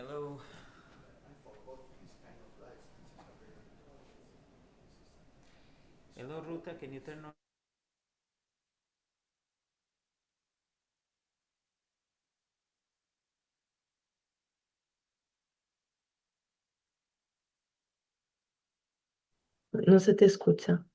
Hello. Hello, Ruta. Can you turn on? No se te escucha.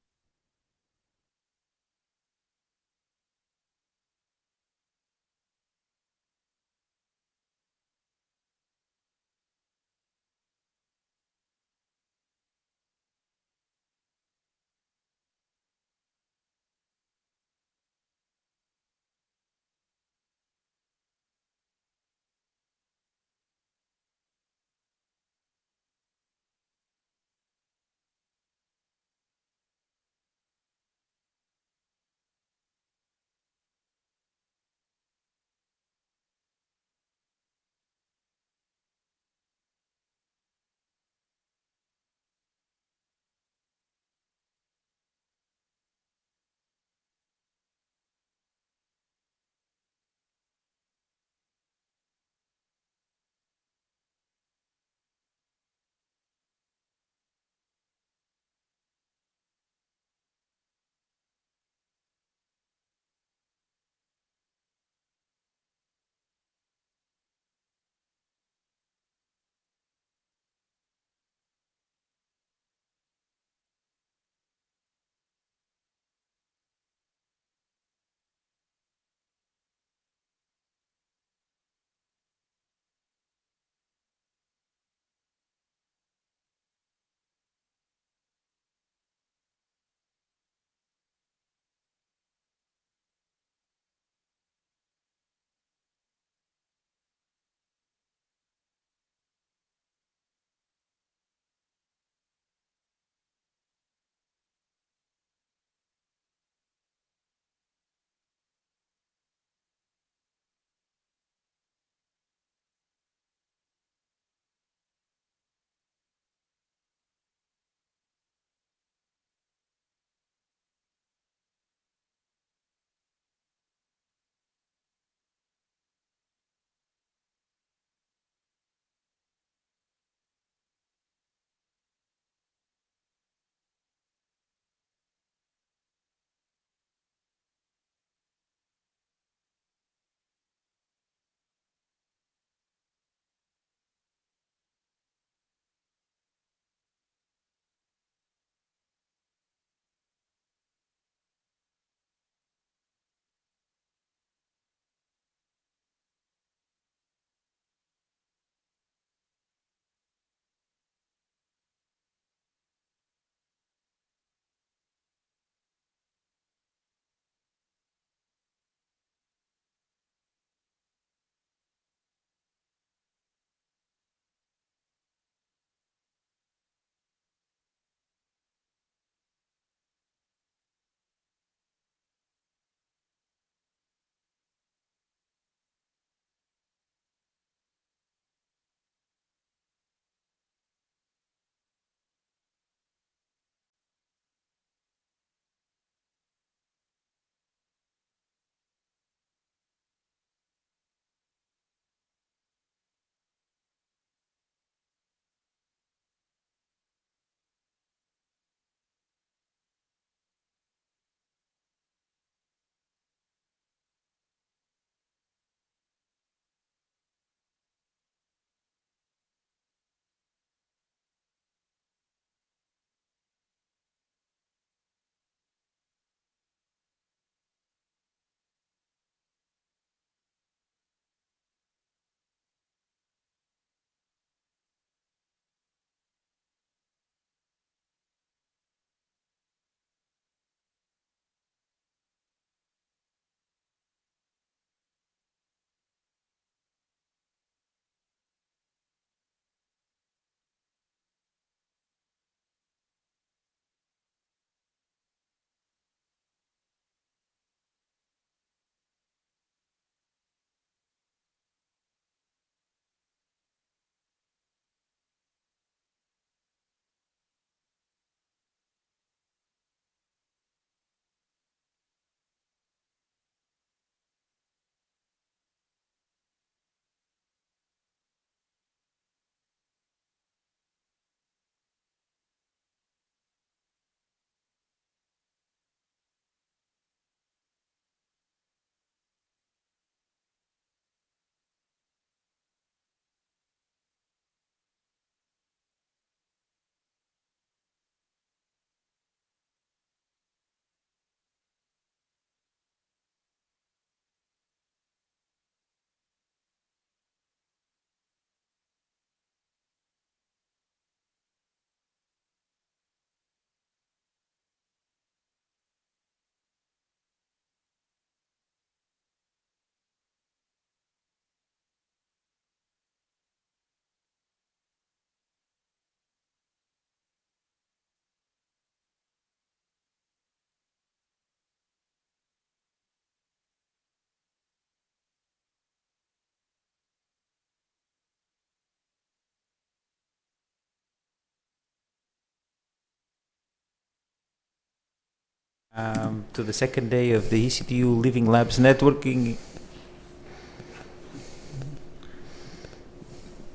To the second day of the EC2U Living Labs networking.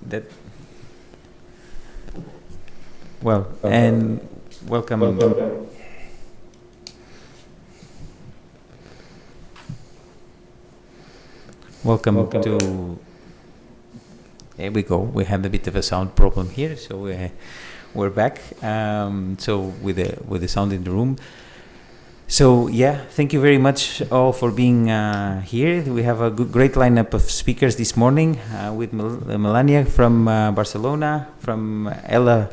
That well, and welcome. Welcome to. There we go. We have a bit of a sound problem here, so we're back. So with the sound in the room. So yeah, thank you very much all for being here. We have a great lineup of speakers this morning with Melania from Barcelona, from Ella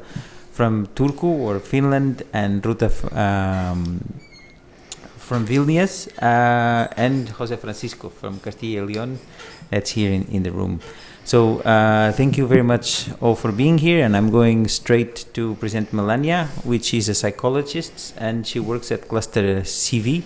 from Turku or Finland, and Ruta from Vilnius, and Jose Francisco from Castilla y León, that's here in the room. So thank you very much all for being here, and I'm going straight to present Melania, which is a psychologist, and she works at Cluster CV.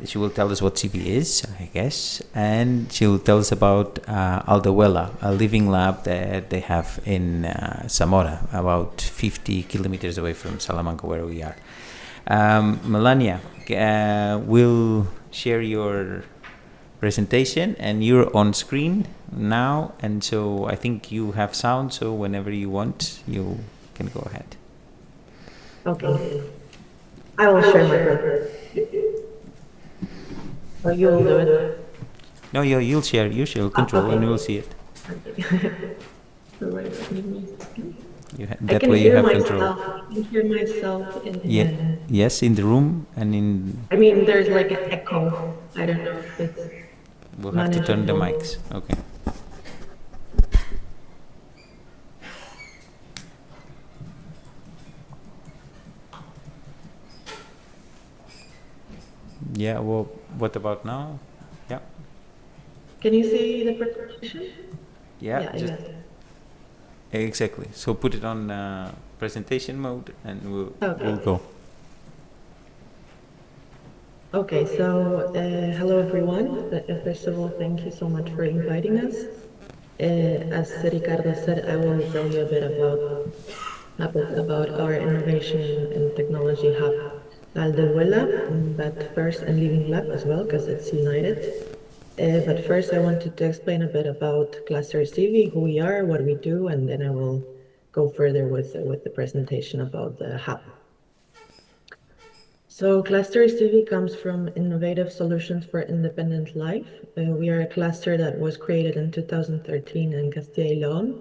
She will tell us what CV is, I guess, and she will tell us about Aldehuela, a living lab that they have in Zamora, about 50 kilometers away from Salamanca, where we are. Melania will share your presentation, and you're on screen now, and so I think you have sound, so whenever you want, you can go ahead. Okay. I will share my presentation. Or you will do it? No, you'll share. You shall control, okay. And you'll see it. That way you have control. I can hear myself in yes, in the room and in. I mean, there's like an echo. I don't know if it's. We'll have to turn the mics. Okay. Yeah, well, what about now? Yeah. Can you see the presentation? Yeah, just exactly. So put it on presentation mode and we'll go. Okay, so hello everyone. First of all, thank you so much for inviting us. As Ricardo said, I will tell you a bit about our innovation and technology hub, Aldehuela, but first, and Living Lab as well, because it's united. But first, I wanted to explain a bit about Cluster CV, who we are, what we do, and then I will go further with the presentation about the hub. So Cluster CV comes from Innovative Solutions for Independent Life. We are a cluster that was created in 2013 in Castilla y León,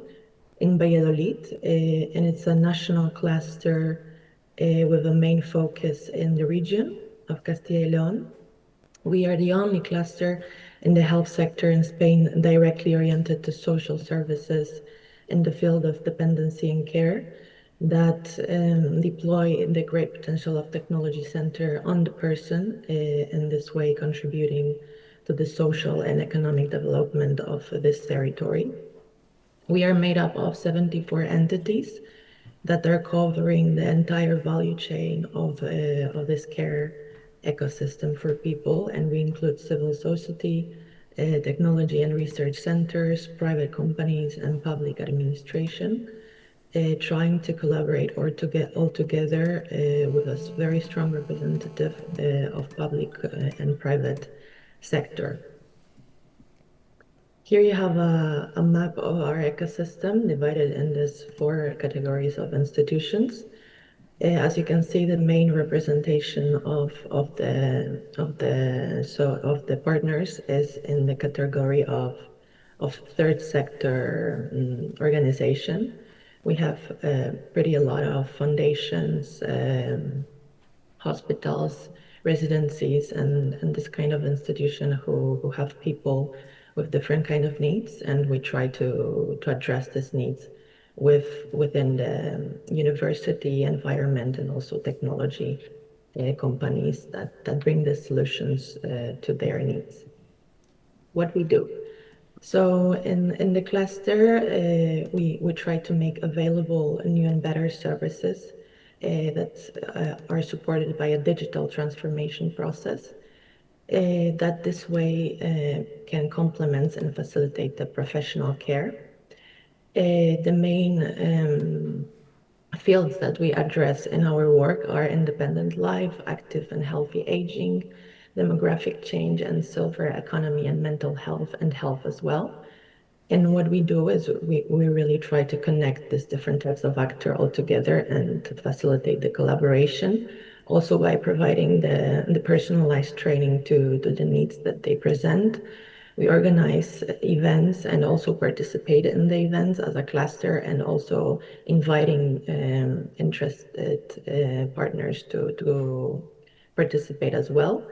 in Valladolid, and it's a national cluster with a main focus in the region of Castilla y León. We are the only cluster in the health sector in Spain directly oriented to social services in the field of dependency and care that deploy the great potential of technology center on the person, in this way contributing to the social and economic development of this territory. We are made up of 74 entities that are covering the entire value chain of this care ecosystem for people, and we include civil society, technology and research centers, private companies, and public administration, trying to collaborate or to get all together with a very strong representative of public and private sector. Here you have a map of our ecosystem divided in these 4 categories of institutions. As you can see, the main representation of the partners is in the category of third sector organization. We have pretty a lot of foundations, hospitals, residencies, and this kind of institution who have people with different kind of needs, and we try to address these needs within the university environment and also technology companies that bring the solutions to their needs. What we do. So in the cluster, we try to make available new and better services that are supported by a digital transformation process that this way can complement and facilitate the professional care. The main fields that we address in our work are independent life, active and healthy aging, demographic change, and silver economy and mental health and health as well. And what we do is we really try to connect these different types of actor all together and to facilitate the collaboration, also by providing the personalized training to the needs that they present. We organize events and also participate in the events as a cluster and also inviting interested partners to participate as well.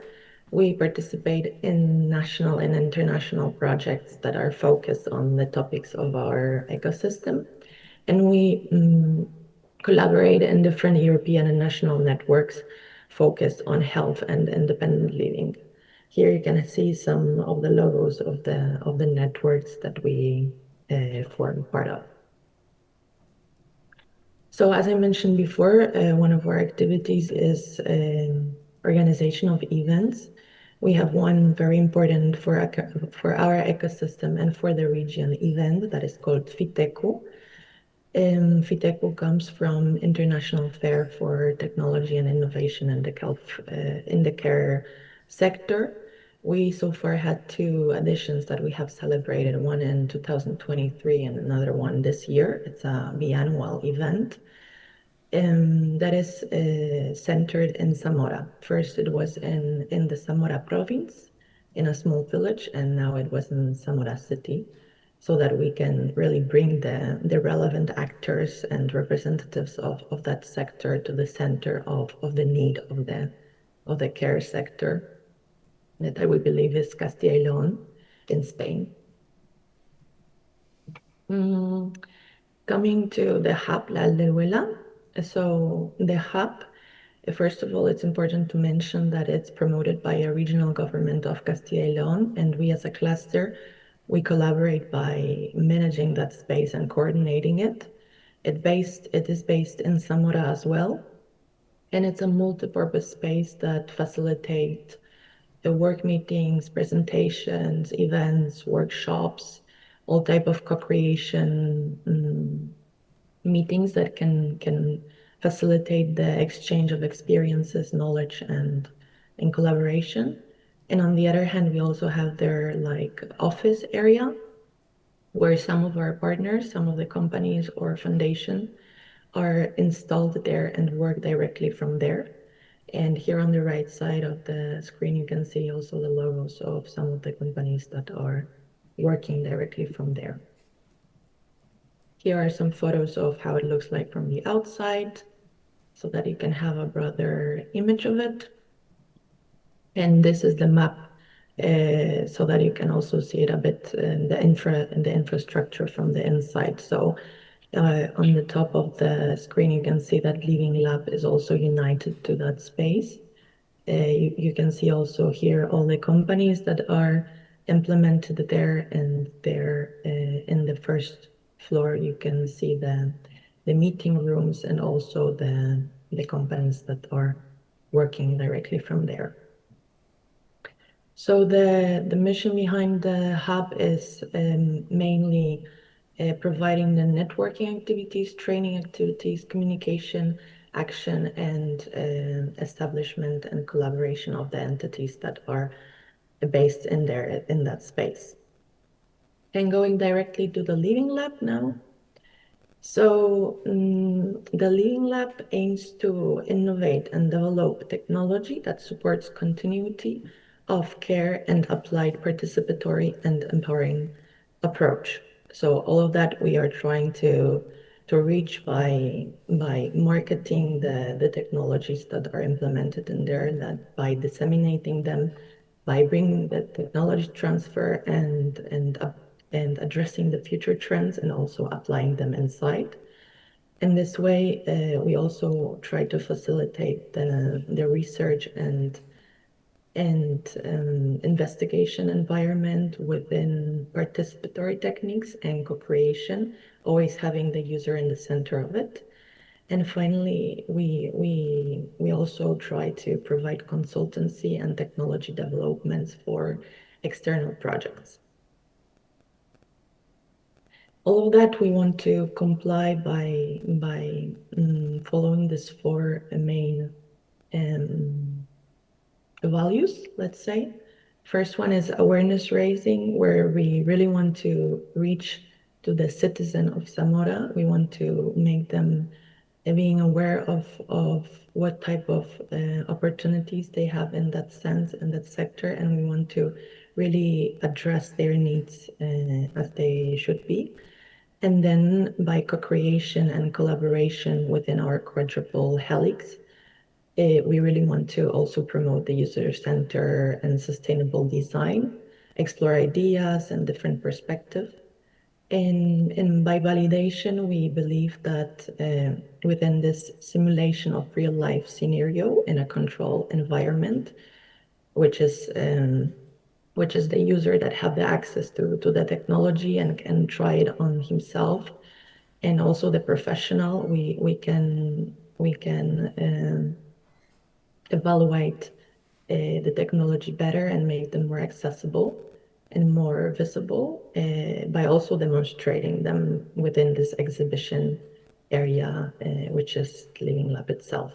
We participate in national and international projects that are focused on the topics of our ecosystem. And we collaborate in different European and national networks focused on health and independent living. Here you can see some of the logos of the networks that we form part of. So as I mentioned before, one of our activities is organization of events. We have one very important for our ecosystem and for the region event that is called FITECO. FITECO comes from International Fair for Technology and Innovation in the care sector. We so far had two editions that we have celebrated, one in 2023 and another one this year. It's a biannual event that is centered in Zamora. First, it was in the Zamora province, in a small village, and now it was in Zamora city, so that we can really bring the relevant actors and representatives of that sector to the center of the need of the care sector that I would believe is Castilla y León in Spain. Coming to the hub, La Aldehuela. So the hub, first of all, it's important to mention that it's promoted by a regional government of Castilla y León, and we as a cluster, we collaborate by managing that space and coordinating it. It is based in Zamora as well, and it's a multi-purpose space that facilitates the work meetings, presentations, events, workshops, all type of co-creation meetings that can facilitate the exchange of experiences, knowledge, and in collaboration. And on the other hand, we also have their like office area where some of our partners, some of the companies or foundation are installed there and work directly from there. And here on the right side of the screen, you can see also the logos of some of the companies that are working directly from there. Here are some photos of how it looks like from the outside so that you can have a broader image of it. And this is the map so that you can also see it a bit in the infrastructure from the inside. So on the top of the screen, you can see that Living Lab is also united to that space. You can see also here all the companies that are implemented there, and there in the first floor you can see the meeting rooms and also the companies that are working directly from there. So the mission behind the hub is mainly providing the networking activities, training activities, communication, action, and establishment and collaboration of the entities that are based in there in that space. And going directly to the Living Lab now. So the Living Lab aims to innovate and develop technology that supports continuity of care and applied participatory and empowering approach. So all of that we are trying to reach by marketing the technologies that are implemented in there, that by disseminating them, by bringing the technology transfer and addressing the future trends and also applying them inside. In this way, we also try to facilitate the research and investigation environment within participatory techniques and co-creation, always having the user in the center of it. And finally, we also try to provide consultancy and technology developments for external projects. All of that we want to comply by following these four main um, values, let's say. First one is awareness raising, where we really want to reach to the citizen of Zamora. We want to make them being aware of what type of opportunities they have in that sense, in that sector, and we want to really address their needs as they should be. And then by co-creation and collaboration within our quadruple helix, we really want to also promote the user center and sustainable design, explore ideas and different perspectives. And by validation, we believe that within this simulation of real life scenario in a control environment, which is um, which is the user that have the access to the technology and can try it on himself, and also the professional, we can evaluate the technology better and make them more accessible and more visible by also demonstrating them within this exhibition area, which is the Living Lab itself.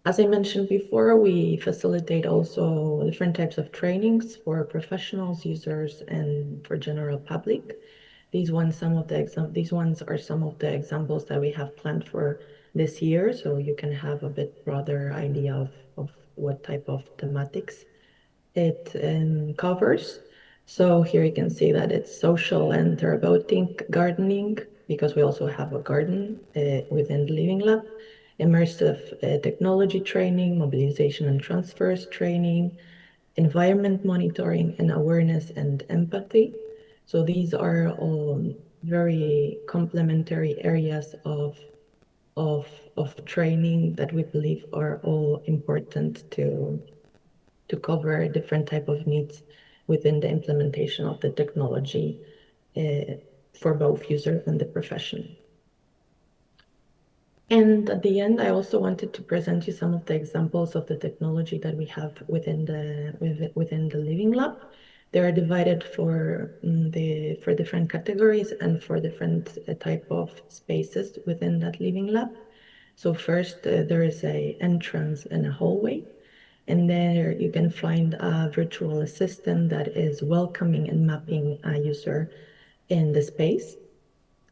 As I mentioned before, we facilitate also different types of trainings for professionals, users, and for general public. These ones are some of the examples that we have planned for this year, so you can have a bit broader idea of what type of thematics it covers. So here you can see that it's social and therapeutic gardening, because we also have a garden within the Living Lab, immersive technology training, mobilization and transfers training, environment monitoring and awareness and empathy. So these are all very complementary areas of, of training that we believe are all important to cover different type of needs within the implementation of the technology uh, for both user and the profession. And at the end, I also wanted to present you some of the examples of the technology that we have within the Living Lab. They are divided for different categories and for different type of spaces within that Living Lab. So first, there is a entrance and a hallway, and there you can find a virtual assistant that is welcoming and mapping a user in the space.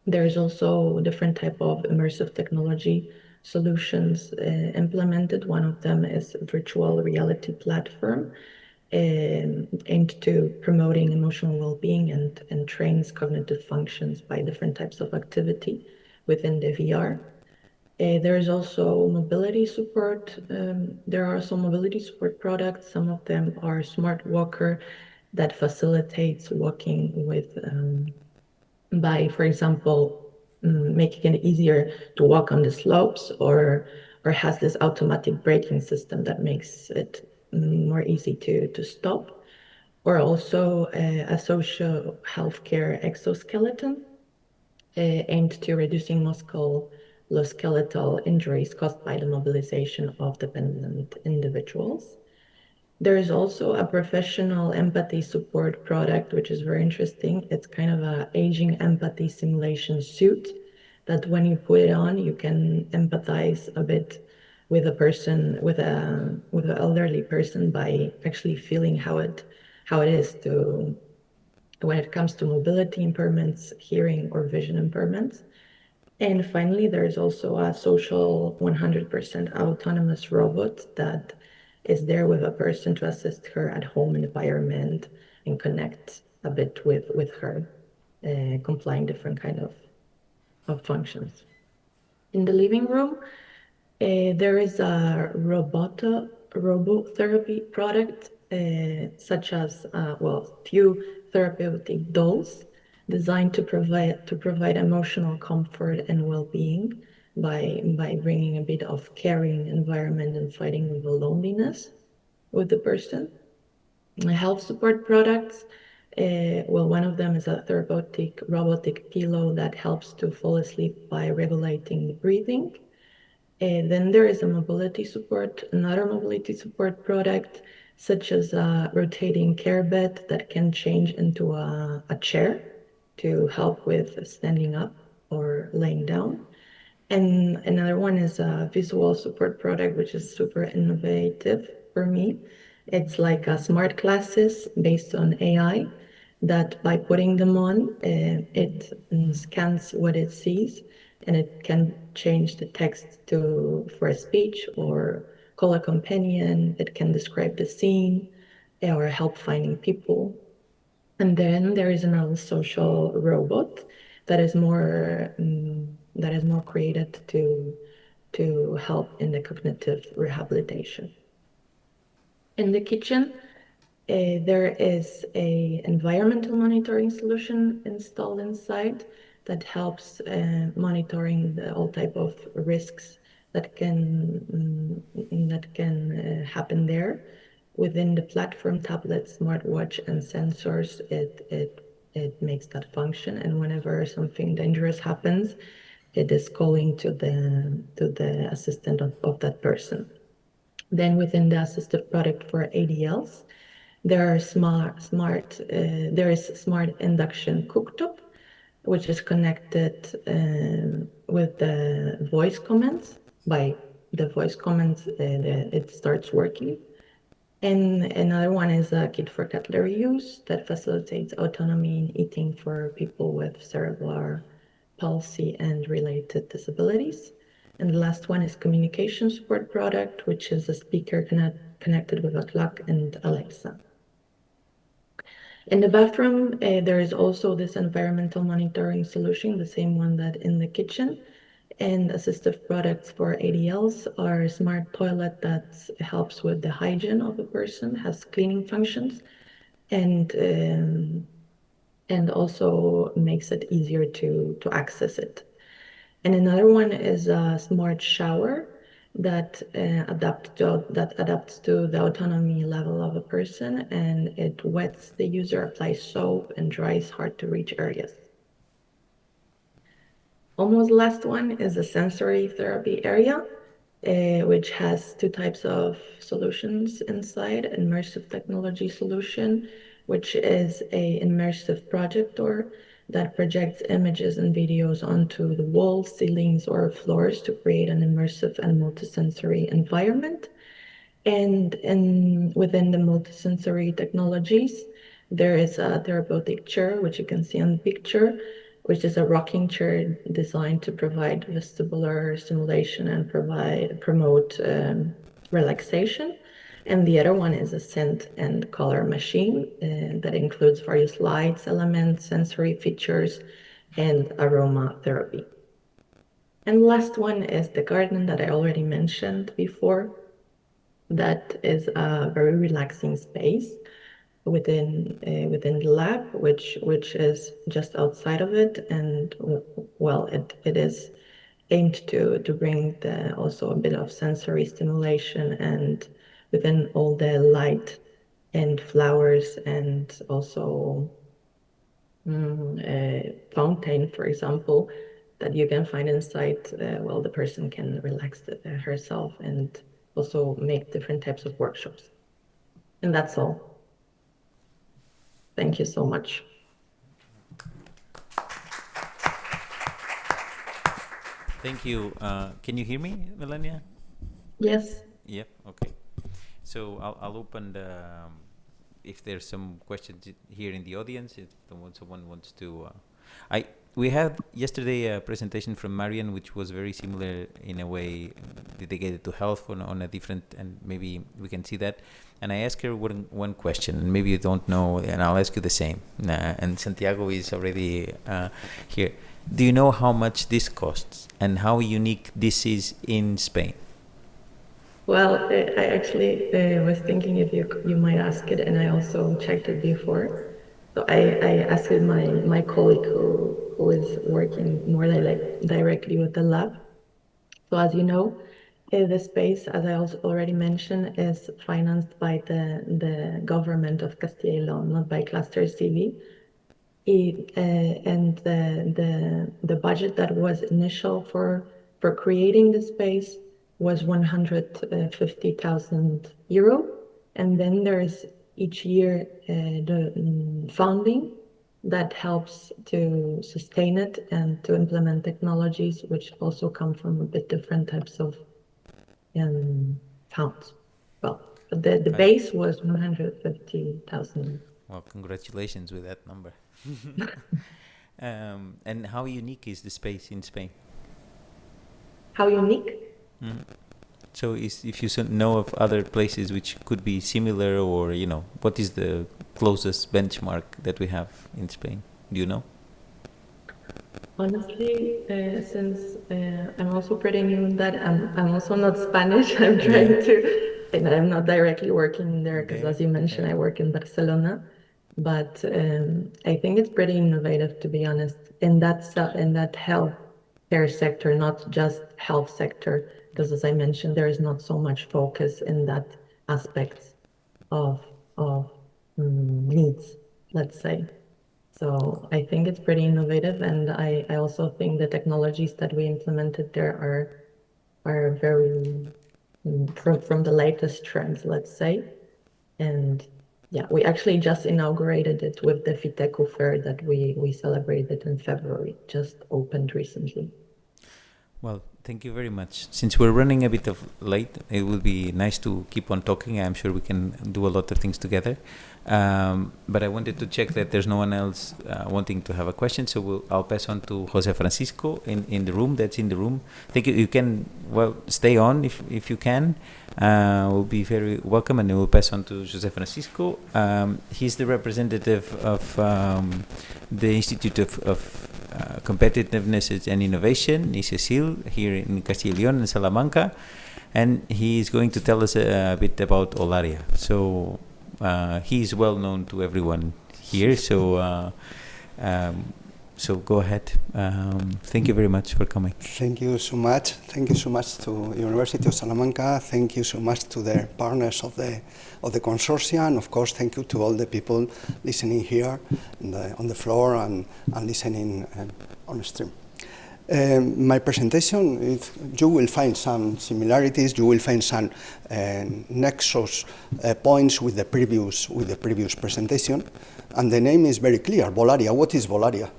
There's also different type of immersive technology solutions implemented. One of them is a virtual reality platform aimed to promoting emotional well-being and trains cognitive functions by different types of activity within the VR. There is also mobility support. There are some mobility support products. Some of them are smart walker that facilitates walking with by, for example, making it easier to walk on the slopes, or has this automatic braking system that makes it more easy to stop, or also a social healthcare exoskeleton aimed to reducing musculoskeletal injuries caused by the mobilization of dependent individuals. There is also a professional empathy support product, which is very interesting. It's kind of a aging empathy simulation suit that when you put it on, you can empathize a bit with a person, with an elderly person, by actually feeling how it is to when it comes to mobility impairments, hearing or vision impairments. And finally, there's also a social 100% autonomous robot that is there with a person to assist her at home environment and connect a bit with her, complying different kind of functions. In the living room, there is a robotherapy product, such as few therapeutic dolls designed to provide emotional comfort and well-being by bringing a bit of caring environment and fighting with the loneliness with the person. Health support products. One of them is a therapeutic robotic pillow that helps to fall asleep by regulating the breathing. And then there is another mobility support product such as a rotating care bed that can change into a chair to help with standing up or laying down. And another one is a visual support product, which is super innovative for me. It's like a smart glasses based on AI that by putting them on, it scans what it sees and it can change the text to for a speech or call a companion. It can describe the scene or help finding people. And then there is another social robot that is more created to help in the cognitive rehabilitation. In the kitchen, there is a environmental monitoring solution installed inside that helps monitoring all type of risks that can happen there. Within the platform, tablet, smartwatch, and sensors, it makes that function. And whenever something dangerous happens, it is calling to the assistant of that person. Then within the assistive product for ADLs, there is smart induction cooktop, which is connected with the voice commands. By the voice commands, it starts working. And another one is a kit for cutlery use that facilitates autonomy in eating for people with cerebral palsy and related disabilities. And the last one is communication support product, which is a speaker connected with a clock and Alexa. In the bathroom, there is also this environmental monitoring solution, the same one that in the kitchen. And assistive products for ADLs are a smart toilet that helps with the hygiene of a person, has cleaning functions, and also makes it easier to access it. And another one is a smart shower that adapts to the autonomy level of a person, and it wets the user, applies soap, and dries hard to reach areas. Almost last one is a sensory therapy area, which has two types of solutions inside. Immersive technology solution, which is a immersive projector that projects images and videos onto the walls, ceilings, or floors to create an immersive and multisensory environment. And within the multisensory technologies, there is a therapeutic chair, which you can see on the picture, which is a rocking chair designed to provide vestibular stimulation and promote relaxation. And the other one is a scent and color machine that includes various lights, elements, sensory features, and aromatherapy. And the last one is the garden that I already mentioned before. That is a very relaxing space within the lab, which is just outside of it, and well, it is aimed to bring also a bit of sensory stimulation, and within all the light and flowers and also a fountain, for example, that you can find inside. Well, the person can relax herself and also make different types of workshops. And that's all. Thank you so much. Thank you. Can you hear me, Melania? Yes. Yep. Okay. So I'll open the. If there's some questions here in the audience, if someone wants to, we had yesterday a presentation from Marian, which was very similar in a way, dedicated to health on a different, and maybe we can see that. And I asked her one question, and maybe you don't know, and I'll ask you the same. And Santiago is already here. Do you know how much this costs and how unique this is in Spain? Well, I actually was thinking if you might ask it, and I also checked it before. So I asked my colleague who is working more directly with the lab. So as you know, the space, as I also already mentioned, is financed by the government of Castilla y León, not by Cluster CV. And the budget that was initial for creating the space was 150,000 euro. And then there's each year the funding that helps to sustain it and to implement technologies which also come from a bit different types of funds. Well, but the base was 150,000. Well, congratulations with that number. And how unique is the space in Spain? How unique? So, if you know of other places which could be similar, or what is the closest benchmark that we have in Spain? Do you know? Honestly, since I'm also pretty new in that, I'm also not Spanish. I'm trying to, and I'm not directly working there because, as you mentioned, I work in Barcelona. But I think it's pretty innovative, to be honest, in that health care sector, not just health sector, because as I mentioned, there is not so much focus in that aspect of needs, let's say. So I think it's pretty innovative, and I also think the technologies that we implemented there are very from the latest trends, let's say. And yeah, we actually just inaugurated it with the Fiteco fair that we celebrated in February, just opened recently. Well, thank you very much. Since we're running a bit of late, it will be nice to keep on talking. I'm sure we can do a lot of things together. But I wanted to check that there's no one else wanting to have a question, so I'll pass on to Jose Francisco in the room. That's in the room. Thank you. You can stay on if you can. Will be very welcome, and we'll pass on to Jose Francisco. He's the representative of the Institute of Competitiveness and Innovation, EC2U, here in Castilla y León and Salamanca, and he is going to tell us a bit about Olaria. So he is well known to everyone here. So so go ahead. Thank you very much for coming. Thank you so much. Thank you so much to University of Salamanca. Thank you so much to the partners of the consortia, and of course, thank you to all the people listening here on the floor and listening on the stream. My presentation, you will find some similarities. You will find some nexus points with the previous presentation, and the name is very clear. Volaria. What is Volaria?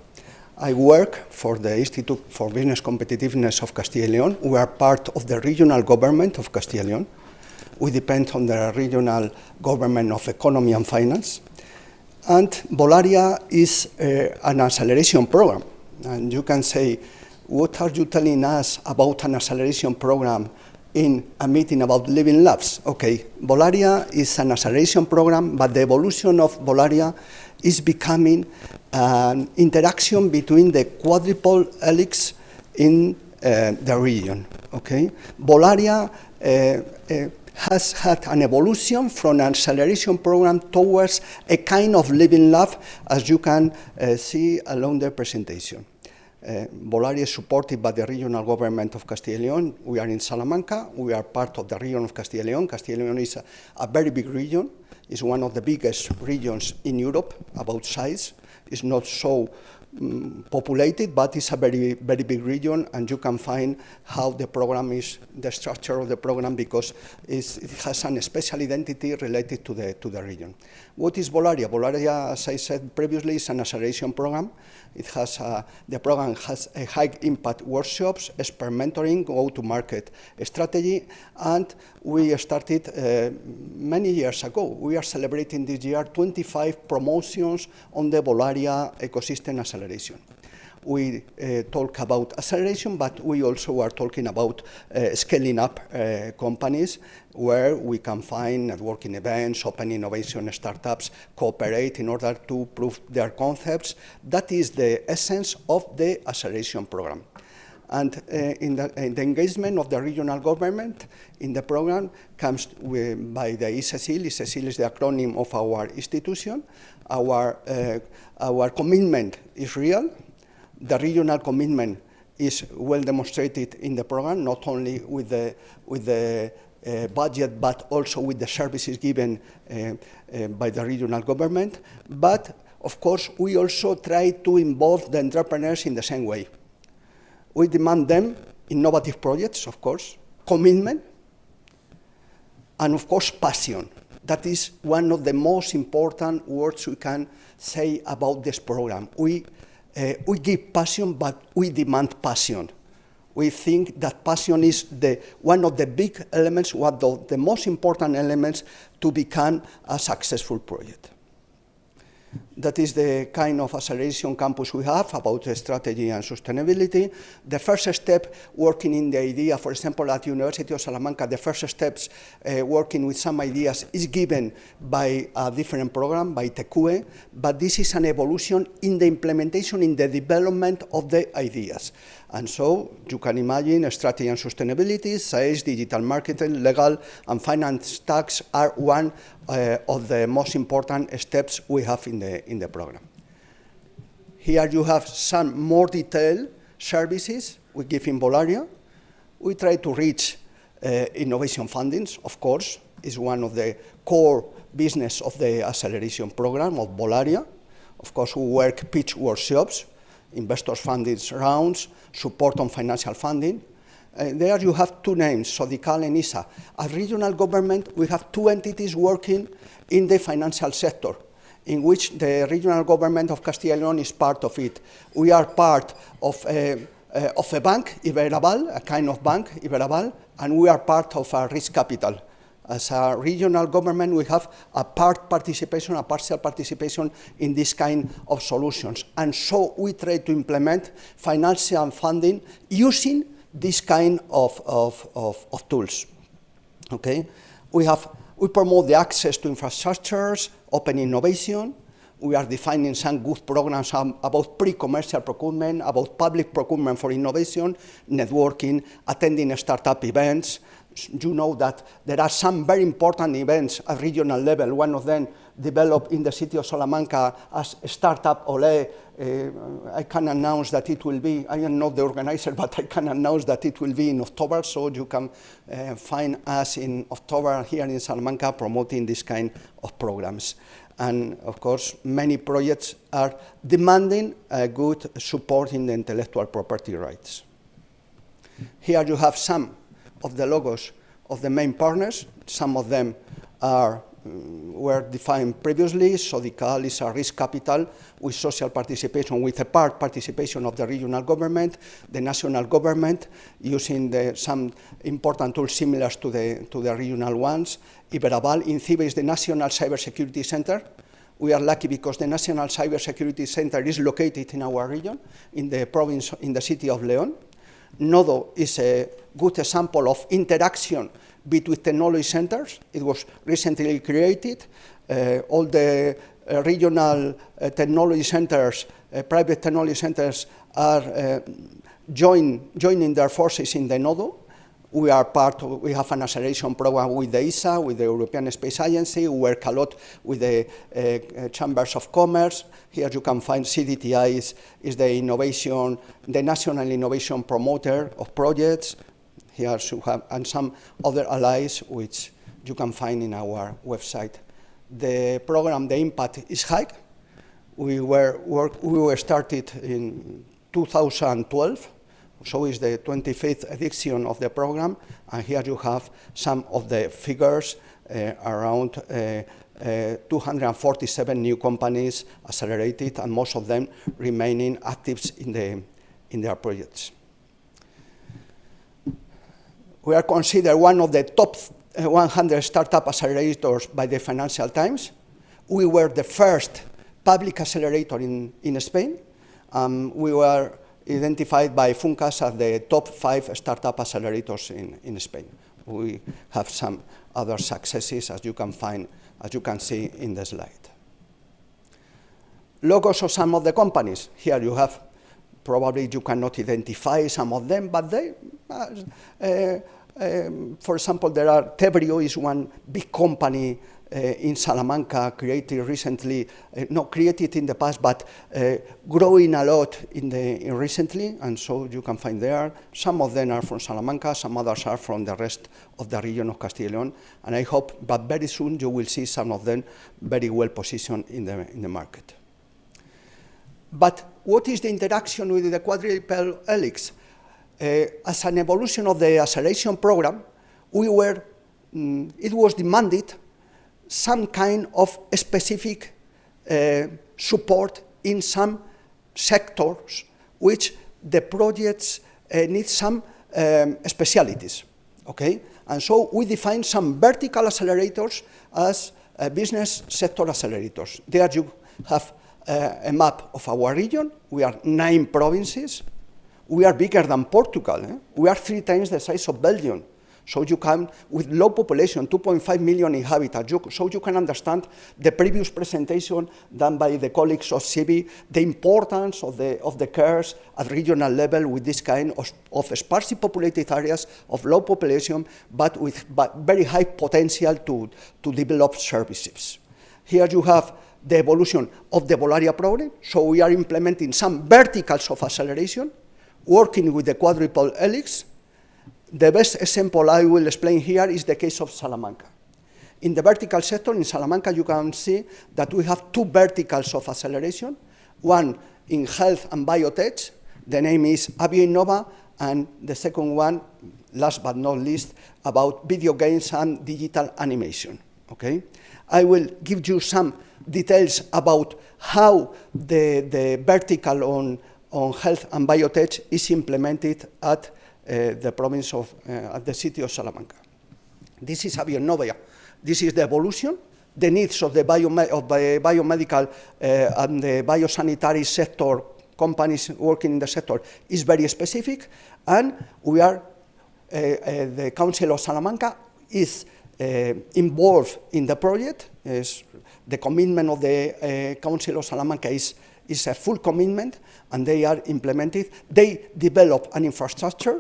I work for the Institute for Business Competitiveness of Castilla y León. We are part of the regional government of Castilla y León. We depend on the regional government of economy and finance. And Volaria is an acceleration program. And you can say, what are you telling us about an acceleration program in a meeting about living labs? Okay, Volaria is an acceleration program, but the evolution of Volaria is becoming an interaction between the quadruple helix in the region. Okay, Volaria has had an evolution from an acceleration program towards a kind of living lab, as you can see along the presentation. Volaria is supported by the regional government of Castilla y León. We are in Salamanca. We are part of the region of Castilla y León. Castilla y León is a very big region. It's one of the biggest regions in Europe about size. It's not so populated, but it's a very, very big region, and you can find how the program is, the structure of the program, because it has an special identity related to the region. What is Volaria? Volaria, as I said previously, is an acceleration program. It has the program has a high impact workshops, expert mentoring, go-to-market strategy, and we started many years ago. We are celebrating this year 25 promotions on the Volaria ecosystem acceleration. We talk about acceleration, but we also are talking about scaling up companies where we can find networking events, open innovation startups, cooperate in order to prove their concepts. That is the essence of the acceleration program. And in the engagement of the regional government in the program comes by the EC2U. EC2U is the acronym of our institution. Our commitment is real. The regional commitment is well demonstrated in the program, not only with the budget, but also with the services given by the regional government. But of course, we also try to involve the entrepreneurs in the same way. We demand them innovative projects, of course, commitment, and of course, passion. That is one of the most important words we can say about this program. We give passion, but we demand passion. We think that passion is one of the big elements, one of the most important elements to become a successful project. That is the kind of acceleration campus we have about strategy and sustainability. The first step working in the idea, for example, at University of Salamanca, the first steps working with some ideas is given by a different program, by TECUE, but this is an evolution in the implementation, in the development of the ideas. And so you can imagine strategy and sustainability, sales, digital marketing, legal, and finance tax are one of the most important steps we have in the program. Here you have some more detailed services we give in Bolaria. We try to reach innovation fundings, of course, is one of the core business of the acceleration program of Bolaria. Of course, we work pitch workshops, investors funding rounds, support on financial funding. There you have two names, Sodical and ISA. At regional government, we have two entities working in the financial sector, in which the regional government of Castilla y León is part of it. We are part of a bank, Iberaval, a kind of bank, Iberaval, and we are part of a risk capital. As a regional government, we have a partial participation in this kind of solutions. And so we try to implement financial funding using this kind of tools. Okay? We promote the access to infrastructures, open innovation. We are defining some good programs about pre-commercial procurement, about public procurement for innovation, networking, attending startup events. You know that there are some very important events at regional level. One of them developed in the city of Salamanca as Startup Ole. I can announce that it will be, I am not the organizer, but I can announce that it will be in October, so you can find us in October here in Salamanca promoting this kind of programs. And of course, many projects are demanding good support in the intellectual property rights. Here you have some of the logos of the main partners. Some of them were defined previously. Sodical is a risk capital with social participation, with a part participation of the regional government, the national government, using some important tools similar to the regional ones. Iberaval, INCIBE is the National Cybersecurity Center. We are lucky because the National Cybersecurity Center is located in our region, in the province, in the city of León. Nodo is a good example of interaction between technology centers. It was recently created. All the regional technology centers, private technology centers are joining their forces in the Nodo. We have an acceleration program with the ESA, with the European Space Agency. We work a lot with the chambers of commerce. Here you can find CDTI is the national innovation promoter of projects. Here you have, and some other allies which you can find in our website. The program, the impact is high. We were started in 2012. So is the 25th edition of the program, and here you have some of the figures, around 247 new companies accelerated, and most of them remaining active in their projects. We are considered one of the top 100 startup accelerators by the Financial Times. We were the first public accelerator in Spain. We were identified by Funcas as the top 5 startup accelerators in Spain. We have some other successes, as you can see in the slide. Logos of some of the companies. Here you have, probably you cannot identify some of them, but they, for example, Tebrio is one big company in Salamanca, created recently, not created in the past, but growing a lot recently, and so you can find there. Some of them are from Salamanca, some others are from the rest of the region of Castilla y León, and I hope that very soon you will see some of them very well positioned in the market. But what is the interaction with the quadruple helix? As an evolution of the acceleration program, it was demanded some kind of specific support in some sectors which the projects need some specialities, okay? And so we define some vertical accelerators as business sector accelerators. There you have a map of our region. We are 9 provinces. We are bigger than Portugal. Eh? We are 3 times the size of Belgium. So you can, with low population, 2.5 million inhabitants, so you can understand the previous presentation done by the colleagues of CIVI, the importance of the cares at regional level with this kind of sparsely populated areas of low population, but with very high potential to develop services. Here you have the evolution of the Bolaria program. So we are implementing some verticals of acceleration, working with the quadruple helix. The best example I will explain here is the case of Salamanca. In the vertical sector, in Salamanca, you can see that we have 2 verticals of acceleration, one in health and biotech, the name is AbioInnova, and the second one, last but not least, about video games and digital animation, okay? I will give you some details about how the vertical on health and biotech is implemented at the province of, at the city of Salamanca. This is AbioInnova. This is the evolution. The needs of the biomedical and the biosanitary sector, companies working in the sector, is very specific, and we are, the Council of Salamanca is involved in the project. The commitment of the Council of Salamanca is a full commitment, and they are implemented. They develop an infrastructure.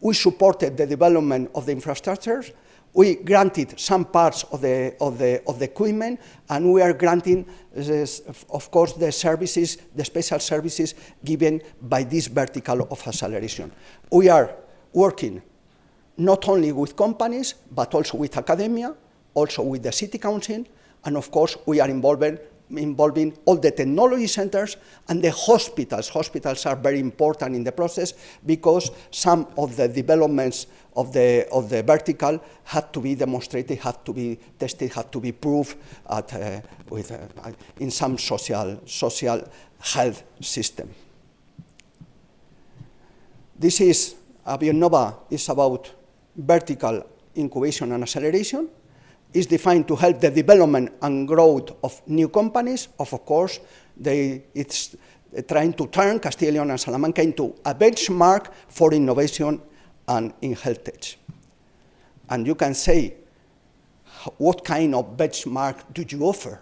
We supported the development of the infrastructures. We granted some parts of the equipment, and we are granting, of course, the services, the special services given by this vertical of acceleration. We are working not only with companies, but also with academia, also with the city council, and of course, we are involving all the technology centers and the hospitals. Hospitals are very important in the process because some of the developments of the vertical have to be demonstrated, have to be tested, have to be proved in some social health system. This is, AbioInnova is about vertical incubation and acceleration. Is defined to help the development and growth of new companies. Of course, it's trying to turn Castilla y León and Salamanca into a benchmark for innovation and in health tech. And you can say, what kind of benchmark do you offer?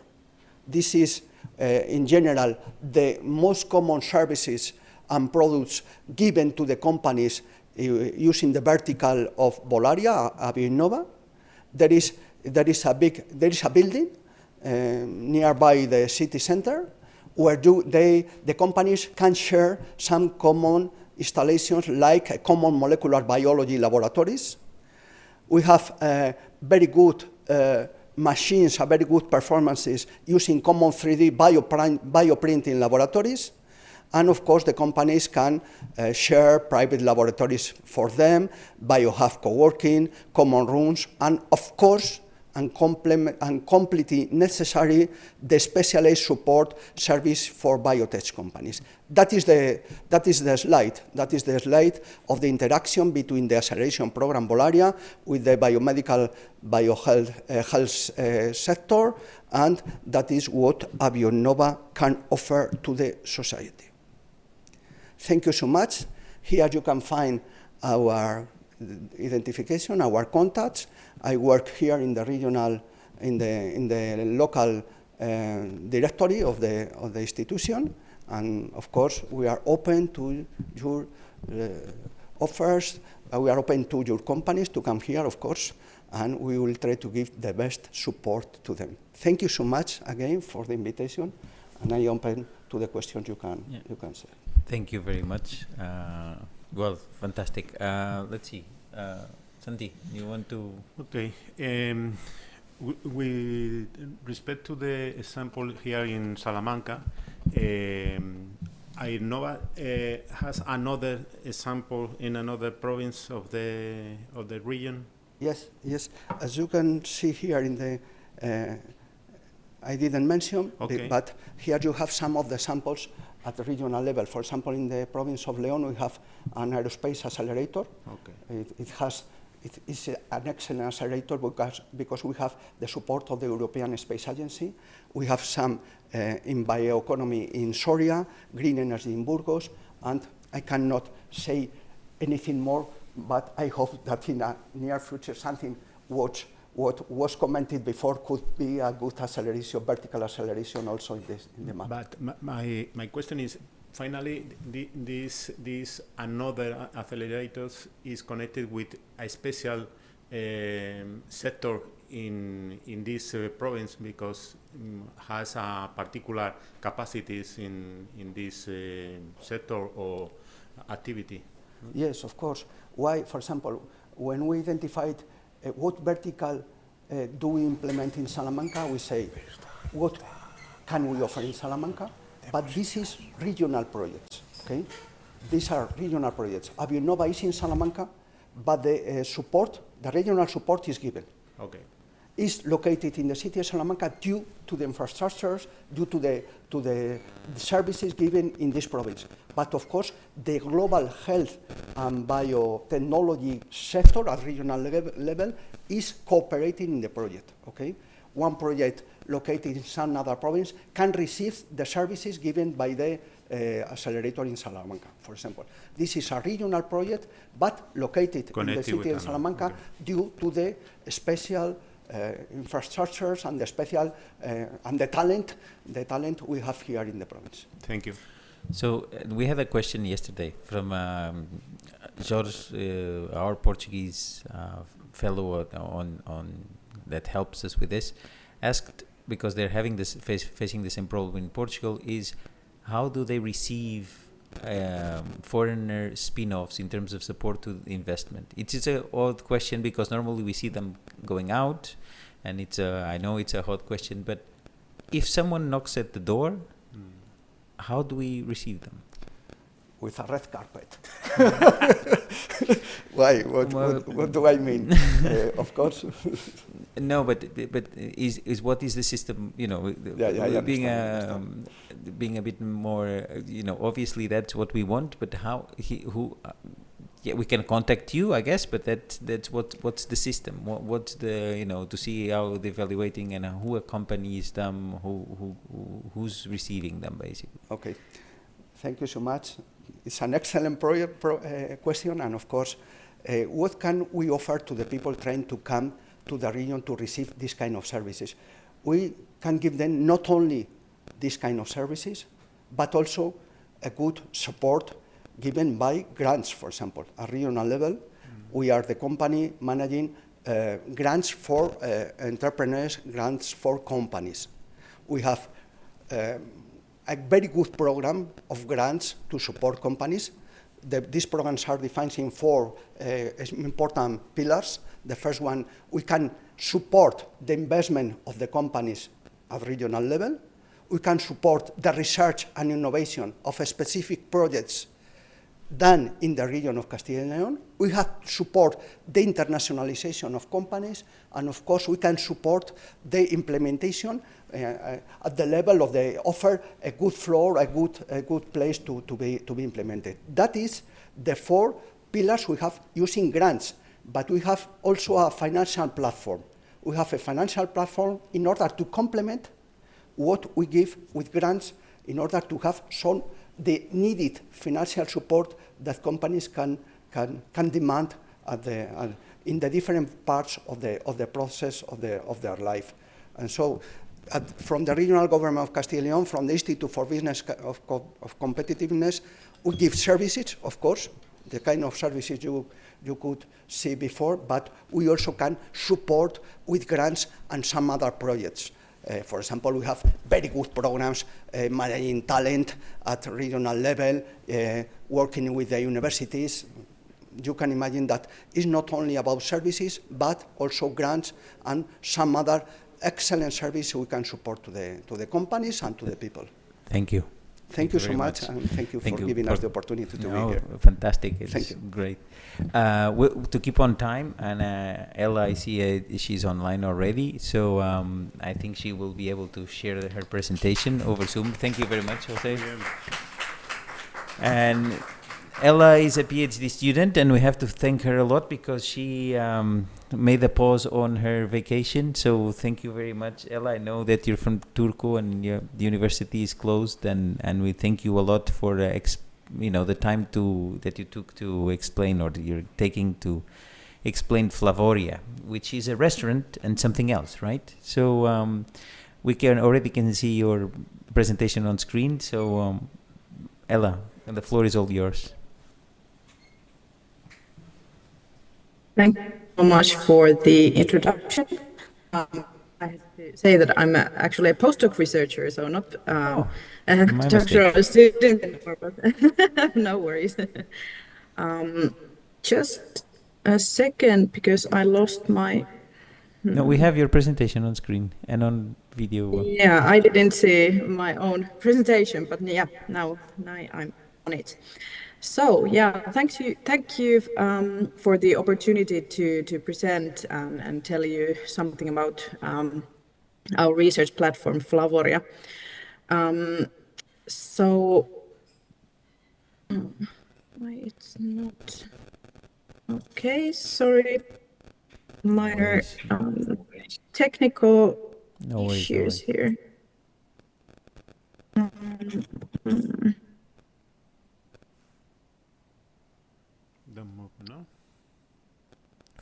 This is, in general, the most common services and products given to the companies using the vertical of Bolaria, AbioInnova. There is a building nearby the city center where the companies can share some common installations like common molecular biology laboratories. We have very good machines, very good performances using common 3D bioprinting laboratories. And of course, the companies can share private laboratories for them, biohub co-working, common rooms, and of course, and completely necessary, the specialized support service for biotech companies. That is the slide. That is the slide of the interaction between the acceleration program Bolaria with the biomedical health sector, and that is what AbioInnova can offer to the society. Thank you so much. Here you can find our identification, our contacts. I work here in the regional, in the local directory of the institution, and of course we are open to your offers. We are open to your companies to come here, of course, and we will try to give the best support to them. Thank you so much again for the invitation, and I am open to the questions you can say. Thank you very much. Well, fantastic. Let's see. Santi, you want to? Okay. With respect to the example here in Salamanca, AbioInnova has another example in another province of the region. Yes. As you can see here in the I didn't mention, Okay. but here you have some of the samples at the regional level. For example, in the province of León, we have an aerospace accelerator. Okay. It is an excellent accelerator because we have the support of the European Space Agency. We have some in bioeconomy in Soria, green energy in Burgos, and I cannot say anything more, but I hope that in a near future something what was commented before could be a good acceleration, vertical acceleration also in the map. But my question is, finally, this another accelerators is connected with a special sector in this province because has particular capacities in this sector or activity. Yes, of course. Why, for example, when we identified what vertical do we implement in Salamanca, we say, what can we offer in Salamanca? But this is regional projects, okay? These are regional projects. Avianova is in Salamanca, but the regional support is given. Okay. Is located in the city of Salamanca due to the infrastructures, due to the services given in this province. But of course, the global health and biotechnology sector at regional level is cooperating in the project, okay? One project located in some other province can receive the services given by the accelerator in Salamanca, for example. This is a regional project, but located in the city of Salamanca due to the special infrastructures and the special and the talent we have here in the province. Thank you. So we had a question yesterday from Jorge, our Portuguese fellow on that helps us with this, asked, because they're having this facing the same problem in Portugal, is how do they receive foreigner spin-offs in terms of support to the investment? It is an odd question because normally we see them going out, and I know it's a hot question, but if someone knocks at the door, how do we receive them? With a red carpet. Why? What do I mean? Of course. No, but is what is the system? You know, being a bit more. You know, obviously that's what we want. But we can contact you, I guess. But that's what's the system? What's the to see how they're evaluating and who accompanies them, who's receiving them, basically. Okay, thank you so much. It's an excellent question, and of course, what can we offer to the people trying to come to the region to receive this kind of services? We can give them not only this kind of services, but also a good support given by grants, for example. At regional level, we are the company managing grants for entrepreneurs, grants for companies. We have a very good program of grants to support companies. These programs are defined in 4 important pillars. The first one, we can support the investment of the companies at regional level. We can support the research and innovation of specific projects done in the region of Castilla and León. We have to support the internationalization of companies, and of course we can support the implementation at the level of the offer, a good floor, a good place to be implemented. That is the 4 pillars we have using grants, but we have also a financial platform. We have a financial platform in order to complement what we give with grants in order to have some the needed financial support that companies can demand in the different parts of the process of their life. And so, from the regional government of Castilla and León, from the Institute for Business of Competitiveness, we give services, of course, the kind of services you could see before, but we also can support with grants and some other projects. For example, we have very good programs managing talent at regional level, working with the universities. You can imagine that it's not only about services, but also grants and some other excellent service we can support to the companies and to the people. Thank you. Thank you so very much, and thank you for giving us the opportunity to be here. Fantastic. It's Thank you. Great. To keep on time, and Ella, I see she's online already, so I think she will be able to share her presentation over Zoom. Thank you very much, Jose. And Ella is a PhD student, and we have to thank her a lot because she made a pause on her vacation. So thank you very much, Ella. I know that you're from Turku and the university is closed, and we thank you a lot for the time that you took to explain, or that you're taking to explain Flavoria, which is a restaurant and something else, right? So we can see your presentation on screen. So Ella, the floor is all yours. Thank you so much for the introduction. I have to say that I'm actually a postdoc researcher, so not a doctoral student anymore, but no worries. Just a second, because I lost my... No, we have your presentation on screen and on video. Yeah, I didn't see my own presentation, but yeah, now I'm on it. So yeah, thank you for the opportunity to present and tell you something about our research platform Flavoria. Why it's not okay? Sorry, minor technical issues here. No?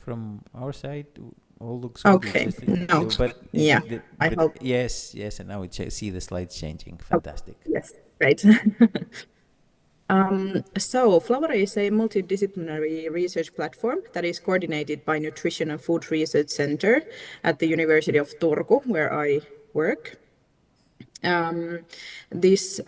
From our side, all looks okay. Good. No, but yeah, I hope. Yes, and now we see the slides changing. Fantastic. Oh, yes, great. So Flavoria is a multidisciplinary research platform that is coordinated by Nutrition and Food Research Center at the University of Turku, where I work. This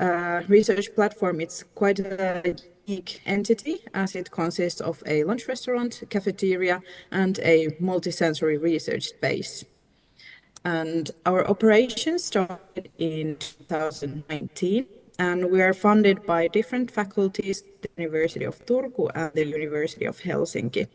research platform is quite a unique entity, as it consists of a lunch restaurant, cafeteria, and a multisensory research space. And our operations started in 2019, and we are funded by different faculties, the University of Turku and the University of Helsinki.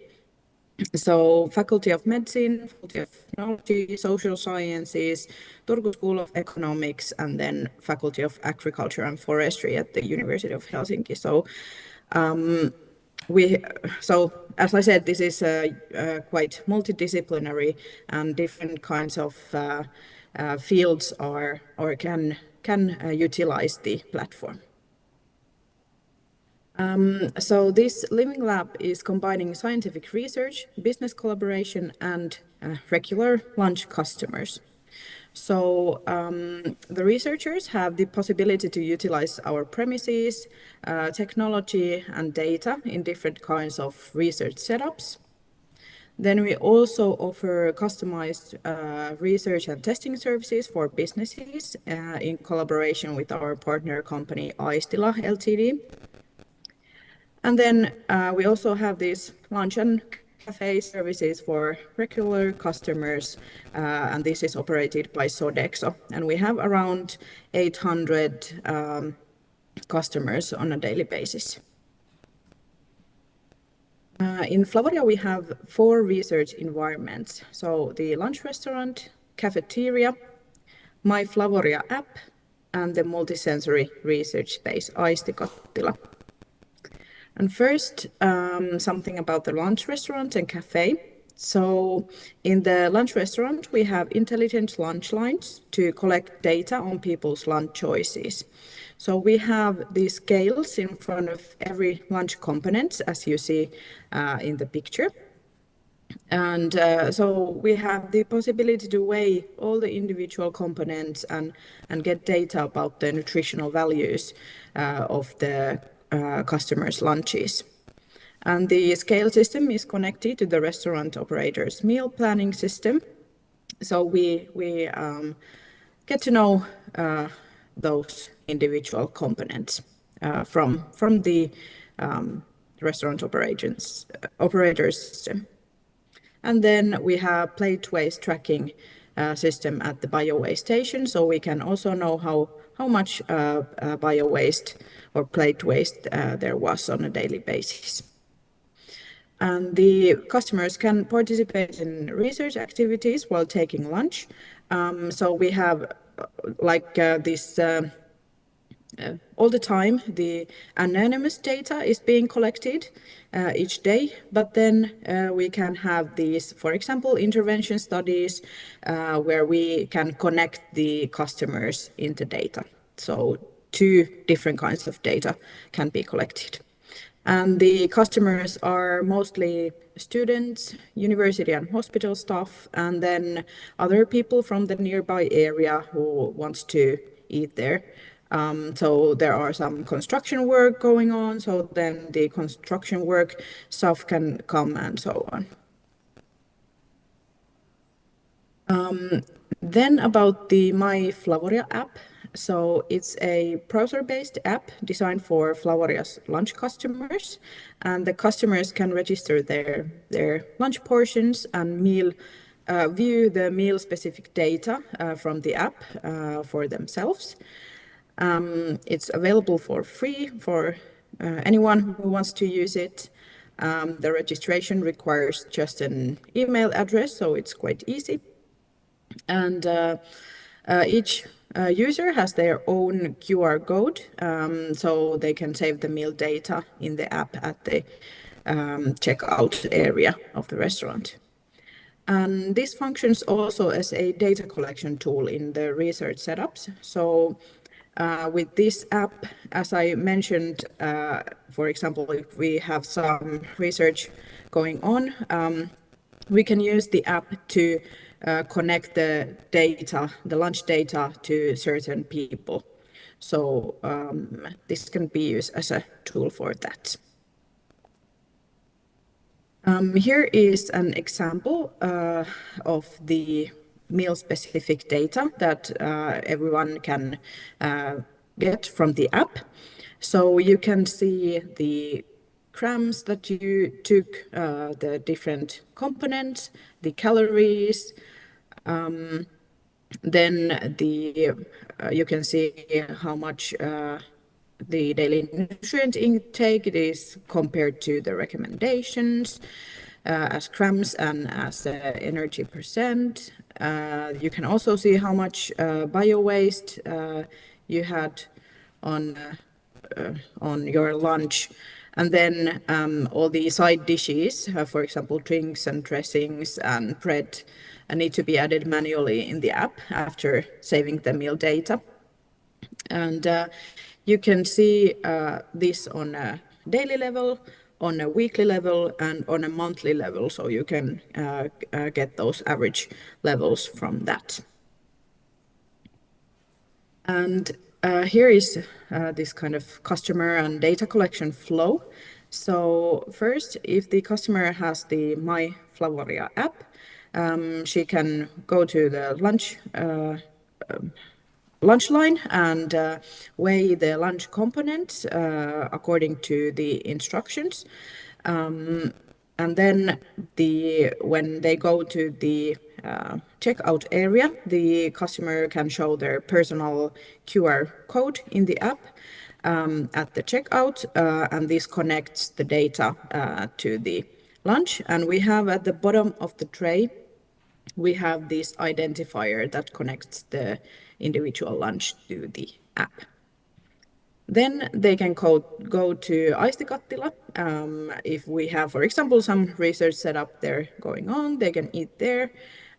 So Faculty of Medicine, Faculty of Technology, Social Sciences, Turku School of Economics, and then Faculty of Agriculture and Forestry at the University of Helsinki. So as I said, this is quite multidisciplinary, and different kinds of fields can utilize the platform. So this Living Lab is combining scientific research, business collaboration, and regular lunch customers. So the researchers have the possibility to utilize our premises, technology, and data in different kinds of research setups. Then we also offer customized research and testing services for businesses in collaboration with our partner company Aistila Ltd. And then we also have these lunch and cafe services for regular customers, and this is operated by Sodexo. And we have around 800 customers on a daily basis. In Flavoria, we have 4 research environments. So the lunch restaurant, cafeteria, My Flavoria app, and the multisensory research space, Aistikattila. And first, something about the lunch restaurant and cafe. So in the lunch restaurant, we have intelligent lunch lines to collect data on people's lunch choices. So we have these scales in front of every lunch component, as you see in the picture. And so we have the possibility to weigh all the individual components and get data about the nutritional values of the customers' lunches. And the scale system is connected to the restaurant operator's meal planning system. So we get to know those individual components from the restaurant operator's system. And then we have plate waste tracking system at the bio waste station, so we can also know how how much bio waste or plate waste there was on a daily basis. And the customers can participate in research activities while taking lunch. So we have this all the time, the anonymous data is being collected each day, but then we can have these, for example, intervention studies where we can connect the customers into data. So two different kinds of data can be collected. And the customers are mostly students, university and hospital staff, and then other people from the nearby area who wants to eat there. So there are some construction work going on, so then the construction work staff can come and so on. Then about the My Flavoria app. So it's a browser-based app designed for Flavoria's lunch customers, and the customers can register their lunch portions and view the meal-specific data from the app for themselves. It's available for free for anyone who wants to use it. The registration requires just an email address, so it's quite easy. And each user has their own QR code, so they can save the meal data in the app at the checkout area of the restaurant. And this functions also as a data collection tool in the research setups. So with this app, as I mentioned, for example, if we have some research going on, we can use the app to connect the data, the lunch data, to certain people. So this can be used as a tool for that. Here is an example of the meal-specific data that everyone can get from the app. So you can see the grams that you took, the different components, the calories, then you can see how much the daily nutrient intake it is compared to the recommendations as grams and as energy percent. You can also see how much bio waste you had on your lunch. And then all the side dishes, for example, drinks and dressings and bread, need to be added manually in the app after saving the meal data. And you can see this on a daily level, on a weekly level, and on a monthly level, so you can get those average levels from that. And here is this kind of customer and data collection flow. So first, if the customer has the My Flavoria app, she can go to the lunch line and weigh the lunch components according to the instructions. And then when they go to the checkout area, the customer can show their personal QR code in the app at the checkout, and this connects the data to the lunch. And we have at the bottom of the tray, we have this identifier that connects the individual lunch to the app. Then they can go to Aistikattila. If we have, for example, some research setup there going on, they can eat there.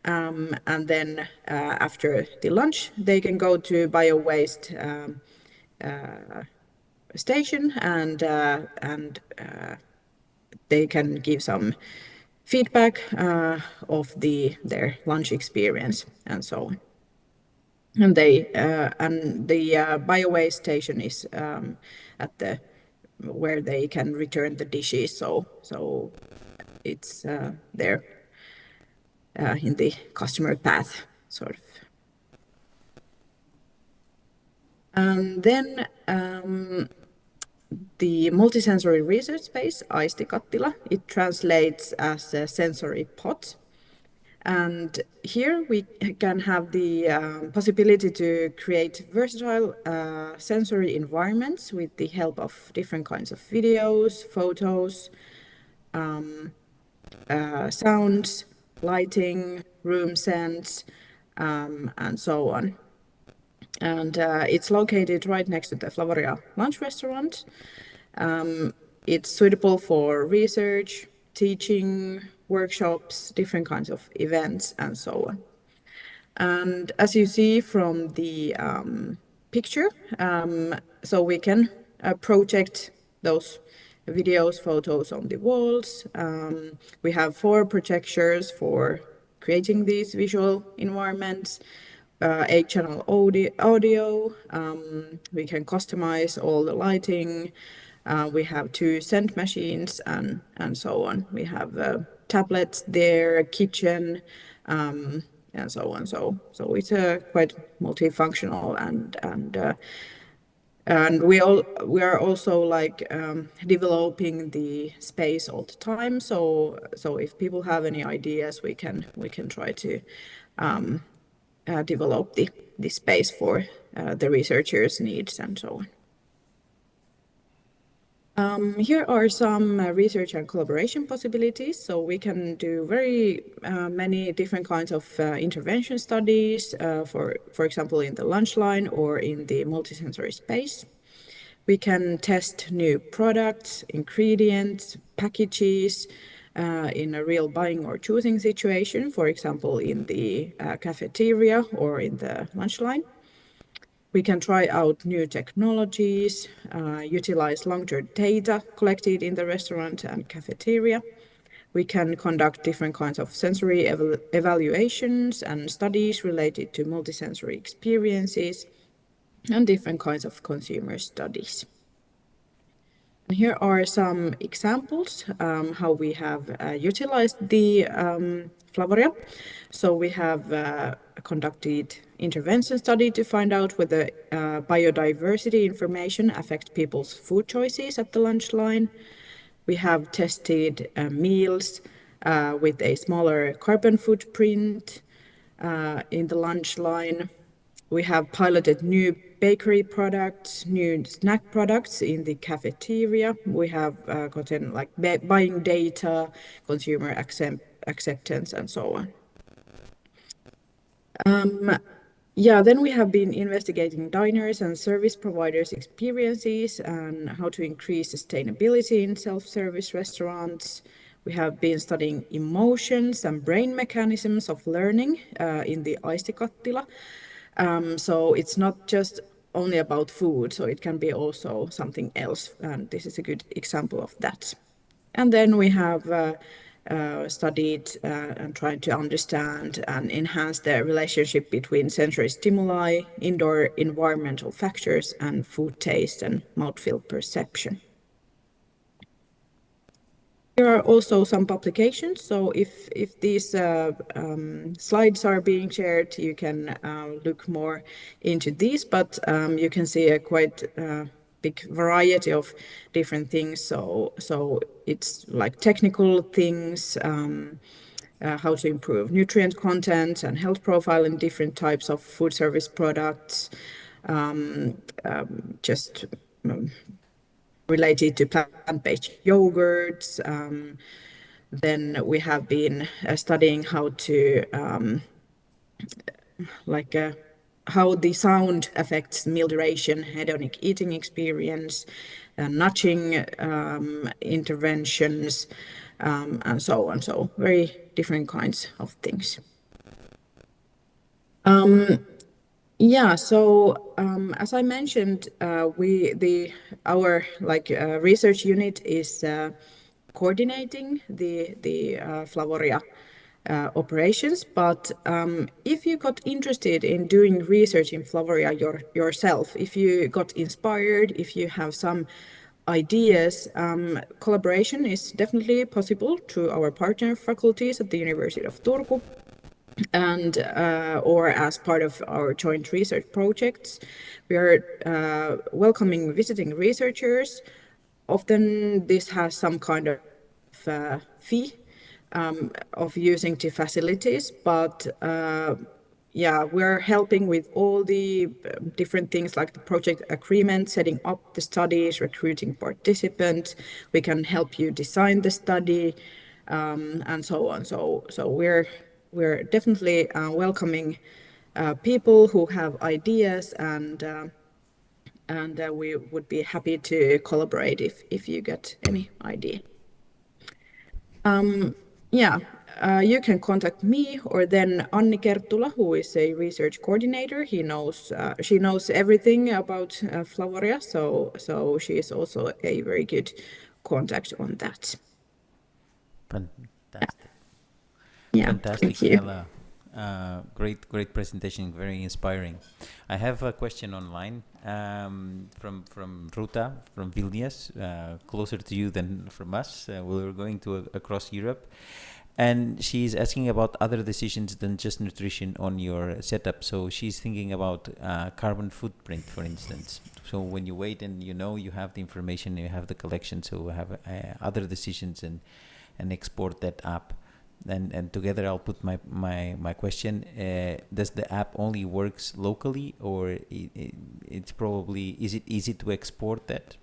And then after the lunch, they can go to bio waste station and they can give some feedback of their lunch experience and so on. And the bio waste station is at where they can return the dishes. So it's there in the customer path, sort of. And then the multisensory research space, Aistikattila, it translates as a sensory pot. And here we can have the possibility to create versatile sensory environments with the help of different kinds of videos, photos, sounds, lighting, room scents, and so on. And it's located right next to the Flavoria lunch restaurant. It's suitable for research, teaching, workshops, different kinds of events, and so on. And as you see from the picture, so we can project those videos, photos on the walls. We have 4 projectors for creating these visual environments, 8-channel audio. We can customize all the lighting. We have 2 scent machines and so on. We have tablets there, kitchen, and so on. So it's quite multifunctional and we are also like developing the space all the time. So if people have any ideas, we can try to develop the space for the researchers' needs and so on. Here are some research and collaboration possibilities. So we can do very many different kinds of intervention studies, for example, in the lunch line or in the multisensory space. We can test new products, ingredients, packages in a real buying or choosing situation, for example, in the cafeteria or in the lunch line. We can try out new technologies, utilize long-term data collected in the restaurant and cafeteria. We can conduct different kinds of sensory evaluations and studies related to multisensory experiences and different kinds of consumer studies. And here are some examples how we have utilized the Flavoria. So we have conducted intervention study to find out whether biodiversity information affects people's food choices at the lunch line. We have tested meals with a smaller carbon footprint in the lunch line. We have piloted new bakery products, new snack products in the cafeteria. We have gotten like buying data, consumer acceptance, and so on. Yeah, then we have been investigating diners and service providers' experiences and how to increase sustainability in self-service restaurants. We have been studying emotions and brain mechanisms of learning in the aistikattila. So it's not just only about food, so it can be also something else, and this is a good example of that. And then we have studied and tried to understand and enhance the relationship between sensory stimuli, indoor environmental factors, and food taste and mouthfeel perception. There are also some publications, so if these slides are being shared, you can look more into these, but you can see a quite big variety of different things. So it's like technical things, how to improve nutrient content and health profile in different types of food service products, just related to plant-based yogurts. Then we have been studying how to how the sound affects meal duration, hedonic eating experience, nudging interventions, and so on. So very different kinds of things. Yeah, so as I mentioned, our research unit is coordinating the Flavoria operations. But if you got interested in doing research in Flavoria yourself, if you got inspired, if you have some ideas, collaboration is definitely possible through our partner faculties at the University of Turku and or as part of our joint research projects. We are welcoming visiting researchers. Often this has some kind of fee, of using the facilities, but yeah, we're helping with all the different things like the project agreement, setting up the studies, recruiting participants. We can help you design the study, and so on. So we're definitely welcoming people who have ideas, and we would be happy to collaborate if you get any idea. Yeah, you can contact me or then Anni Kerttula, who is a research coordinator. She knows everything about Flavoria, so she is also a very good contact on that. Fantastic. Yeah, Fantastic, thank you. Ella. Great presentation, very inspiring. I have a question online from Ruta from Vilnius, closer to you than from us. We're going to across Europe, and she's asking about other decisions than just nutrition on your setup. So she's thinking about carbon footprint, for instance. So when you wait and you have the information, you have the collection, so have other decisions and export that app. And together I'll put my question. Does the app only works locally, or it's probably, is it easy to export that?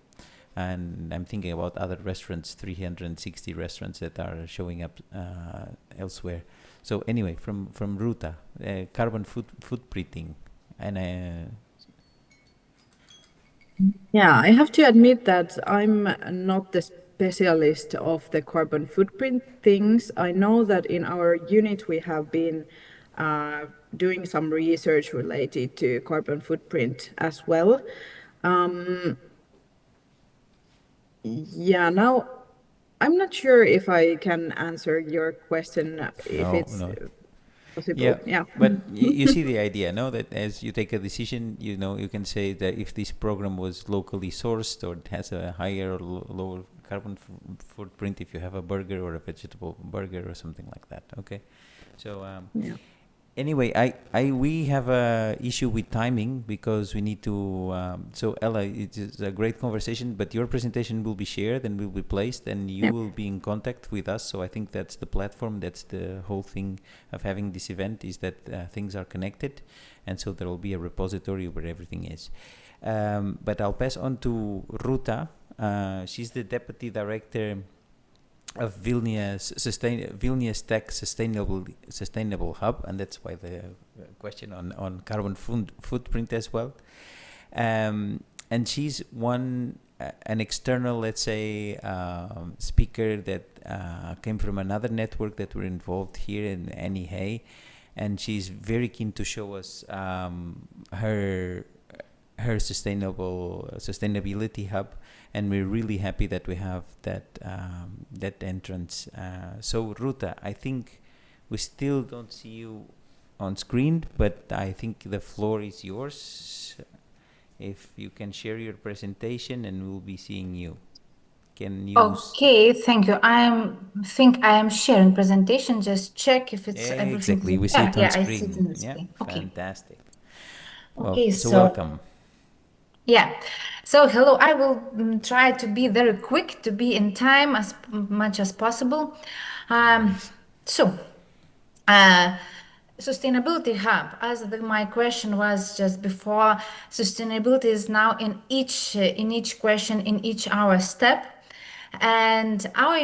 And I'm thinking about other restaurants, 360 restaurants that are showing up elsewhere. So anyway, from Ruta, carbon footprinting, and Yeah, I have to admit that I'm not the specialist of the carbon footprint things. I know that in our unit we have been doing some research related to carbon footprint as well. Yeah, now I'm not sure if I can answer your question, if it's no. possible. Yeah, Yeah. but you see the idea, no? That as you take a decision, you can say that if this program was locally sourced, or it has a higher or lower carbon footprint, if you have a burger or a vegetable burger or something like that. Okay, so Yeah. anyway, we have a issue with timing because we need to. So Ella, it is a great conversation, but your presentation will be shared and will be placed, and you Yep. will be in contact with us. So I think that's the platform. That's the whole thing of having this event, is that things are connected, and so there will be a repository where everything is. But I'll pass on to Ruta. She's the deputy director of Vilnius Tech Sustainable Hub, and that's why the question on carbon footprint as well. And she's an external, let's say, speaker that came from another network that we're involved here in NEHA, and she's very keen to show us her sustainability hub, and we're really happy that we have that entrance. So Ruta, I think we still don't see you on screen, but I think the floor is yours. If you can share your presentation, and we'll be seeing you. Can you? Okay, thank you. Think I am sharing presentation. Just check if it's everything. Exactly, we see it on Yeah, screen. I see it on the Yeah, screen. Okay. fantastic. Okay, so welcome. Yeah. So hello. I will try to be very quick, to be in time as much as possible. So, sustainability hub. As my question was just before, sustainability is now in each question, in each our step, and our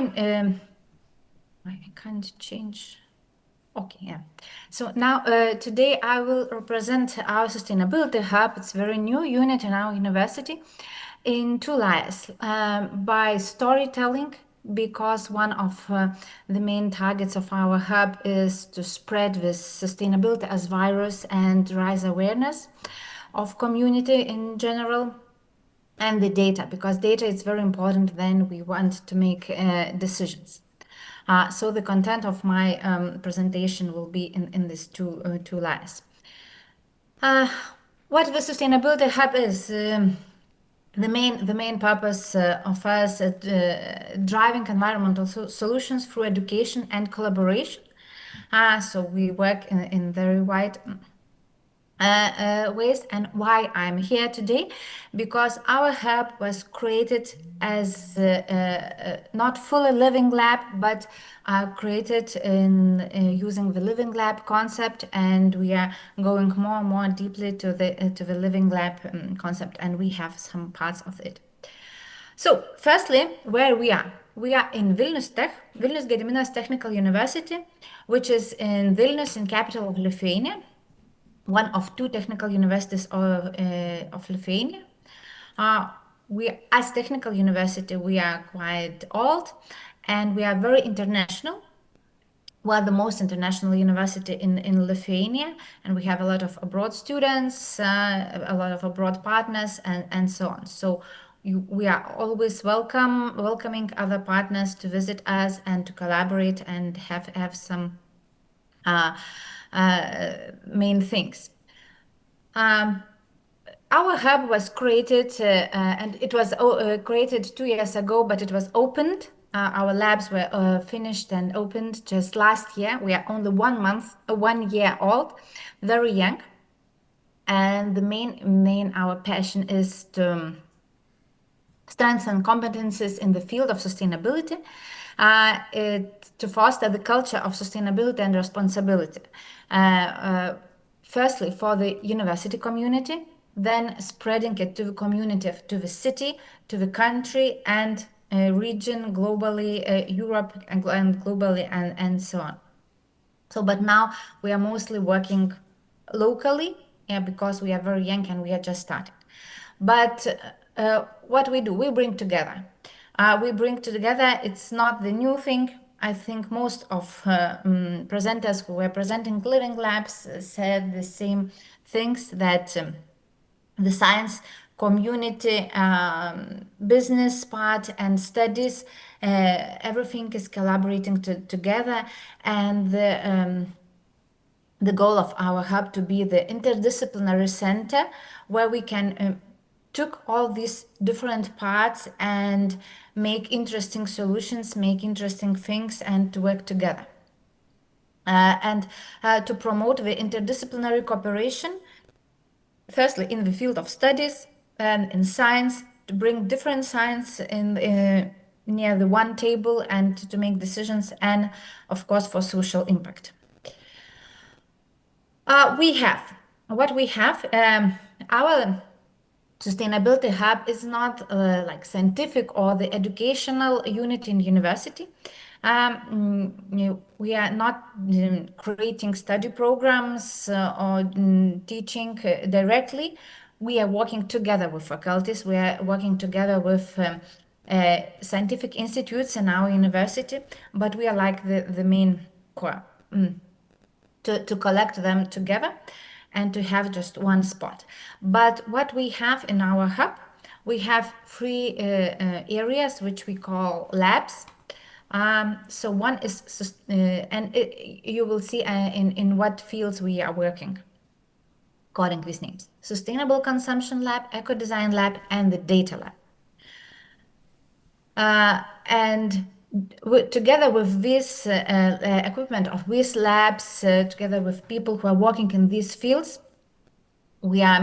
I can't change. Okay, yeah. So now today I will represent our sustainability hub. It's a very new unit in our university in two layers. By storytelling, because one of the main targets of our hub is to spread this sustainability as virus and raise awareness of community in general, and the data, because data is very important when we want to make decisions. So the content of my presentation will be in these two layers. What the sustainability hub is, the main purpose of us driving environmental solutions through education and collaboration. So we work in very wide waste, and why I'm here today, because our hub was created as not fully living lab, but created in using the living lab concept, and we are going more and more deeply to the living lab concept, and we have some parts of it. So, firstly, where we are. We are in Vilnius Tech, Vilnius Gediminas Technical University, which is in Vilnius, in capital of Lithuania, one of two technical universities of Lithuania. We, as technical university, we are quite old, and we are very international. We are the most international university in Lithuania, and we have a lot of abroad students, a lot of abroad partners, and so on. So we are always welcoming other partners to visit us and to collaborate and have some main things. Our hub was created, and it was created 2 years ago, but it was opened. Our labs were finished and opened just last year. We are only 1 year old, very young. And the main our passion is to strengthen competencies in the field of sustainability, to foster the culture of sustainability and responsibility. Firstly, for the university community, then spreading it to the community, to the city, to the country and region, globally, Europe and globally, and so on. So, but now we are mostly working locally, yeah, because we are very young and we are just starting. But what we do, we bring together. It's not the new thing. I think most of presenters who were presenting living labs said the same things, that the science community, business part and studies, everything is collaborating together, and the goal of our hub to be the interdisciplinary center where we can took all these different parts and make interesting solutions, make interesting things, and to work together. And to promote the interdisciplinary cooperation, firstly in the field of studies and in science, to bring different science in near the one table and to make decisions, and of course for social impact. We have what we have. Our Sustainability Hub is not like scientific or the educational unit in university. We are not creating study programs or teaching directly. We are working together with faculties. We are working together with scientific institutes in our university, but we are like the main core. To collect them together and to have just one spot. But what we have in our hub, we have three areas which we call labs. So one is, you will see in what fields we are working according to these names: Sustainable Consumption Lab, Eco Design Lab, and the Data Lab. And together with this equipment of these labs, together with people who are working in these fields, we are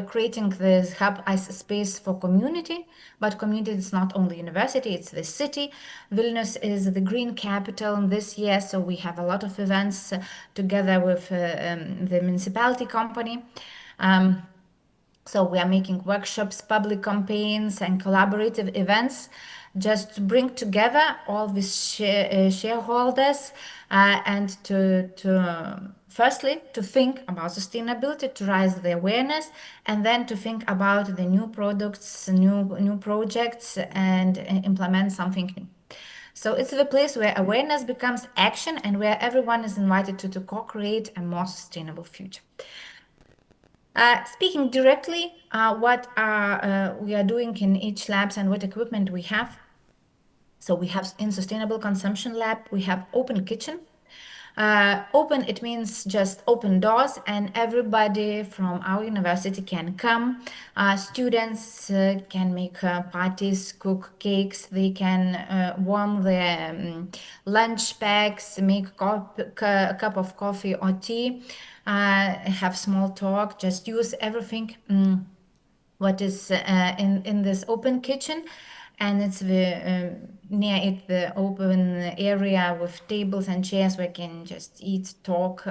creating this hub as a space for community. But community is not only university, it's the city. Vilnius is the green capital this year, so we have a lot of events together with the municipality company. So we are making workshops, public campaigns, and collaborative events just to bring together all these shareholders and to firstly to think about sustainability, to raise the awareness, and then to think about the new products, new projects, and implement something new. So it's the place where awareness becomes action and where everyone is invited to co-create a more sustainable future. Speaking directly, what we are doing in each labs and what equipment we have. So we have in Sustainable Consumption Lab, we have open kitchen. Open, it means just open doors, and everybody from our university can come. Students can make parties, cook cakes, they can warm their lunch bags, make a cup of coffee or tea, have small talk, just use everything what is in this open kitchen, and it's near it the open area with tables and chairs where you can just eat, talk,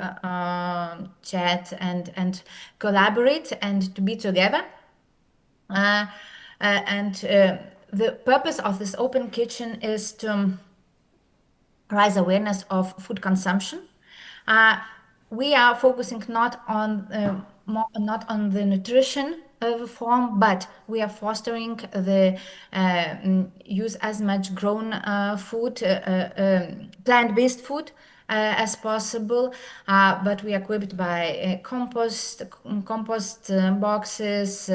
chat, and collaborate and to be together. The purpose of this open kitchen is to raise awareness of food consumption. We are focusing not on the nutrition form, but we are fostering the use as much grown food, plant-based food as possible. But we are equipped by compost boxes.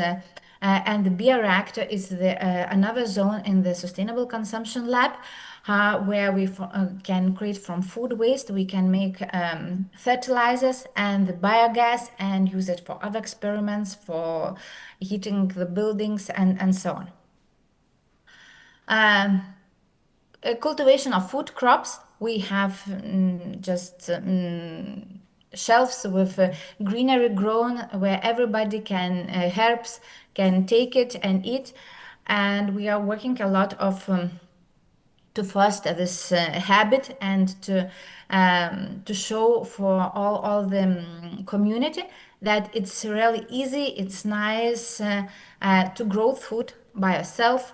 And the beer reactor is another zone in the sustainable consumption lab where we can create from food waste. We can make fertilizers and the biogas and use it for other experiments, for heating the buildings and so on. Cultivation of food crops. We have just shelves with greenery grown where everybody can herbs can take it and eat, and we are working a lot of to foster this habit and to show for all the community that it's really easy, it's nice to grow food by yourself,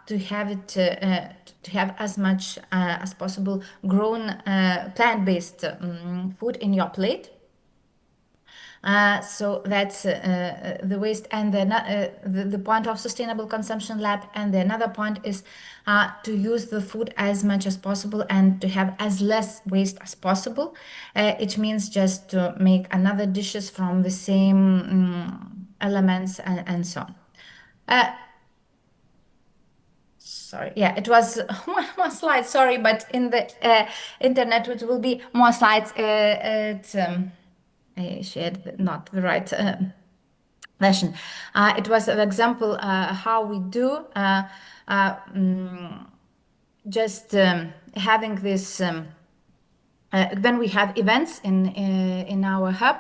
to have it to have as much as possible grown plant-based food in your plate. So that's the waste and the point of sustainable consumption lab. And the another point is to use the food as much as possible and to have as less waste as possible. It means just to make another dishes from the same elements and so on. Sorry, yeah, it was one more slide, sorry, but in the internet it will be more slides. I shared not the right version. It was an example how we do just having this when we have events in our hub,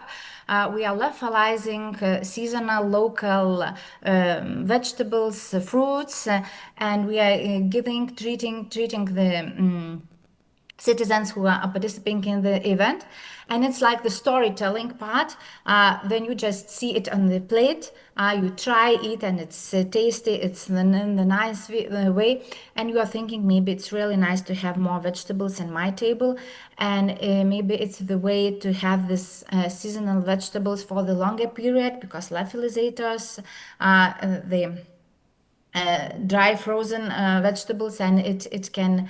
we are levelizing seasonal, local vegetables, fruits, and we are treating the citizens who are participating in the event. And it's like the storytelling part. Then you just see it on the plate, you try it, and it's tasty, it's in the nice way, and you are thinking maybe it's really nice to have more vegetables in my table, and maybe it's the way to have this seasonal vegetables for the longer period, because lyophilizators, they dry frozen vegetables, and it can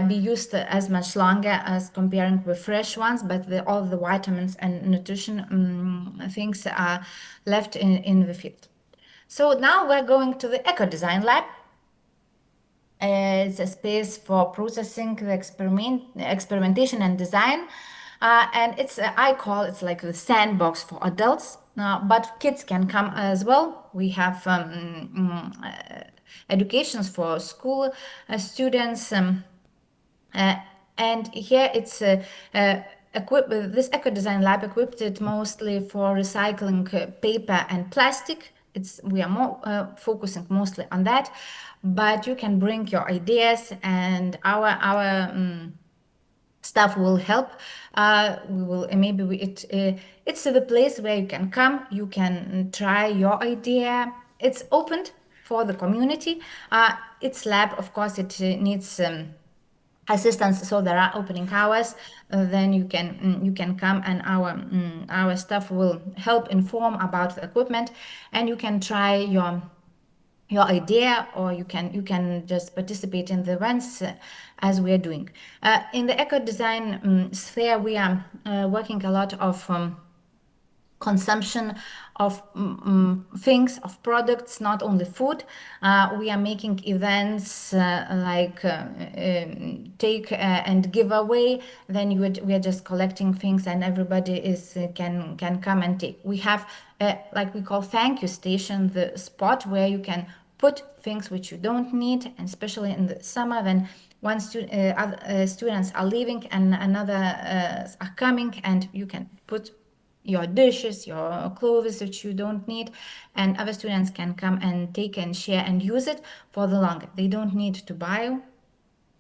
be used as much longer as comparing with fresh ones, but all the vitamins and nutrition things are left in the field. So now we're going to the eco design lab. It's a space for processing the experimentation and design. And it's I call it's like the sandbox for adults, but kids can come as well. We have educations for school students, and here it's equipped with this eco design lab, equipped it mostly for recycling paper and plastic. We are more focusing mostly on that, but you can bring your ideas, and our staff will help. We will it's the place where you can come, you can try your idea. It's opened for the community. It's lab, of course, it needs assistance, so there are opening hours. Then you can come, and our staff will help inform about the equipment, and you can try your idea, or you can just participate in the events as we are doing. In the eco design sphere, we are working a lot of consumption of things, of products, not only food. We are making events like take and give away. Then we are just collecting things, and everybody is can come and take. We have like we call thank you station, the spot where you can put things which you don't need, and especially in the summer when one students are leaving and another are coming, and you can put your dishes, your clothes which you don't need, and other students can come and take and share and use it for the long. They don't need to buy.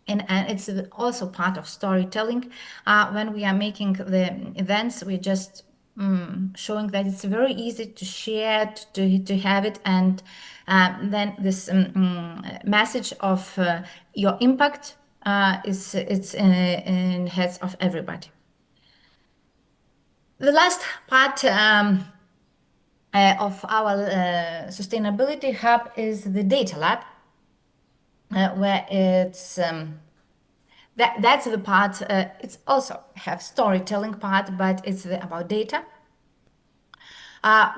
And it's also part of storytelling. When we are making the events, we're just showing that it's very easy to share, to have it, and then this message of your impact is it's in heads of everybody. The last part of our sustainability hub is the data lab, where it's that's the part. It's also have storytelling part, but it's about data.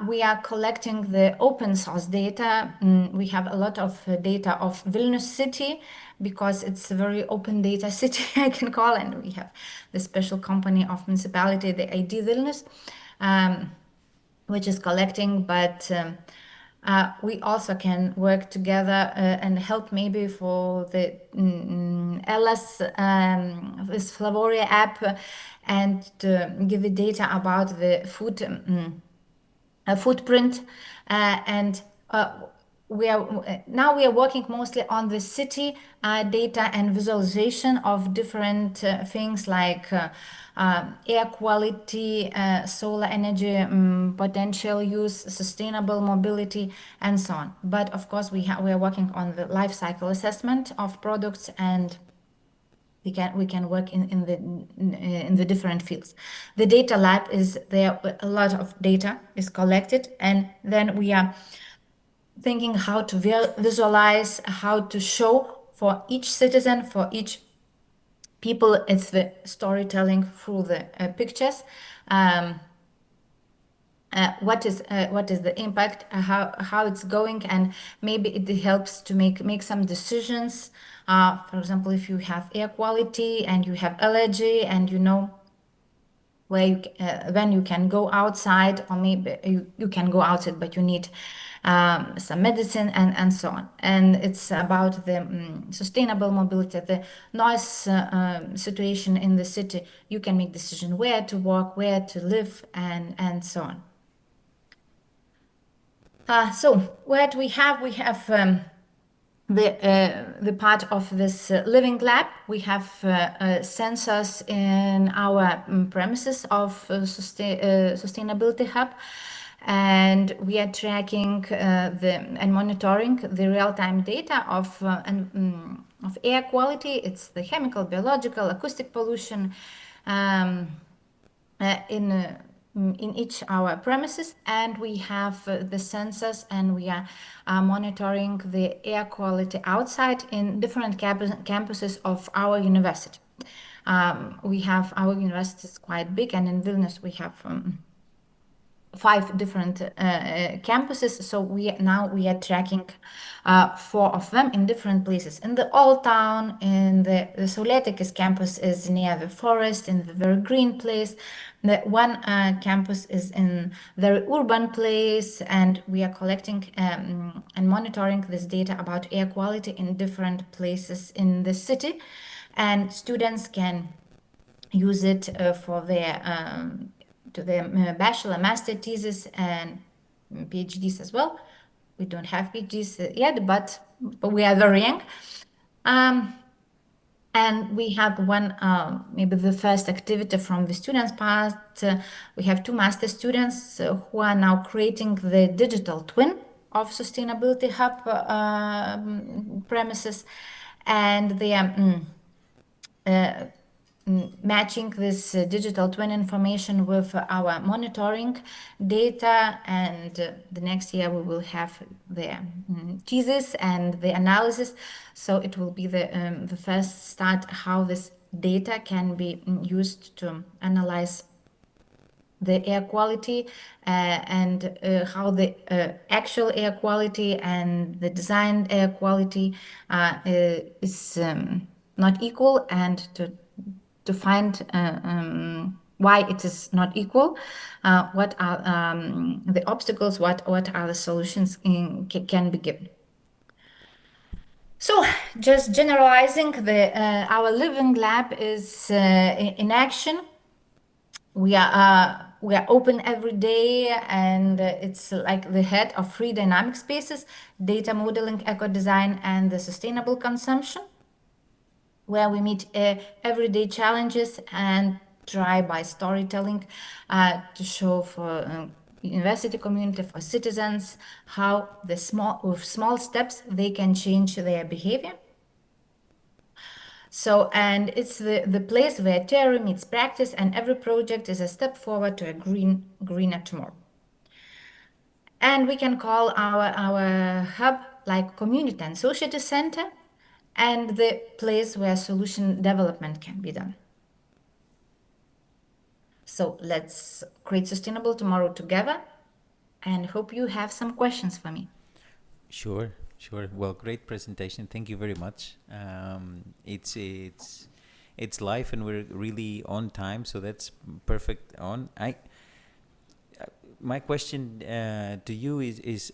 We are collecting the open source data. We have a lot of data of Vilnius city because it's a very open data city, I can call, and we have the special company of municipality, the ID Vilnius, which is collecting, but we also can work together and help maybe for the LS, this Flavoria app, and to give the data about the food footprint, and we are working mostly on the city data and visualization of different things like air quality, solar energy, potential use, sustainable mobility, and so on. But of course, we are working on the life cycle assessment of products, and we can work in the different fields. The data lab is there. A lot of data is collected, and then we are thinking how to visualize, how to show for each citizen, for each people. It's the storytelling through the pictures. What is the impact, how it's going, and maybe it helps to make some decisions. For example, if you have air quality and you have allergy, and you know where when you can go outside, or maybe you can go outside but you need some medicine, and so on. And it's about the sustainable mobility, the noise situation in the city. You can make decision where to walk, where to live, and so on. So what we have the part of this living lab. We have sensors in our premises of sustainability hub, and we are tracking and monitoring the real-time data of air quality. It's the chemical, biological, acoustic pollution in each our premises, and we have the sensors, and we are monitoring the air quality outside in different campuses of our university. We have our university is quite big, and in Vilnius we have 5 different campuses. So we are tracking 4 of them in different places. In the old town, in the Saulėtekis campus is near the forest, in the very green place. The one campus is in very urban place, and we are collecting and monitoring this data about air quality in different places in the city, and students can use it for their to their bachelor, master thesis, and PhDs as well. We don't have PhDs yet, but we are very young. And we have one, maybe the first activity from the students' part. We have 2 master students who are now creating the digital twin of Sustainability Hub premises, and they are matching this digital twin information with our monitoring data, and the next year we will have the thesis and the analysis. So it will be the first start how this data can be used to analyze the air quality and how the actual air quality and the designed air quality is not equal, and to find why it is not equal, what are the obstacles, what are the solutions can be given. So, just generalizing, our living lab is in action. We are open every day, and it's like the head of 3 dynamic spaces: data modeling, eco design, and the sustainable consumption, where we meet everyday challenges and try by storytelling to show for university community, for citizens, how with small steps they can change their behavior. So, and it's the place where theory meets practice, and every project is a step forward to a greener tomorrow. And we can call our hub like community and society center, and the place where solution development can be done. So let's create sustainable tomorrow together, and hope you have some questions for me. Sure. Well, great presentation. Thank you very much. It's live, and we're really on time, so that's perfect. My question to you is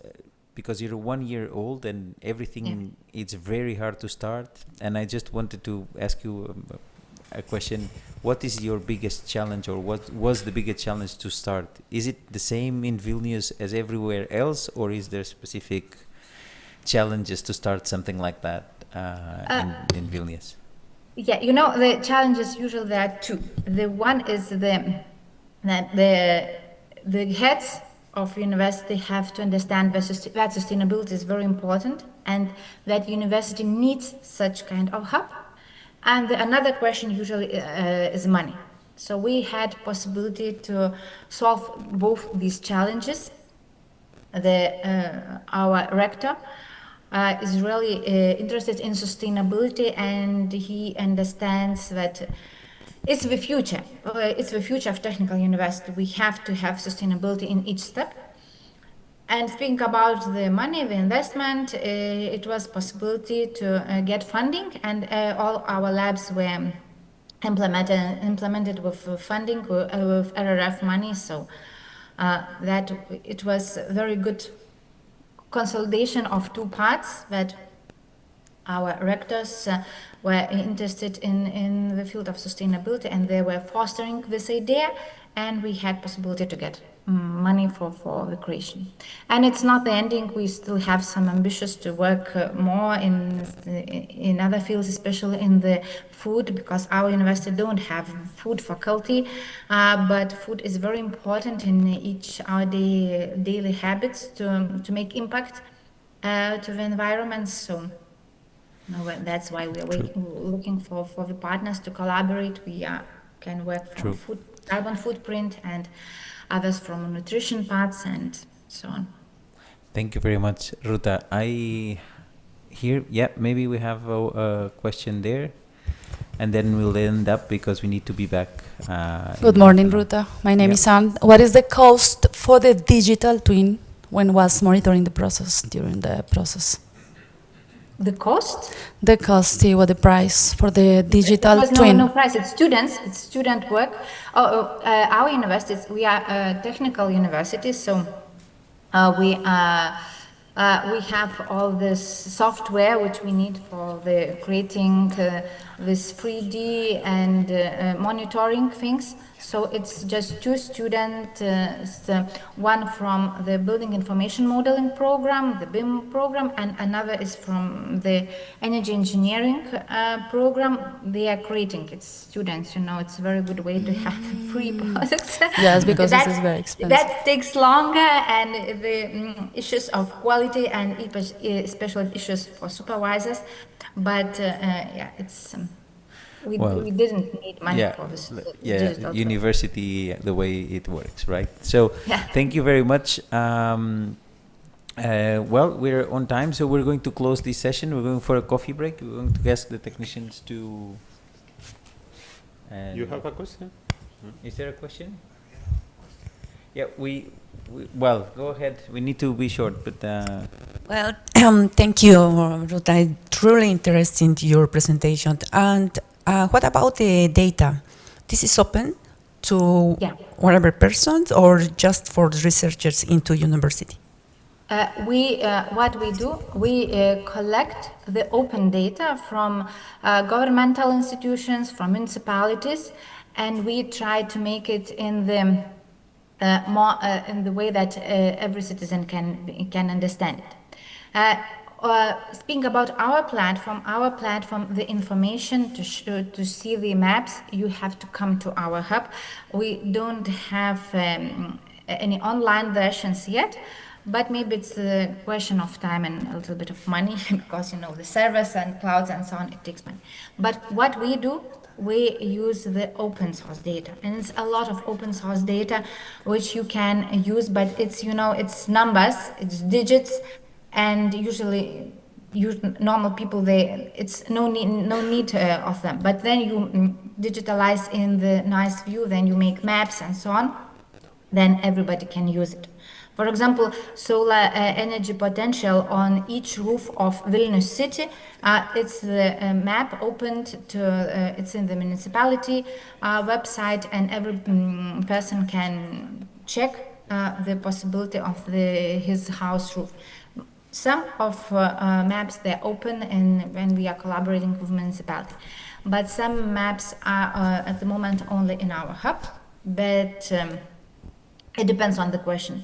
because you're 1 year old and everything, it's very hard to start, and I just wanted to ask you a question. What is your biggest challenge, or what was the biggest challenge to start? Is it the same in Vilnius as everywhere else, or is there specific challenges to start something like that in Vilnius? Yeah, the challenges usually there are two. The one is the heads of university have to understand that sustainability is very important, and that university needs such kind of hub. And another question usually is money. So we had possibility to solve both these challenges. Our rector is really interested in sustainability, and he understands that it's the future. It's the future of technical university. We have to have sustainability in each step. And speaking about the money, the investment, it was possibility to get funding, and all our labs were implemented with funding, with RRF money. So that it was very good consolidation of two parts, that our rectors were interested in the field of sustainability, and they were fostering this idea, and we had possibility to get money for the creation. And it's not the ending. We still have some ambitions to work more in other fields, especially in the food, because our university don't have food faculty, but food is very important in each our daily habits to make impact to the environment. So that's why we are looking for the partners to collaborate. We can work from carbon footprint, and others from nutrition parts, and so on. Thank you very much, Ruta. Maybe we have a question there, and then we'll end up because we need to be back. Good morning, Ruta. My name is Anne. What is the cost for the digital twin when was monitoring the process, during the process? The cost? The cost, the price for the digital twin. No price. It's students. It's student work. Our universities, we are a technical university, so we have all this software which we need for the creating this 3D and monitoring things. So it's just two students, one from the Building Information Modeling program, the BIM program, and another is from the Energy Engineering program. They are creating, it's students, it's a very good way to have free products. Yes, because this is very expensive. That takes longer, and the issues of quality and special issues for supervisors. But it's... We didn't need money for this. University, the way it works, right? So thank you very much. We're on time, so we're going to close this session. We're going for a coffee break. We're going to ask the technicians to... You have a question? Is there a question? Yeah, well, go ahead. We need to be short, but Well, thank you, Ruta. Truly interesting your presentation. And what about the data? This is open to Yeah. whatever persons or just for researchers into university? What we do, we collect the open data from governmental institutions, from municipalities, and we try to make it in the in the way that every citizen can understand it. Speaking about our platform, the information to see the maps, you have to come to our hub. We don't have any online versions yet, but maybe it's a question of time and a little bit of money because the servers and clouds and so on, it takes money. But what we do, we use the open source data, and it's a lot of open source data which you can use, but it's it's numbers, it's digits, and usually normal people, it's no need of them. But then you digitalize in the nice view, then you make maps and so on, then everybody can use it. For example, solar energy potential on each roof of Vilnius city, it's the map opened to, it's in the municipality website, and every person can check the possibility of his house roof. Some of maps, they're open and when we are collaborating with municipality, but some maps are at the moment only in our hub, but it depends on the question.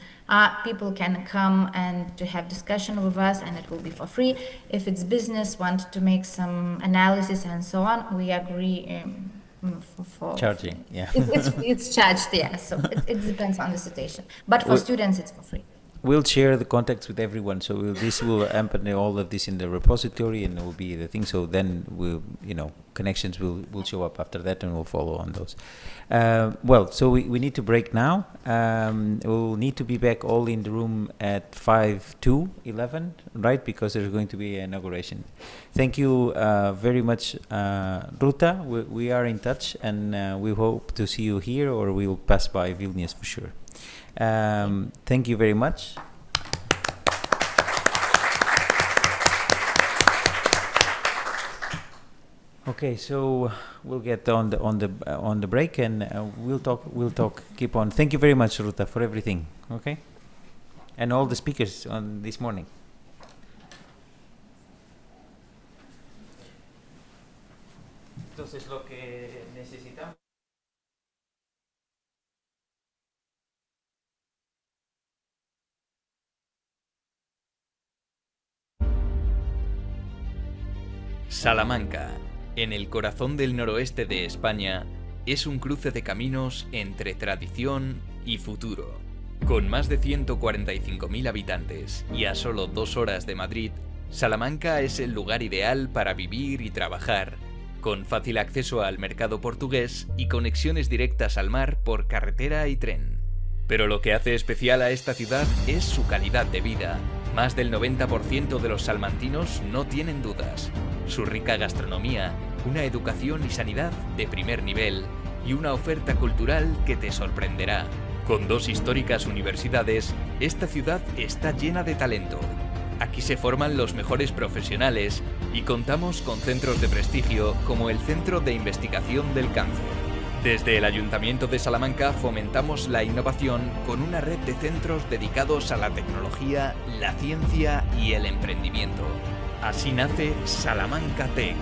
People can come and to have discussion with us, and it will be for free. If it's business, want to make some analysis and so on, we agree for charging. Yeah, it's charged. Yeah, so it depends on the situation. But for students, it's for free. We'll share the contacts with everyone, so this will open all of this in the repository, and it will be the thing. So then connections will show up after that, and we'll follow on those. Well, so we need to break now. We'll need to be back all in the room at 5 to 11, right? Because there's going to be an inauguration. Thank you very much, Ruta. We are in touch, and we hope to see you here, or we will pass by Vilnius for sure. Thank you very much. Okay, so we'll get on the break, and we'll talk. Keep on. Thank you very much, Ruta, for everything. Okay, and all the speakers on this morning. Entonces lo que necesitamos. Salamanca, en el corazón del noroeste de España, es un cruce de caminos entre tradición y futuro. Con más de 145.000 habitantes y a solo 2 horas de Madrid, Salamanca es el lugar ideal para vivir y trabajar, con fácil acceso al mercado portugués y conexiones directas al mar por carretera y tren. Pero lo que hace especial a esta ciudad es su calidad de vida. Más del 90% de los salmantinos no tienen dudas. Su rica gastronomía, una educación y sanidad de primer nivel y una oferta cultural que te sorprenderá. Con 2 históricas universidades, esta ciudad está llena de talento. Aquí se forman los mejores profesionales y contamos con centros de prestigio como el Centro de Investigación del Cáncer. Desde el Ayuntamiento de Salamanca fomentamos la innovación con una red de centros dedicados a la tecnología, la ciencia y el emprendimiento. Así nace Salamanca Tech,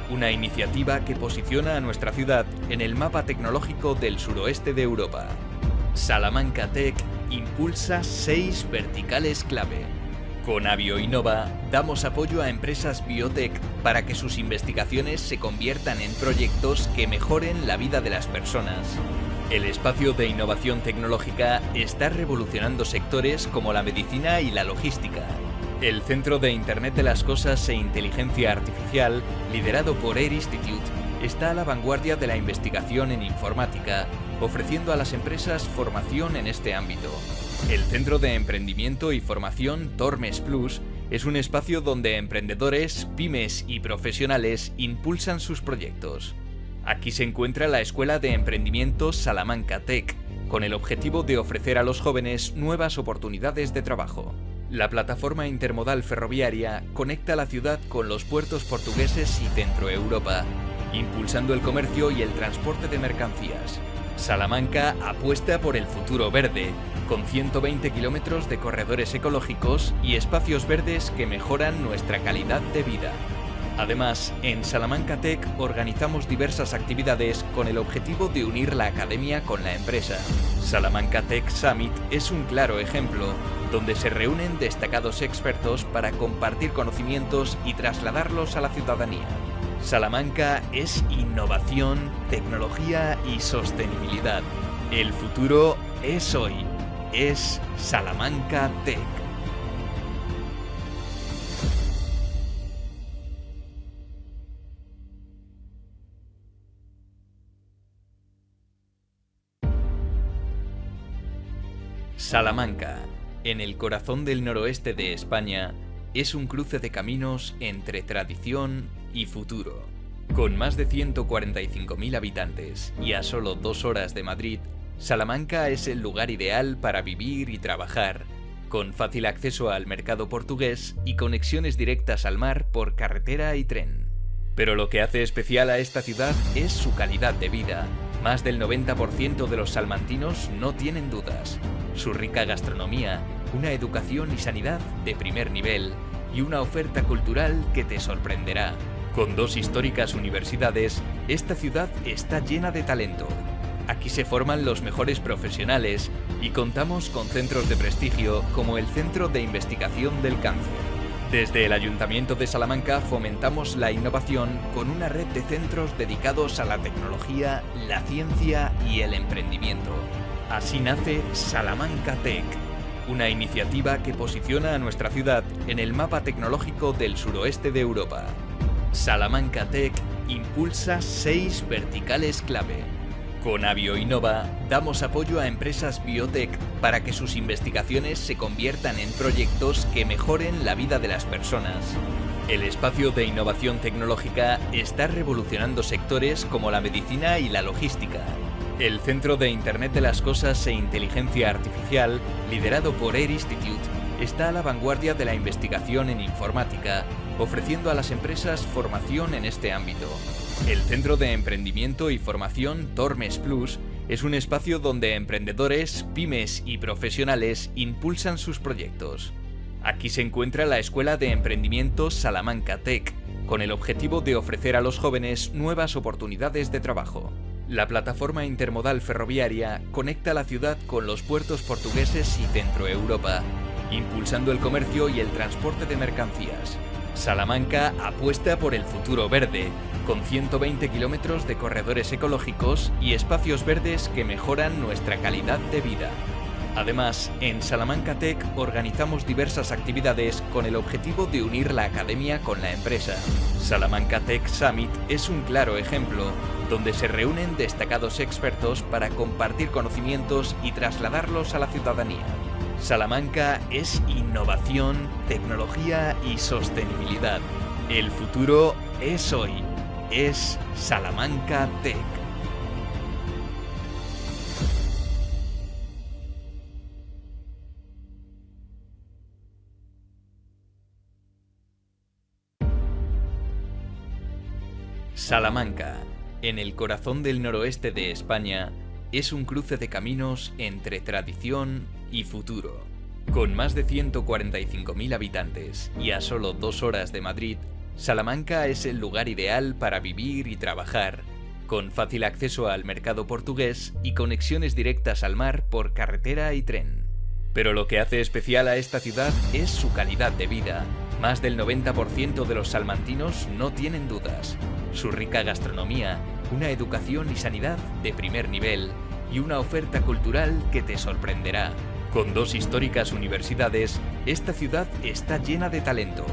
una iniciativa que posiciona a nuestra ciudad en el mapa tecnológico del suroeste de Europa. Salamanca Tech impulsa 6 verticales clave. Con AbioInnova damos apoyo a empresas biotech para que sus investigaciones se conviertan en proyectos que mejoren la vida de las personas. El espacio de innovación tecnológica está revolucionando sectores como la medicina y la logística. El Centro de Internet de las Cosas e Inteligencia Artificial, liderado por Air Institute, está a la vanguardia de la investigación en informática, ofreciendo a las empresas formación en este ámbito. El Centro de Emprendimiento y Formación Tormes Plus es un espacio donde emprendedores, pymes y profesionales impulsan sus proyectos. Aquí se encuentra la Escuela de Emprendimiento Salamanca Tech, con el objetivo de ofrecer a los jóvenes nuevas oportunidades de trabajo. La plataforma intermodal ferroviaria conecta la ciudad con los puertos portugueses y Centroeuropa, impulsando el comercio y el transporte de mercancías. Salamanca apuesta por el futuro verde, con 120 kilómetros de corredores ecológicos y espacios verdes que mejoran nuestra calidad de vida. Además, en Salamanca Tech organizamos diversas actividades con el objetivo de unir la academia con la empresa. Salamanca Tech Summit es un claro ejemplo, donde se reúnen destacados expertos para compartir conocimientos y trasladarlos a la ciudadanía. Salamanca es innovación, tecnología y sostenibilidad. El futuro es hoy. Es Salamanca Tech. Salamanca, en el corazón del noroeste de España, es un cruce de caminos entre tradición y futuro. Con más de 145.000 habitantes y a solo 2 horas de Madrid, Salamanca es el lugar ideal para vivir y trabajar, con fácil acceso al mercado portugués y conexiones directas al mar por carretera y tren. Pero lo que hace especial a esta ciudad es su calidad de vida. Más del 90% de los salmantinos no tienen dudas. Su rica gastronomía, una educación y sanidad de primer nivel y una oferta cultural que te sorprenderá. Con 2 históricas universidades, esta ciudad está llena de talento. Aquí se forman los mejores profesionales y contamos con centros de prestigio como el Centro de Investigación del Cáncer. Desde el Ayuntamiento de Salamanca fomentamos la innovación con una red de centros dedicados a la tecnología, la ciencia y el emprendimiento. Así nace Salamanca Tech, una iniciativa que posiciona a nuestra ciudad en el mapa tecnológico del suroeste de Europa. Salamanca Tech impulsa 6 verticales clave. Con AbioInnova damos apoyo a empresas biotech para que sus investigaciones se conviertan en proyectos que mejoren la vida de las personas. El espacio de innovación tecnológica está revolucionando sectores como la medicina y la logística. El Centro de Internet de las Cosas e Inteligencia Artificial, liderado por Air Institute, está a la vanguardia de la investigación en informática, ofreciendo a las empresas formación en este ámbito. El Centro de Emprendimiento y Formación Tormes Plus es un espacio donde emprendedores, pymes y profesionales impulsan sus proyectos. Aquí se encuentra la Escuela de Emprendimiento Salamanca Tech, con el objetivo de ofrecer a los jóvenes nuevas oportunidades de trabajo. La plataforma intermodal ferroviaria conecta la ciudad con los puertos portugueses y Centroeuropa, impulsando el comercio y el transporte de mercancías. Salamanca apuesta por el futuro verde, con 120 kilómetros de corredores ecológicos y espacios verdes que mejoran nuestra calidad de vida. Además, en Salamanca Tech organizamos diversas actividades con el objetivo de unir la academia con la empresa. Salamanca Tech Summit es un claro ejemplo, donde se reúnen destacados expertos para compartir conocimientos y trasladarlos a la ciudadanía. Salamanca es innovación, tecnología y sostenibilidad. El futuro es hoy. Es Salamanca Tech. Salamanca, en el corazón del noroeste de España, es un cruce de caminos entre tradición y futuro. Con más de 145.000 habitantes y a solo 2 horas de Madrid, Salamanca es el lugar ideal para vivir y trabajar, con fácil acceso al mercado portugués y conexiones directas al mar por carretera y tren. Pero lo que hace especial a esta ciudad es su calidad de vida. Más del 90% de los salmantinos no tienen dudas. Su rica gastronomía, una educación y sanidad de primer nivel y una oferta cultural que te sorprenderá. Con 2 históricas universidades, esta ciudad está llena de talento.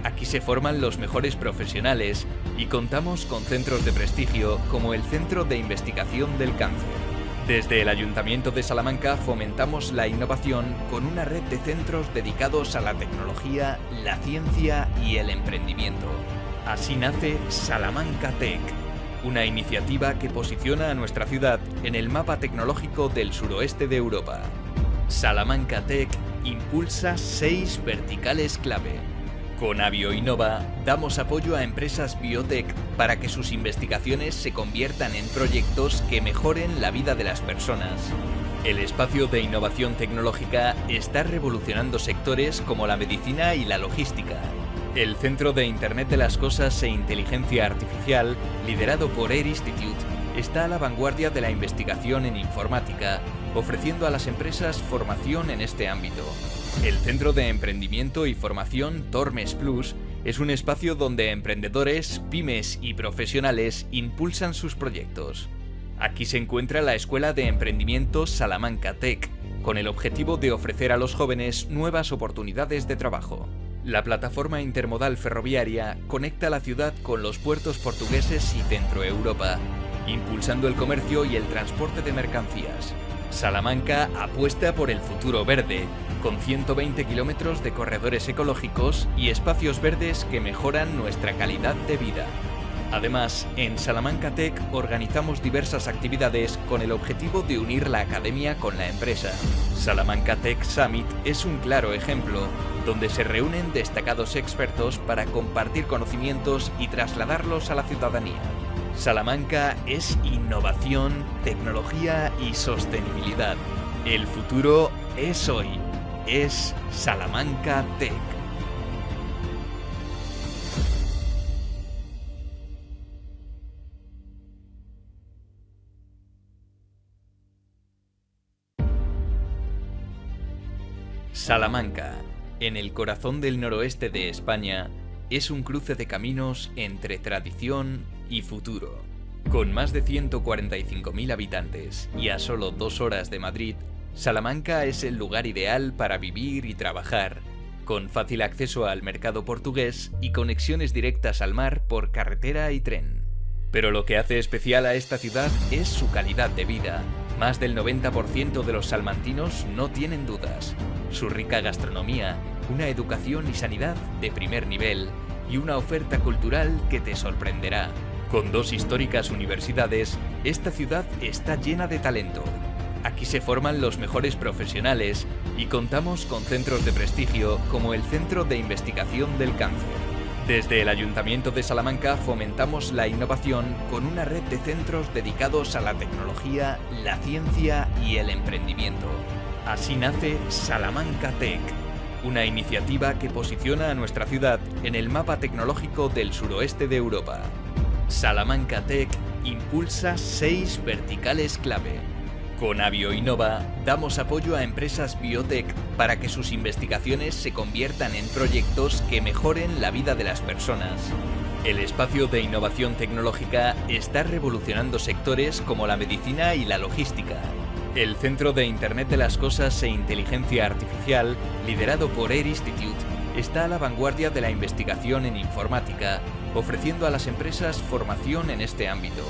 Aquí se forman los mejores profesionales y contamos con centros de prestigio como el Centro de Investigación del Cáncer. Desde el Ayuntamiento de Salamanca fomentamos la innovación con una red de centros dedicados a la tecnología, la ciencia y el emprendimiento. Así nace Salamanca Tech, una iniciativa que posiciona a nuestra ciudad en el mapa tecnológico del suroeste de Europa. Salamanca Tech impulsa 6 verticales clave. Con AbioInnova damos apoyo a empresas biotech para que sus investigaciones se conviertan en proyectos que mejoren la vida de las personas. El espacio de innovación tecnológica está revolucionando sectores como la medicina y la logística. El Centro de Internet de las Cosas e Inteligencia Artificial, liderado por EC2U, está a la vanguardia de la investigación en informática, ofreciendo a las empresas formación en este ámbito. El Centro de Emprendimiento y Formación Tormes Plus es un espacio donde emprendedores, pymes y profesionales impulsan sus proyectos. Aquí se encuentra la Escuela de Emprendimiento Salamanca Tech, con el objetivo de ofrecer a los jóvenes nuevas oportunidades de trabajo. La plataforma intermodal ferroviaria conecta la ciudad con los puertos portugueses y Centroeuropa, impulsando el comercio y el transporte de mercancías. Salamanca apuesta por el futuro verde, con 120 kilómetros de corredores ecológicos y espacios verdes que mejoran nuestra calidad de vida. Además, en Salamanca Tech organizamos diversas actividades con el objetivo de unir la academia con la empresa. Salamanca Tech Summit es un claro ejemplo, donde se reúnen destacados expertos para compartir conocimientos y trasladarlos a la ciudadanía. Salamanca es innovación, tecnología y sostenibilidad. El futuro es hoy. Es Salamanca Tech. Salamanca, en el corazón del noroeste de España, es un cruce de caminos entre tradición y futuro. Con más de 145.000 habitantes y a solo 2 horas de Madrid, Salamanca es el lugar ideal para vivir y trabajar, con fácil acceso al mercado portugués y conexiones directas al mar por carretera y tren. Pero lo que hace especial a esta ciudad es su calidad de vida. Más del 90% de los salmantinos no tienen dudas. Su rica gastronomía, una educación y sanidad de primer nivel y una oferta cultural que te sorprenderá. Con 2 históricas universidades, esta ciudad está llena de talento. Aquí se forman los mejores profesionales y contamos con centros de prestigio como el Centro de Investigación del Cáncer. Desde el Ayuntamiento de Salamanca fomentamos la innovación con una red de centros dedicados a la tecnología, la ciencia y el emprendimiento. Así nace Salamanca Tech, una iniciativa que posiciona a nuestra ciudad en el mapa tecnológico del suroeste de Europa. Salamanca Tech impulsa 6 verticales clave. Con AbioInnova damos apoyo a empresas biotech para que sus investigaciones se conviertan en proyectos que mejoren la vida de las personas. El espacio de innovación tecnológica está revolucionando sectores como la medicina y la logística. El Centro de Internet de las Cosas e Inteligencia Artificial, liderado por EC2U, está a la vanguardia de la investigación en informática, ofreciendo a las empresas formación en este ámbito.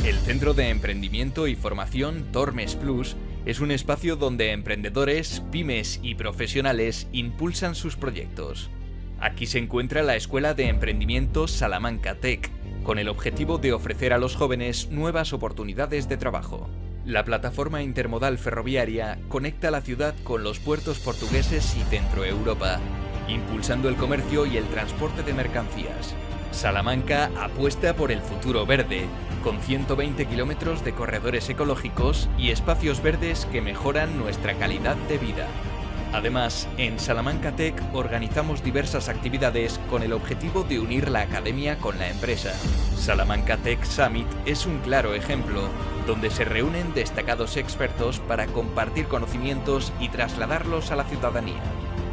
El Centro de Emprendimiento y Formación Tormes Plus es un espacio donde emprendedores, pymes y profesionales impulsan sus proyectos. Aquí se encuentra la Escuela de Emprendimiento Salamanca Tech, con el objetivo de ofrecer a los jóvenes nuevas oportunidades de trabajo. La plataforma intermodal ferroviaria conecta la ciudad con los puertos portugueses y Centroeuropa, impulsando el comercio y el transporte de mercancías. Salamanca apuesta por el futuro verde, con 120 kilómetros de corredores ecológicos y espacios verdes que mejoran nuestra calidad de vida. Además, en Salamanca Tech organizamos diversas actividades con el objetivo de unir la academia con la empresa. Salamanca Tech Summit es un claro ejemplo, donde se reúnen destacados expertos para compartir conocimientos y trasladarlos a la ciudadanía.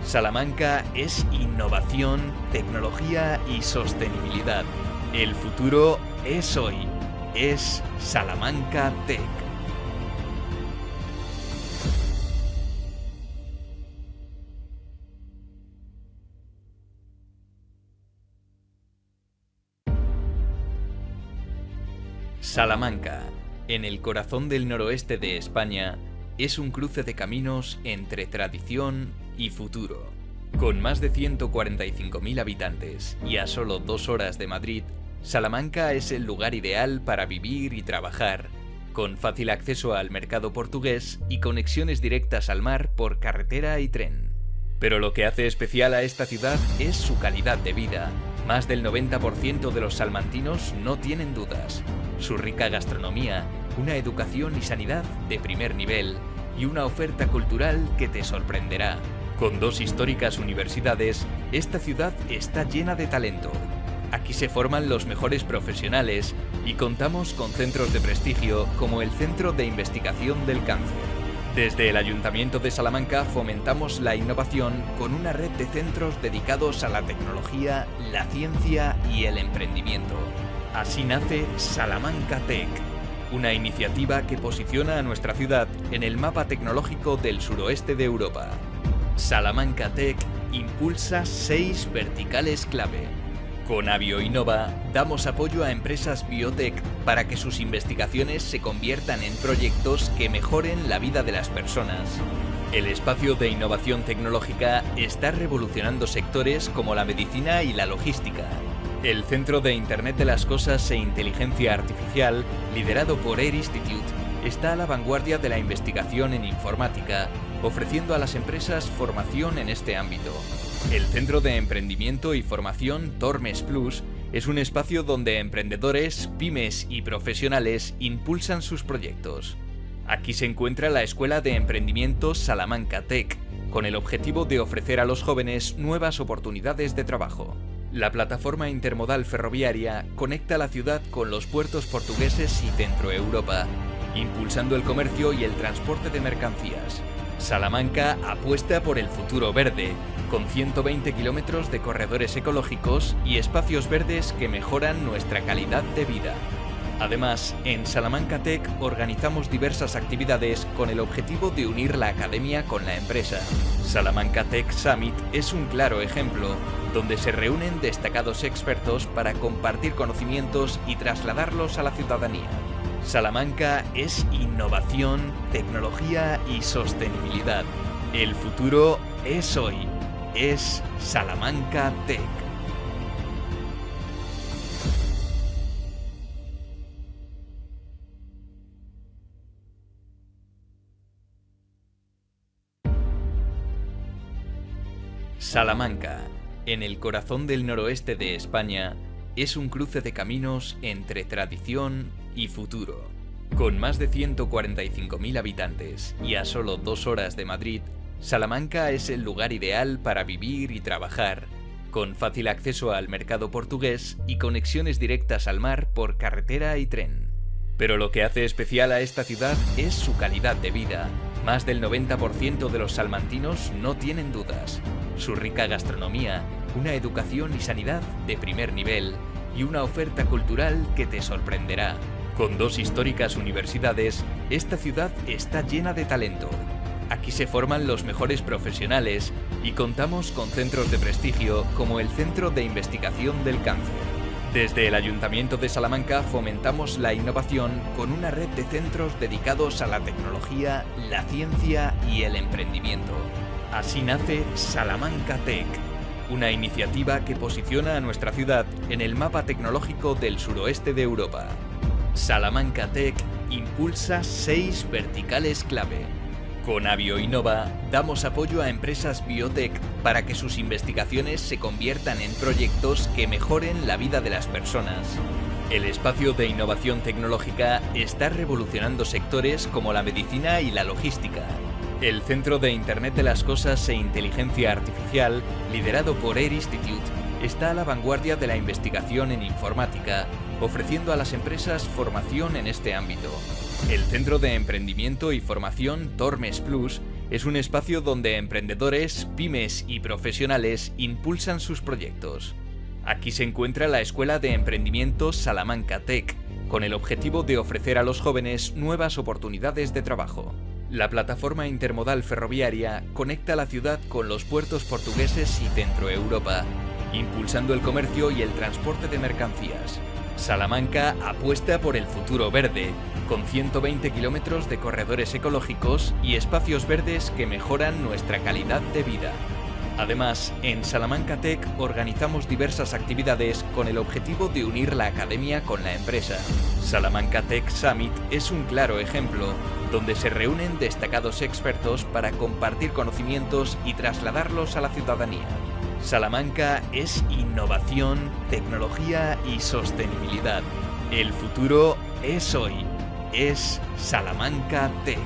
Salamanca es innovación, tecnología y sostenibilidad. El futuro es hoy. Es Salamanca Tech. Salamanca, en el corazón del noroeste de España, es un cruce de caminos entre tradición y futuro. Con más de 145.000 habitantes y a solo 2 horas de Madrid, Salamanca es el lugar ideal para vivir y trabajar, con fácil acceso al mercado portugués y conexiones directas al mar por carretera y tren. Pero lo que hace especial a esta ciudad es su calidad de vida. Más del 90% de los salmantinos no tienen dudas. Su rica gastronomía, una educación y sanidad de primer nivel y una oferta cultural que te sorprenderá. Con 2 históricas universidades, esta ciudad está llena de talento. Aquí se forman los mejores profesionales y contamos con centros de prestigio como el Centro de Investigación del Cáncer. Desde el Ayuntamiento de Salamanca fomentamos la innovación con una red de centros dedicados a la tecnología, la ciencia y el emprendimiento. Así nace Salamanca Tech, una iniciativa que posiciona a nuestra ciudad en el mapa tecnológico del suroeste de Europa. Salamanca Tech impulsa 6 verticales clave. Con AbioInnova damos apoyo a empresas biotech para que sus investigaciones se conviertan en proyectos que mejoren la vida de las personas. El espacio de innovación tecnológica está revolucionando sectores como la medicina y la logística. El Centro de Internet de las Cosas e Inteligencia Artificial, liderado por EC2U Institute, está a la vanguardia de la investigación en informática, ofreciendo a las empresas formación en este ámbito. El Centro de Emprendimiento y Formación Tormes Plus es un espacio donde emprendedores, pymes y profesionales impulsan sus proyectos. Aquí se encuentra la Escuela de Emprendimiento Salamanca Tech, con el objetivo de ofrecer a los jóvenes nuevas oportunidades de trabajo. La plataforma intermodal ferroviaria conecta la ciudad con los puertos portugueses y Centroeuropa, impulsando el comercio y el transporte de mercancías. Salamanca apuesta por el futuro verde, con 120 kilómetros de corredores ecológicos y espacios verdes que mejoran nuestra calidad de vida. Además, en Salamanca Tech organizamos diversas actividades con el objetivo de unir la academia con la empresa. Salamanca Tech Summit es un claro ejemplo, donde se reúnen destacados expertos para compartir conocimientos y trasladarlos a la ciudadanía. Salamanca es innovación, tecnología y sostenibilidad. El futuro es hoy. Es Salamanca Tech. Salamanca, en el corazón del noroeste de España, es un cruce de caminos entre tradición y futuro. Con más de 145.000 habitantes y a solo 2 horas de Madrid, Salamanca es el lugar ideal para vivir y trabajar, con fácil acceso al mercado portugués y conexiones directas al mar por carretera y tren. Pero lo que hace especial a esta ciudad es su calidad de vida. Más del 90% de los salmantinos no tienen dudas. Su rica gastronomía, una educación y sanidad de primer nivel y una oferta cultural que te sorprenderá. Con 2 históricas universidades, esta ciudad está llena de talento. Aquí se forman los mejores profesionales y contamos con centros de prestigio como el Centro de Investigación del Cáncer. Desde el Ayuntamiento de Salamanca fomentamos la innovación con una red de centros dedicados a la tecnología, la ciencia y el emprendimiento. Así nace Salamanca Tech, una iniciativa que posiciona a nuestra ciudad en el mapa tecnológico del suroeste de Europa. Salamanca Tech impulsa 6 verticales clave. Con AbioInnova damos apoyo a empresas biotech para que sus investigaciones se conviertan en proyectos que mejoren la vida de las personas. El espacio de innovación tecnológica está revolucionando sectores como la medicina y la logística. El Centro de Internet de las Cosas e Inteligencia Artificial, liderado por EC2U Institute, está a la vanguardia de la investigación en informática, ofreciendo a las empresas formación en este ámbito. El Centro de Emprendimiento y Formación Tormes Plus es un espacio donde emprendedores, pymes y profesionales impulsan sus proyectos. Aquí se encuentra la Escuela de Emprendimiento Salamanca Tech, con el objetivo de ofrecer a los jóvenes nuevas oportunidades de trabajo. La plataforma intermodal ferroviaria conecta la ciudad con los puertos portugueses y Centroeuropa, impulsando el comercio y el transporte de mercancías. Salamanca apuesta por el futuro verde, con 120 kilómetros de corredores ecológicos y espacios verdes que mejoran nuestra calidad de vida. Además, en Salamanca Tech organizamos diversas actividades con el objetivo de unir la academia con la empresa. Salamanca Tech Summit es un claro ejemplo, donde se reúnen destacados expertos para compartir conocimientos y trasladarlos a la ciudadanía. Salamanca es innovación, tecnología y sostenibilidad. El futuro es hoy. Es Salamanca Tech.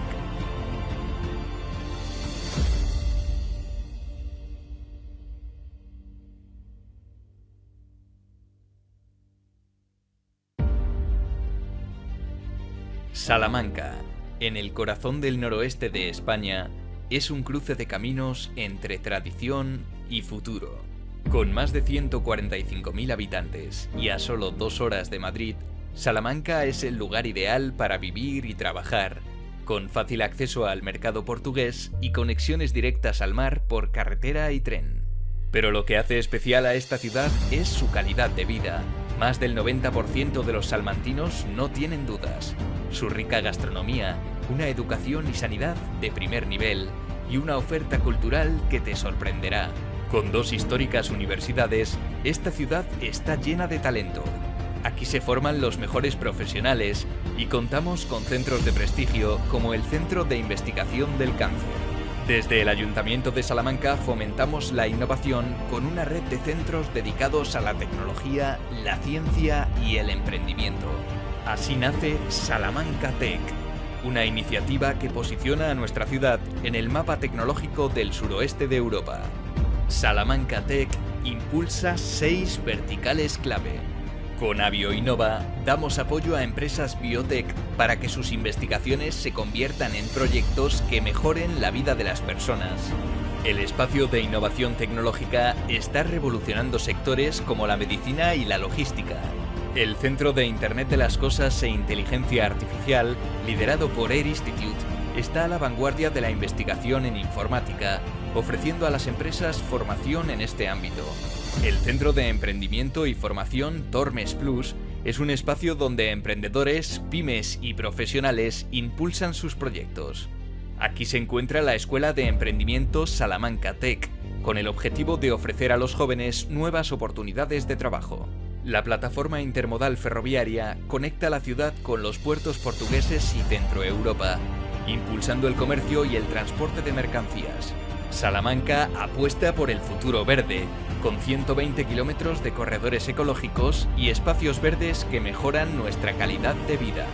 Salamanca, en el corazón del noroeste de España, es un cruce de caminos entre tradición y futuro. Con más de 145.000 habitantes y a solo 2 horas de Madrid, Salamanca es el lugar ideal para vivir y trabajar, con fácil acceso al mercado portugués y conexiones directas al mar por carretera y tren. Pero lo que hace especial a esta ciudad es su calidad de vida. Más del 90% de los salmantinos no tienen dudas. Su rica gastronomía, una educación y sanidad de primer nivel y una oferta cultural que te sorprenderá. Con 2 históricas universidades, esta ciudad está llena de talento. Aquí se forman los mejores profesionales y contamos con centros de prestigio como el Centro de Investigación del Cáncer. Desde el Ayuntamiento de Salamanca fomentamos la innovación con una red de centros dedicados a la tecnología, la ciencia y el emprendimiento. Así nace Salamanca Tech, una iniciativa que posiciona a nuestra ciudad en el mapa tecnológico del suroeste de Europa. Salamanca Tech impulsa 6 verticales clave. Con AbioInnova damos apoyo a empresas biotech para que sus investigaciones se conviertan en proyectos que mejoren la vida de las personas. El espacio de innovación tecnológica está revolucionando sectores como la medicina y la logística. El Centro de Internet de las Cosas e Inteligencia Artificial, liderado por Air Institute, está a la vanguardia de la investigación en informática, ofreciendo a las empresas formación en este ámbito. El Centro de Emprendimiento y Formación Tormes Plus es un espacio donde emprendedores, pymes y profesionales impulsan sus proyectos. Aquí se encuentra la Escuela de Emprendimiento Salamanca Tech, con el objetivo de ofrecer a los jóvenes nuevas oportunidades de trabajo. La plataforma intermodal ferroviaria conecta la ciudad con los puertos portugueses y Centroeuropa, impulsando el comercio y el transporte de mercancías. Salamanca apuesta por el futuro verde, con 120 kilómetros de corredores ecológicos y espacios verdes que mejoran nuestra calidad de vida.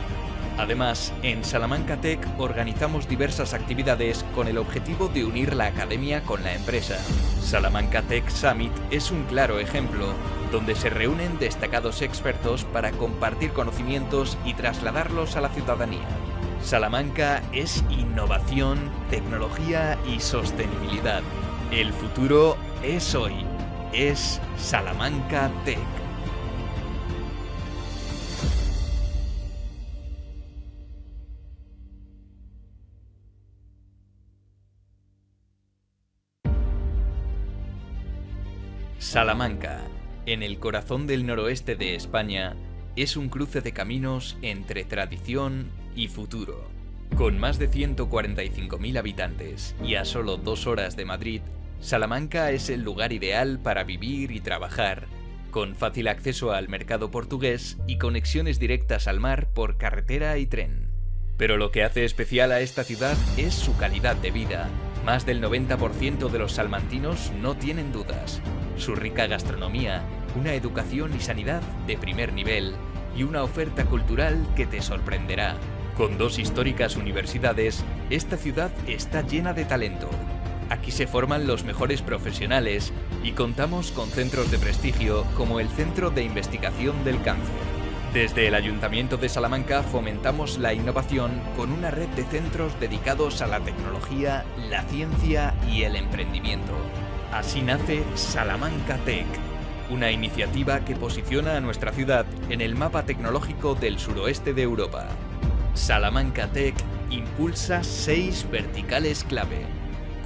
Además, en Salamanca Tech organizamos diversas actividades con el objetivo de unir la academia con la empresa. Salamanca Tech Summit es un claro ejemplo, donde se reúnen destacados expertos para compartir conocimientos y trasladarlos a la ciudadanía. Salamanca es innovación, tecnología y sostenibilidad. El futuro es hoy. Es Salamanca Tech. Salamanca, en el corazón del noroeste de España, es un cruce de caminos entre tradición y futuro. Con más de 145.000 habitantes y a solo 2 horas de Madrid, Salamanca es el lugar ideal para vivir y trabajar, con fácil acceso al mercado portugués y conexiones directas al mar por carretera y tren. Pero lo que hace especial a esta ciudad es su calidad de vida. Más del 90% de los salmantinos no tienen dudas. Su rica gastronomía, una educación y sanidad de primer nivel y una oferta cultural que te sorprenderá. Con 2 históricas universidades, esta ciudad está llena de talento. Aquí se forman los mejores profesionales y contamos con centros de prestigio como el Centro de Investigación del Cáncer. Desde el Ayuntamiento de Salamanca fomentamos la innovación con una red de centros dedicados a la tecnología, la ciencia y el emprendimiento. Así nace Salamanca Tech, una iniciativa que posiciona a nuestra ciudad en el mapa tecnológico del suroeste de Europa. Salamanca Tech impulsa 6 verticales clave.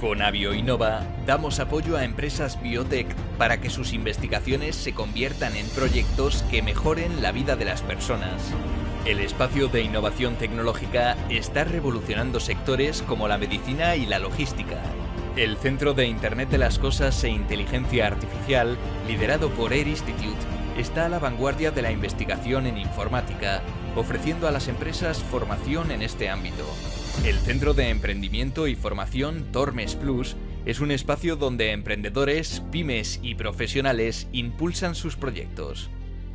Con AbioInnova damos apoyo a empresas biotech para que sus investigaciones se conviertan en proyectos que mejoren la vida de las personas. El espacio de innovación tecnológica está revolucionando sectores como la medicina y la logística. El Centro de Internet de las Cosas e Inteligencia Artificial, liderado por EC2U, está a la vanguardia de la investigación en informática, ofreciendo a las empresas formación en este ámbito. El Centro de Emprendimiento y Formación Tormes Plus es un espacio donde emprendedores, pymes y profesionales impulsan sus proyectos.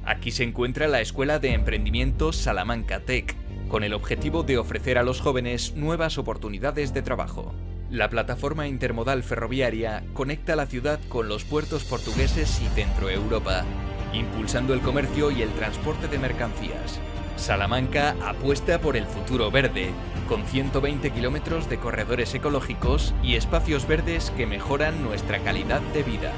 Aquí se encuentra la Escuela de Emprendimiento Salamanca Tech, con el objetivo de ofrecer a los jóvenes nuevas oportunidades de trabajo. La plataforma intermodal ferroviaria conecta la ciudad con los puertos portugueses y Centroeuropa, impulsando el comercio y el transporte de mercancías. Salamanca apuesta por el futuro verde, con 120 kilómetros de corredores ecológicos y espacios verdes que mejoran nuestra calidad de vida.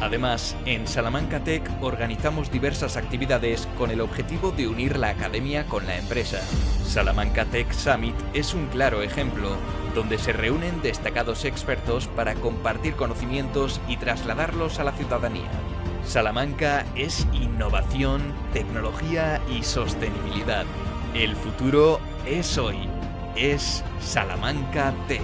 Además, en Salamanca Tech organizamos diversas actividades con el objetivo de unir la academia con la empresa. Salamanca Tech Summit es un claro ejemplo, donde se reúnen destacados expertos para compartir conocimientos y trasladarlos a la ciudadanía. Salamanca es innovación, tecnología y sostenibilidad. El futuro es hoy. Es Salamanca Tech.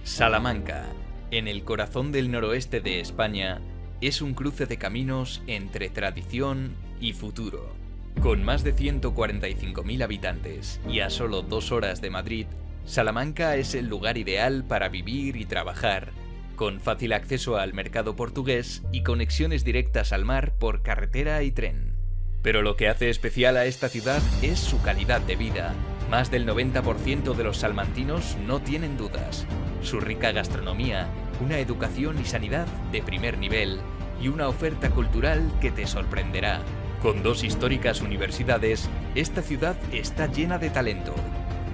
Salamanca, en el corazón del noroeste de España, es un cruce de caminos entre tradición y futuro. Con más de 145.000 habitantes y a solo 2 horas de Madrid, Salamanca es el lugar ideal para vivir y trabajar, con fácil acceso al mercado portugués y conexiones directas al mar por carretera y tren. Pero lo que hace especial a esta ciudad es su calidad de vida. Más del 90% de los salmantinos no tienen dudas. Su rica gastronomía, una educación y sanidad de primer nivel y una oferta cultural que te sorprenderá. Con 2 históricas universidades, esta ciudad está llena de talento.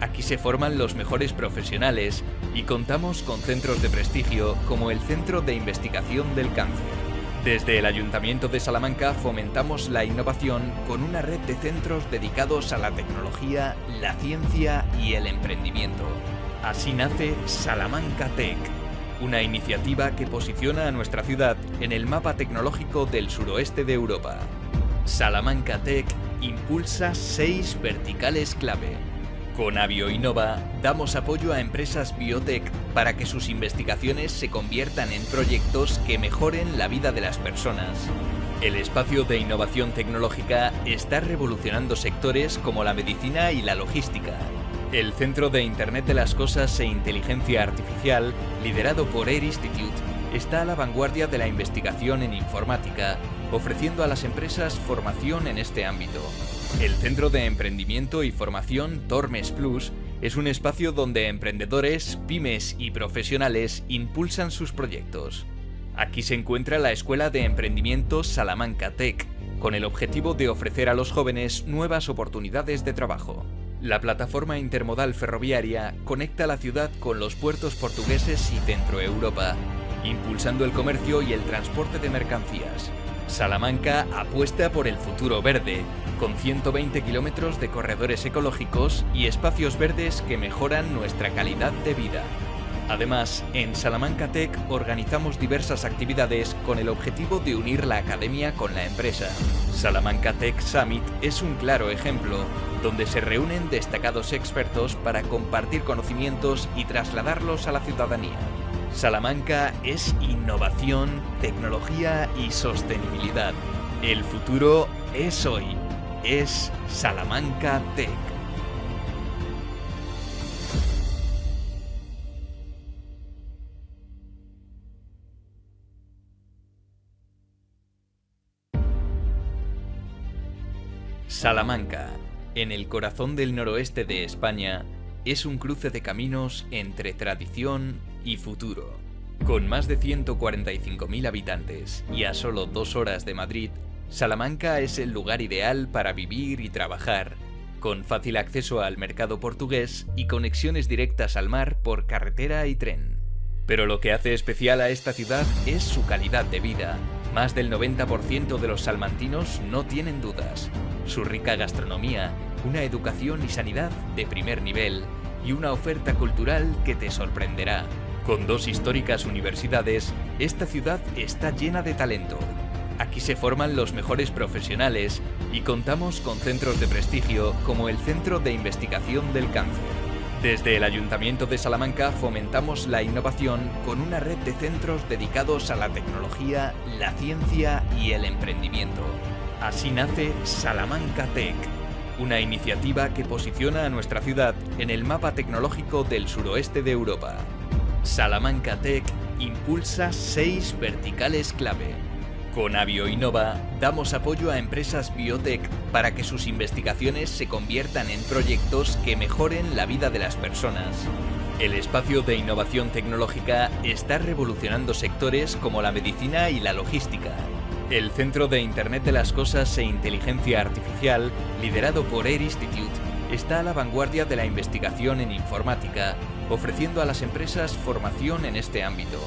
Aquí se forman los mejores profesionales y contamos con centros de prestigio como el Centro de Investigación del Cáncer. Desde el Ayuntamiento de Salamanca fomentamos la innovación con una red de centros dedicados a la tecnología, la ciencia y el emprendimiento. Así nace Salamanca Tech, una iniciativa que posiciona a nuestra ciudad en el mapa tecnológico del suroeste de Europa. Salamanca Tech impulsa 6 verticales clave. Con AbioInnova damos apoyo a empresas biotech para que sus investigaciones se conviertan en proyectos que mejoren la vida de las personas. El espacio de innovación tecnológica está revolucionando sectores como la medicina y la logística. El Centro de Internet de las Cosas e Inteligencia Artificial, liderado por EC2U, está a la vanguardia de la investigación en informática, ofreciendo a las empresas formación en este ámbito. El Centro de Emprendimiento y Formación Tormes Plus es un espacio donde emprendedores, pymes y profesionales impulsan sus proyectos. Aquí se encuentra la Escuela de Emprendimiento Salamanca Tech, con el objetivo de ofrecer a los jóvenes nuevas oportunidades de trabajo. La plataforma intermodal ferroviaria conecta la ciudad con los puertos portugueses y Centroeuropa, impulsando el comercio y el transporte de mercancías. Salamanca apuesta por el futuro verde, con 120 kilómetros de corredores ecológicos y espacios verdes que mejoran nuestra calidad de vida. Además, en Salamanca Tech organizamos diversas actividades con el objetivo de unir la academia con la empresa. Salamanca Tech Summit es un claro ejemplo, donde se reúnen destacados expertos para compartir conocimientos y trasladarlos a la ciudadanía. Salamanca es innovación, tecnología y sostenibilidad. El futuro es hoy. Es Salamanca Tech. Salamanca, en el corazón del noroeste de España, es un cruce de caminos entre tradición y futuro. Con más de 145.000 habitantes y a solo 2 horas de Madrid, Salamanca es el lugar ideal para vivir y trabajar, con fácil acceso al mercado portugués y conexiones directas al mar por carretera y tren. Pero lo que hace especial a esta ciudad es su calidad de vida. Más del 90% de los salmantinos no tienen dudas. Su rica gastronomía, una educación y sanidad de primer nivel y una oferta cultural que te sorprenderá. Con 2 históricas universidades, esta ciudad está llena de talento. Aquí se forman los mejores profesionales y contamos con centros de prestigio como el Centro de Investigación del Cáncer. Desde el Ayuntamiento de Salamanca fomentamos la innovación con una red de centros dedicados a la tecnología, la ciencia y el emprendimiento. Así nace Salamanca Tech, una iniciativa que posiciona a nuestra ciudad en el mapa tecnológico del suroeste de Europa. Salamanca Tech impulsa 6 verticales clave. Con AbioInnova damos apoyo a empresas biotech para que sus investigaciones se conviertan en proyectos que mejoren la vida de las personas. El espacio de innovación tecnológica está revolucionando sectores como la medicina y la logística. El Centro de Internet de las Cosas e Inteligencia Artificial, liderado por Air Institute, está a la vanguardia de la investigación en informática, ofreciendo a las empresas formación en este ámbito.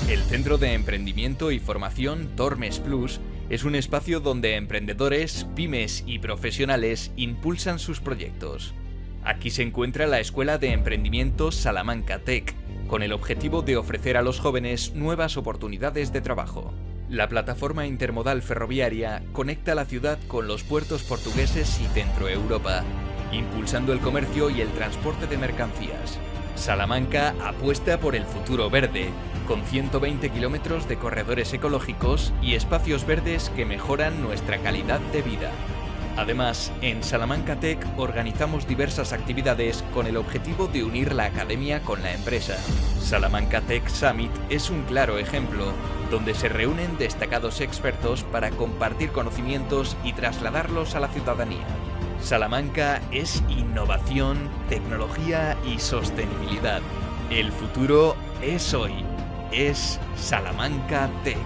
El Centro de Emprendimiento y Formación Tormes Plus es un espacio donde emprendedores, pymes y profesionales impulsan sus proyectos. Aquí se encuentra la Escuela de Emprendimiento Salamanca Tech, con el objetivo de ofrecer a los jóvenes nuevas oportunidades de trabajo. La plataforma intermodal ferroviaria conecta la ciudad con los puertos portugueses y Centroeuropa, impulsando el comercio y el transporte de mercancías. Salamanca apuesta por el futuro verde, con 120 kilómetros de corredores ecológicos y espacios verdes que mejoran nuestra calidad de vida. Además, en Salamanca Tech organizamos diversas actividades con el objetivo de unir la academia con la empresa. Salamanca Tech Summit es un claro ejemplo, donde se reúnen destacados expertos para compartir conocimientos y trasladarlos a la ciudadanía. Salamanca es innovación, tecnología y sostenibilidad. El futuro es hoy. Es Salamanca Tech.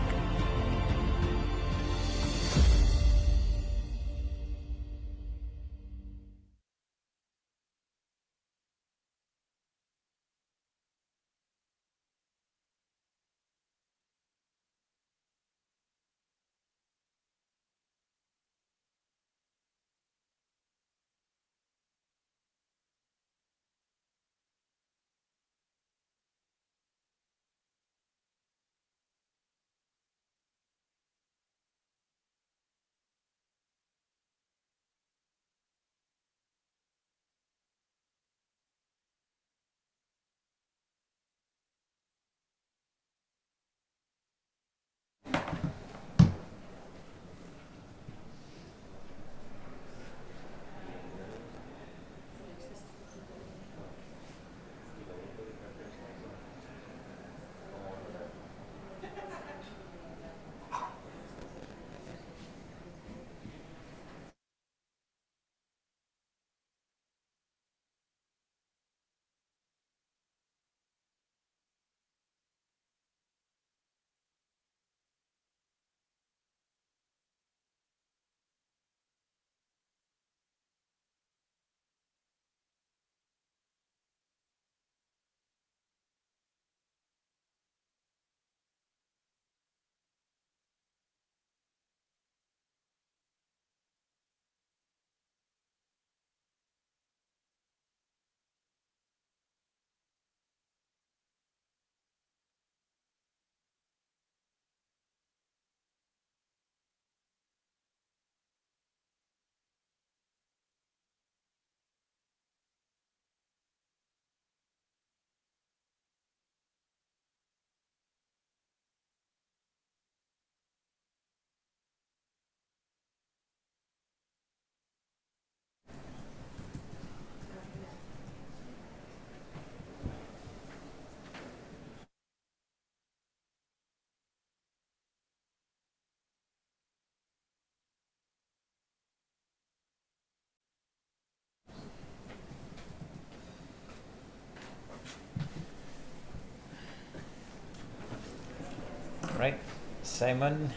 Right, Simon,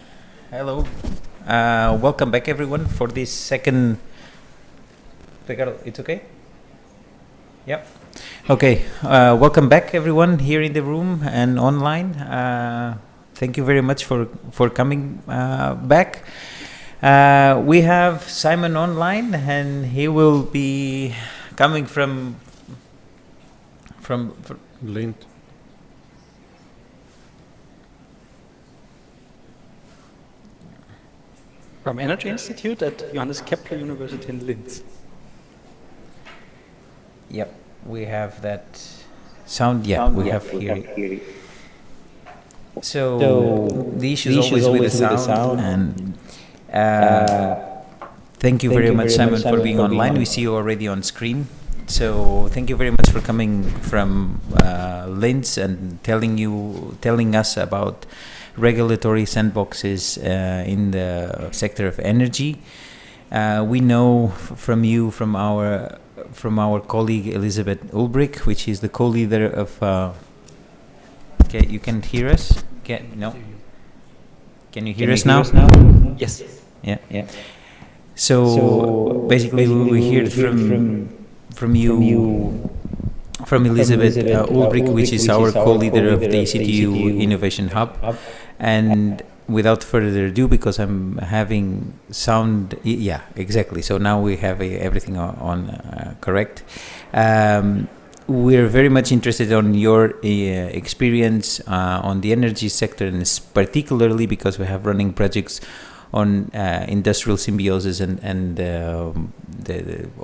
hello. Welcome back everyone for this second... Ricardo, it's okay? Yep. Okay, welcome back everyone here in the room and online. Thank you very much for coming back. We have Simon online and he will be coming from Lint. from Energy Institute at Johannes Kepler University in Linz. Yep, we have that sound. Yeah, we have here. So the issue is always with the sound, and thank you very much, Simon, for being online. We see you already on screen. So thank you very much for coming from Linz and telling us about regulatory sandboxes in the sector of energy. We know from you, from our colleague Elisabeth Ulbrich, which is the co-leader of. Okay, you can hear us? No. Can you hear us now? Yes. Yeah. So basically, we heard from you, from Elisabeth Ulbrich, which is our co-leader of the EC2U Innovation Hub, and without further ado, because I'm having sound, yeah, exactly. So now we have everything on correct. We're very much interested on your experience on the energy sector, and particularly because we have running projects on industrial symbiosis and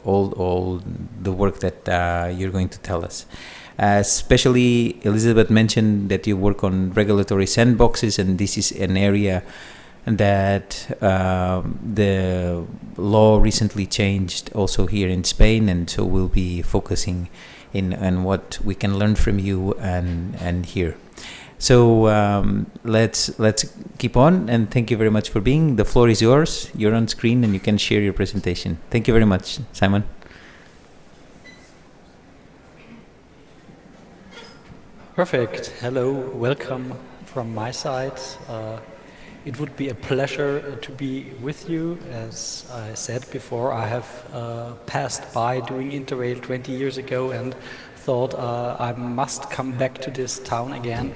all the work that you're going to tell us. Especially, Elisabeth mentioned that you work on regulatory sandboxes, and this is an area that the law recently changed also here in Spain, and so we'll be focusing in what we can learn from you and here. So let's keep on, and thank you very much for being. The floor is yours. You're on screen and you can share your presentation. Thank you very much, Simon. Perfect. Hello, welcome from my side. It would be a pleasure to be with you. As I said before, I have passed by doing Interrail 20 years ago and thought I must come back to this town again.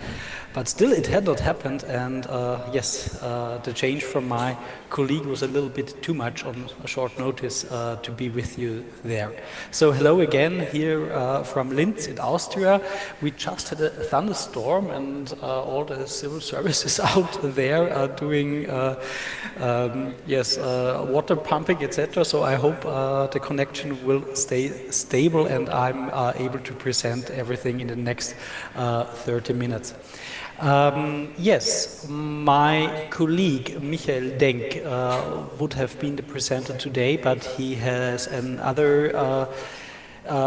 But still it had not happened, and yes, the change from my colleague was a little bit too much on a short notice to be with you there. So hello again here from Linz in Austria. We just had a thunderstorm, and all the civil services out there are doing water pumping, etc. So I hope the connection will stay stable and I'm able to present everything in the next 30 minutes. Yes, my colleague Michael Denk would have been the presenter today, but he has another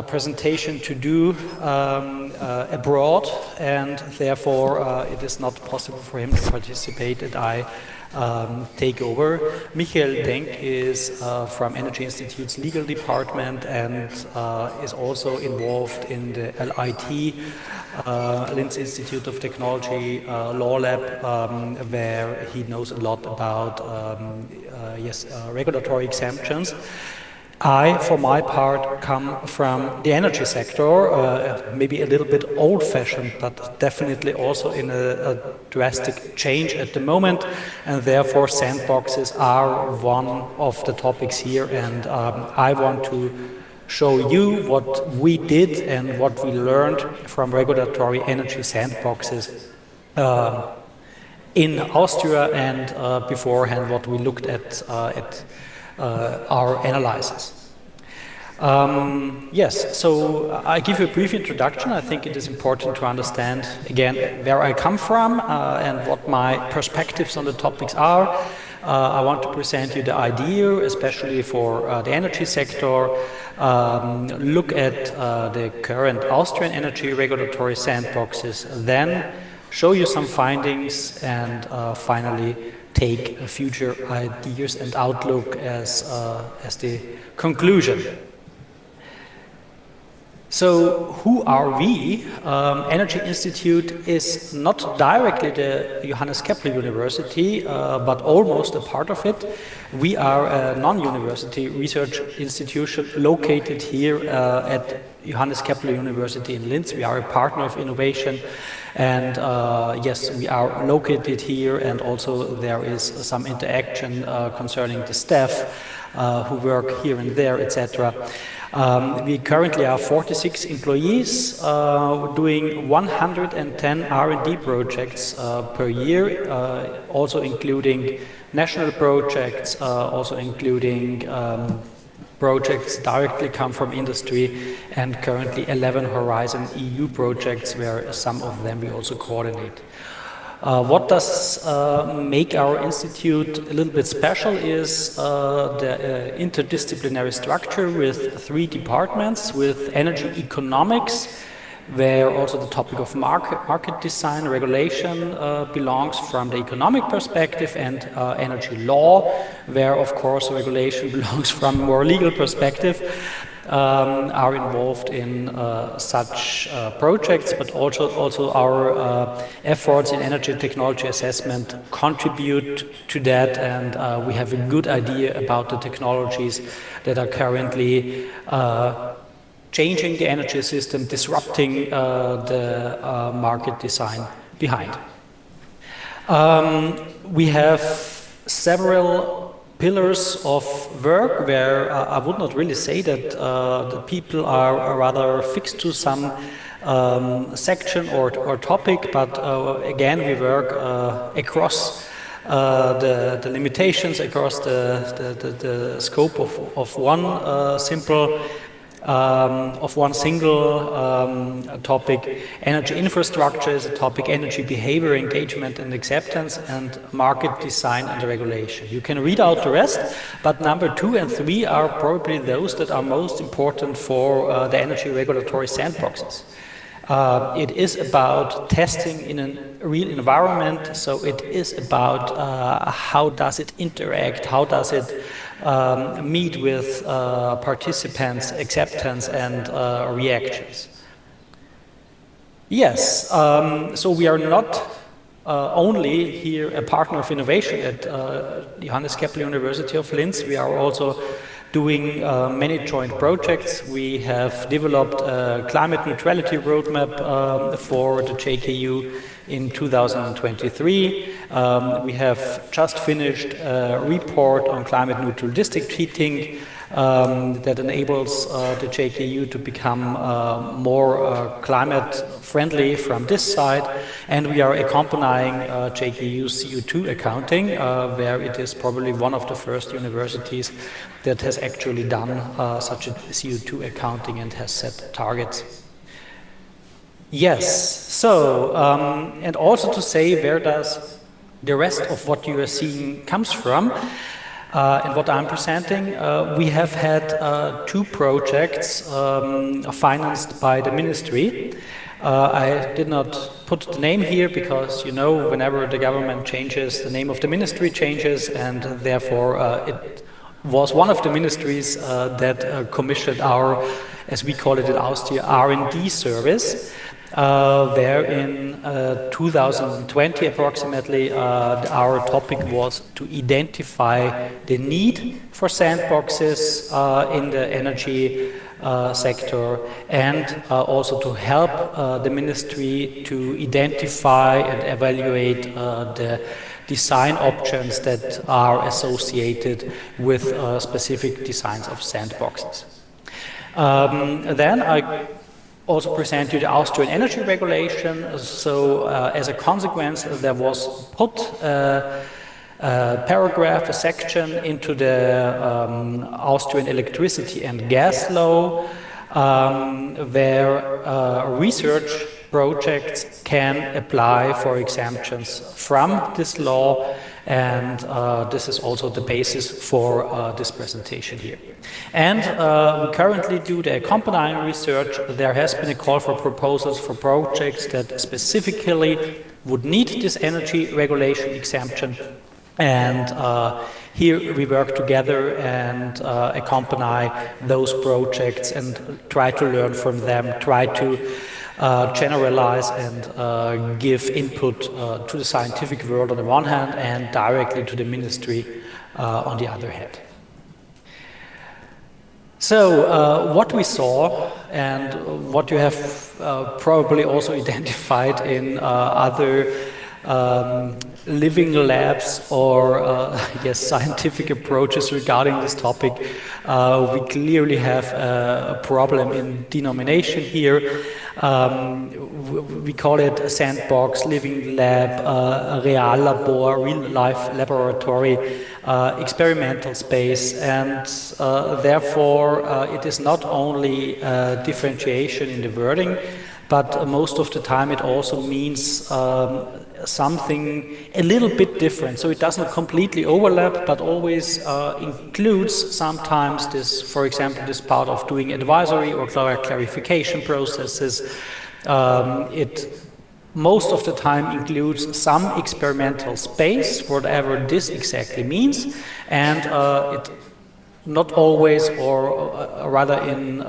presentation to do abroad, and therefore it is not possible for him to participate, and I take over. Michael Denk is from Energy Institute's legal department and is also involved in the LIT, Linz Institute of Technology Law Lab, where he knows a lot about regulatory exemptions. I, for my part, come from the energy sector, maybe a little bit old-fashioned, but definitely also in a drastic change at the moment, and therefore sandboxes are one of the topics here, and I want to show you what we did and what we learned from regulatory energy sandboxes in Austria, and beforehand what we looked at our analysis. Yes, so I give you a brief introduction. I think it is important to understand again where I come from and what my perspectives on the topics are. I want to present you the idea, especially for the energy sector, look at the current Austrian energy regulatory sandboxes, then show you some findings, and finally take future ideas and outlook as the conclusion. So who are we? Energy Institute is not directly the Johannes Kepler University, but almost a part of it. We are a non-university research institution located here at Johannes Kepler University in Linz. We are a partner of innovation, and yes, we are located here, and also there is some interaction concerning the staff who work here and there, etc. We currently are 46 employees doing 110 R&D projects per year, also including national projects, also including projects directly come from industry, and currently 11 Horizon EU projects where some of them we also coordinate. What does make our institute a little bit special is the interdisciplinary structure with 3 departments, with energy economics, where also the topic of market design, regulation belongs from the economic perspective, and energy law, where of course regulation belongs from a more legal perspective. Are involved in such projects, but also our efforts in energy technology assessment contribute to that, and we have a good idea about the technologies that are currently changing the energy system, disrupting the market design behind. We have several pillars of work where I would not really say that the people are rather fixed to some section or topic, but again we work across the limitations, across the scope of one single topic. Energy infrastructure is a topic, energy behavior, engagement and acceptance, and market design and regulation. You can read out the rest, but number 2 and 3 are probably those that are most important for the energy regulatory sandboxes. It is about testing in a real environment, so it is about how does it interact, how does it meet with participants, acceptance and reactions. Yes, so we are not only here a partner of innovation at Johannes Kepler University of Linz, we are also doing many joint projects. We have developed a climate neutrality roadmap for the JKU in 2023. We have just finished a report on climate neutral district heating that enables the JKU to become more climate friendly from this side, and we are accompanying JKU CO2 accounting, where it is probably one of the first universities that has actually done such a CO2 accounting and has set targets. Yes, so, and also to say where does the rest of what you are seeing comes from, and what I'm presenting, we have had 2 projects financed by the ministry. I did not put the name here because, you know, whenever the government changes, the name of the ministry changes, and therefore it was one of the ministries that commissioned our, as we call it in Austria, R&D service, where in 2020 approximately our topic was to identify the need for sandboxes in the energy sector, and also to help the ministry to identify and evaluate the design options that are associated with specific designs of sandboxes. Then I also present you the Austrian energy regulation. So as a consequence, there was put a paragraph, a section into the Austrian electricity and gas law, where research projects can apply for exemptions from this law, and this is also the basis for this presentation here. And we currently do the accompanying research. There has been a call for proposals for projects that specifically would need this energy regulation exemption, and here we work together and accompany those projects and try to learn from them, try to generalize and give input to the scientific world on the one hand and directly to the ministry on the other hand. So what we saw and what you have probably also identified in other living labs or scientific approaches regarding this topic, we clearly have a problem in denomination here. We call it a sandbox, living lab, a real labor, real life laboratory, experimental space, and therefore it is not only differentiation in the wording, but most of the time it also means something a little bit different. So it doesn't completely overlap, but always includes sometimes this, for example, this part of doing advisory or clarification processes. It most of the time includes some experimental space, whatever this exactly means, and it not always, or rather in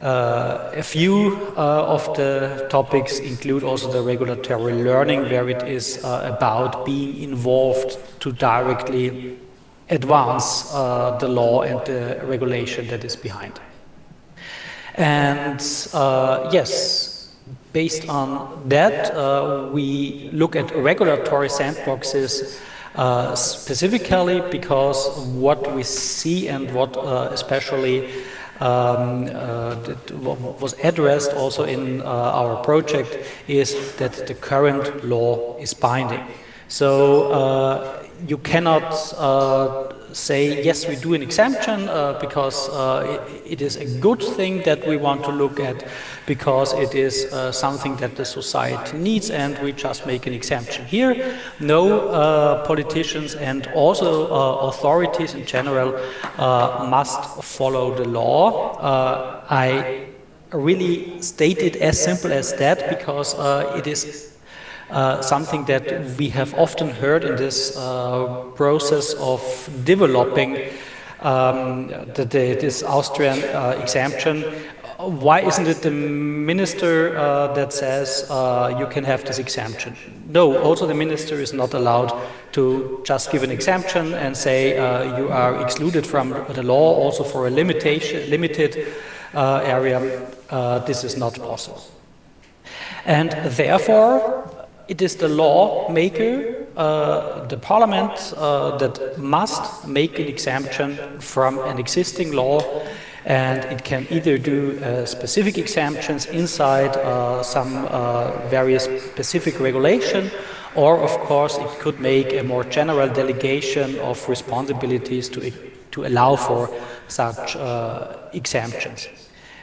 a few of the topics include also the regulatory learning, where it is about being involved to directly advance the law and the regulation that is behind. And yes, based on that, we look at regulatory sandboxes specifically because what we see and what especially that was addressed also in our project is that the current law is binding. So you cannot say, yes, we do an exemption because it is a good thing that we want to look at, because it is something that the society needs, and we just make an exemption here. No, politicians and also authorities in general must follow the law. I really state it as simple as that because it is something that we have often heard in this process of developing this Austrian exemption. Why isn't it the minister that says you can have this exemption? No, also the minister is not allowed to just give an exemption and say you are excluded from the law also for a limited area. This is not possible. And therefore, it is the lawmaker, the parliament, that must make an exemption from an existing law, and it can either do specific exemptions inside some very specific regulation, or of course it could make a more general delegation of responsibilities to allow for such exemptions.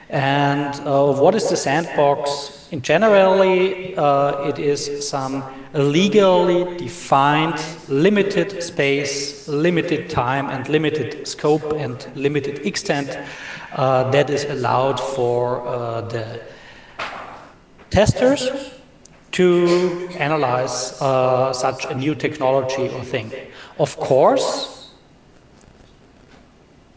And what is the sandbox? In generally, it is some legally defined limited space, limited time, and limited scope and limited extent that is allowed for the testers to analyze such a new technology or thing. Of course,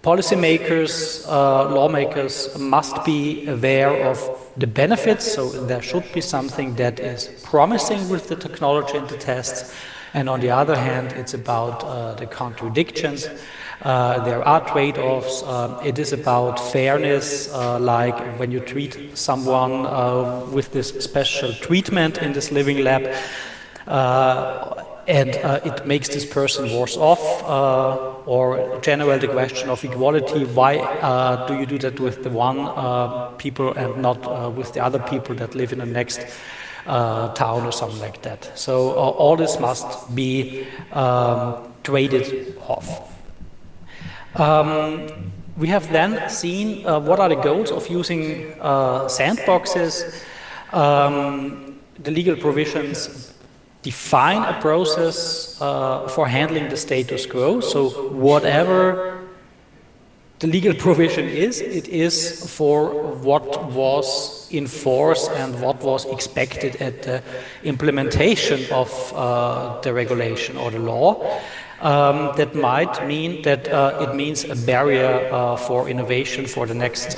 policymakers, lawmakers must be aware of the benefits, so there should be something that is promising with the technology and the tests, and on the other hand, it's about the contradictions. There are trade-offs. It is about fairness, like when you treat someone with this special treatment in this living lab, and it makes this person worse off, or generally the question of equality, why do you do that with the one people and not with the other people that live in the next town or something like that. So all this must be traded off. We have then seen what are the goals of using sandboxes. The legal provisions define a process for handling the status quo. So whatever the legal provision is, it is for what was in force and what was expected at the implementation of the regulation or the law. That might mean that it means a barrier for innovation for the next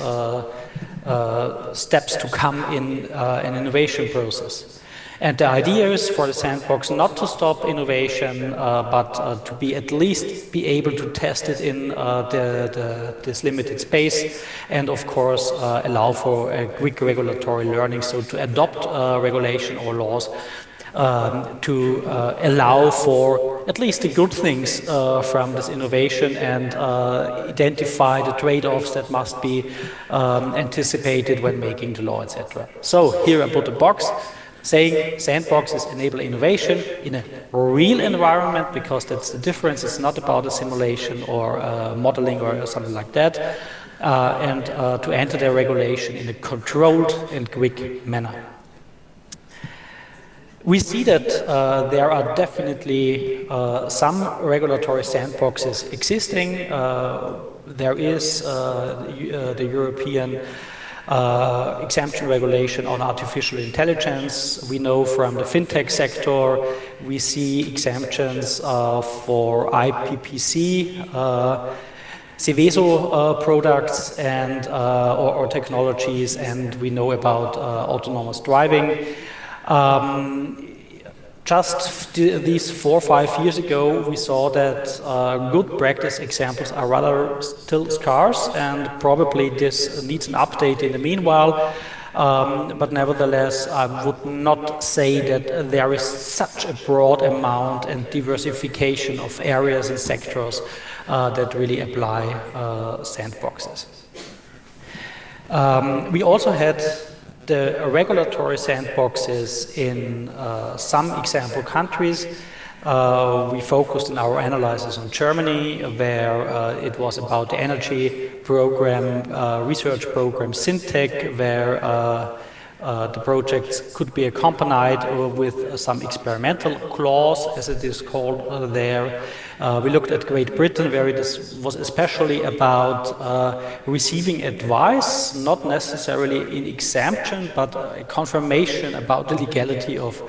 steps to come in an innovation process. And the idea is for the sandbox not to stop innovation, but to be at least be able to test it in this limited space, and of course allow for a quick regulatory learning, so to adopt regulation or laws to allow for at least the good things from this innovation and identify the trade-offs that must be anticipated when making the law, etc. So here I put a box saying sandboxes enable innovation in a real environment, because that's the difference. It's not about a simulation or modeling or something like that, and to enter their regulation in a controlled and quick manner. We see that there are definitely some regulatory sandboxes existing. There is the European exemption regulation on artificial intelligence. We know from the fintech sector, we see exemptions for IPPC, Seveso products and or technologies, and we know about autonomous driving. Just these 4 or 5 years ago, we saw that good practice examples are rather still scarce, and probably this needs an update in the meanwhile. But nevertheless, I would not say that there is such a broad amount and diversification of areas and sectors that really apply sandboxes. We also had the regulatory sandboxes in some example countries. We focused in our analysis on Germany, where it was about the energy program, research program Syntec, where the projects could be accompanied with some experimental clause, as it is called there. We looked at Great Britain, where it was especially about receiving advice, not necessarily in exemption, but a confirmation about the legality of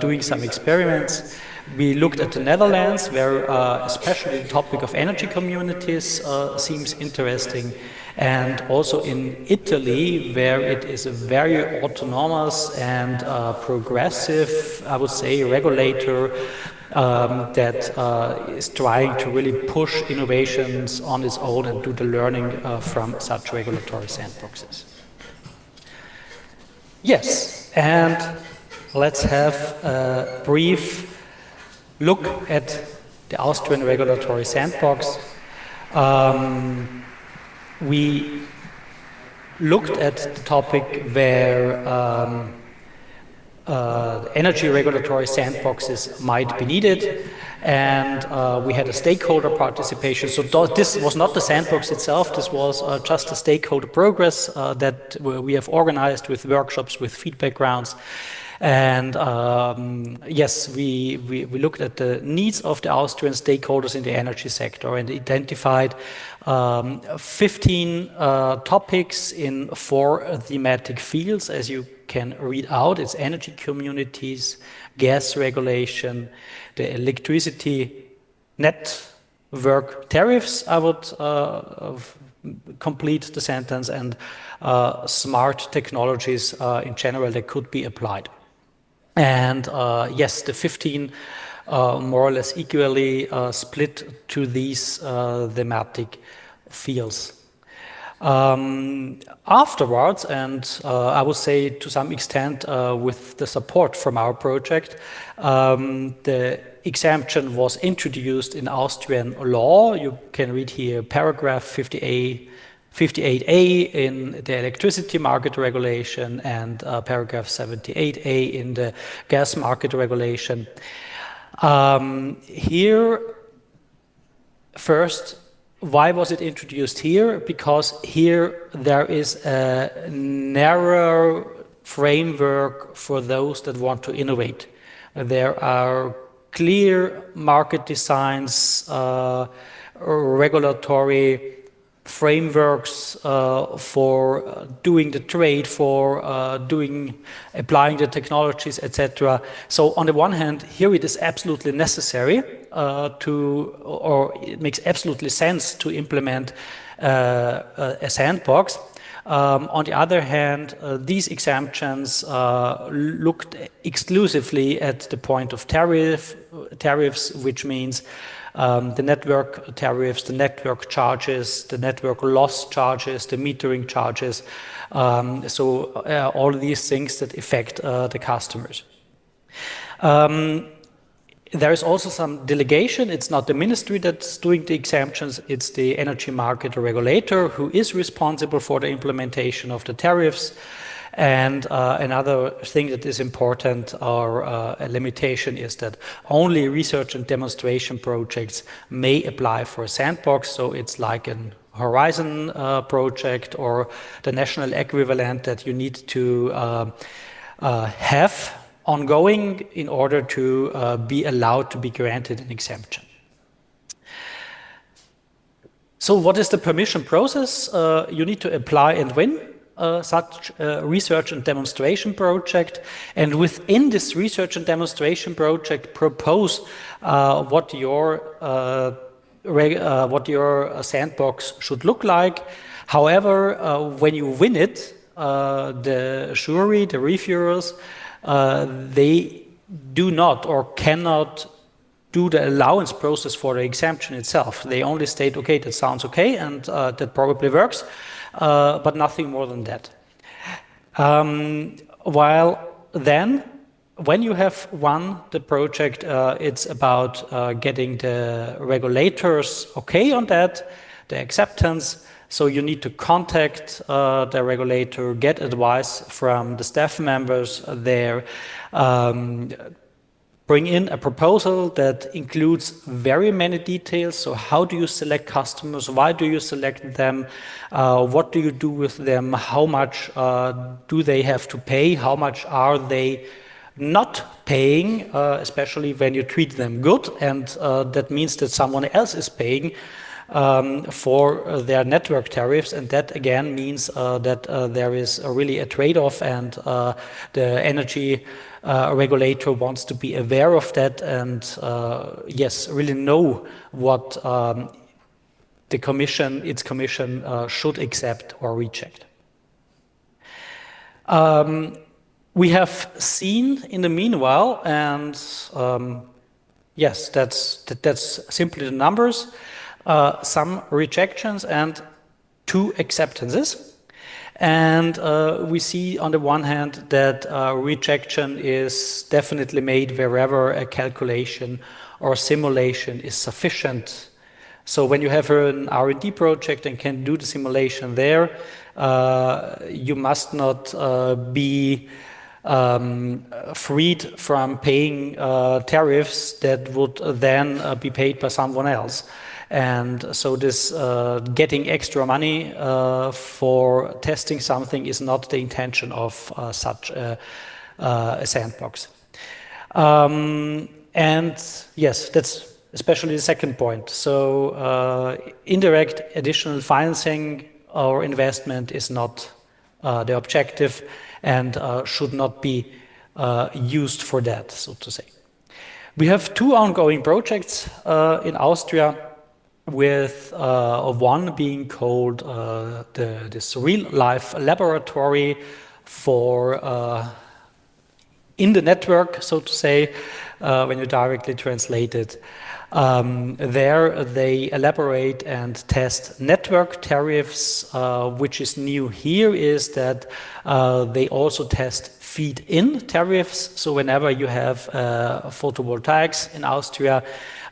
doing some experiments. We looked at the Netherlands, where especially the topic of energy communities seems interesting, and also in Italy, where it is a very autonomous and progressive, I would say, regulator that is trying to really push innovations on its own and do the learning from such regulatory sandboxes. Yes, and let's have a brief look at the Austrian regulatory sandbox. We looked at the topic where energy regulatory sandboxes might be needed, and we had a stakeholder participation. So this was not the sandbox itself, this was just a stakeholder progress that we have organized with workshops, with feedback rounds. And yes, we looked at the needs of the Austrian stakeholders in the energy sector and identified 15 topics in 4 thematic fields, as you can read out. It's energy communities, gas regulation, the electricity network tariffs, I would complete the sentence, and smart technologies in general that could be applied. And yes, the 15 more or less equally split to these thematic fields. Afterwards, and I would say to some extent with the support from our project, the exemption was introduced in Austrian law. You can read here paragraph 58A in the electricity market regulation and paragraph 78A in the gas market regulation. Here, first, why was it introduced here? Because here there is a narrow framework for those that want to innovate. There are clear market designs, regulatory frameworks for doing the trade, for applying the technologies, etc. So on the one hand, here it is absolutely necessary or it makes absolutely sense to implement a sandbox. On the other hand, these exemptions looked exclusively at the point of tariffs, which means the network tariffs, the network charges, the network loss charges, the metering charges, so all of these things that affect the customers. There is also some delegation. It's not the ministry that's doing the exemptions, it's the energy market regulator who is responsible for the implementation of the tariffs. And another thing that is important, or a limitation, is that only research and demonstration projects may apply for a sandbox. So it's like an Horizon project or the national equivalent that you need to have ongoing in order to be allowed to be granted an exemption. So what is the permission process? You need to apply and win such a research and demonstration project, and within this research and demonstration project propose what your sandbox should look like. However, when you win it, the jury, the reviewers, they do not or cannot do the allowance process for the exemption itself. They only state, okay, that sounds okay, and that probably works, but nothing more than that. While then, when you have won the project, it's about getting the regulators okay on that, the acceptance. So you need to contact the regulator, get advice from the staff members there, bring in a proposal that includes very many details. So how do you select customers? Why do you select them? What do you do with them? How much do they have to pay? How much are they not paying, especially when you treat them good? And that means that someone else is paying for their network tariffs, and that again means that there is really a trade-off, and the energy regulator wants to be aware of that, and yes, really know what the commission, its commission, should accept or reject. We have seen in the meanwhile, and yes, that's simply the numbers, some rejections and 2 acceptances. And we see on the one hand that rejection is definitely made wherever a calculation or simulation is sufficient. So when you have an R&D project and can do the simulation there, you must not be freed from paying tariffs that would then be paid by someone else. And so this getting extra money for testing something is not the intention of such a sandbox. And yes, that's especially the second point. So indirect additional financing or investment is not the objective and should not be used for that, so to say. We have 2 ongoing projects in Austria, with one being called this real-life laboratory for in the network, so to say, when you directly translate it. There they elaborate and test network tariffs. Which is new here is that they also test feed-in tariffs. So whenever you have photovoltaics in Austria,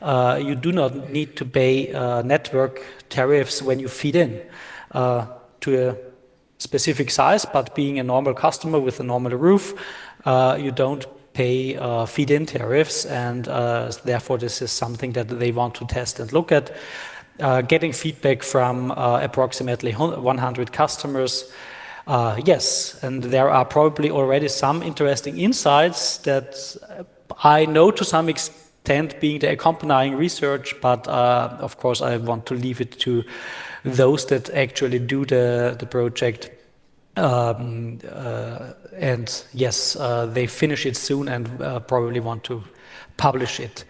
you do not need to pay network tariffs when you feed in to a specific size, but being a normal customer with a normal roof, you don't pay feed-in tariffs, and therefore this is something that they want to test and look at. Getting feedback from approximately 100 customers. Yes, and there are probably already some interesting insights that I know to some extent being the accompanying research, but of course I want to leave it to those that actually do the project. And yes, they finish it soon and probably want to publish it.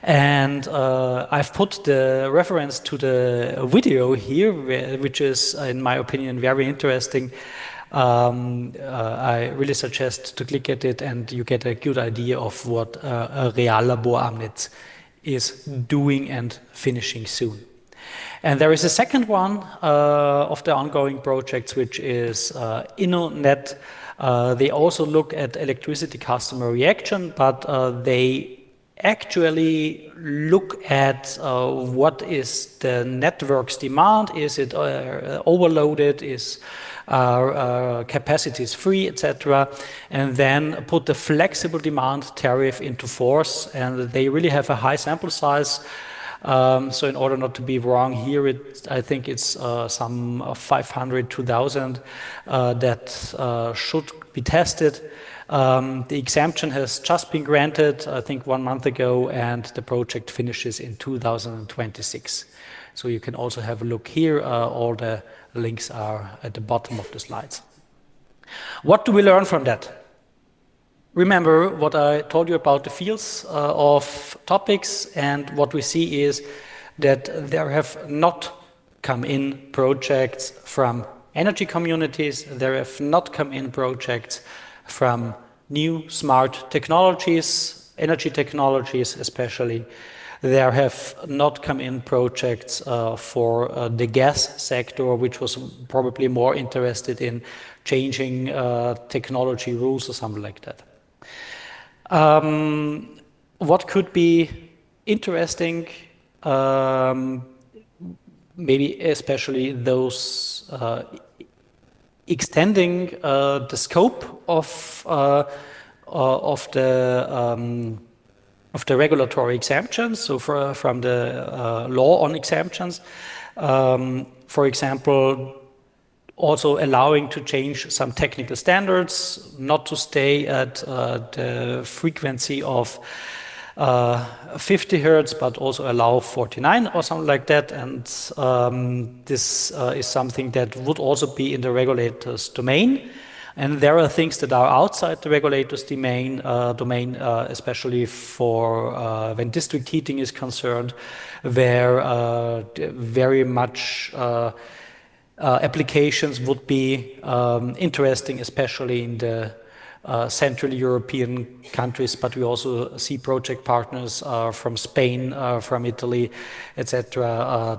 And I've put the reference to the video here, which is, in my opinion, very interesting. I really suggest to click at it, and you get a good idea of what a Reallabor am Netz is doing and finishing soon. And there is a second one of the ongoing projects, which is InnoNet. They also look at electricity customer reaction, but they actually look at what is the network's demand. Is it overloaded? Is capacities free, etc., and then put the flexible demand tariff into force. And they really have a high sample size. So in order not to be wrong here, I think it's some 500 to 1,000 that should be tested. The exemption has just been granted, I think 1 month ago, and the project finishes in 2026. So you can also have a look here. All the links are at the bottom of the slides. What do we learn from that? Remember what I told you about the fields of topics, and what we see is that there have not come in projects from energy communities, there have not come in projects from new smart technologies, energy technologies especially. There have not come in projects for the gas sector, which was probably more interested in changing technology rules or something like that. What could be interesting, maybe especially those extending the scope of the regulatory exemptions, so from the law on exemptions. For example, also allowing to change some technical standards, not to stay at the frequency of 50 hertz, but also allow 49 or something like that. And this is something that would also be in the regulator's domain. And there are things that are outside the regulator's domain, especially for when district heating is concerned, where very much applications would be interesting, especially in the Central European countries, but we also see project partners from Spain, from Italy, etc.,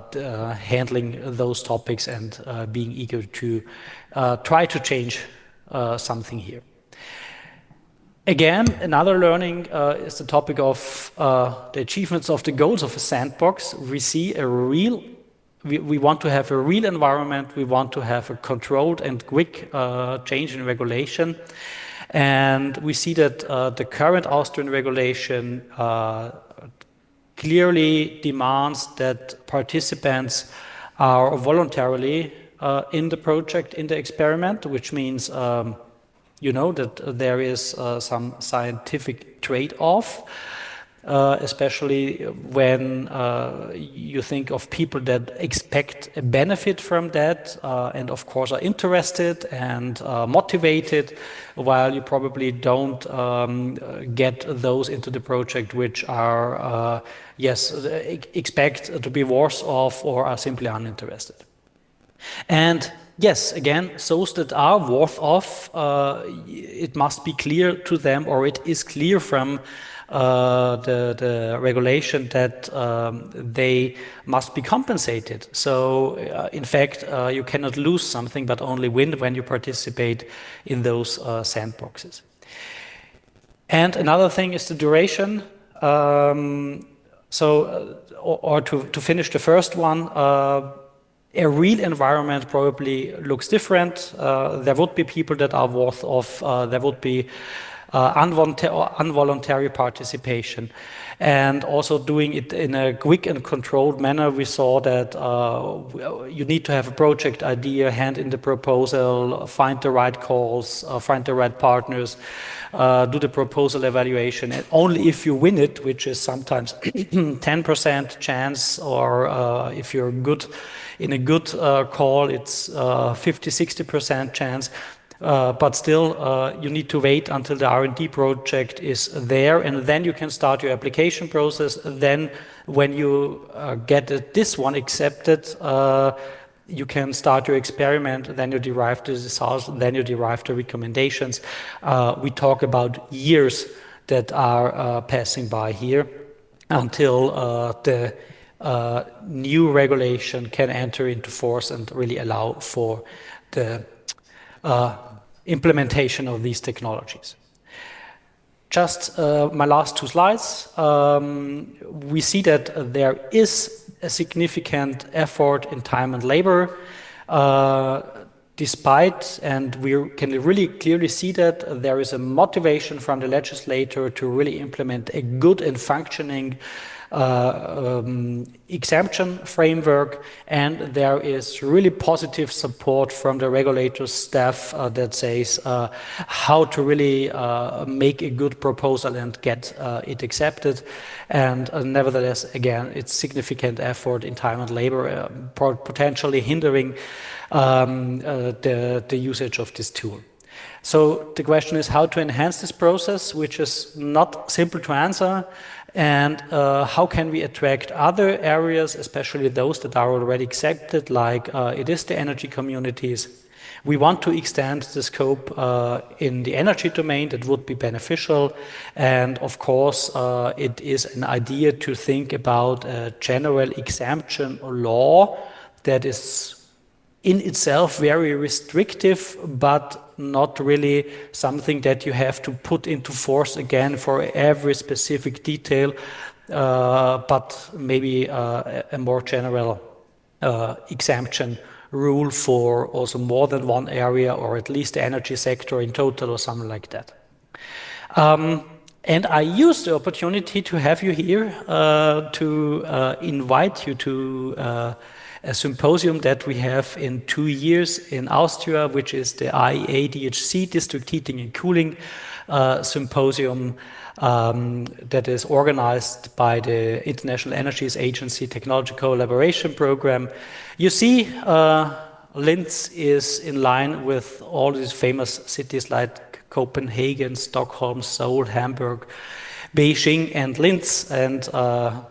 handling those topics and being eager to try to change something here. Again, another learning is the topic of the achievements of the goals of a sandbox. We see we want to have a real environment, we want to have a controlled and quick change in regulation. And we see that the current Austrian regulation clearly demands that participants are voluntarily in the project, in the experiment, which means that there is some scientific trade-off, especially when you think of people that expect a benefit from that and of course are interested and motivated, while you probably don't get those into the project which are, expect to be worse off or are simply uninterested. And yes, again, those that are worth off, it must be clear to them, or it is clear from the regulation that they must be compensated. So in fact, you cannot lose something but only win when you participate in those sandboxes. And another thing is the duration. To finish the first one, a real environment probably looks different. There would be people that are worth off. There would be involuntary participation, and also doing it in a quick and controlled manner. We saw that you need to have a project idea, hand in the proposal, find the right calls, find the right partners, do the proposal evaluation, and only if you win it, which is sometimes 10% chance, or if you're good in a good call, it's 50-60% chance. But still, you need to wait until the R&D project is there, and then you can start your application process. Then, when you get this one accepted, you can start your experiment, then you derive the results, then you derive the recommendations. We talk about years that are passing by here until the new regulation can enter into force and really allow for the implementation of these technologies. Just my last two slides. We see that there is a significant effort in time and labor, despite, and we can really clearly see that there is a motivation from the legislator to really implement a good and functioning exemption framework, and there is really positive support from the regulator's staff that says how to really make a good proposal and get it accepted. And nevertheless, again, it's significant effort in time and labor, potentially hindering the usage of this tool. So the question is how to enhance this process, which is not simple to answer, and how can we attract other areas, especially those that are already accepted, like it is the energy communities. We want to extend the scope in the energy domain. That would be beneficial. And of course, it is an idea to think about a general exemption law that is in itself very restrictive, but not really something that you have to put into force again for every specific detail, but maybe a more general exemption rule for also more than one area, or at least the energy sector in total, or something like that. And I use the opportunity to have you here to invite you to a symposium that we have in 2 years in Austria, which is the IEA-DHC District Heating and Cooling Symposium that is organized by the International Energies Agency Technology Collaboration Program. You see, Linz is in line with all these famous cities like Copenhagen, Stockholm, Seoul, Hamburg, Beijing, and Linz, and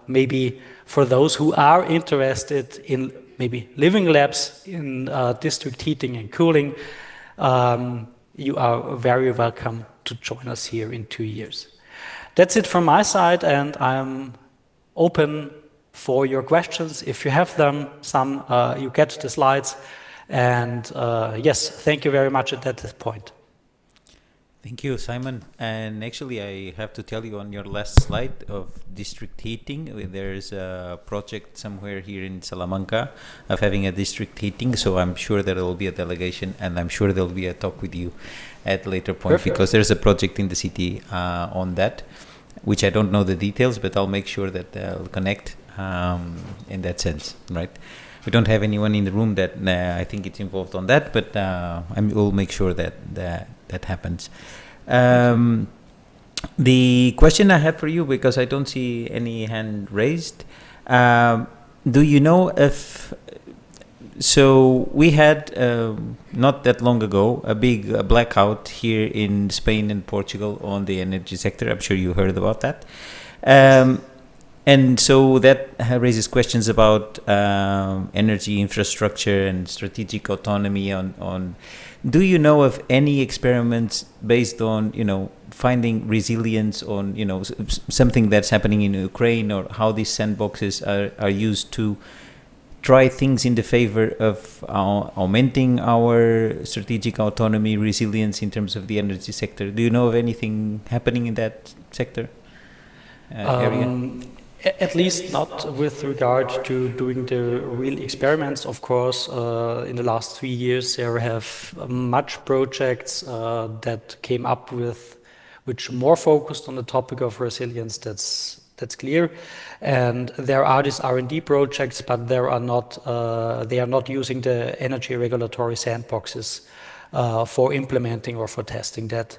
maybe for those who are interested in maybe living labs in district heating and cooling, you are very welcome to join us here in 2 years. That's it from my side, and I'm open for your questions. If you have them, you get the slides, and yes, thank you very much at that point. Thank you, Simon. And actually, I have to tell you on your last slide of district heating, there's a project somewhere here in Salamanca of having a district heating. So I'm sure there will be a delegation, and I'm sure there will be a talk with you at a later point. Perfect. Because there's a project in the city on that, which I don't know the details, but I'll make sure that I'll connect in that sense, right? We don't have anyone in the room that I think it's involved on that, but we'll make sure that happens. The question I had for you, because I don't see any hand raised, do you know if, so we had not that long ago a big blackout here in Spain and Portugal on the energy sector. I'm sure you heard about that. And so that raises questions about energy infrastructure and strategic autonomy on do you know of any experiments based on, finding resilience on, something that's happening in Ukraine, or how these sandboxes are used to try things in the favor of augmenting our strategic autonomy, resilience in terms of the energy sector? Do you know of anything happening in that sector area? At least not with regard to doing the real experiments. Of course, in the last 3 years, there have much projects that came up with, which more focused on the topic of resilience. That's clear. And there are these R&D projects, but they are not using the energy regulatory sandboxes for implementing or for testing that.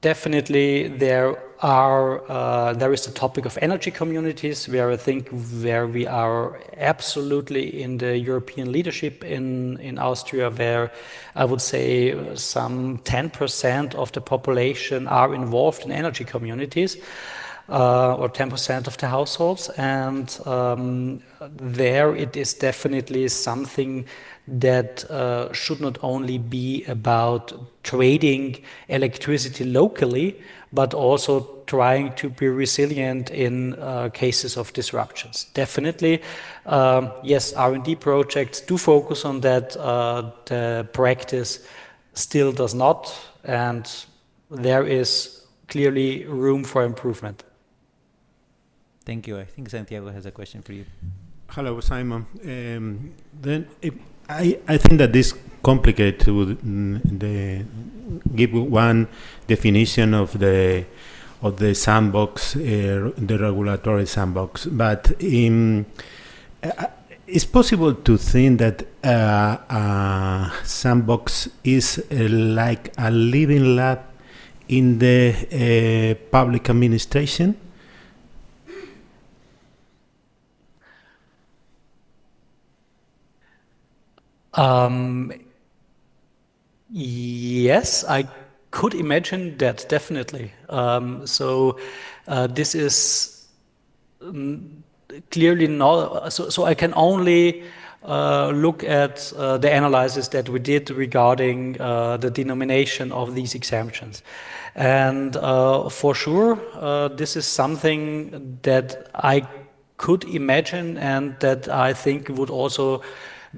Definitely, there is the topic of energy communities, where I think we are absolutely in the European leadership in Austria, where I would say some 10% of the population are involved in energy communities, or 10% of the households, and there it is definitely something that should not only be about trading electricity locally, but also trying to be resilient in cases of disruptions. Definitely, yes, R&D projects do focus on that. The practice still does not, and there is clearly room for improvement. Thank you. I think Santiago has a question for you. Hello, Simon. I think that this complicates to give one definition of the sandbox, the regulatory sandbox. But it's possible to think that a sandbox is like a living lab in the public administration. Yes, I could imagine that, definitely. This is clearly not, so I can only look at the analysis that we did regarding the denomination of these exemptions. And for sure, this is something that I could imagine and that I think would also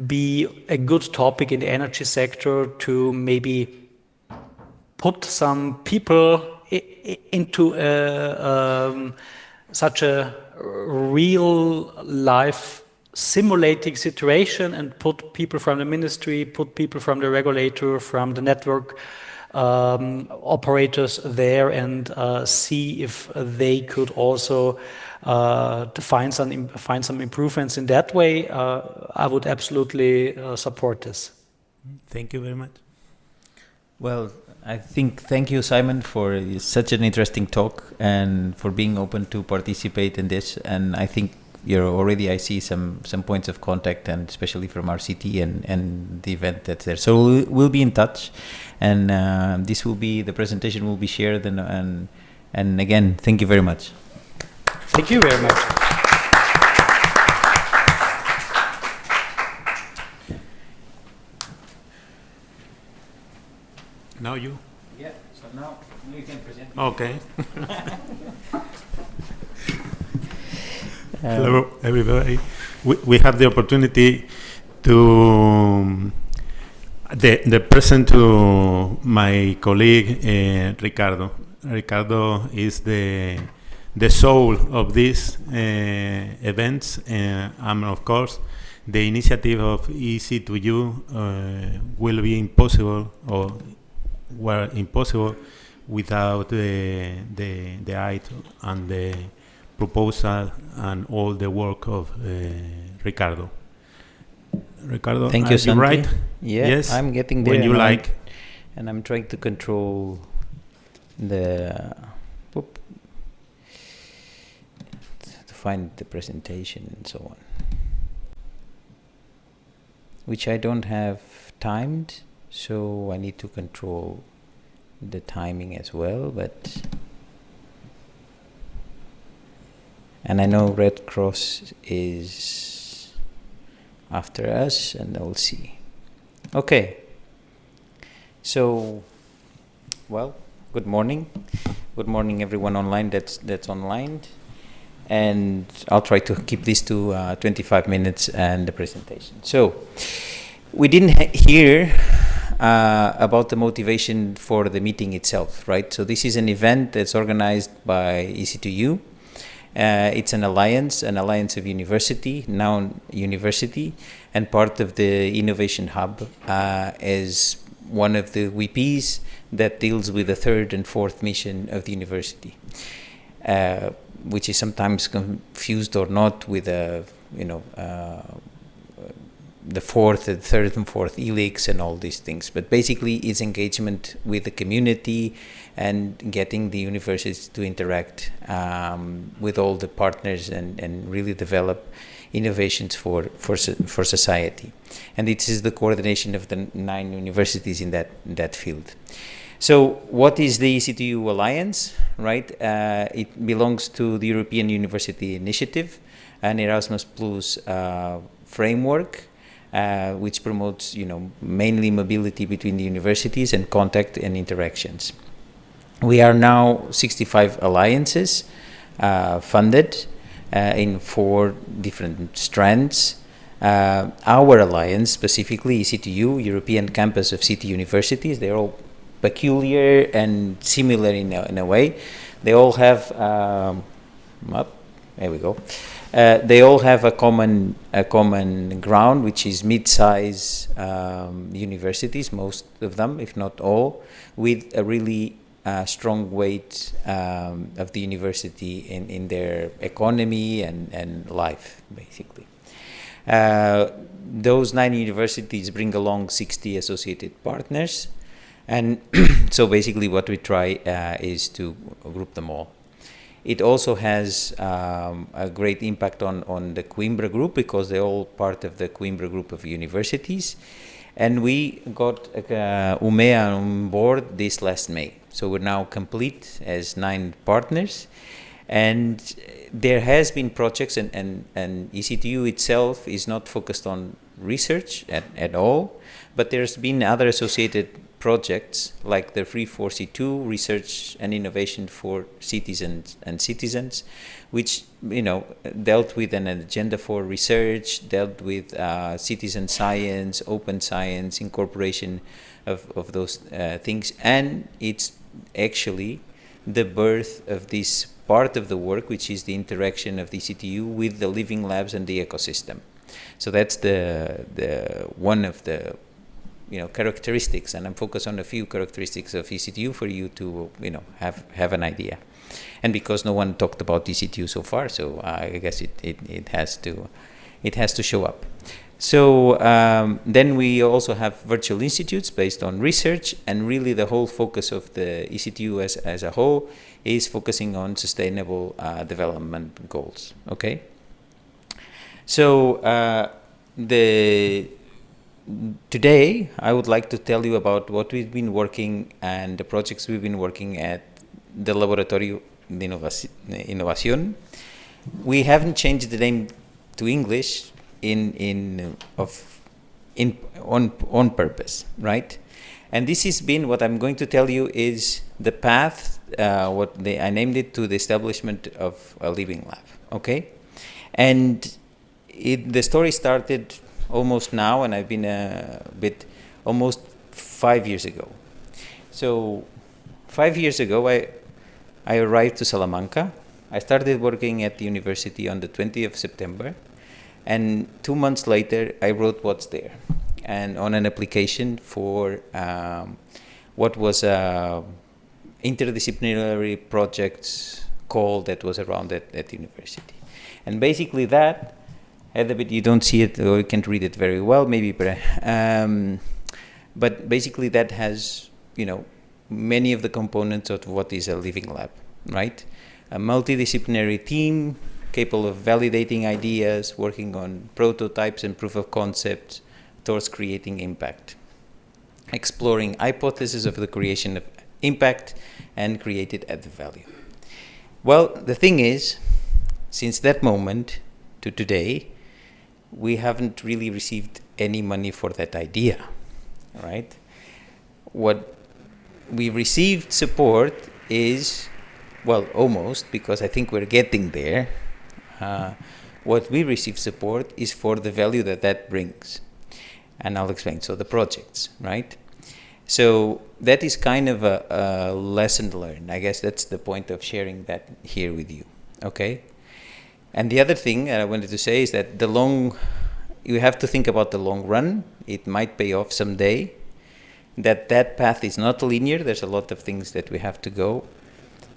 be a good topic in the energy sector to maybe put some people into such a real life simulating situation and put people from the ministry, put people from the regulator, from the network operators there and see if they could also find some improvements in that way. I would absolutely support this. Thank you very much. Well, I think thank you, Simon, for such an interesting talk and for being open to participate in this. And I think I see some points of contact, and especially from our city and the event that's there. So we'll be in touch, and the presentation will be shared. And again, thank you very much. Thank you very much. Now you? Yeah, so now you can present. Okay. Hello, everybody. We have the opportunity to present to my colleague Ricardo. Ricardo is the soul of these events, and of course, the initiative of EC2U will be impossible, or were impossible, without the aid and the proposal and all the work of Ricardo. Ricardo, thank you, Santi. Right? Yeah, yes, I'm getting there. When you like. And I'm trying to control to find the presentation and so on, which I don't have timed, so I need to control the timing as well. And I know Red Cross is after us, and we'll see. Okay. So, well, good morning. Good morning, everyone online that's online. And I'll try to keep this to 25 minutes and the presentation. So, we didn't hear about the motivation for the meeting itself, right? So this is an event that's organized by EC2U. It's an alliance of university, now university, and part of the Innovation Hub is one of the WPs that deals with the third and fourth mission of the university, which is sometimes confused or not with the third and fourth helix and all these things. But basically, it's engagement with the community and getting the universities to interact with all the partners and really develop innovations for society. And it is the coordination of the 9 universities in that field. So what is the EC2U Alliance, right? It belongs to the European University Initiative, an Erasmus Plus framework, which promotes, mainly mobility between the universities and contact and interactions. We are now 65 alliances funded in 4 different strands. Our alliance, specifically EC2U, European Campus of City Universities, they're all peculiar and similar in a way. They all have, there we go. They all have a common ground, which is mid-size universities, most of them, if not all, with a really strong weight of the university in their economy and life, basically. Those 9 universities bring along 60 associated partners, and so basically what we try is to group them all. It also has a great impact on the Coimbra group, because they're all part of the Coimbra group of universities. And we got UMEA on board this last May. So we're now complete as 9 partners. And there has been projects, and EC2U itself is not focused on research at all, but there's been other associated projects like the Free 4C2, Research and Innovation for Citizens and Citizens, which dealt with an agenda for research, dealt with citizen science, open science, incorporation of those things, and it's actually the birth of this part of the work, which is the interaction of the EC2U with the living labs and the ecosystem. So that's the one of the characteristics, and I'm focused on a few characteristics of EC2U for you to have an idea. And because no one talked about EC2U so far, so I guess it has to show up. So then we also have virtual institutes based on research, and really the whole focus of the EC2U as a whole is focusing on sustainable development goals. Okay. So today I would like to tell you about what we've been working and the projects we've been working at the Laboratorio de Innovación. We haven't changed the name to English on purpose, right? And this has been, what I'm going to tell you is the path, I named it to the establishment of a living lab, okay? And the story started almost now, and I've been almost 5 years ago. So 5 years ago, I arrived to Salamanca. I started working at the university on the 20th of September. And 2 months later, I wrote What's There, and on an application for what was a interdisciplinary projects call that was around at university. And basically that had a bit, you don't see it or you can't read it very well, maybe, but basically that has, many of the components of what is a living lab, right? A multidisciplinary team capable of validating ideas, working on prototypes and proof of concept towards creating impact, exploring hypotheses of the creation of impact and created added value. Well, the thing is, since that moment to today, we haven't really received any money for that idea, right? What we received support is, well, almost, because I think we're getting there. What we receive support is for the value that brings. And I'll explain. So the projects, right? So that is kind of a lesson learned. I guess that's the point of sharing that here with you, okay? And the other thing I wanted to say is that you have to think about the long run. It might pay off someday. That path is not linear. There's a lot of things that we have to go.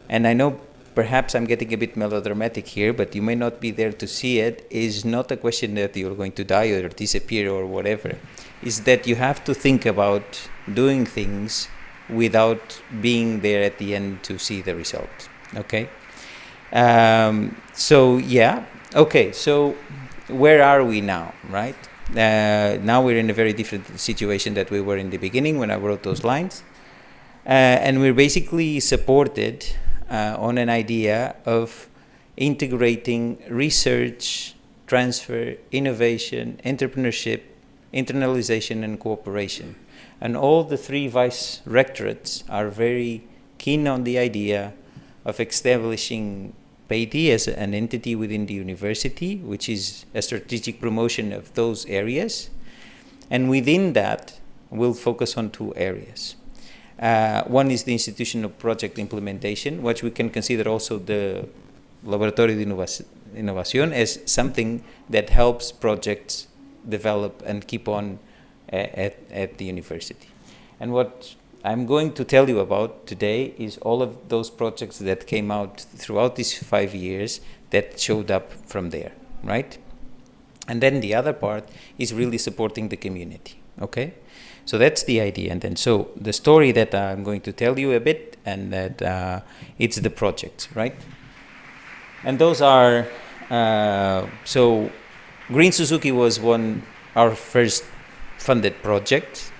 And I know perhaps I'm getting a bit melodramatic here, but you may not be there to see it. Is not a question that you're going to die or disappear or whatever. Is that you have to think about doing things without being there at the end to see the result, okay? So yeah, okay, so where are we now, right? Now we're in a very different situation that we were in the beginning when I wrote those lines. And we're basically supported on an idea of integrating research, transfer, innovation, entrepreneurship, internalization, and cooperation. And all the 3 vice rectorates are very keen on the idea of establishing PAITI as an entity within the university, which is a strategic promotion of those areas. And within that, we'll focus on 2 areas. One is the institutional project implementation, which we can consider also the Laboratorio de Innovación as something that helps projects develop and keep on at the university. And what I'm going to tell you about today is all of those projects that came out throughout these 5 years that showed up from there, right? And then the other part is really supporting the community, okay? So that's the idea. And then so the story that I'm going to tell you a bit, and that it's the projects, right? And those are, so Green Suzuki was our first funded project.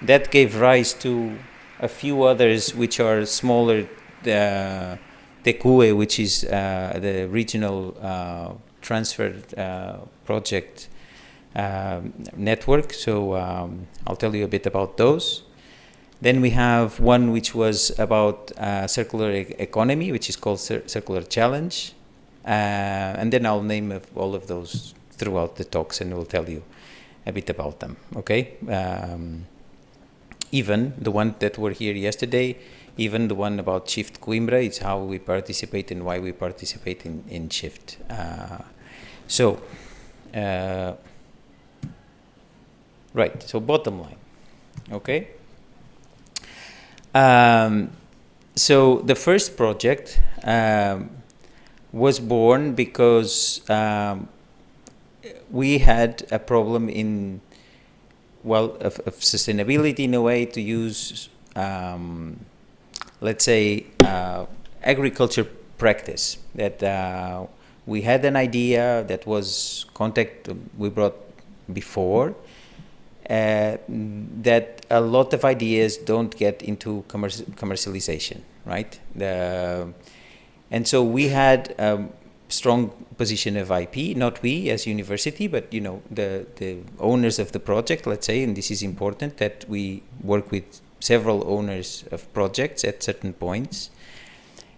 That gave rise to a few others which are smaller, TECUE, which is the regional transfer project network. So I'll tell you a bit about those. Then we have one which was about circular economy, which is called Circular Challenge. And then I'll name all of those throughout the talks, and we'll tell you a bit about them, okay? Even the one that were here yesterday, even the one about Shift Coimbra, it's how we participate and why we participate in Shift. Right, so bottom line, okay? So the first project was born because we had a problem of sustainability in a way, to use, let's say, agriculture practice. That we had an idea that was we brought before, that a lot of ideas don't get into commercialization, right? And so we had a strong position of IP, not we as university, but the owners of the project, let's say, and this is important, that we work with several owners of projects at certain points,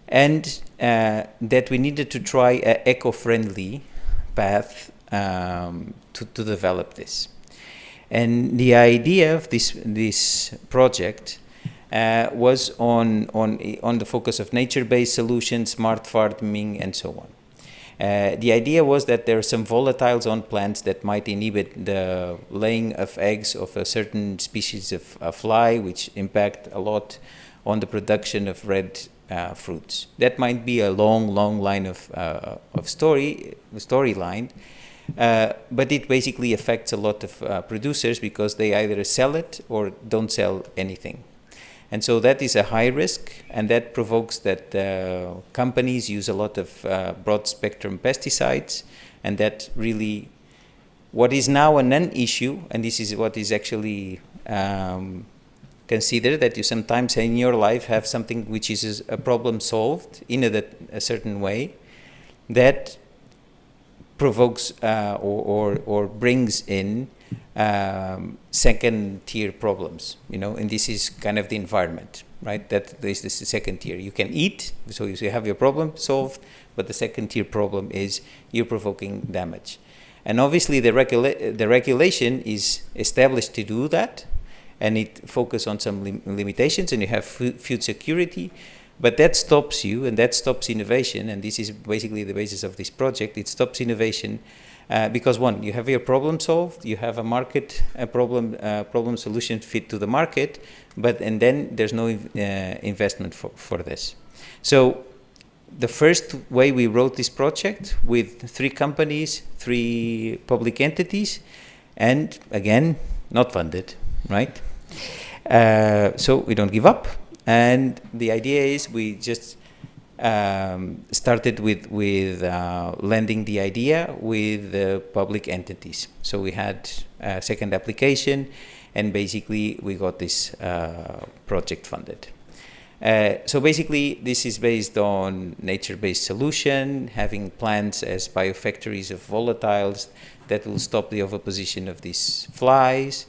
and that we needed to try an eco-friendly path to develop this. And the idea of this project was on the focus of nature-based solutions, smart farming, and so on. The idea was that there are some volatiles on plants that might inhibit the laying of eggs of a certain species of fly, which impact a lot on the production of red fruits. That might be a long line of storyline, but it basically affects a lot of producers because they either sell it or don't sell anything. And so that is a high risk, and that provokes that companies use a lot of broad spectrum pesticides, and that really, what is now a non-issue, and this is what is actually considered, that you sometimes in your life have something which is a problem solved in a certain way, that provokes or brings in second tier problems, and this is kind of the environment, right? That is the second tier. You can eat, so you have your problem solved, but the second tier problem is you're provoking damage. And obviously the regulation is established to do that, and it focuses on some limitations, and you have food security, but that stops you, and that stops innovation, and this is basically the basis of this project. It stops innovation because, one, you have your problem solved, you have a problem solution fit to the market, and then there's no investment for this. So the first way we wrote this project with 3 companies, 3 public entities, and again, not funded, right? So we don't give up. And the idea is we just started with lending the idea with the public entities. So we had a second application, and basically we got this project funded. So basically, this is based on nature-based solution, having plants as biofactories of volatiles that will stop the oviposition of these flies.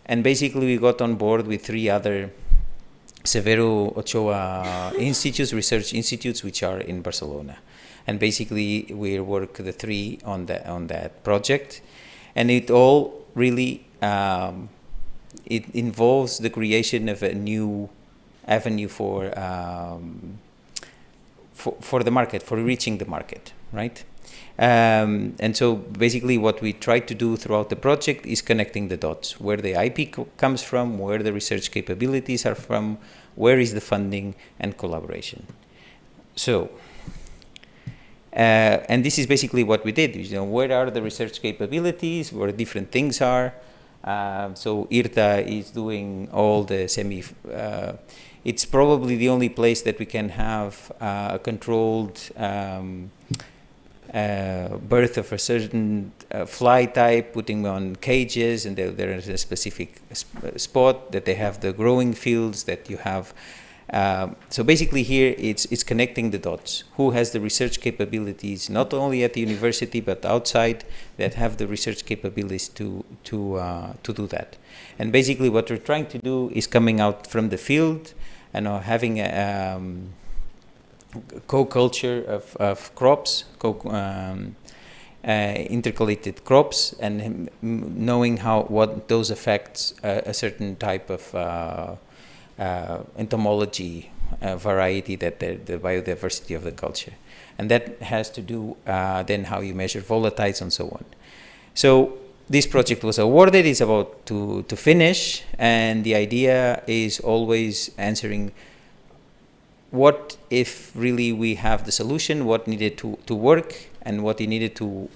And basically, we got on board with 3 other Severo Ochoa institutes, research institutes, which are in Barcelona. And basically, we work the 3 on that project. And it all really, it involves the creation of a new avenue for the market, for reaching the market, right? And so basically what we try to do throughout the project is connecting the dots, where the IP comes from, where the research capabilities are from, where is the funding and collaboration. So, and this is basically what we did, you know, where are the research capabilities, where different things are. So IRTA is doing all the it's probably the only place that we can have a controlled birth of a certain fly type, putting them on cages, and there is a specific spot that they have the growing fields that you have. So basically here it's connecting the dots. Who has the research capabilities, not only at the university but outside, that have the research capabilities to do that. And basically what we're trying to do is coming out from the field and having a co-culture of crops, intercalated crops, and knowing what those affects a certain type of entomology variety, that the biodiversity of the culture. And that has to do then how you measure volatiles and so on. So this project was awarded, it's about to finish, and the idea is always answering what if really we have the solution, what needed to work, and what you needed to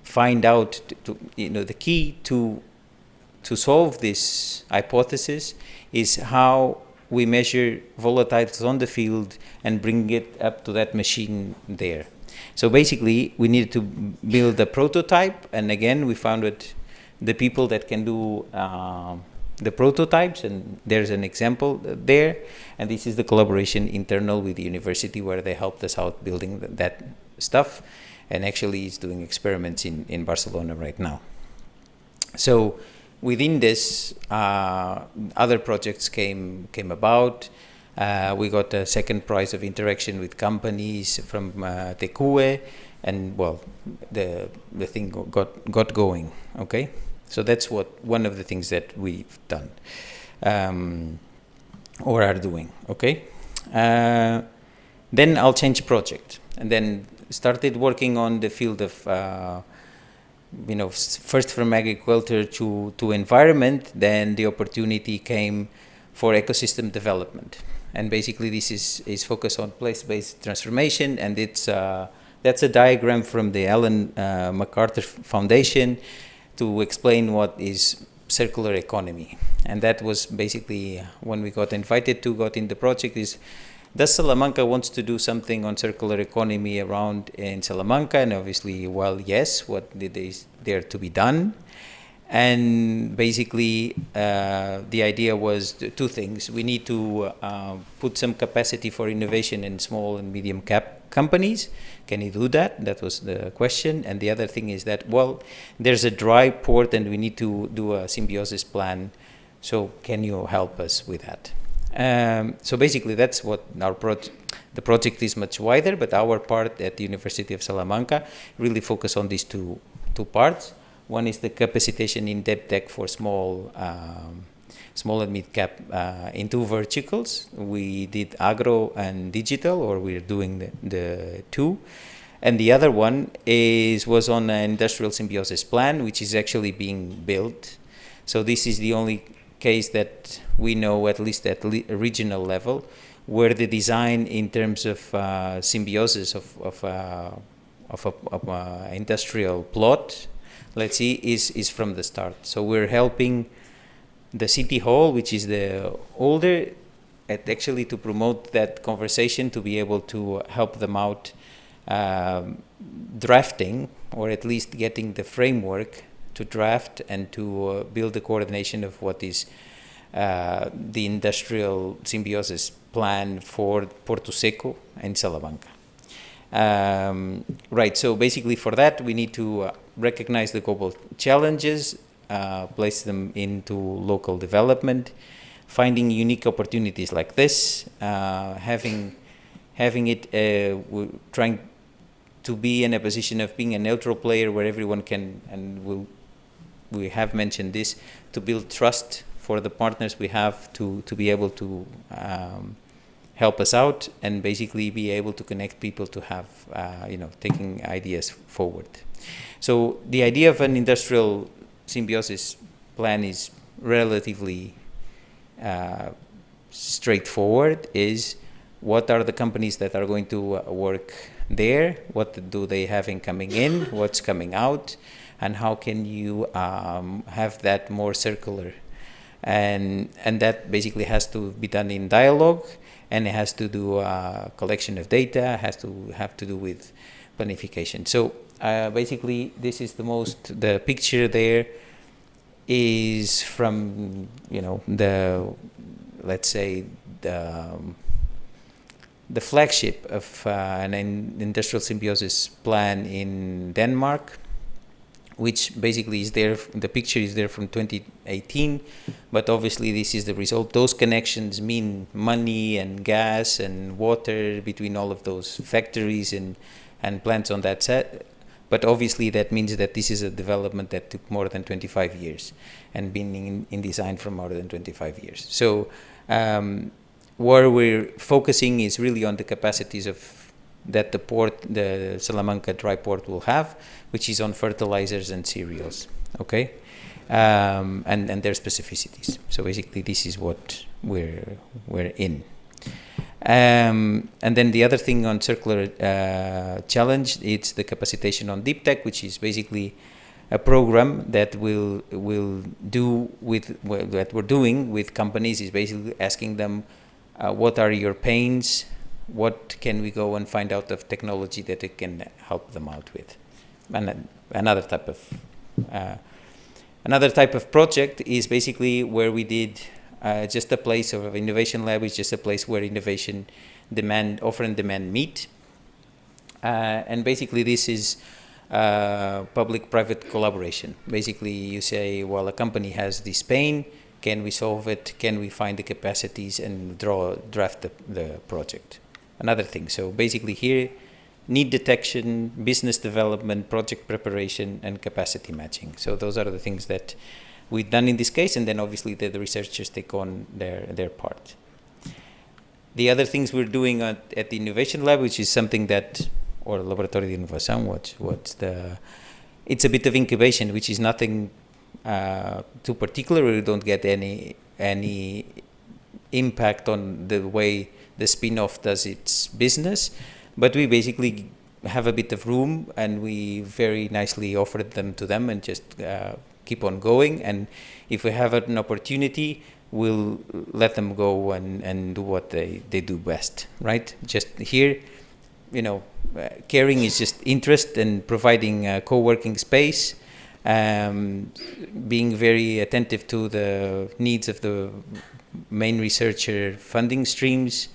find out, the key to solve this hypothesis is how we measure volatiles on the field and bring it up to that machine there. So basically, we needed to build a prototype, and again, we found the people that can do the prototypes, and there's an example there, and this is the collaboration internal with the university where they helped us out building that stuff, and actually is doing experiments in Barcelona right now. So within this, other projects came about. We got a second prize of interaction with companies from TQE, and well, the thing got going. Okay, so that's one of the things that we've done or are doing. Okay, then I'll change project, and then started working on the field of first from agriculture to environment. Then the opportunity came for ecosystem development, and basically this is focused on place-based transformation, and that's a diagram from the Ellen MacArthur Foundation to explain what is circular economy. And that was basically when we got invited got in the project is, does Salamanca wants to do something on circular economy around in Salamanca? And obviously, well, yes, what is there to be done? And basically, the idea was 2 things. We need to put some capacity for innovation in small and medium cap companies. Can you do that? That was the question. And the other thing is that, well, there's a dry port and we need to do a symbiosis plan. So can you help us with that? So basically, that's what our the project is much wider, but our part at the University of Salamanca really focus on these two parts. One is the capacitation in depth tech for small and mid cap in 2 verticals. We did agro and digital, or we're doing the 2. And the other one was on an industrial symbiosis plan, which is actually being built. So this is the only case that we know, at least at a regional level, where the design in terms of symbiosis of industrial plot, let's see, is from the start. So we're helping the city hall, which is the older, actually to promote that conversation, to be able to help them out drafting, or at least getting the framework to draft and to build the coordination of what is the industrial symbiosis plan for Porto Seco and Salamanca. Right, so basically for that we need to recognize the global challenges, place them into local development, finding unique opportunities like this, having it, trying to be in a position of being a neutral player where everyone can, and we have mentioned this, to build trust for the partners we have to be able to help us out and basically be able to connect people to have, taking ideas forward. So the idea of an industrial symbiosis plan is relatively straightforward. Is what are the companies that are going to work there? What do they have in coming in? What's coming out? And how can you have that more circular? And that basically has to be done in dialogue, and it has to do collection of data, has to have to do with planification. So basically, this is the picture there is from, let's say, the flagship of an industrial symbiosis plan in Denmark, which basically is there. The picture is there from 2018, but obviously this is the result. Those connections mean money and gas and water between all of those factories and plants on that set. But obviously that means that this is a development that took more than 25 years and been in design for more than 25 years. So where we're focusing is really on the capacities that the Salamanca dry port will have, which is on fertilizers and cereals, okay, and their specificities. So basically, this is what we're in. And then the other thing on circular challenge, it's the capacitation on deep tech, which is basically a program that we're doing with companies, is basically asking them, what are your pains? What can we go and find out of technology that it can help them out with? And another type of project is basically where we did just a place of innovation lab, is just a place where innovation offer and demand meet. And basically this is public-private collaboration. Basically you say, well, a company has this pain, can we solve it? Can we find the capacities and draft the project? Another thing. So basically here, need detection, business development, project preparation, and capacity matching. So those are the things that we've done in this case, and then obviously the researchers take on their part. The other things we're doing at the Innovation Lab, which is something that, or Laboratorio de Inovação, it's a bit of incubation, which is nothing too particular. We don't get any impact on the way the spin-off does its business, but we basically have a bit of room, and we very nicely offered them to them and just keep on going. And if we have an opportunity, we'll let them go and do what they do best, right? Just here, caring is just interest and providing a co-working space, being very attentive to the needs of the main researcher funding streams,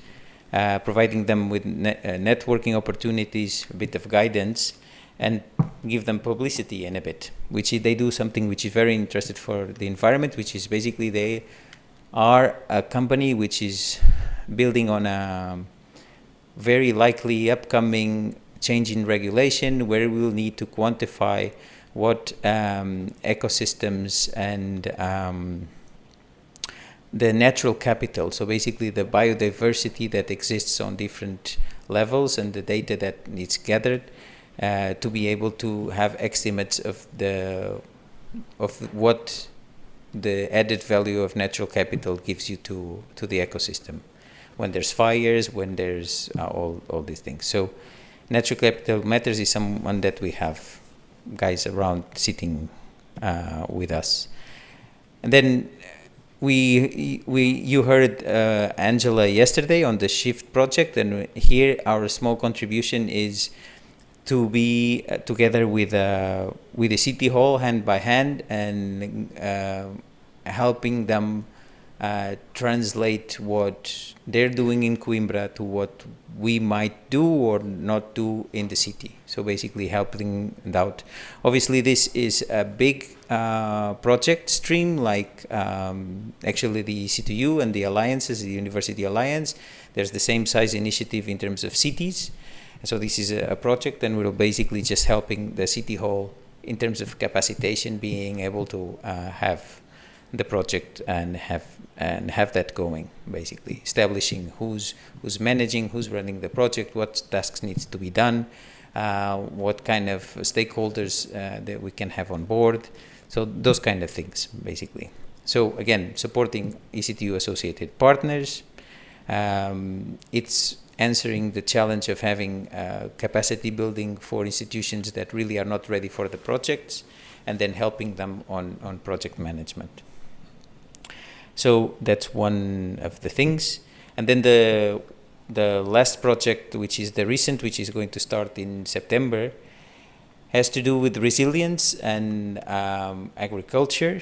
providing them with networking opportunities, a bit of guidance, and give them publicity in a bit, which they do something which is very interested for the environment, which is basically they are a company which is building on a very likely upcoming change in regulation, where we will need to quantify what ecosystems and the natural capital, so basically the biodiversity that exists on different levels and the data that is gathered, to be able to have estimates of what the added value of natural capital gives you to the ecosystem when there's fires, when there's all these things. So natural capital matters is someone that we have guys around sitting with us. And then you heard Angela yesterday on the Shift project, and here our small contribution is to be together with the City Hall hand by hand, and helping them translate what they're doing in Coimbra to what we might do or not do in the city. So basically helping out. Obviously, this is a big project stream, like actually the EC2U and the alliances, the University Alliance. There's the same size initiative in terms of cities. So this is a project, and we're basically just helping the city hall in terms of capacitation, being able to have the project and have that going, basically establishing who's managing, who's running the project, what tasks needs to be done, what kind of stakeholders that we can have on board. So those kind of things, basically. So again, supporting EC2U associated partners. It's answering the challenge of having capacity building for institutions that really are not ready for the projects, and then helping them on project management. So that's one of the things. And then the last project, which is the recent, which is going to start in September, has to do with resilience and agriculture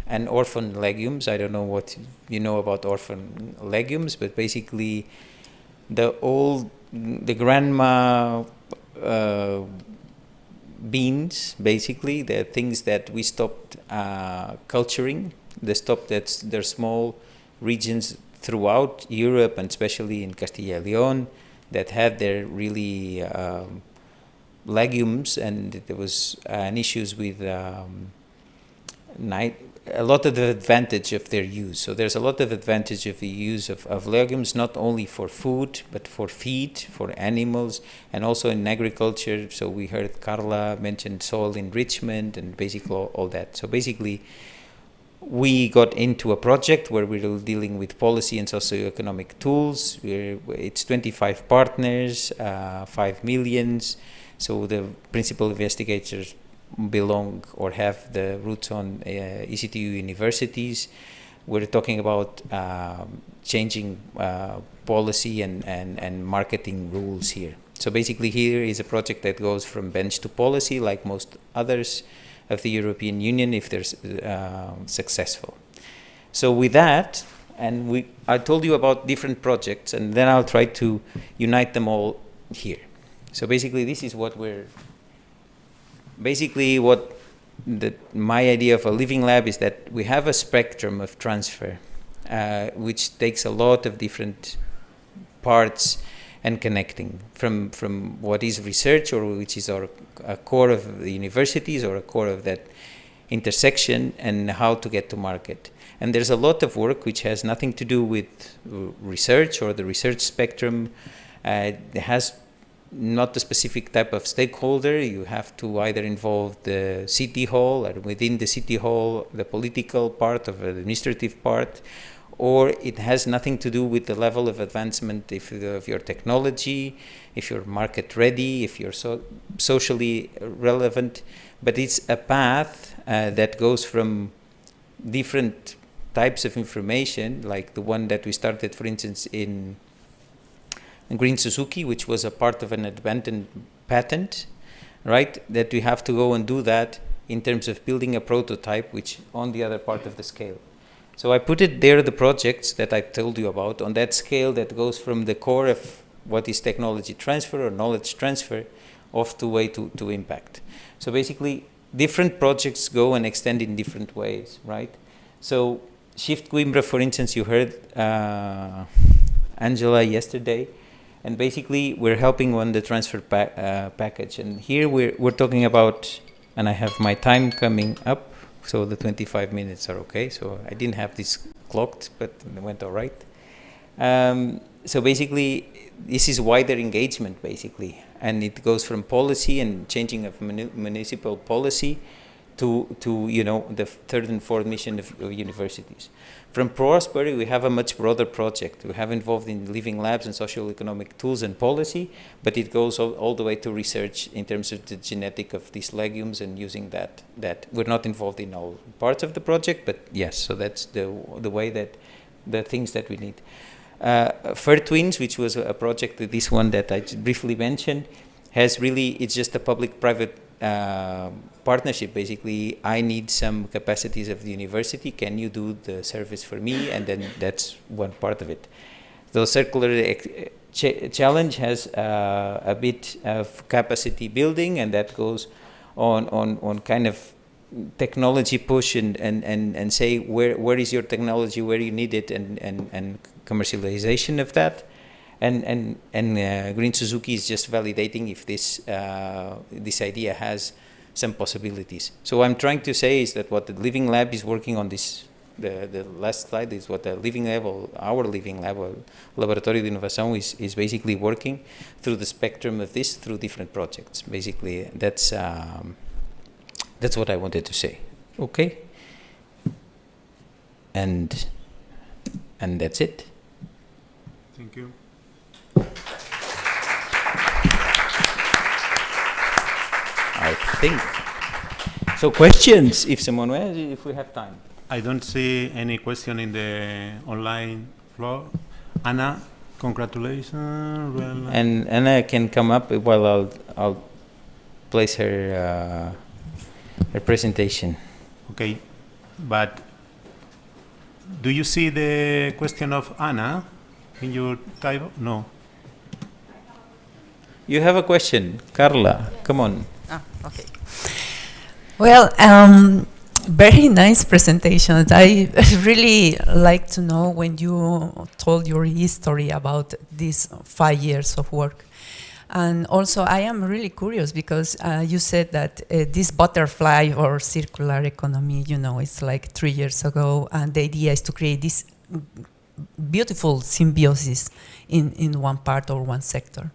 and orphan legumes. I don't know what you know about orphan legumes, but basically the grandma beans, basically, the things that we stopped culturing. There's small regions throughout Europe, and especially in Castilla y León, that had their really legumes, and there was issues with a lot of the advantage of their use. So there's a lot of advantage of the use of legumes, not only for food, but for feed, for animals, and also in agriculture. So we heard Carla mention soil enrichment and basically all that. So basically, we got into a project where we were dealing with policy and socioeconomic tools. It's 25 partners, 5 millions. So the principal investigators belong or have the roots on EC2U universities. We're talking about changing policy and marketing rules here. So basically here is a project that goes from bench to policy, like most others of the European Union, if they're successful. So with that, and I told you about different projects, and then I'll try to unite them all here. So basically this is what my idea of a living lab is, that we have a spectrum of transfer, which takes a lot of different parts and connecting from what is research, or which is a core of the universities, or a core of that intersection, and how to get to market. And there's a lot of work which has nothing to do with research or the research spectrum. It has not a specific type of stakeholder. You have to either involve the city hall, or within the city hall, the political part of the administrative part, or it has nothing to do with the level of advancement of your technology, if you're market ready, if you're socially relevant. But it's a path that goes from different types of information, like the one that we started, for instance, in Green Suzuki, which was a part of an abandoned patent, right? That we have to go and do that in terms of building a prototype, which on the other part of the scale. So I put it there, the projects that I told you about, on that scale that goes from the core of what is technology transfer or knowledge transfer off to way to impact. So basically, different projects go and extend in different ways, right? So Shift Coimbra, for instance, you heard Angela yesterday, and basically we're helping on the transfer package. And here we're talking about, and I have my time coming up, so the 25 minutes are okay. So I didn't have this clocked, but it went all right. So basically, this is wider engagement, basically. And it goes from policy and changing of municipal policy to the third and fourth mission of universities. From Prosperity, we have a much broader project. We have involved in living labs and social economic tools and policy, but it goes all the way to research in terms of the genetic of these legumes and using that. We're not involved in all parts of the project, but yes, so that's the way that the things that we need. Fur Twins, which was a project, this one that I briefly mentioned, it's just a public-private partnership. Basically, I need some capacities of the university. Can you do the service for me? And then that's one part of it. The circular challenge has a bit of capacity building, and that goes on kind of technology push and say where is your technology, where you need it, and commercialization of that. And Green Suzuki is just validating if this idea has some possibilities. So what I'm trying to say is that what the Living Lab is working on this, the last slide is what the Living Lab, or our Living Lab, or Laboratório de Inovação is basically working through the spectrum of this, through different projects. Basically, that's what I wanted to say. Okay? And that's it. Thank you. I think. So questions, if someone has, if we have time. I don't see any question in the online floor. Anna, congratulations. Well, And Anna can come up while I'll place her presentation. okay, but do you see the question of Anna in your type? No. You have a question, Carla. Come on. Okay. Well, very nice presentation. I really like to know when you told your history about these 5 years of work. And also, I am really curious because you said that this butterfly or circular economy, it's like 3 years ago, and the idea is to create this beautiful symbiosis in one part or one sector.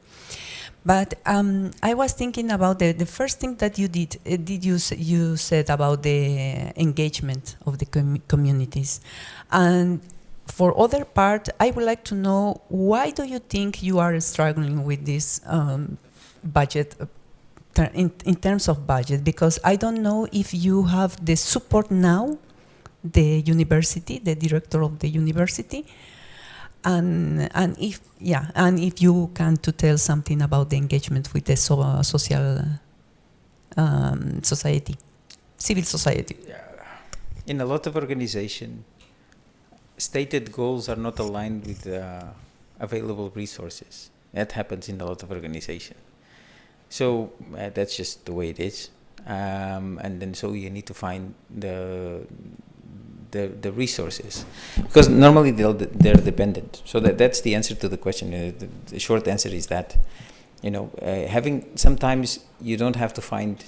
But I was thinking about the first thing that you did. You said about the engagement of the communities, and for other part, I would like to know why do you think you are struggling with this budget in terms of budget? Because I don't know if you have the support now, the university, the director of the university. And if you can to tell something about the engagement with the social society, civil society. In a lot of organizations, stated goals are not aligned with available resources. That happens in a lot of organizations. So that's just the way it is. And then so you need to find the resources, because normally they're dependent. So that's the answer to the question. The short answer is that, sometimes you don't have to find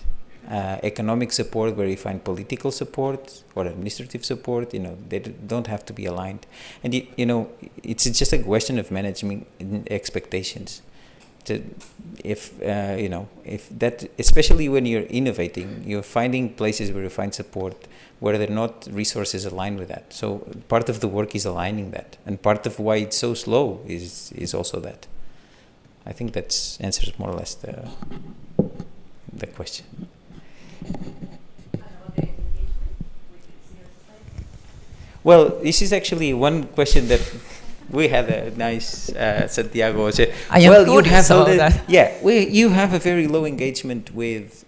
economic support where you find political support or administrative support. They don't have to be aligned, and it's just a question of managing expectations. If that, especially when you're innovating, you're finding places where you find support where there are not resources aligned with that. So part of the work is aligning that, and part of why it's so slow is also that. I think that answers more or less the question. Well, this is actually one question that we had a nice Santiago say. I am curious about that. Yeah, you have a very low engagement with.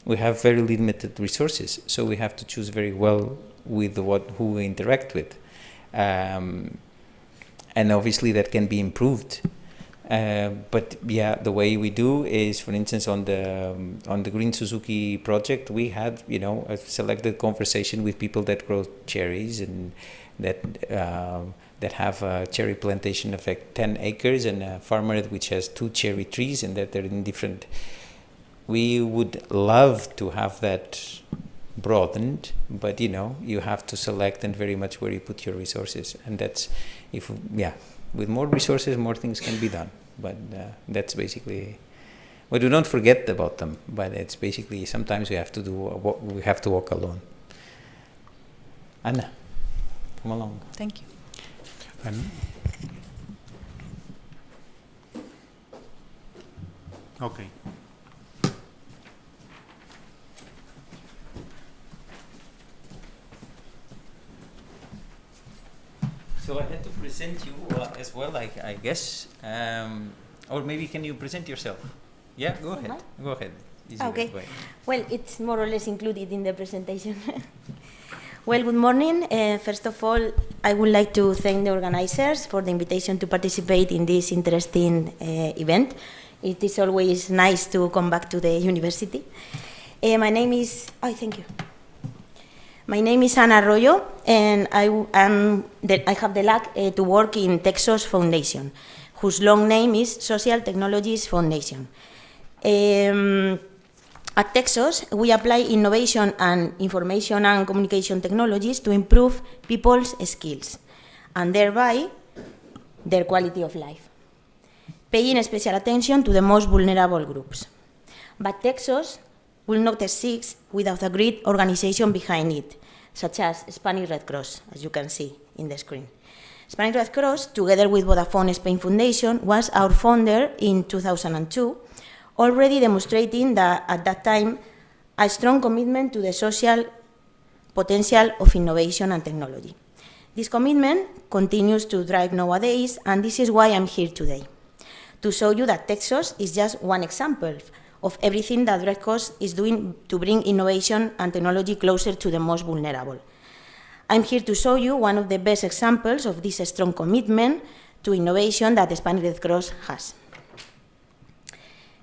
We have very limited resources, so we have to choose very well with who we interact with, and obviously that can be improved. But yeah, the way we do is, for instance, on the Green Suzuki project, we had a selected conversation with people that grow cherries and that have a cherry plantation of 10 acres and a farmer which has 2 cherry trees, and that they're in different. We would love to have that broadened, but you have to select and very much where you put your resources, and that's with more resources, more things can be done. But that's basically. We do not forget about them, but it's basically sometimes we have to walk alone. Anna, come along. Thank you. Okay. So I had to present you as well, I guess. Or maybe can you present yourself? Yeah, go ahead. Go ahead. easier Okay. way. Well, it's more or less included in the presentation. Well, good morning. First of all, I would like to thank the organizers for the invitation to participate in this interesting event. It is always nice to come back to the university. My name is, thank you. My name is Ana Arroyo, and I have the luck to work in Texas Foundation, whose long name is Social Technologies Foundation. At Texas, we apply innovation and information and communication technologies to improve people's skills, and thereby their quality of life, paying special attention to the most vulnerable groups. But Texas will not exist without a great organization behind it, such as Spanish Red Cross, as you can see in the screen. Spanish Red Cross, together with Vodafone Spain Foundation, was our founder in 2002, already demonstrating that at that time a strong commitment to the social potential of innovation and technology. This commitment continues to drive nowadays, and this is why I'm here today, to show you that Texas is just one example of everything that Red Cross is doing to bring innovation and technology closer to the most vulnerable. I'm here to show you one of the best examples of this strong commitment to innovation that the Spanish Red Cross has.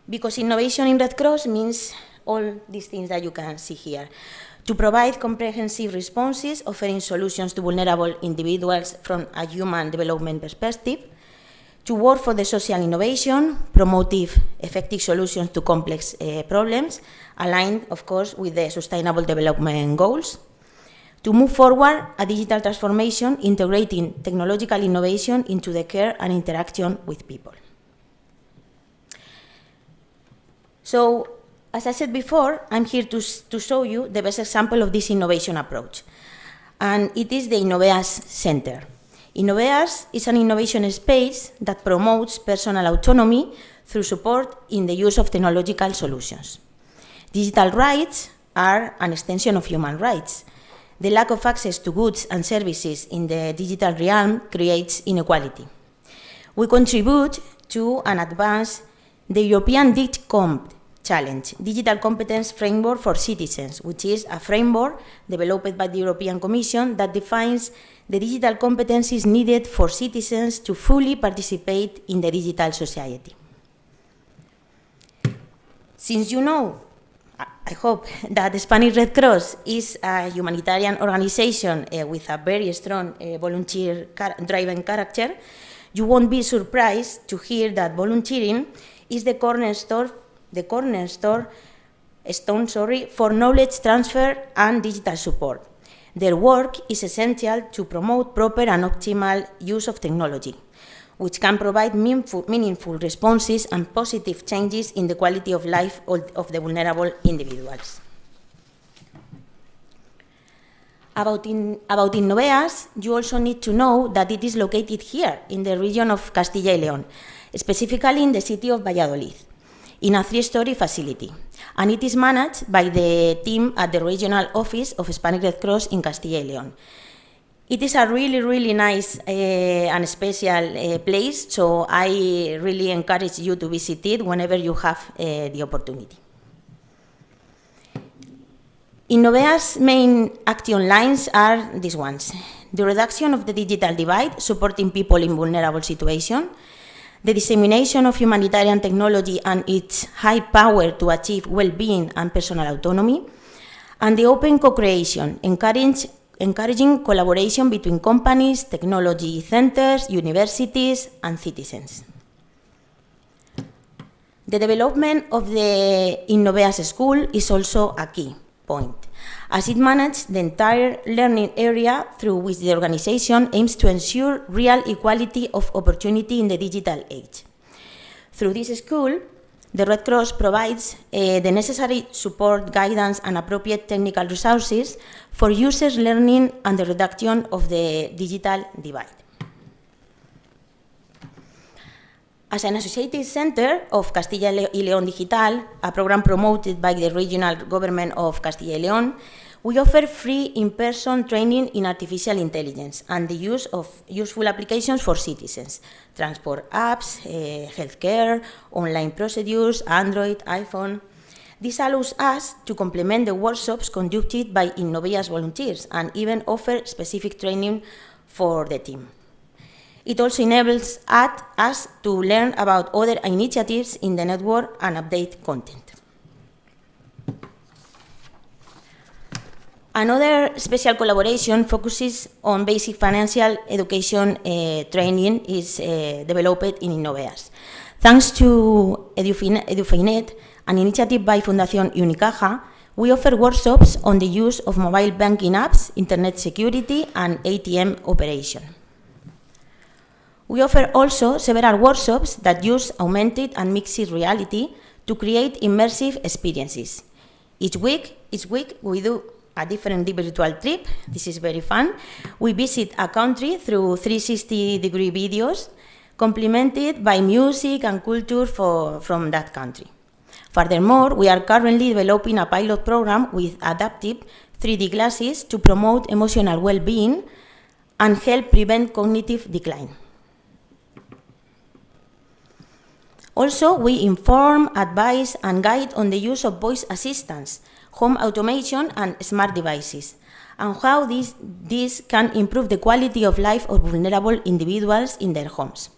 Because innovation in Red Cross means all these things that you can see here. To provide comprehensive responses, offering solutions to vulnerable individuals from a human development perspective, to work for the social innovation, promoting effective solutions to complex problems, aligned, of course, with the Sustainable Development Goals, to move forward a digital transformation, integrating technological innovation into the care and interaction with people. So, as I said before, I'm here to show you the best example of this innovation approach, and it is the Innoveas Center. Innoveas is an innovation space that promotes personal autonomy through support in the use of technological solutions. Digital rights are an extension of human rights. The lack of access to goods and services in the digital realm creates inequality. We contribute to and advance the European DigComp Challenge, Digital Competence Framework for Citizens, which is a framework developed by the European Commission that defines the digital competencies needed for citizens to fully participate in the digital society. Since you know, I hope, that the Spanish Red Cross is a humanitarian organization with a very strong volunteer-driven character, you won't be surprised to hear that volunteering is the cornerstone for knowledge transfer and digital support. Their work is essential to promote proper and optimal use of technology, which can provide meaningful responses and positive changes in the quality of life of the vulnerable individuals. About Innoveas, you also need to know that it is located here in the region of Castilla y León, specifically in the city of Valladolid, in a 3-story facility, and it is managed by the team at the regional office of Spanish Red Cross in Castilla y León. It is a really, really nice and special place, so I really encourage you to visit it whenever you have the opportunity. Innovea's main action lines are these ones: the reduction of the digital divide, supporting people in vulnerable situations, the dissemination of humanitarian technology and its high power to achieve well-being and personal autonomy, and the open co-creation, encouraging collaboration between companies, technology centers, universities, and citizens. The development of the Innoveas School is also a key point, as it manages the entire learning area through which the organization aims to ensure real equality of opportunity in the digital age. Through this school, the Red Cross provides the necessary support, guidance, and appropriate technical resources for users' learning and the reduction of the digital divide. As an associated center of Castilla y León Digital, a program promoted by the regional government of Castilla y León, we offer free in-person training in artificial intelligence and the use of useful applications for citizens, transport apps, healthcare, online procedures, Android, iPhone. This allows us to complement the workshops conducted by Innovea's volunteers and even offer specific training for the team. It also enables us to learn about other initiatives in the network and update content. Another special collaboration focuses on basic financial education training is developed in Innoveas. Thanks to Edufinet, an initiative by Fundación Unicaja, we offer workshops on the use of mobile banking apps, internet security, and ATM operation. We offer also several workshops that use augmented and mixed reality to create immersive experiences. Each week we do a different virtual trip. This is very fun. We visit a country through 360-degree videos, complemented by music and culture from that country. Furthermore, we are currently developing a pilot program with adaptive 3D glasses to promote emotional well-being and help prevent cognitive decline. Also, we inform, advise, and guide on the use of voice assistants, home automation, and smart devices, and how this can improve the quality of life of vulnerable individuals in their homes,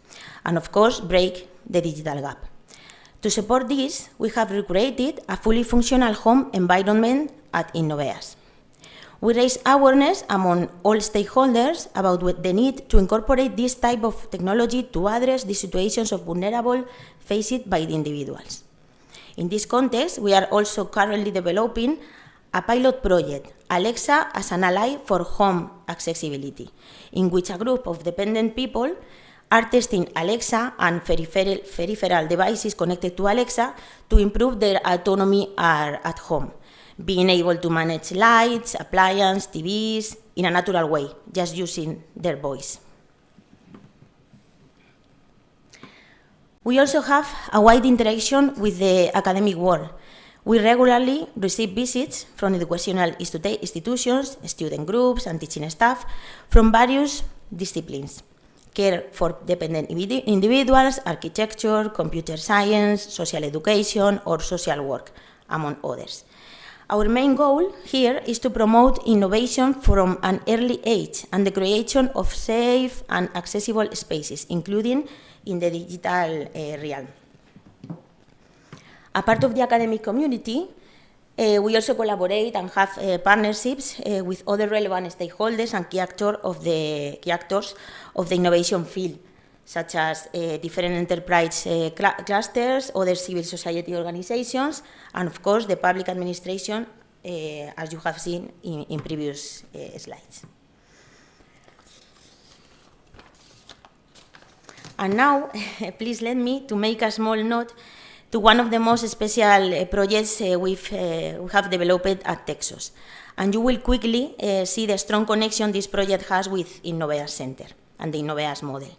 and of course, break the digital gap. To support this, we have recreated a fully functional home environment at Innoveas. We raise awareness among all stakeholders about the need to incorporate this type of technology to address the situations of vulnerable faced by the individuals. In this context, we are also currently developing a pilot project, Alexa as an ally for home accessibility, in which a group of dependent people are testing Alexa and peripheral devices connected to Alexa to improve their autonomy at home, being able to manage lights, appliances, TVs in a natural way, just using their voice. We also have a wide interaction with the academic world. We regularly receive visits from educational institutions, student groups, and teaching staff from various disciplines: care for dependent individuals, architecture, computer science, social education, or social work, among others. Our main goal here is to promote innovation from an early age and the creation of safe and accessible spaces, including in the digital realm. A part of the academic community, we also collaborate and have partnerships with other relevant stakeholders and key actors of the innovation field, such as different enterprise clusters, other civil society organizations, and of course the public administration, as you have seen in previous slides. And now, please let me to make a small note to one of the most special projects we have developed at Texas. And you will quickly see the strong connection this project has with Innoveas Center and the Innoveas model.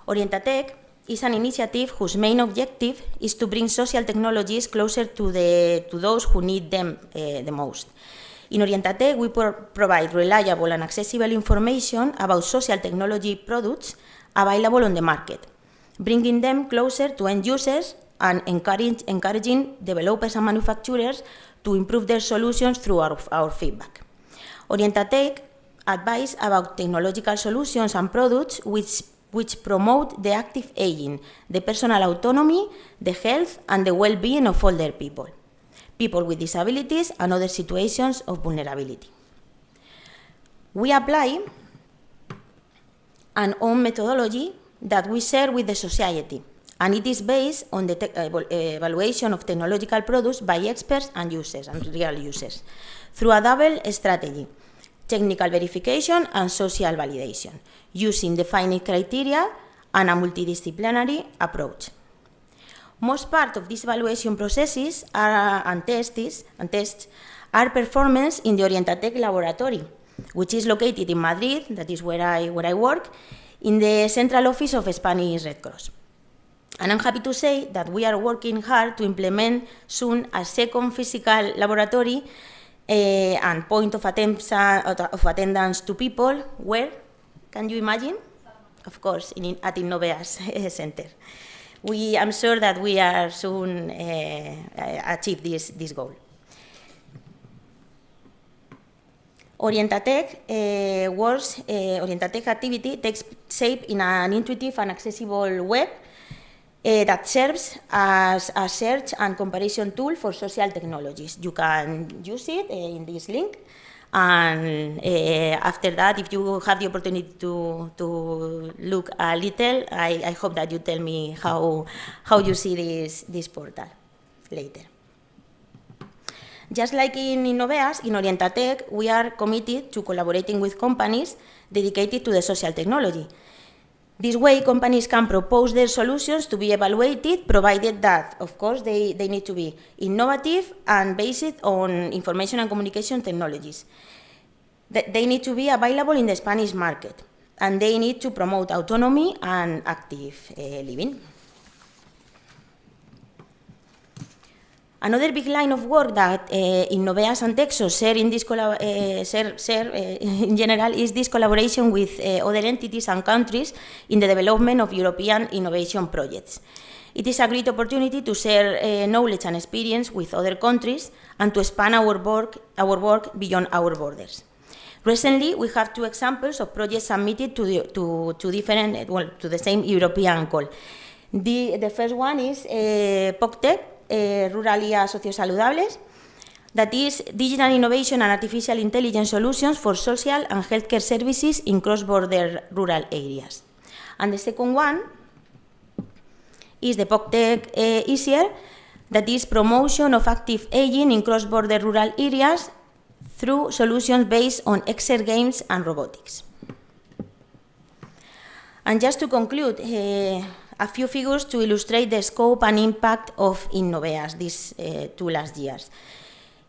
Orientatech is an initiative whose main objective is to bring social technologies closer to those who need them the most. In Orientatech, we provide reliable and accessible information about social technology products available on the market, bringing them closer to end users and encouraging developers and manufacturers to improve their solutions through our feedback. Orientatech advise about technological solutions and products which promote the active aging, the personal autonomy, the health, and the well-being of older people, people with disabilities, and other situations of vulnerability. We apply an own methodology that we share with the society, and it is based on the evaluation of technological products by experts and users, and real users, through a double strategy: technical verification and social validation, using defined criteria and a multidisciplinary approach. Most part of these evaluation processes and tests are performed in the Orientatech laboratory, which is located in Madrid, that is where I work, in the central office of Spanish Red Cross. And I'm happy to say that we are working hard to implement soon a second physical laboratory and point of attendance to people. Where? Can you imagine? Of course, at Innoveas Center. I'm sure that we are soon achieve this goal. Orientatech Orientatech activity takes shape in an intuitive and accessible web that serves as a search and comparison tool for social technologies. You can use it in this link, and after that, if you have the opportunity to look a little, I hope that you tell me how you see this portal later. Just like in Innoveas, in Orientatech, we are committed to collaborating with companies dedicated to the social technology. This way, companies can propose their solutions to be evaluated, provided that, of course, they need to be innovative and based on information and communication technologies. They need to be available in the Spanish market, and they need to promote autonomy and active living. Another big line of work that Innoveas and Texos share in this in general is this collaboration with other entities and countries in the development of European innovation projects. It is a great opportunity to share knowledge and experience with other countries and to expand our work beyond our borders. Recently, we have 2 examples of projects submitted to the same European call. The first one is POCTEC, Rural IA Sociosaludables, that is digital innovation and artificial intelligence solutions for social and healthcare services in cross-border rural areas. And the second one is the POCTEC ECR, that is promotion of active aging in cross-border rural areas through solutions based on exercise games and robotics. And just to conclude, a few figures to illustrate the scope and impact of Innoveas these 2 last years.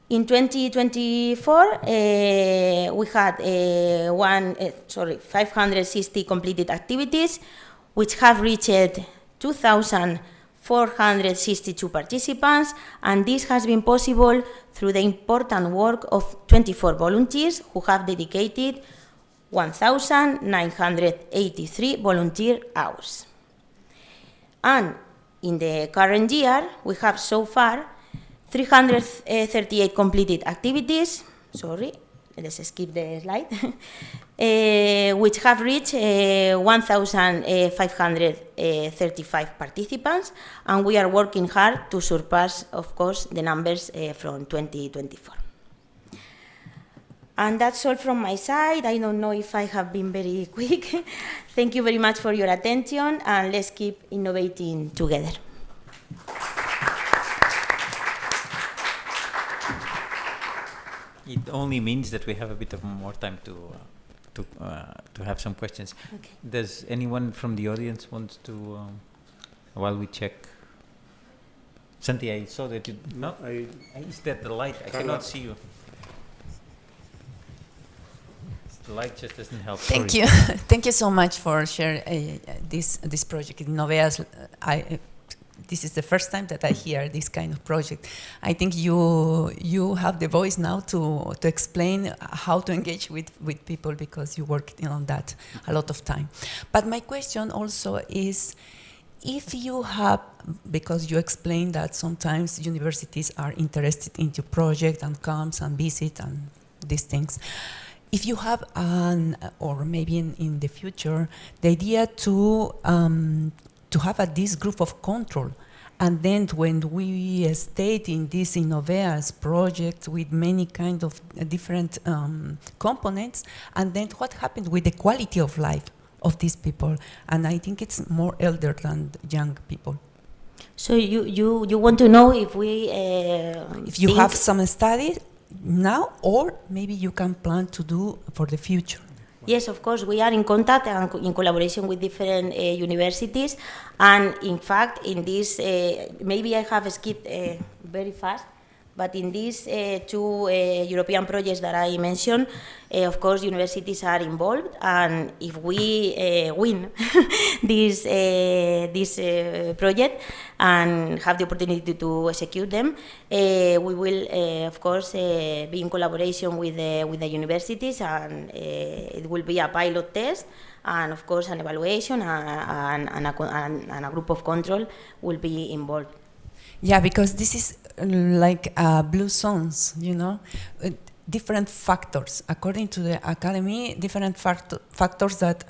In 2024, we had 560 completed activities, which have reached 2,462 participants, and this has been possible through the important work of 24 volunteers who have dedicated 1,983 volunteer hours. And in the current year, we have so far 338 completed activities, let's skip the slide, which have reached 1,535 participants, and we are working hard to surpass, of course, the numbers from 2024. And that's all from my side. I don't know if I have been very quick. Thank you very much for your attention, and let's keep innovating together. It only means that we have a bit of more time to have some questions. Okay. Does anyone from the audience want to, while we check? Santi, I saw that you... No? Is that the light? I cannot see you. The light just doesn't help. Thank you. Thank you so much for sharing this project in Innoveas. This is the first time that I hear this kind of project. I think you have the voice now to explain how to engage with people, because you work on that a lot of time. But my question also is, if you have, because you explained that sometimes universities are interested in your project and comes and visit and these things, if you have or maybe in the future, the idea to have this group of control, and then when we state in this Innoveas project with many kind of different components, and then what happened with the quality of life of these people? And I think it's more elder than young people. So you want to know if we if you have some studies now, or maybe you can plan to do for the future. Yes, of course, we are in contact and in collaboration with different universities, and in fact, in this, maybe I have skipped very fast, but in these 2 European projects that I mentioned, of course, universities are involved, and if we win this project and have the opportunity to execute them, we will, of course, be in collaboration with the universities, and it will be a pilot test, and of course an evaluation and a group of control will be involved. Yeah, because this is like blue zones, you know, different factors. According to the academy, different factors that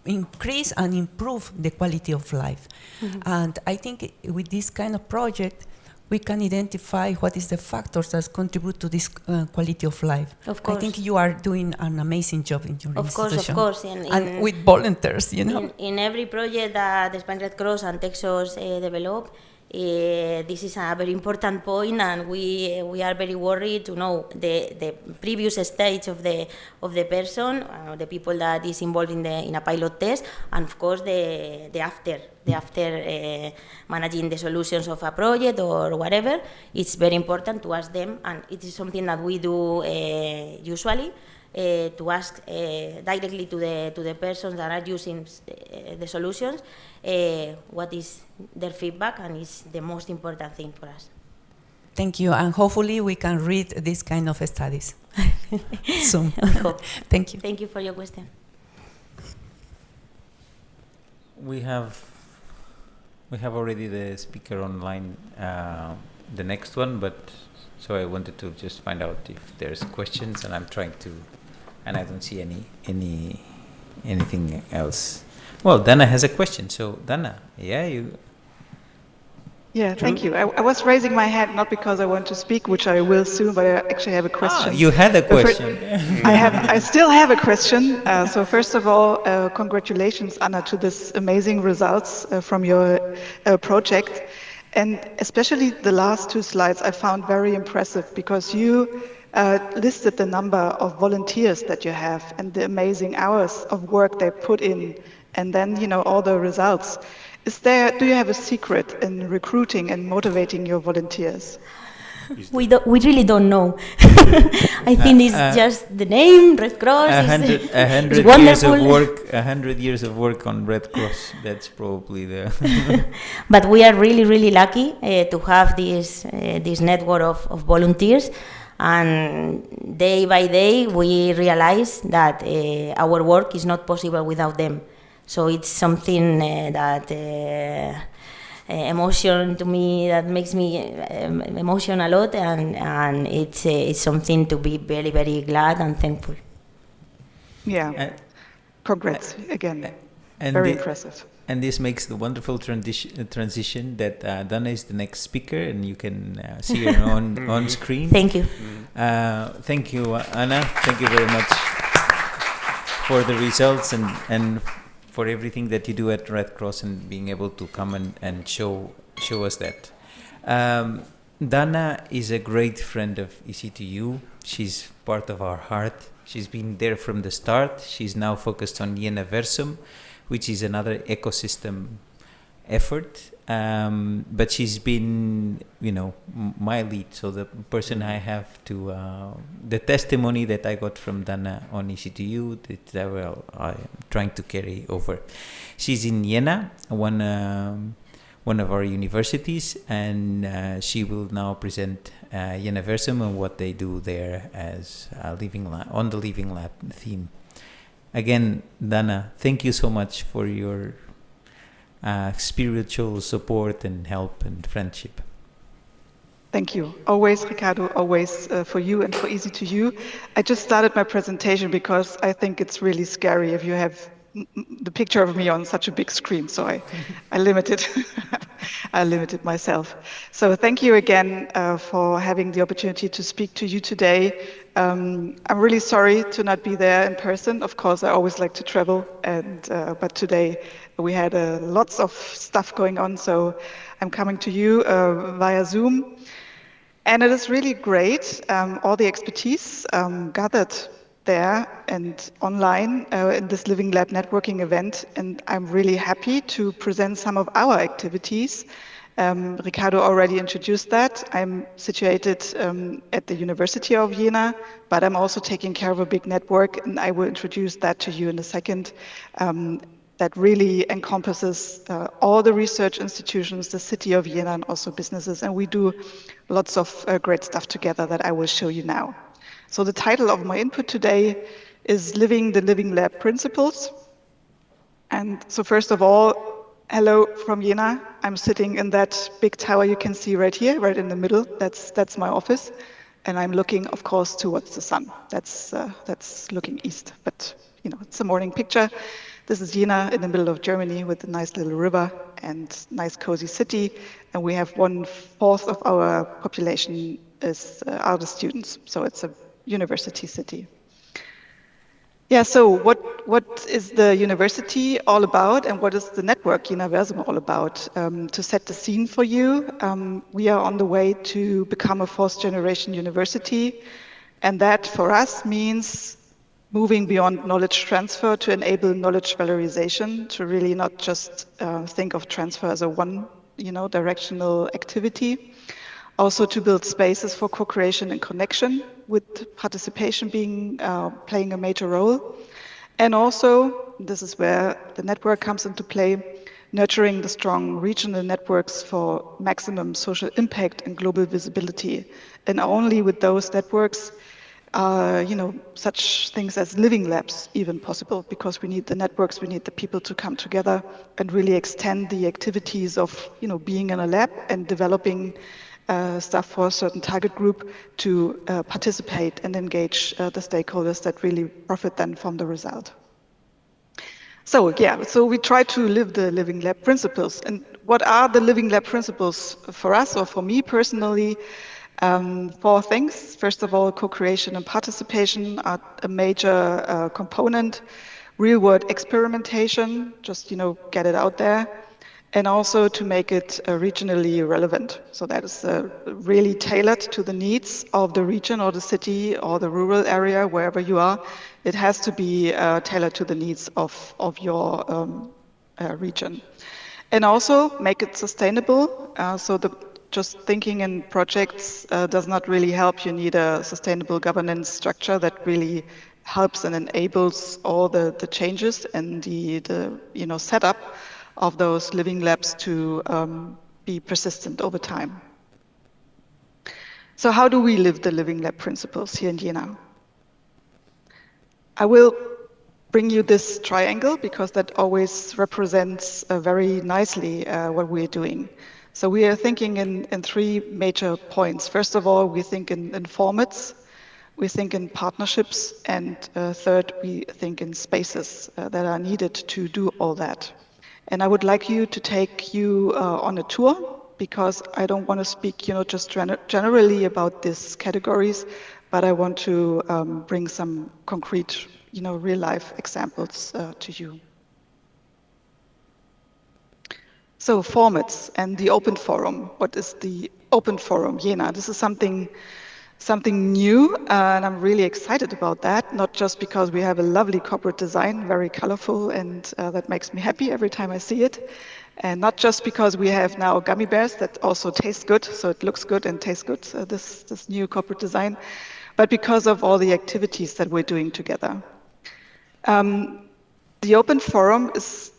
increase and improve the quality of life. Mhm. And I think with this kind of project, we can identify what is the factors that contribute to this quality of life. Of course. I think you are doing an amazing job in your institution. Of course. And with volunteers, you know. In every project that the Spanish Red Cross and Texas develop, this is a very important point, and we are very worried to know the previous stage of the person, the people that is involved in a pilot test, and of course the after managing the solutions of a project or whatever. It's very important to ask them, and it is something that we do usually. To ask directly to the persons that are using the solutions what is their feedback, and it's the most important thing for us. Thank you, and hopefully we can read this kind of studies soon. Thank you. Thank you for your question. We have already the speaker online, the next one, but so I wanted to just find out if there's questions, and I'm trying to, and I don't see anything else. Well, Dana has a question. So Dana, you. Yeah, thank you. I was raising my hand not because I want to speak, which I will soon, but I actually have a question. You had a question. I still have a question. So first of all, congratulations, Anna, to this amazing results from your project. And especially the last two slides I found very impressive, because you listed the number of volunteers that you have and the amazing hours of work they put in, and then, you know, all the results. Do you have a secret in recruiting and motivating your volunteers? We really don't know. I think it's just the name, Red Cross. 100 years of work. 100 years of work on Red Cross. That's probably the. But we are really, really lucky to have this network of volunteers, and day by day we realize that our work is not possible without them. So it's something that. Emotion to me, that makes me emotion a lot, and it's something to be very, very glad and thankful. Yeah, congrats again, and very impressive. And this makes the wonderful transition that Dana is the next speaker, and you can see her on screen. Thank you. Thank you, Anna. Thank you very much for the results and for everything that you do at Red Cross, and being able to come and show us that. Dana is a great friend of EC2U. She's part of our heart. She's been there from the start. She's now focused on Jena Versum, which is another ecosystem effort. But she's been, my lead. So the person I have to, the testimony that I got from Dana on EC2U, that I'm trying to carry over. She's in Jena, one of our universities, and she will now present Jena Versum and what they do there as on the Living Lab theme. Again, Dana, thank you so much for your spiritual support and help and friendship. Thank you. Always, Ricardo, always for you and for EC2U. I just started my presentation because I think it's really scary if you have the picture of me on such a big screen, so I limited I limited myself. So thank you again for having the opportunity to speak to you today. I'm really sorry to not be there in person. Of course, I always like to travel, but today we had lots of stuff going on, so I'm coming to you via Zoom. And it is really great, all the expertise gathered there and online in this Living Lab networking event, and I'm really happy to present some of our activities. Ricardo already introduced that. I'm situated at the University of Jena, but I'm also taking care of a big network, and I will introduce that to you in a second. That really encompasses all the research institutions, the city of Jena, and also businesses, and we do lots of great stuff together that I will show you now. So the title of my input today is Living the Living Lab Principles. And so first of all, hello from Jena. I'm sitting in that big tower you can see right here, right in the middle. That's my office. And I'm looking, of course, towards the sun. That's looking east, but you know, it's a morning picture. This is Jena in the middle of Germany with a nice little river and nice cozy city. And we have 1/4 of our population are the students. So it's a university city. Yeah, so what is the university all about and what is the network Universum all about? To set the scene for you, we are on the way to become a 4th generation university, and that for us means moving beyond knowledge transfer to enable knowledge valorization, to really not just think of transfer as a one, directional activity. Also to build spaces for co-creation and connection, with participation playing a major role. And also, this is where the network comes into play, nurturing the strong regional networks for maximum social impact and global visibility. And only with those networks are, such things as living labs even possible, because we need the networks, we need the people to come together and really extend the activities of, being in a lab and developing stuff for a certain target group to participate and engage the stakeholders that really profit then from the result. So we try to live the Living Lab principles. And what are the Living Lab principles for us or for me personally? 4 things. First of all, co-creation and participation are a major component. Real-world experimentation, just get it out there. And also to make it regionally relevant. So that is really tailored to the needs of the region or the city or the rural area, wherever you are. It has to be tailored to the needs of your region. And also make it sustainable. Just thinking in projects does not really help. You need a sustainable governance structure that really helps and enables all the changes and the setup of those living labs to be persistent over time. So how do we live the Living Lab principles here in Jena? I will bring you this triangle because that always represents very nicely what we're doing. So we are thinking in 3 major points. First of all, we think in formats, we think in partnerships, and third, we think in spaces that are needed to do all that. And I would like you to take you on a tour, because I don't want to speak, just generally about these categories, but I want to bring some concrete, real-life examples to you. So formats and the open forum. What is the open forum, Jena? This is something new, and I'm really excited about that, not just because we have a lovely corporate design, very colorful, and that makes me happy every time I see it, and not just because we have now gummy bears that also taste good, so it looks good and tastes good, this new corporate design, but because of all the activities that we're doing together. The open forum is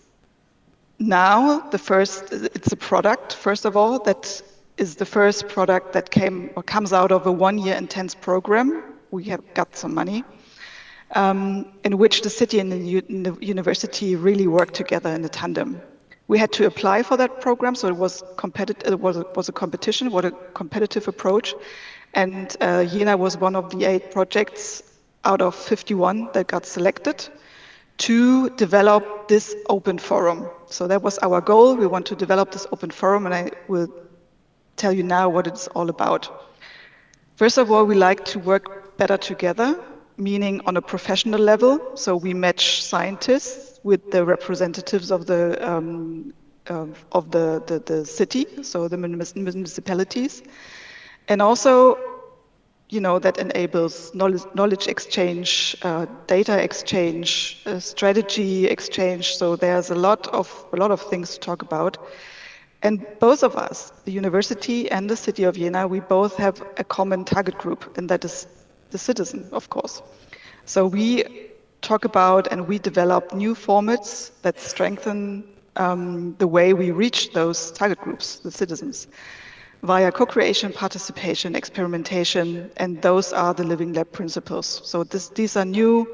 now it's a product, first of all, that is the first product that comes out of a 1-year intense program. We have got some money, in which the city and the university really worked together in a tandem. We had to apply for that program, so it was competitive. It was a competition, what a competitive approach, and Jena was one of the 8 projects out of 51 that got selected to develop this open forum. So that was our goal. We want to develop this open forum, and I will tell you now what it's all about. First of all, we like to work better together, meaning on a professional level. So we match scientists with the representatives of the city, so the municipalities, and also, that enables knowledge exchange, data exchange, strategy exchange. So there's a lot of things to talk about. And both of us, the university and the city of Jena, we both have a common target group, and that is the citizen, of course. So we talk about and we develop new formats that strengthen the way we reach those target groups, the citizens, via co-creation, participation, experimentation, and those are the Living Lab principles. So these are new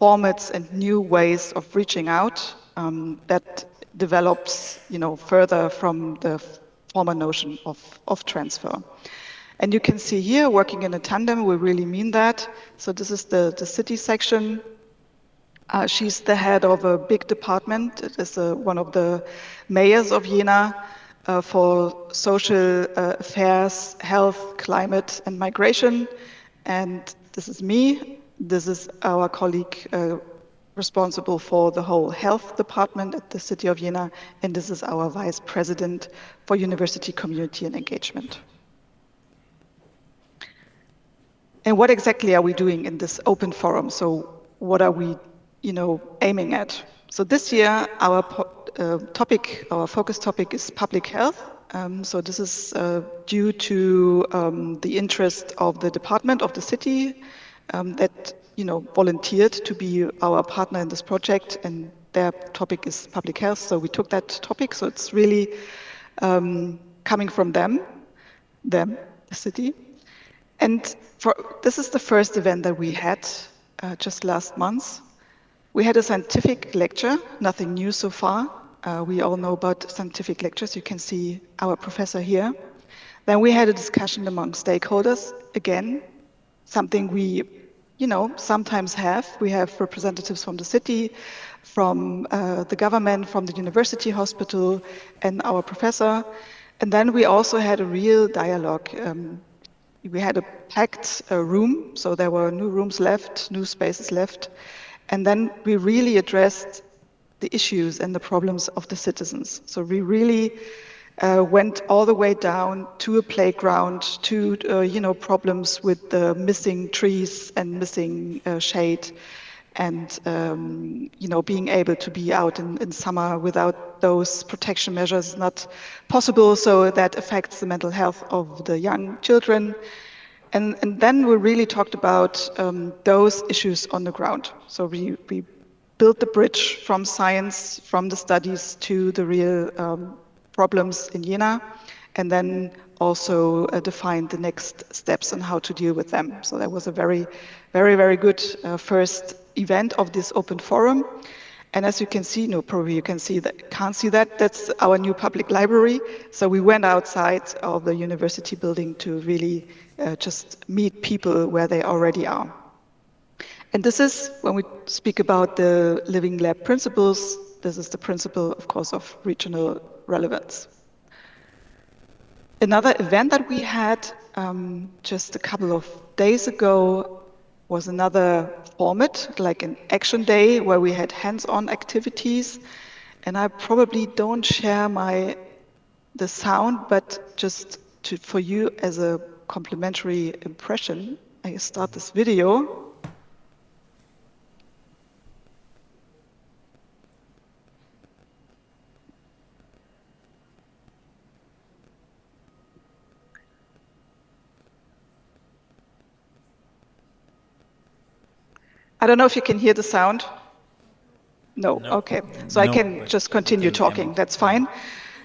formats and new ways of reaching out that develops, further from the former notion of transfer. And you can see here, working in a tandem, we really mean that. So this is the city section. She's the head of a big department. It is one of the mayors of Jena for social affairs, health, climate, and migration. And this is me. This is our colleague responsible for the whole health department at the city of Jena. And this is our vice president for university community and engagement. And what exactly are we doing in this open forum? So what are we, aiming at? So this year, our focus topic is public health. So this is due to the interest of the department of the city that, volunteered to be our partner in this project, and their topic is public health. So we took that topic. So it's really coming from them, the city. And this is the first event that we had just last month. We had a scientific lecture, nothing new so far. We all know about scientific lectures. You can see our professor here. Then we had a discussion among stakeholders. Again, something we, sometimes have. We have representatives from the city, from the government, from the university hospital, and our professor. And then we also had a real dialogue. We had a packed room, so there were new rooms left, new spaces left. And then we really addressed the issues and the problems of the citizens. So we really went all the way down to a playground, to problems with the missing trees and missing shade, and being able to be out in summer without those protection measures is not possible. So that affects the mental health of the young children. And then we really talked about those issues on the ground. So we built the bridge from science, from the studies to the real problems in Jena, and then also defined the next steps on how to deal with them. So that was a very, very, very good first event of this open forum. And as you can see, probably you can't see that, that's our new public library. So we went outside of the university building to really just meet people where they already are. And this is, when we speak about the Living Lab principles, this is the principle, of course, of regional relevance. Another event that we had just a couple of days ago was another format, like an action day, where we had hands-on activities. And I probably don't share the sound, but just for you as a complimentary impression, I start this video. I don't know if you can hear the sound. No, okay. So I can just continue talking, that's fine.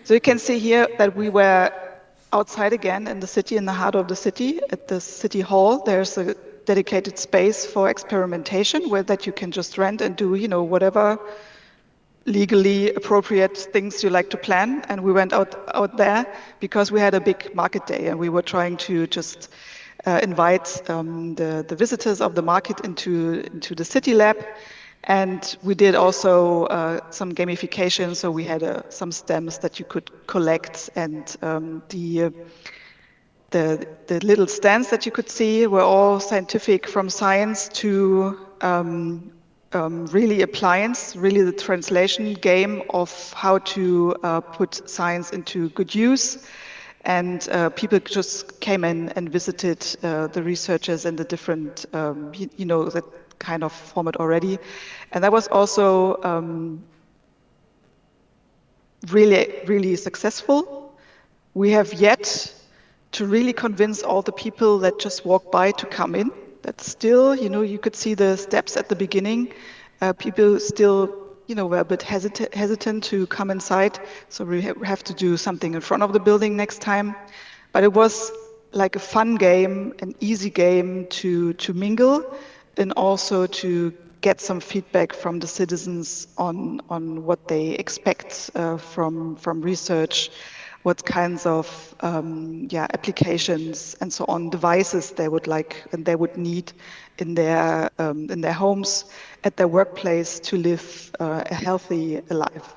So you can see here that we were outside again in the city, in the heart of the city, at the city hall. There's a dedicated space for experimentation where that you can just rent and do, whatever legally appropriate things you like to plan. And we went out there because we had a big market day and we were trying to just invite the visitors of the market into the city lab. And we did also some gamification, so we had some stems that you could collect, and the little stands that you could see were all scientific, from science to really appliance, really the translation game of how to put science into good use. And people just came in and visited the researchers and the different, that kind of format already. And that was also really, really successful. We have yet to really convince all the people that just walk by to come in. That's still, you could see the steps at the beginning. People still, were a bit hesitant to come inside. So we have to do something in front of the building next time. But it was like a fun game, an easy game to mingle, and also to get some feedback from the citizens on what they expect from research, what kinds of applications and so on, devices they would like and they would need in their homes, at their workplace, to live a healthy life.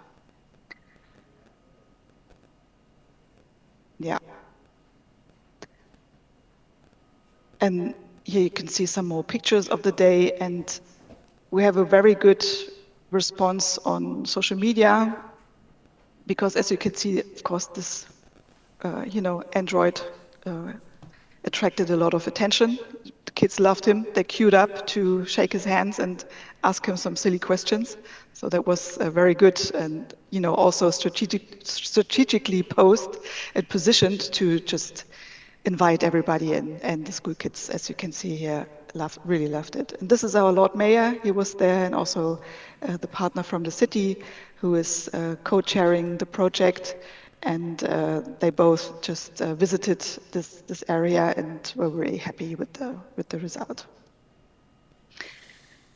Yeah. And here you can see some more pictures of the day, and we have a very good response on social media, because as you can see, of course, this Android attracted a lot of attention. The kids loved him. They queued up to shake his hands and ask him some silly questions. So that was very good, and also strategically posed and positioned to just invite everybody in. And the school kids, as you can see here, really loved it. And this is our Lord Mayor. He was there, and also the partner from the city who is co-chairing the project. And they both just visited this area and were very happy with the result.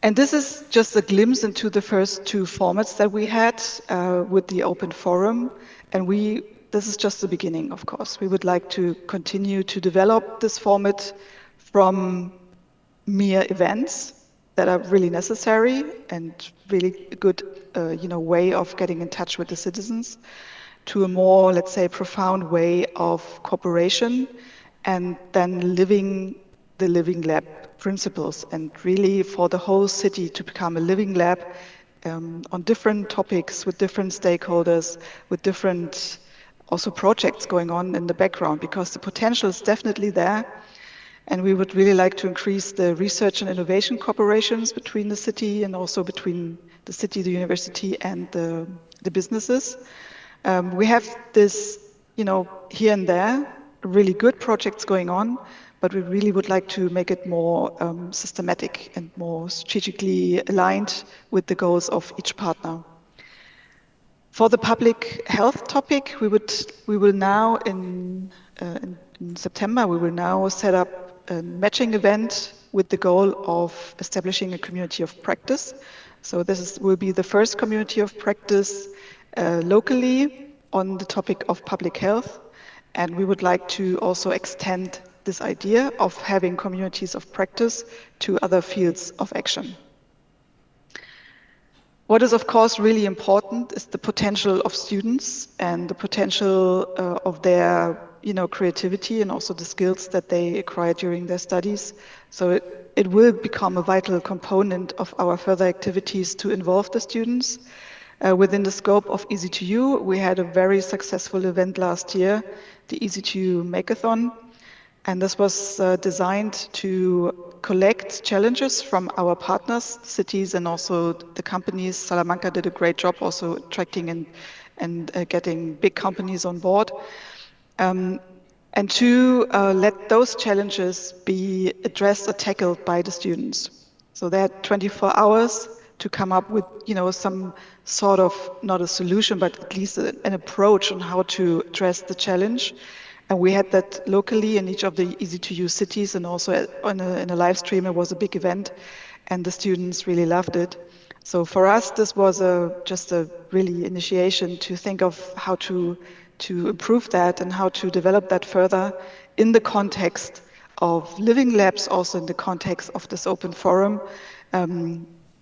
And this is just a glimpse into the first two formats that we had with the open forum. And this is just the beginning, of course. We would like to continue to develop this format from mere events that are really necessary and really a good way of getting in touch with the citizens, to a more, let's say, profound way of cooperation, and then living the living lab principles, and really for the whole city to become a living lab on different topics, with different stakeholders, with different also projects going on in the background, because the potential is definitely there. And we would really like to increase the research and innovation cooperations between the city, and also between the city, the university, and the businesses. We have this, here and there, really good projects going on, but we really would like to make it more systematic and more strategically aligned with the goals of each partner. For the public health topic, we will now in September, we will now set up a matching event with the goal of establishing a community of practice. So this will be the first community of practice locally on the topic of public health. And we would like to also extend this idea of having communities of practice to other fields of action. What is, of course, really important is the potential of students and the potential of their creativity, and also the skills that they acquire during their studies. So it will become a vital component of our further activities to involve the students. Within the scope of EC2U, we had a very successful event last year, the EC2U Makeathon. And this was designed to collect challenges from our partners, cities, and also the companies. Salamanca did a great job also attracting and getting big companies on board. And to let those challenges be addressed or tackled by the students. So they had 24 hours to come up with, some sort of, not a solution, but at least an approach on how to address the challenge. And we had that locally in each of the EC2U cities, and also in a live stream. It was a big event, and the students really loved it. So for us, this was just a really initiation to think of how to improve that and how to develop that further in the context of living labs, also in the context of this open forum,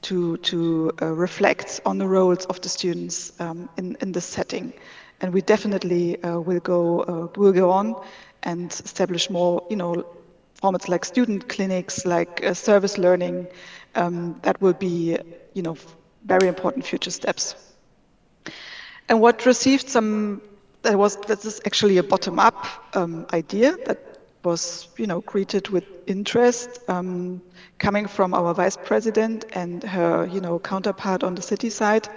to reflect on the roles of the students in this setting. And we definitely will go on and establish more, formats like student clinics, like service learning. That will be, very important future steps. And what received that is actually a bottom-up idea that was, greeted with interest, coming from our vice president and her, counterpart on the city side.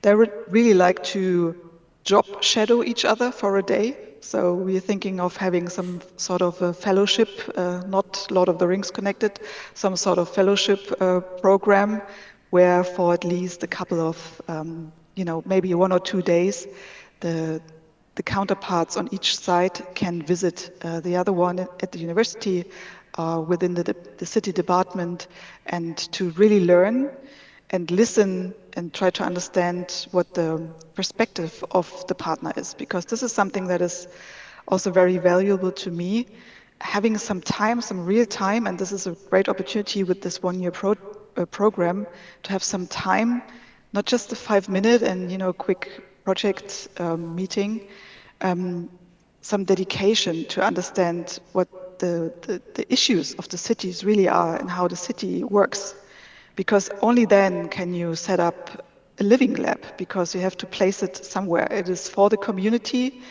They would really like to job shadow each other for a day. So we're thinking of having some sort of a fellowship, not Lord of the Rings connected, some sort of fellowship program, where for at least a couple of, maybe 1 or 2 days, the counterparts on each side can visit the other one at the university within the city department, and to really learn and listen and try to understand what the perspective of the partner is, because this is something that is also very valuable to me. Having some time, some real time, and this is a great opportunity with this one-year program to have some time, not just a 5-minute and quick project meeting, some dedication to understand what the issues of the cities really are and how the city works. Because only then can you set up a living lab, because you have to place it somewhere. It is for the community.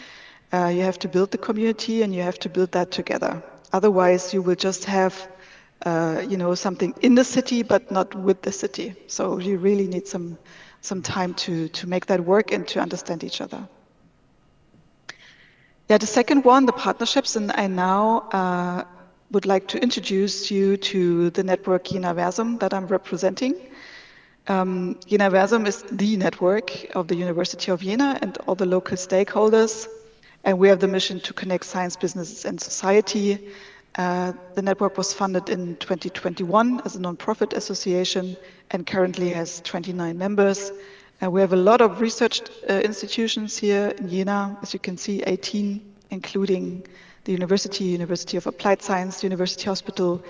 You have to build the community, and you have to build that together. Otherwise, you will just have something in the city, but not with the city. So you really need some time to make that work and to understand each other. Yeah, the second one, the partnerships, and I now would like to introduce you to the network Universum that I'm representing. Universum is the network of the University of Jena and all the local stakeholders, and we have the mission to connect science, business, and society. The network was funded in 2021 as a non-profit association and currently has 29 members. We have a lot of research institutions here in Jena, as you can see, 18, including the University of Applied Science, University Hospital,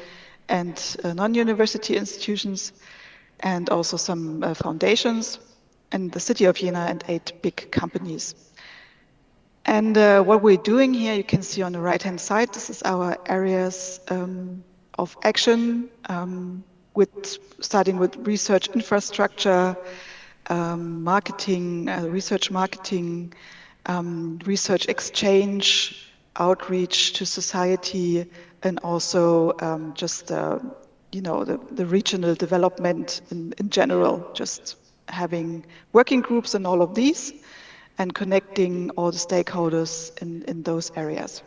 and non-university institutions, and also some foundations, and the city of Jena, and 8 big companies. And what we're doing here, you can see on the right-hand side, this is our areas of action, starting with research infrastructure, marketing, research marketing, research exchange, outreach to society, and also just the regional development in general, just having working groups and all of these, and connecting all the stakeholders in those areas.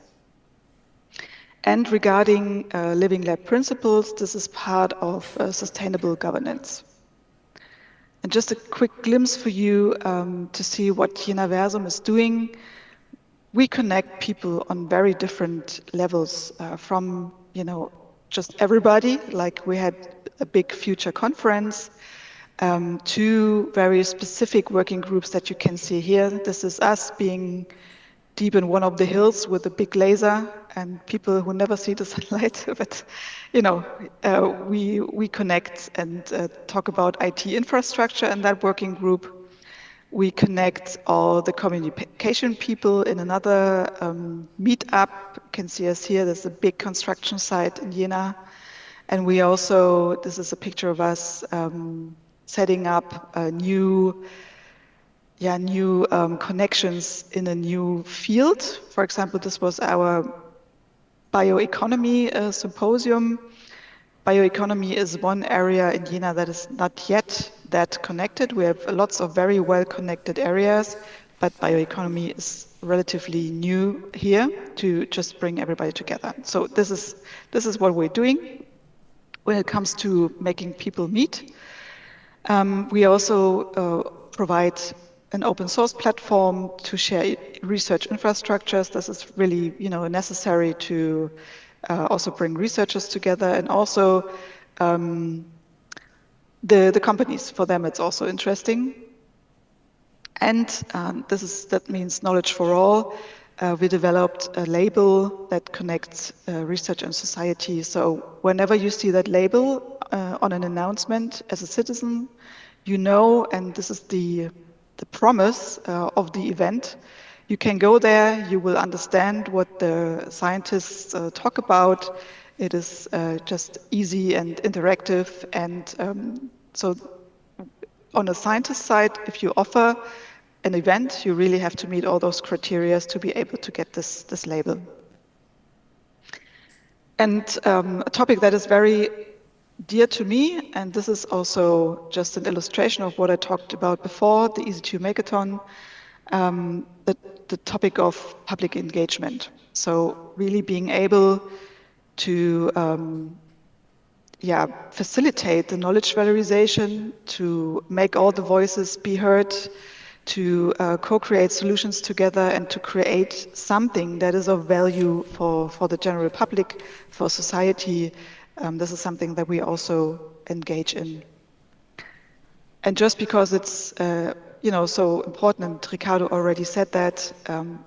And regarding Living Lab principles, this is part of sustainable governance. And just a quick glimpse for you to see what Universum is doing. We connect people on very different levels, from just everybody, like we had a big future conference, to very specific working groups that you can see here. This is us being deep in one of the hills with a big laser, and people who never see the sunlight, but we connect and talk about IT infrastructure in that working group. We connect all the communication people in another meetup. You can see us here. There's a big construction site in Jena. And we also, this is a picture of us setting up a new connections in a new field. For example, this was our bioeconomy symposium. Bioeconomy is one area in Jena that is not yet that connected. We have lots of very well-connected areas, but bioeconomy is relatively new here to just bring everybody together. So this is what we're doing when it comes to making people meet. We also provide an open source platform to share research infrastructures. This is really necessary to also bring researchers together, and also the companies, for them it's also interesting. And that means knowledge for all. We developed a label that connects research and society. So whenever you see that label on an announcement as a citizen, and this is the promise of the event, you can go there, you will understand what the scientists talk about. It is just easy and interactive. And so on a scientist side, if you offer an event, you really have to meet all those criteria to be able to get this label. And a topic that is very dear to me, and this is also just an illustration of what I talked about before, the EC2U Megaton, the topic of public engagement. So really being able to facilitate the knowledge valorization, to make all the voices be heard, to co-create solutions together and to create something that is of value for the general public, for society. This is something that we also engage in. And just because it's so important, and Ricardo already said that,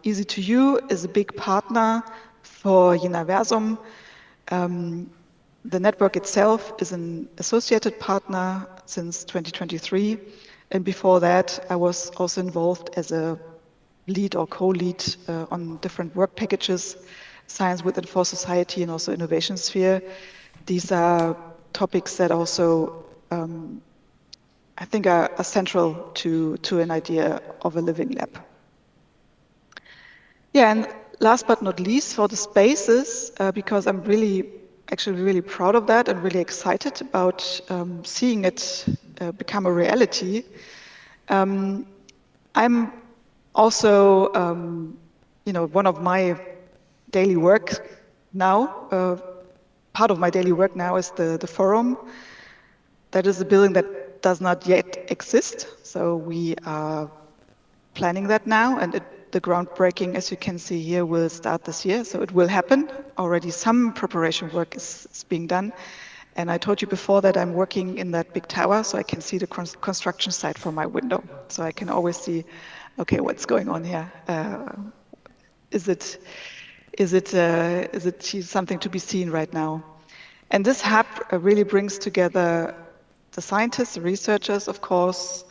EC2U is a big partner for Universum. The network itself is an associated partner since 2023. And before that, I was also involved as a lead or co-lead on different work packages, Science within for Society and also Innovation Sphere. These are topics that also I think are central to an idea of a living lab. Yeah, and last but not least, for the spaces, because I'm actually really proud of that and really excited about seeing it become a reality. I'm also, one of my daily work now, part of my daily work now is the forum. That is a building that does not yet exist, so we are planning that now, and the groundbreaking, as you can see here, will start this year, so it will happen. Already some preparation work is being done. And I told you before that I'm working in that big tower, so I can see the construction site from my window. So I can always see, okay, what's going on here? Is it something to be seen right now? And this hub really brings together the scientists, the researchers, of course.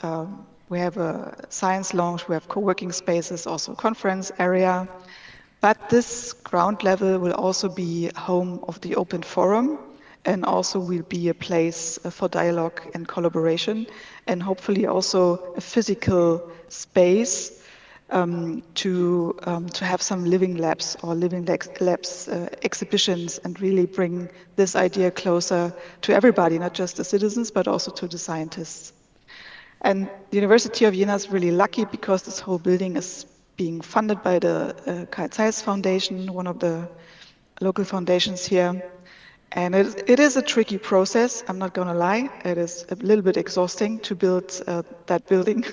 We have a science lounge, we have co-working spaces, also a conference area. But this ground level will also be home of the open forum, and also will be a place for dialogue and collaboration, and hopefully also a physical space to have some living labs or living labs exhibitions, and really bring this idea closer to everybody, not just the citizens, but also to the scientists. And the University of Jena is really lucky because this whole building is being funded by the Carl Zeiss Foundation, one of the local foundations here. And it is a tricky process, I'm not going to lie. It is a little bit exhausting to build that building.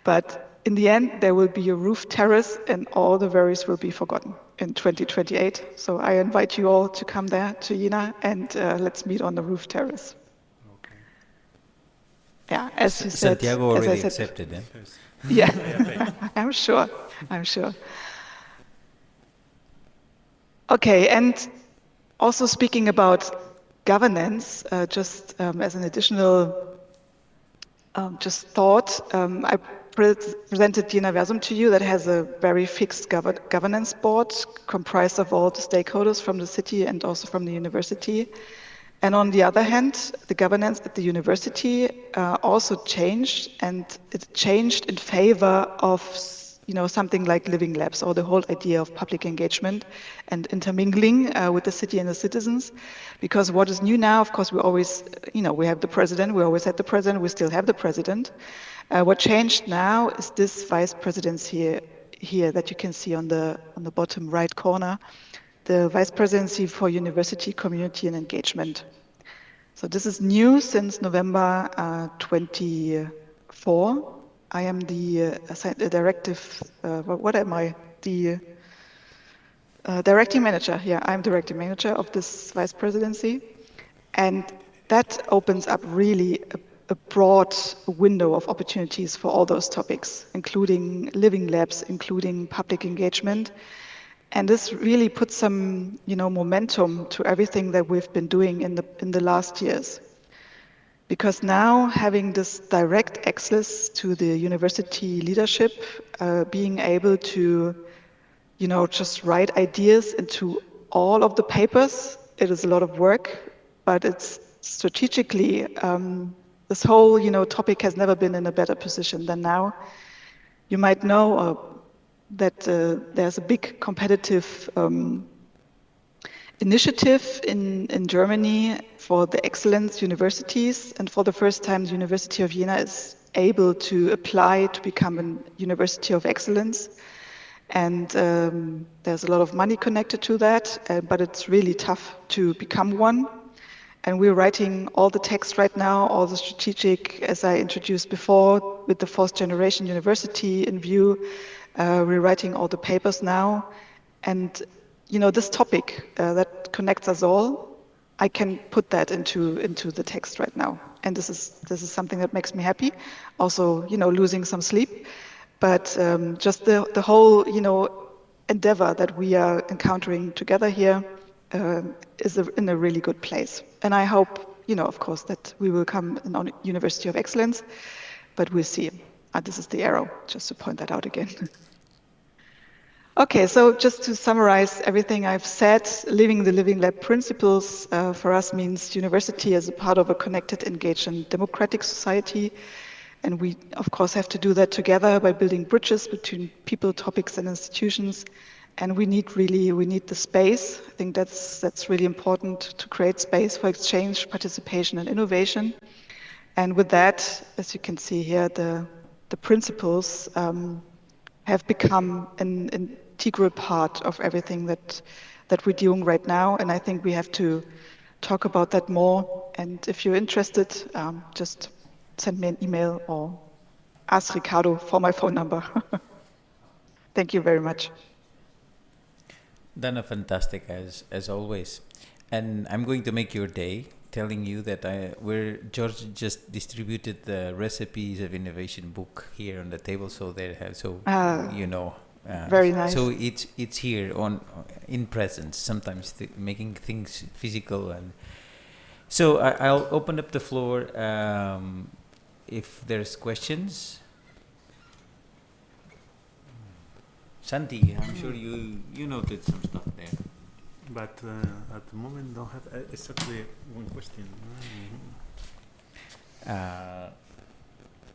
But in the end, there will be a roof terrace and all the worries will be forgotten in 2028. So I invite you all to come there to Jena, and let's meet on the roof terrace. Yeah, as you said. Santiago already accepted it. Yeah, I'm sure. Okay, and also speaking about governance, just as an additional just thought, I presented the Universum to you that has a very fixed governance board comprised of all the stakeholders from the city and also from the university. And on the other hand, the governance at the university also changed, and it changed in favor of something like living labs, or the whole idea of public engagement and intermingling with the city and the citizens. Because what is new now, of course, we always, we have the president, we always had the president, we still have the president. What changed now is this vice presidency here that you can see on the bottom right corner, the Vice Presidency for University, Community and Engagement. So this is new since November 24. I am the directive, what am I? The directing manager. Yeah, I'm directing manager of this Vice Presidency. And that opens up really a broad window of opportunities for all those topics, including living labs, including public engagement. And this really puts some, momentum to everything that we've been doing in the last years. Because now having this direct access to the university leadership, being able to, just write ideas into all of the papers, it is a lot of work, but it's strategically, this whole, topic has never been in a better position than now. You might know that there's a big competitive initiative in Germany for the excellence universities, and for the first time the University of Jena is able to apply to become a University of Excellence. And there's a lot of money connected to that, but it's really tough to become one. And we're writing all the text right now, all the strategic, as I introduced before, with the fourth generation university in view. We're writing all the papers now. And, this topic that connects us all, I can put that into the text right now. And this is something that makes me happy. Also, losing some sleep. But just the whole, endeavor that we are encountering together here is in a really good place. And I hope, of course, that we will come in on University of Excellence, but we'll see. This is the arrow, just to point that out again. Okay, so just to summarize everything I've said, living the Living Lab principles for us means university as a part of a connected, engaged, and democratic society. And we, of course, have to do that together by building bridges between people, topics, and institutions. And we need the space. I think that's really important to create space for exchange, participation, and innovation. And with that, as you can see here, the principles have become an integral part of everything that we're doing right now. And I think we have to talk about that more. And if you're interested, just send me an email or ask Ricardo for my phone number. Thank you very much. Dana, fantastic as always. And I'm going to make your day telling you that George just distributed the recipes of innovation book here on the table, so very nice. So it's here in presence. Sometimes making things physical, and so I'll open up the floor if there's questions. Santi, I'm sure you noted some stuff there. But at the moment, don't have exactly one question.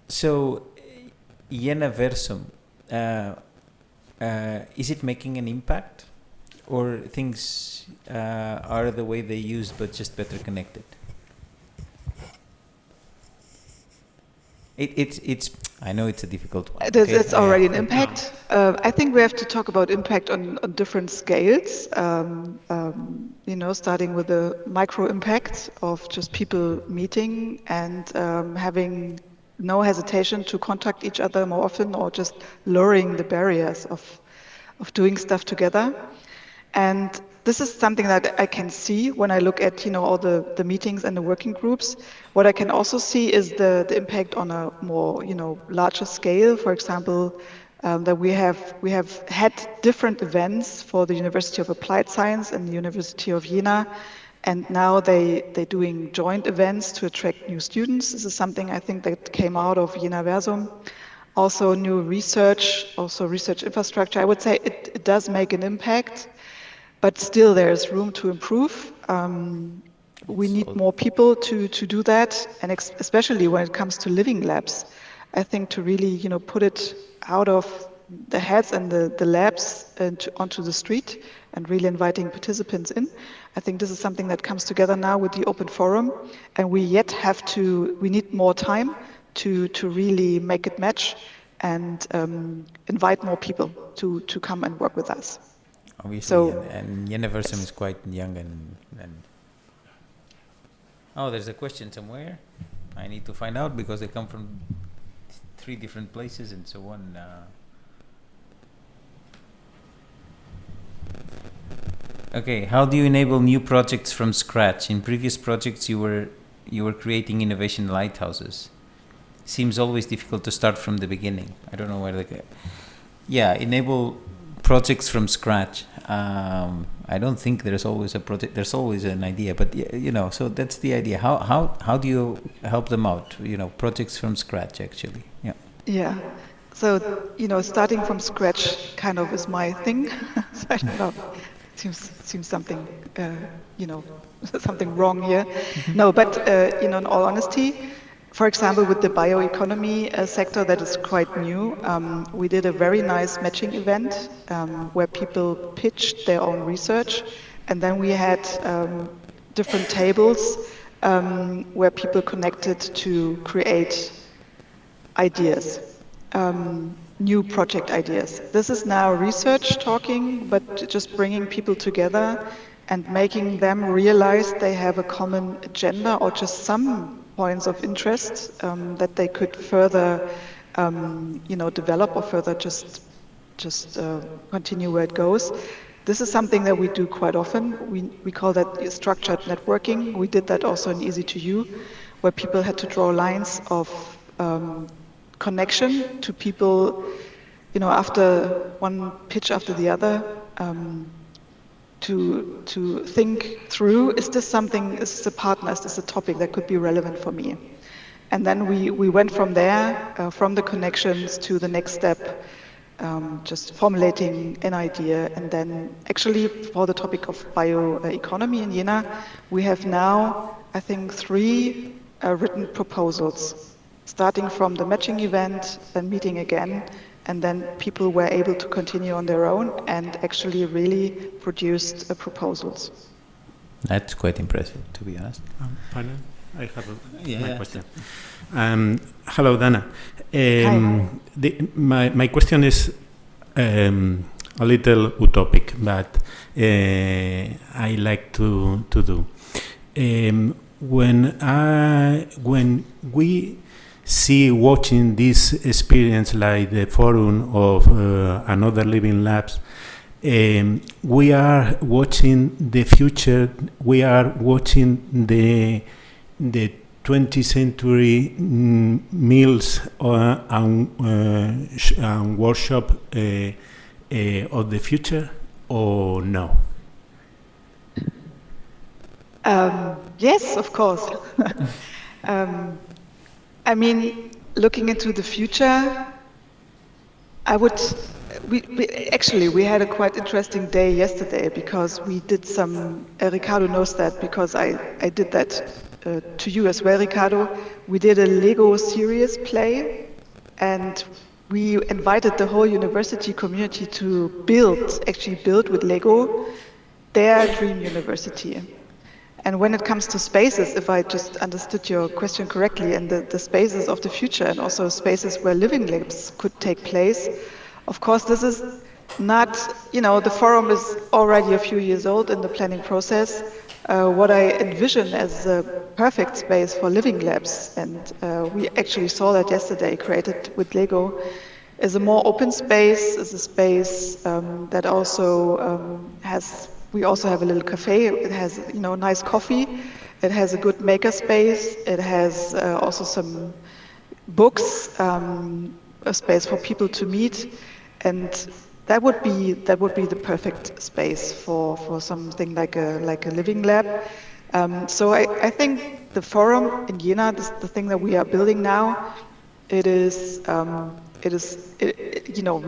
So, Jena Versum, is it making an impact, or things are the way they used but just better connected? It's. I know it's a difficult one. It's already an impact. I think we have to talk about impact on different scales. Starting with the micro impact of just people meeting and having no hesitation to contact each other more often, or just lowering the barriers of doing stuff together. And this is something that I can see when I look at all the meetings and the working groups. What I can also see is the impact on a more larger scale. For example, that we have had different events for the University of Applied Science and the University of Jena, and now they're doing joint events to attract new students. This is something I think that came out of Jena Versum. Also new research, also research infrastructure. I would say it does make an impact. But still, there's room to improve. We need more people to do that, and especially when it comes to living labs. I think to really, put it out of the heads and the labs and onto the street, and really inviting participants in. I think this is something that comes together now with the open forum, and we need more time to really make it match and invite more people to come and work with us. Obviously, and Jena Versum is quite young and oh, there's a question somewhere. I need to find out because they come from 3 different places and so on. Okay, how do you enable new projects from scratch? In previous projects, you were creating innovation lighthouses. Seems always difficult to start from the beginning. I don't know where enable projects from scratch. I don't think there's always a project. There's always an idea, but so that's the idea. How do you help them out? Projects from scratch, actually. Yeah. Yeah. So starting from scratch kind of is my thing. So I don't know. Seems something something wrong here. No, but in all honesty. For example, with the bioeconomy sector that is quite new, we did a very nice matching event where people pitched their own research, and then we had different tables where people connected to create ideas, new project ideas. This is now research talking, but just bringing people together and making them realize they have a common agenda or just some points of interest that they could further develop or further just continue where it goes. This is something that we do quite often. We call that structured networking. We did that also in EC2U, where people had to draw lines of connection to people, after one pitch after the other, to think through, is this a partner, is this a topic that could be relevant for me? And then we went from there, from the connections to the next step, just formulating an idea. And then actually for the topic of bioeconomy in Jena, we have now, I think, 3 written proposals, starting from the matching event, then meeting again, and then people were able to continue on their own and actually really produced proposals. That's quite impressive, to be honest. Pardon? I have my question. Hello, Dana. My question is a little utopic, but I like to do. When we watching this experience like the forum of Another Living Labs, we are watching the future. We are watching the 20th century meals and workshop of the future, or no? Yes, of course. I mean, looking into the future, we had a quite interesting day yesterday, because we did some, Ricardo knows that because I did that to you as well, Ricardo. We did a Lego series play, and we invited the whole university community to build with Lego their dream university. And when it comes to spaces, if I just understood your question correctly, and the spaces of the future, and also spaces where living labs could take place, of course, this is not, the forum is already a few years old in the planning process. What I envision as a perfect space for living labs, and we actually saw that yesterday, created with Lego, is a more open space, is a space that also we also have a little cafe. It has, nice coffee. It has a good maker space. It has also some books, a space for people to meet, and that would be the perfect space for something like a living lab. So I think the forum in Jena, the thing that we are building now, we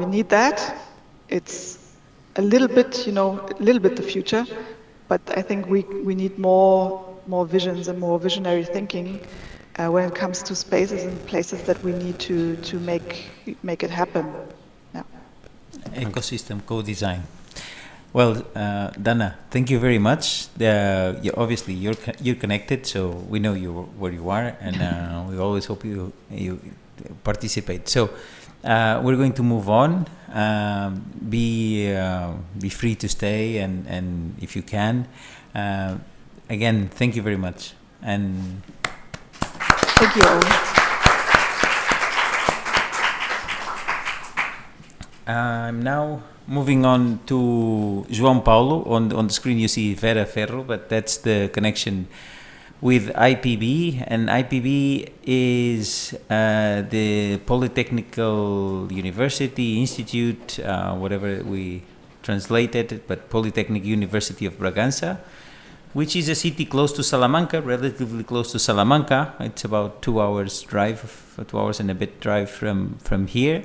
need that. It's a little bit the future, but I think we need more visions and more visionary thinking when it comes to spaces and places that we need to make it happen. Yeah. Ecosystem co-design. Well, Dana, thank you very much. Obviously you're connected, so we know where you are, and we always hope you participate. So we're going to move on. Be free to stay, and if you can, again, thank you very much. And thank you all. I'm now moving on to João Paulo. On the screen you see Vera Ferro, but that's the connection with IPB, and IPB is the Polytechnical University Institute, whatever we translated it, but Polytechnic University of Bragança, which is a city close to Salamanca, relatively close to Salamanca. It's about 2 hours drive, 2 hours and a bit drive from here.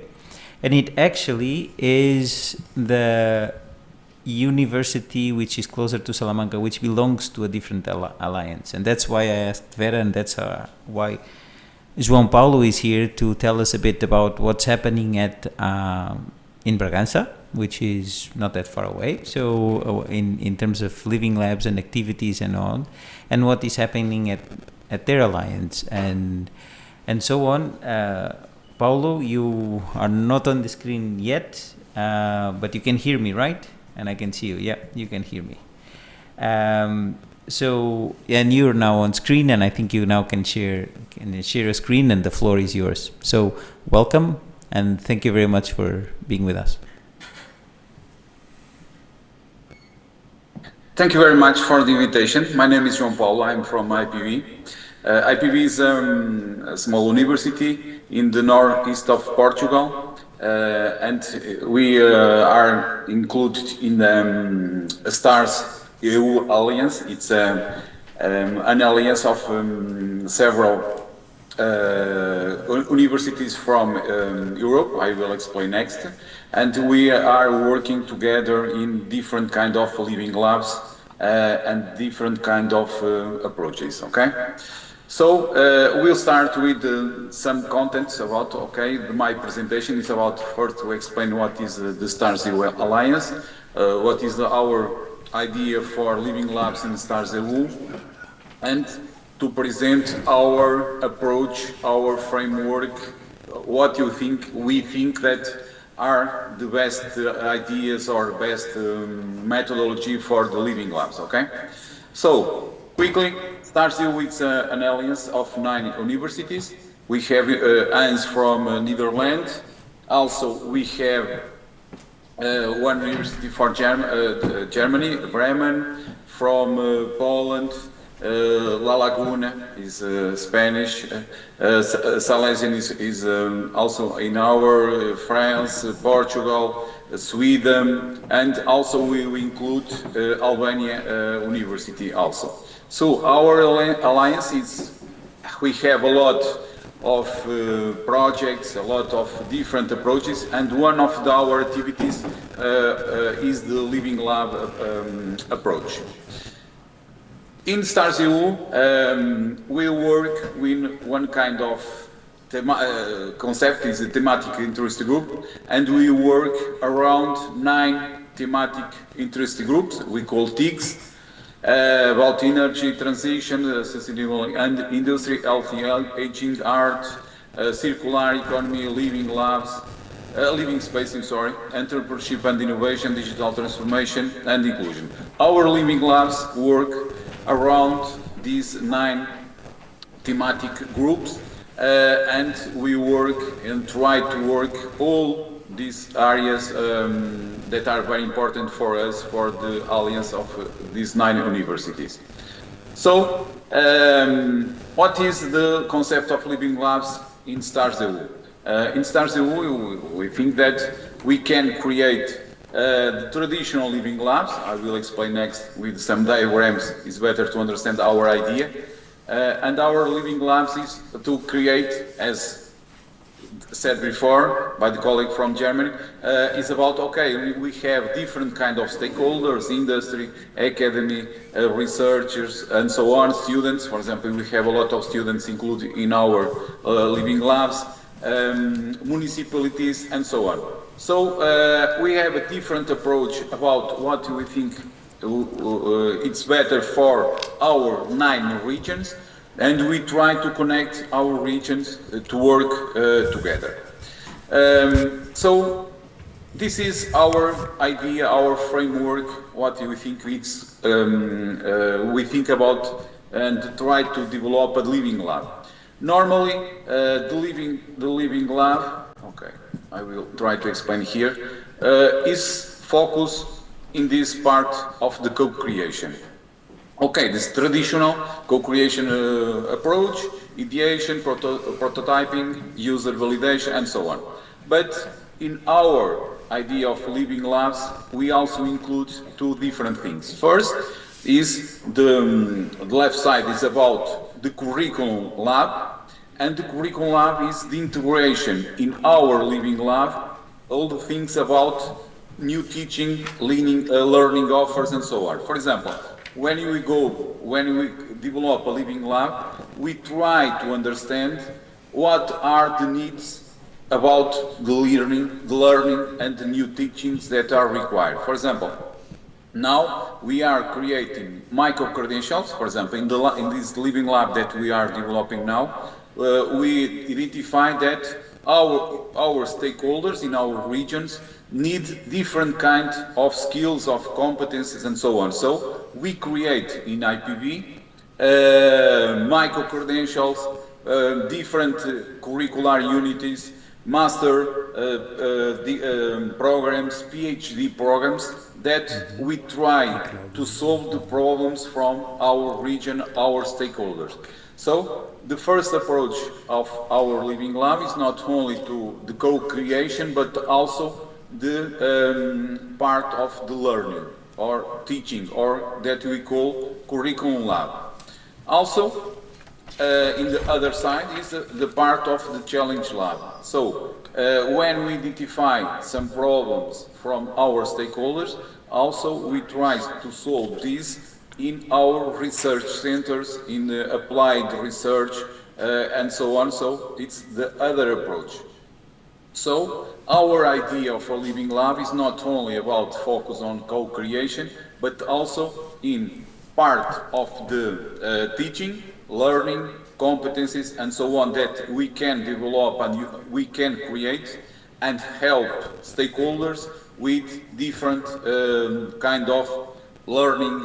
And it actually is the university which is closer to Salamanca, which belongs to a different alliance. And that's why I asked Vera, and that's why João Paulo is here to tell us a bit about what's happening in Bragança, which is not that far away. So in terms of living labs and activities and on, and what is happening at their alliance and so on. Paulo, you are not on the screen yet, but you can hear me, right? And I can see you. Yeah, you can hear me. So, and you're now on screen, and I think you now can share a screen, and the floor is yours. So, welcome, and thank you very much for being with us. Thank you very much for the invitation. My name is João Paulo. I'm from IPV. IPV is a small university in the northeast of Portugal, and we are included in the STARS EU Alliance. It's an alliance of several universities from Europe. I will explain next. And we are working together in different kind of living labs and different kind of approaches, okay? So we'll start with some contents about, okay, my presentation is about first to explain what is the STARS EU Alliance, what is our idea for living labs in STARS EU, and to present our approach, our framework, what we think that are the best ideas or best methodology for the living labs, okay? So, quickly, STARS EU is an alliance of 9 universities. We have Hans from Netherlands. Also, we have one university for Germany, Bremen, from Poland, La Laguna is Spanish, Salesian is also in our France, Portugal, Sweden, and also we include Albania University also. So our alliance is, we have a lot of projects, a lot of different approaches, and one of our activities is the Living Lab approach. In STARS EU, we work with one kind of concept, is a thematic interest group, and we work around 9 thematic interest groups, we call TIGs, about energy transition, sustainable and industry, healthy aging, art, circular economy, living labs, living spaces, entrepreneurship and innovation, digital transformation and inclusion. Our living labs work around these 9 thematic groups, and we work and try to work all these areas that are very important for us, for the alliance of these 9 universities. So, what is the concept of living labs in STARS EU? In STARS EU, we think that we can create the traditional living labs. I will explain next with some diagrams. It's better to understand our idea. And our living labs is to create, as said before by the colleague from Germany, is about, okay, we have different kind of stakeholders, industry, academy, researchers, and so on, students. For example, we have a lot of students included in our living labs, municipalities, and so on. So we have a different approach about what we think it's better for our 9 regions, and we try to connect our regions to work together. So this is our idea, our framework, what we think it's, we think about and try to develop a living lab. Normally, the living lab, okay, I will try to explain here, is focused in this part of the co-creation. Okay, this traditional co-creation approach, ideation, prototyping, user validation, and so on. But in our idea of living labs, we also include 2 different things. First is the left side is about the curriculum lab, and the curriculum lab is the integration in our living lab, all the things about new teaching, learning offers, and so on. For example, when we develop a living lab, we try to understand what are the needs about the learning and the new teachings that are required. For example, now we are creating micro-credentials. For example, in this living lab that we are developing now, we identify that our stakeholders in our regions need different kind of skills, of competencies, and so on. So we create in IPB micro-credentials, different curricular unities, master programs, PhD programs, that we try to solve the problems from our region, our stakeholders. So the first approach of our Living Lab is not only to the co-creation, but also the part of the learning or teaching, or that we call curriculum lab. Also, in the other side is the part of the challenge lab. So when we identify some problems from our stakeholders, also we try to solve these in our research centers, in applied research, and so on. So it's the other approach. So our idea of a living lab is not only about focus on co-creation, but also in part of the teaching, learning, competencies, and so on that we can develop and we can create and help stakeholders with different kind of learning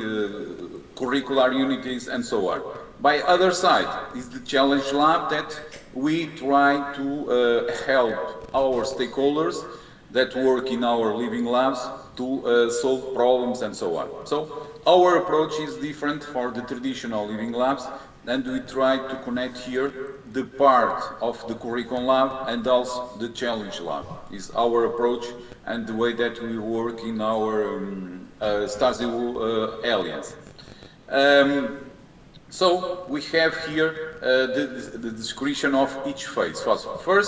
curricular unities and so on. By other side is the challenge lab that we try to help our stakeholders that work in our living labs to solve problems and so on. So our approach is different for the traditional living labs, and we try to connect here the part of the curriculum lab and also the challenge lab is our approach and the way that we work in our STARS-EU alliance. So we have here the description of each phase. First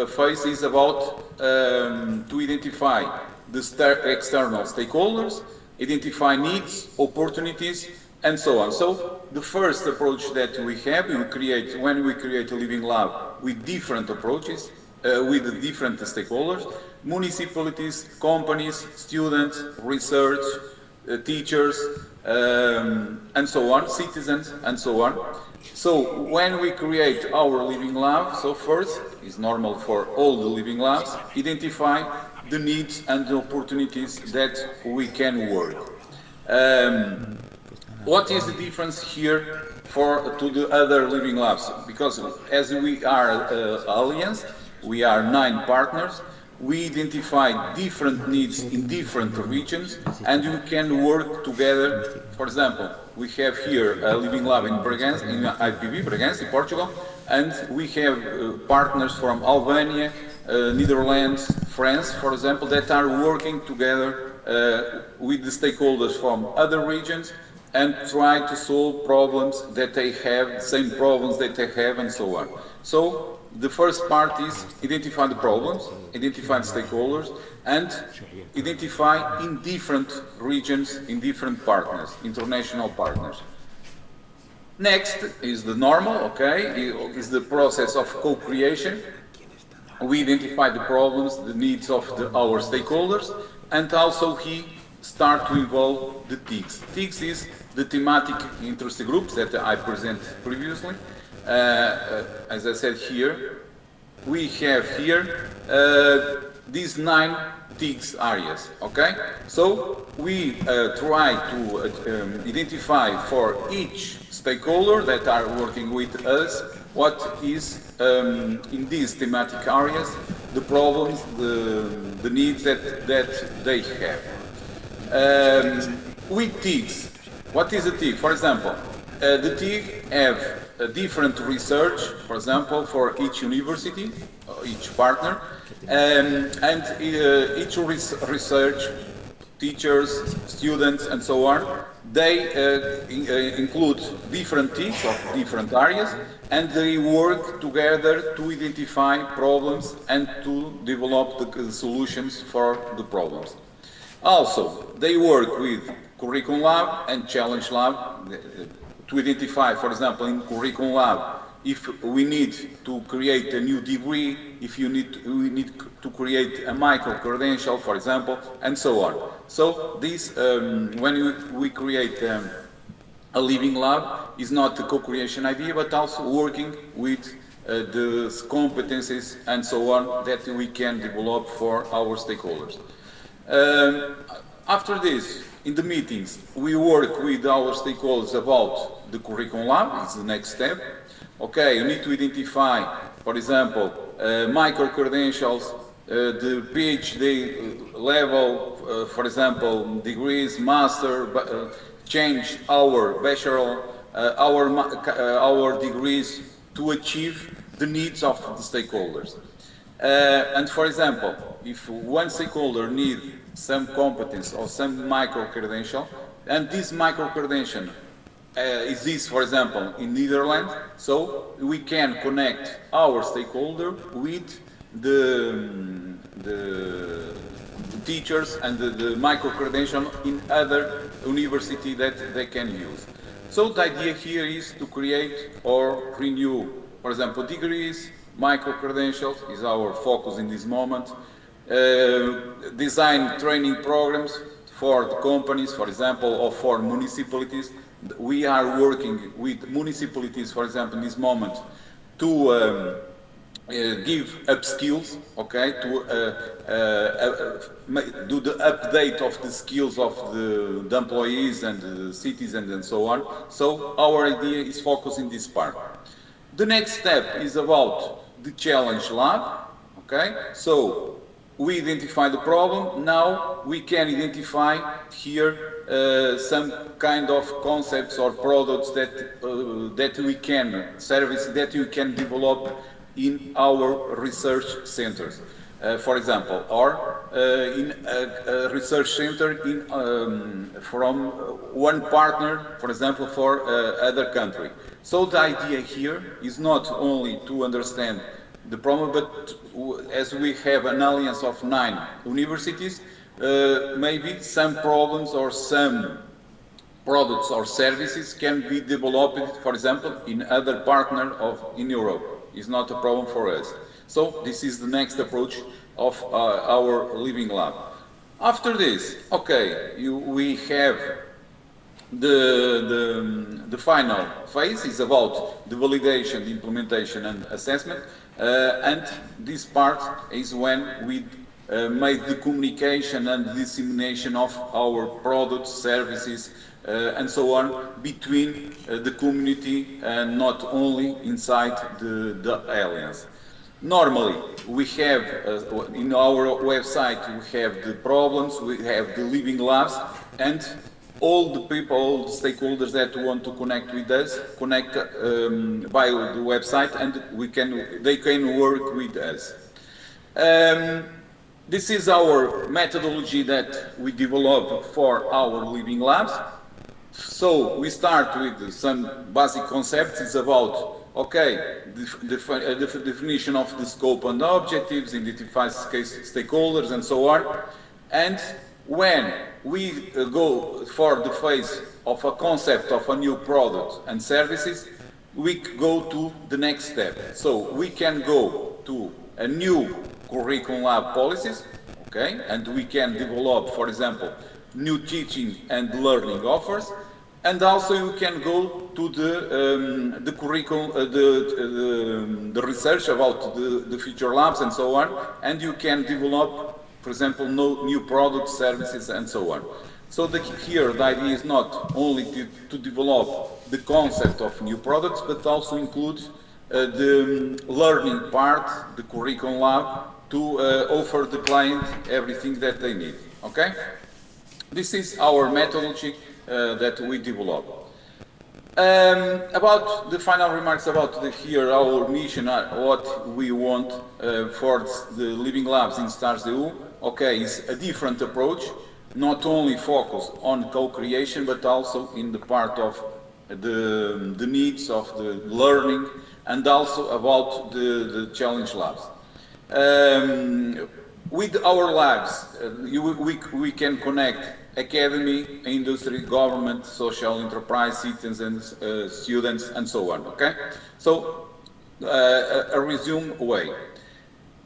phase is about to identify the external stakeholders, identify needs, opportunities, and so on. So the first approach that we have, when we create a living lab with different approaches, with different stakeholders, municipalities, companies, students, research, teachers, and so on, citizens, and so on. So when we create our living lab, so first, is normal for all the living labs, identify the needs and the opportunities that we can work. What is the difference here to the other living labs? Because as we are alliance, we are 9 partners, we identify different needs in different regions, and we can work together. For example, we have here a living lab in Bragança, in IPB, Bragança, in Portugal, and we have partners from Albania, Netherlands, France, for example, that are working together with the stakeholders from other regions and try to solve problems that they have, the same problems that they have, and so on. So the first part is identify the problems, identify the stakeholders, and identify in different regions, in different partners, international partners. Next is the normal, is the process of co-creation. We identify the problems, the needs of our stakeholders, and also start to involve the TIGs. TIGs is the thematic interest groups that I presented previously. As I said here, we have here these 9 TIGs areas, So we try to identify for each stakeholder that are working with us what is in these thematic areas, the problems, the needs that they have. With TIGs, what is a TIG? For example, the TIG have a different research, for example, for each university, each partner, and each research, teachers, students, and so on, they include different TIGs of different areas, and they work together to identify problems and to develop the solutions for the problems. Also, they work with Curriculum Lab and Challenge Lab to identify, for example, in Curriculum Lab, if we need to create a new degree, if we need to create a micro-credential, for example, and so on. So this, when we create a living lab, is not a co-creation idea, but also working with the competencies and so on that we can develop for our stakeholders. After this, in the meetings, we work with our stakeholders about the curriculum lab, it's the next step. Okay, you need to identify, for example, micro-credentials, the PhD level, for example, degrees, master, change our bachelor, our degrees to achieve the needs of the stakeholders. And for example, if one stakeholder needs some competence or some micro-credential, and this micro-credential exists, for example, in Netherlands, so we can connect our stakeholder with the teachers and the micro-credential in other university that they can use. So the idea here is to create or renew, for example, degrees, micro-credentials is our focus in this moment, design training programs for the companies, for example, or for municipalities. We are working with municipalities, for example, in this moment, to give up skills, okay, to do the update of the skills of the employees and the citizens and so on. So our idea is focusing this part. The next step is about the challenge lab, okay? So we identify the problem. Now we can identify here some kind of concepts or products that we can service, that you can develop in our research centers. For example, or in a research center from one partner, for example, for other country. So the idea here is not only to understand the problem, but as we have an alliance of 9 universities, maybe some problems or some products or services can be developed, for example, in other partners in Europe. It's not a problem for us. So this is the next approach of our Living Lab. After this, okay, we have the final phase is about the validation, the implementation and assessment, and this part is when we make the communication and dissemination of our products, services, and so on between the community and not only inside the alliance. Normally, we have, in our website, we have the problems, we have the living labs, and all the people, all the stakeholders that want to connect with us, connect by the website, and they can work with us. This is our methodology that we develop for our living labs. So we start with some basic concepts. It's about, okay, the definition of the scope and objectives, identify stakeholders and so on. And when we go for the phase of a concept of a new product and services, we go to the next step. So we can go to a new curriculum lab policies, okay, and we can develop, for example, new teaching and learning offers, and also you can go to the curriculum, the research about the future labs and so on, and you can develop, for example, new products, services, and so on. So here the idea is not only to develop the concept of new products, but also include the learning part, the curriculum lab, to offer the client everything that they need, okay? This is our methodology that we develop. About the final remarks about our mission, what we want for the living labs in STARS-EU, okay, is a different approach, not only focus on co-creation, but also in the part of the needs of the learning, and also about the challenge labs. With our labs, we can connect academy, industry, government, social enterprise, citizens, students, and so on, okay? So, a resume way.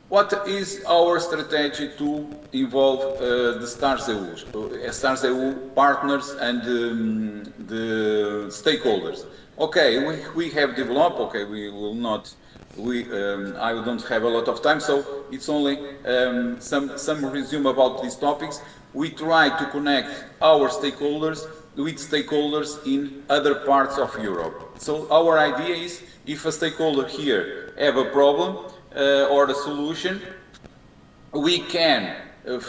What is our strategy to involve the STARS-EU partners and the stakeholders? Okay, we have developed, okay, we will not I don't have a lot of time, so it's only some resume about these topics. We try to connect our stakeholders with stakeholders in other parts of Europe. So our idea is, if a stakeholder here have a problem or a solution, we can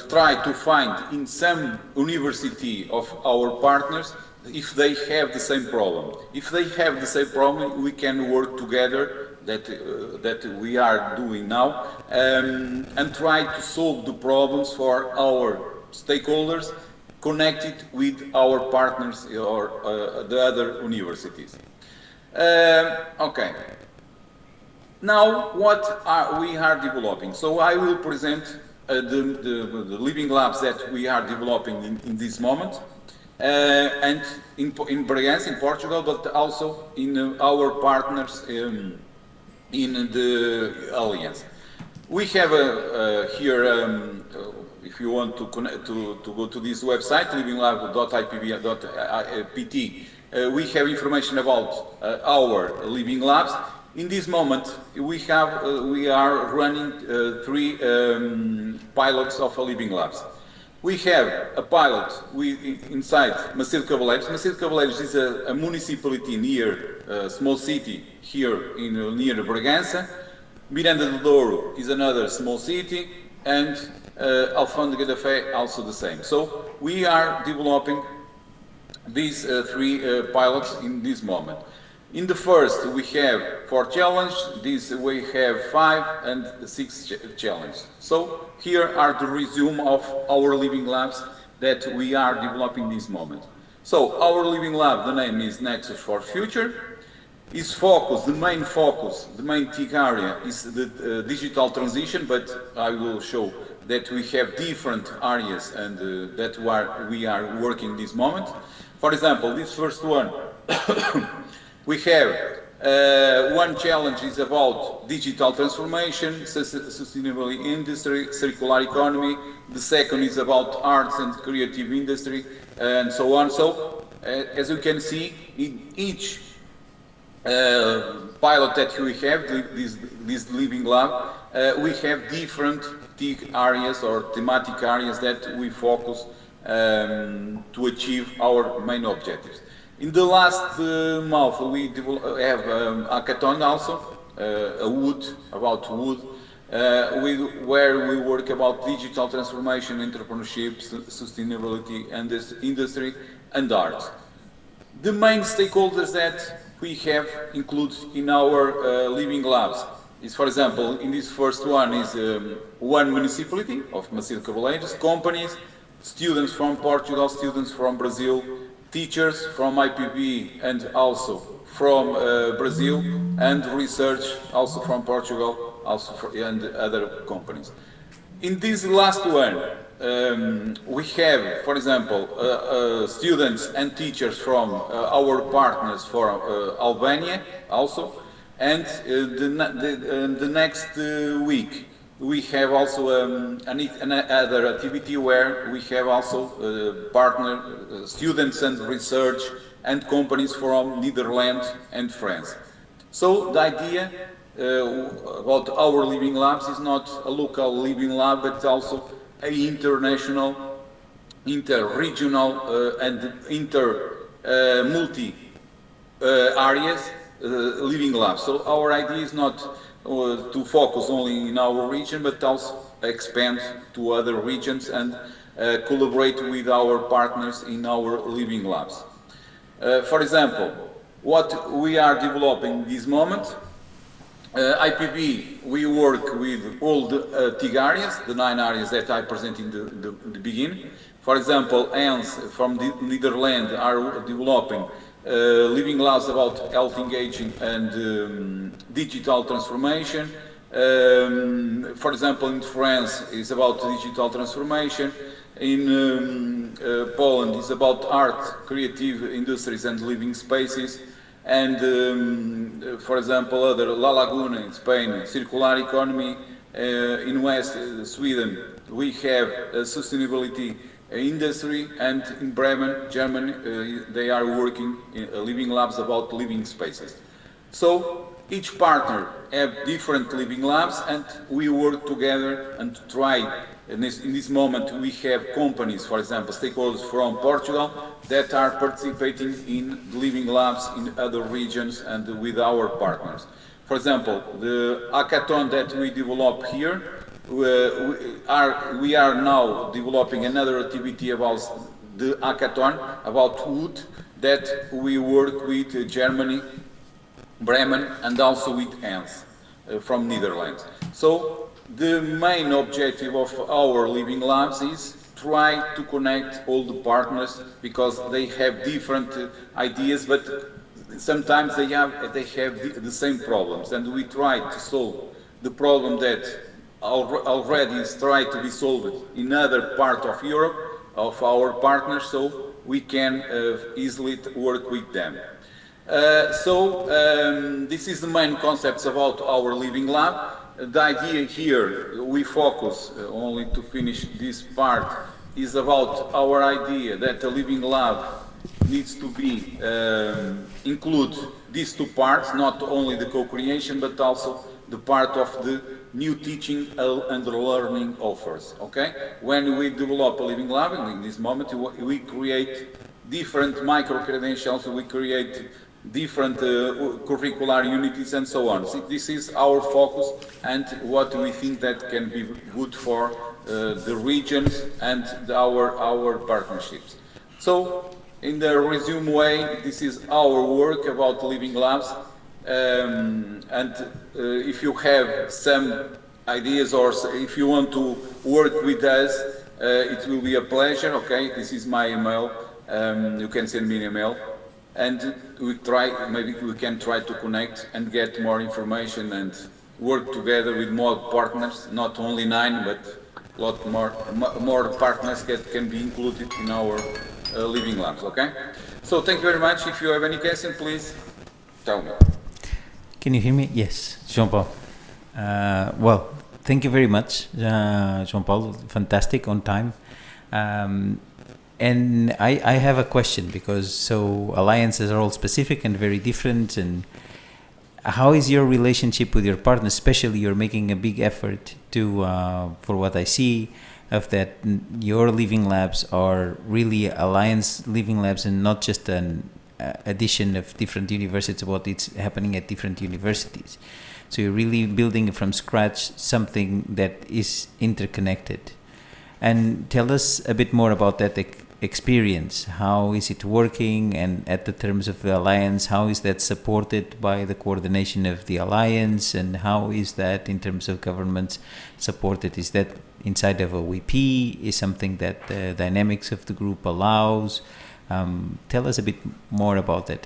try to find in some university of our partners if they have the same problem. If they have the same problem, we can work together, that we are doing now, and try to solve the problems for our stakeholders connected with our partners or the other universities. Okay. Now, what we are developing? So I will present the living labs that we are developing in this moment, and in Bragança, in Portugal, but also in our partners in the Alliance. We have here, if you want to connect, to go to this website, livinglab.ipb.pt, we have information about our living labs. In this moment, we are running 3 pilots of living labs. We have a pilot inside Macedo Cavaleiros. Macedo Cavaleiros is a municipality near a small city here near Bragança. Miranda do Douro is another small city, and Alfândega da Fé also the same. So we are developing these 3 pilots in this moment. In the first, we have 4 challenges. This we have 5 and 6 challenges. So here are the resume of our living labs that we are developing this moment. So our living lab, the name is Nexus for Future. Its focus, the main TIC area is the digital transition, but I will show that we have different areas and that we are working this moment. For example, this first one, we have one challenge is about digital transformation, sustainable industry, circular economy. The second is about arts and creative industry, and so on. So, as you can see, in each pilot that we have, this living lab, we have different TIC areas or thematic areas that we focus to achieve our main objectives. In the last month, we have a hackathon also, about wood, where we work about digital transformation, entrepreneurship, sustainability, and industry, and art. The main stakeholders that we have included in our living labs is, for example, in this first one is one municipality of Macedo Cavaleiros, companies, students from Portugal, students from Brazil, teachers from IPB and also from Brazil, and research also from Portugal, and other companies. In this last one, we have, for example, students and teachers from our partners from Albania also, and the next week we have also another activity where we have also partner students and research and companies from Netherlands and France. So the idea about our living labs is not a local living lab, but also an international, inter-regional and multi areas living labs. So our idea is not to focus only in our region, but also expand to other regions and collaborate with our partners in our living labs. For example, what we are developing this moment, IPB, we work with all the TIG areas, the 9 areas that I presented in the beginning. For example, Hans from the Netherlands are developing living labs about health engaging and digital transformation. For example, in France is about digital transformation. In Poland is about art, creative industries and living spaces. And for example, La Laguna in Spain, circular economy. In West Sweden, we have sustainability industry, and in Bremen, Germany, they are working in living labs about living spaces. So each partner have different living labs, and we work together and try. In this moment, we have companies, for example, stakeholders from Portugal that are participating in the living labs in other regions and with our partners. For example, the hackathon that we develop here, we are now developing another activity about the hackathon about wood that we work with Germany, Bremen, and also with Hans from Netherlands. So the main objective of our living labs is try to connect all the partners because they have different ideas, but sometimes they have the same problems, and we try to solve the problem that already is tried to be solved in other part of Europe of our partners, so we can easily work with them. This is the main concepts about our living lab. The idea here, we focus only to finish this part, is about our idea that the living lab needs to be include these two parts, not only the co-creation but also the part of the new teaching and learning offers. Okay, when we develop a living lab, and in this moment we create different micro credentials, we create different curricular unities and so on. So this is our focus and what we think that can be good for the regions and our partnerships. So in the resume way, this is our work about living labs. If you have some ideas or if you want to work with us, it will be a pleasure. Okay, this is my email. You can send me an email, and maybe we can try to connect and get more information and work together with more partners, not only 9, but a lot more partners that can be included in our living labs. Okay, so thank you very much. If you have any question, please tell me. Can you hear me? Yes, Jean-Paul. Well, thank you very much, Jean-Paul. Fantastic, on time. And I have a question, because so alliances are all specific and very different. And how is your relationship with your partner? Especially, you're making a big effort to, for what I see, of that your living labs are really alliance living labs and not just an addition of different universities, what it's happening at different universities. So you're really building from scratch something that is interconnected. And tell us a bit more about that experience. How is it working? And at the terms of the alliance, how is that supported by the coordination of the alliance? And how is that in terms of governments supported? Is that inside of a WP? Is something that the dynamics of the group allows? Tell us a bit more about that.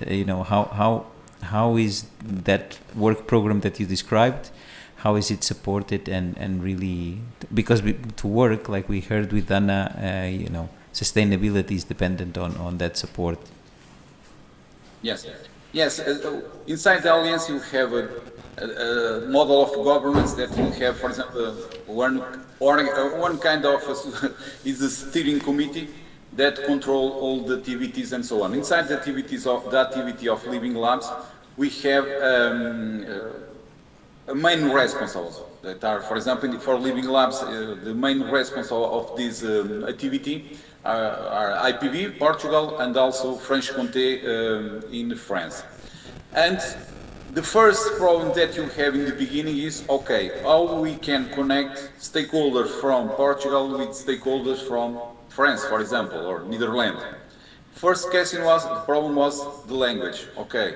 How is that work program that you described? How is it supported and really, because to work, like we heard with Dana, sustainability is dependent on that support. Yes. Inside the alliance, you have a model of governance that you have, for example, one kind of is a steering committee that control all the activities and so on. Inside the activity of living labs, we have a main responsible that are, for example, for living labs, the main responsible of this activity are IPV, Portugal, and also French Comté in France. And the first problem that you have in the beginning is, okay, how we can connect stakeholders from Portugal with stakeholders from France, for example, or Netherlands. First problem was the language. Okay,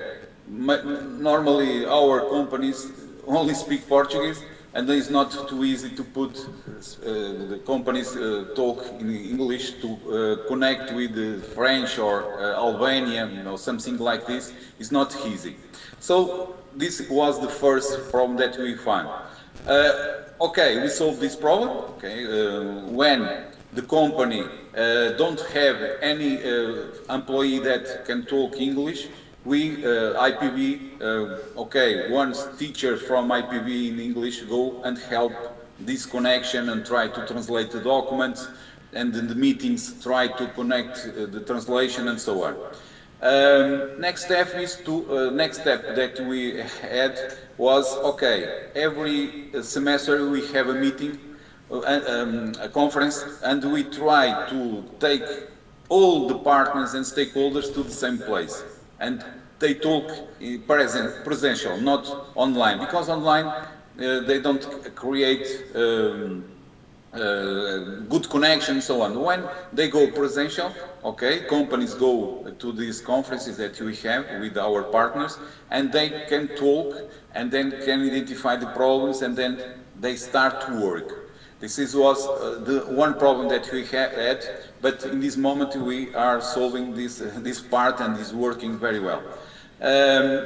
normally our companies only speak Portuguese, and it's not too easy to put the companies talk in English to connect with French or Albanian, something like this. It's not easy. So this was the first problem that we found. Okay, we solved this problem. Okay, when the company don't have any employee that can talk English, we, IPV, one teacher from IPV in English go and help this connection and try to translate the documents, and in the meetings try to connect the translation and so on. Next step is next step that we had was, okay, every semester we have a meeting, a conference, and we try to take all the partners and stakeholders to the same place, and they talk in presential, not online, because online they don't create good connection, so on. When they go presential, okay, companies go to these conferences that we have with our partners, and they can talk, and then can identify the problems, and then they start to work. This was the one problem that we had, but in this moment we are solving this part, and is working very well.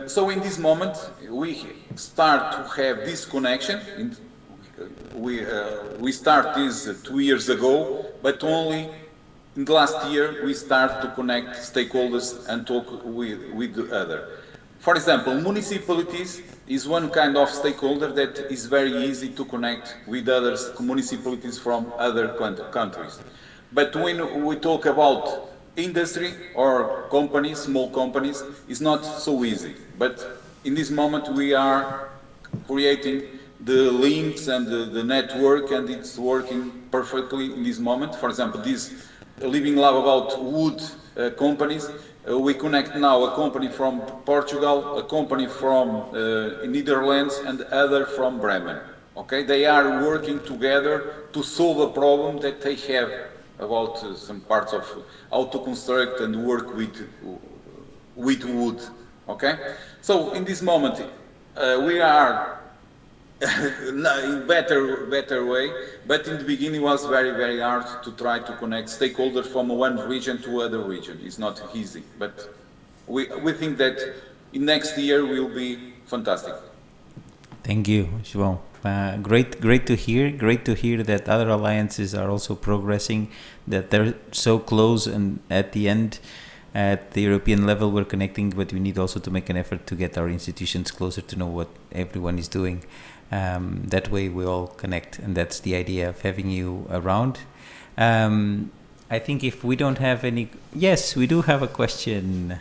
So in this moment we start to have this connection. We start this 2 years ago, but only in the last year we start to connect stakeholders and talk with the other. For example, municipalities is one kind of stakeholder that is very easy to connect with other municipalities from other countries. But when we talk about industry or companies, small companies, it's not so easy. But in this moment we are creating the links and the network, and it's working perfectly in this moment. For example, this Living Lab about wood companies, we connect now a company from Portugal, a company from Netherlands, and other from Bremen. Okay, they are working together to solve a problem that they have about some parts of how to construct and work with wood. Okay, so in this moment we are in better way, but in the beginning it was very hard to try to connect stakeholders from one region to other region. It's not easy, but we think that in next year will be fantastic. Thank you, João. Great to hear. Great to hear that other alliances are also progressing, that they're so close, and at the end, at the European level, we're connecting, but we need also to make an effort to get our institutions closer to know what everyone is doing. That way we all connect, and that's the idea of having you around. I think if we don't have any... Yes, we do have a question.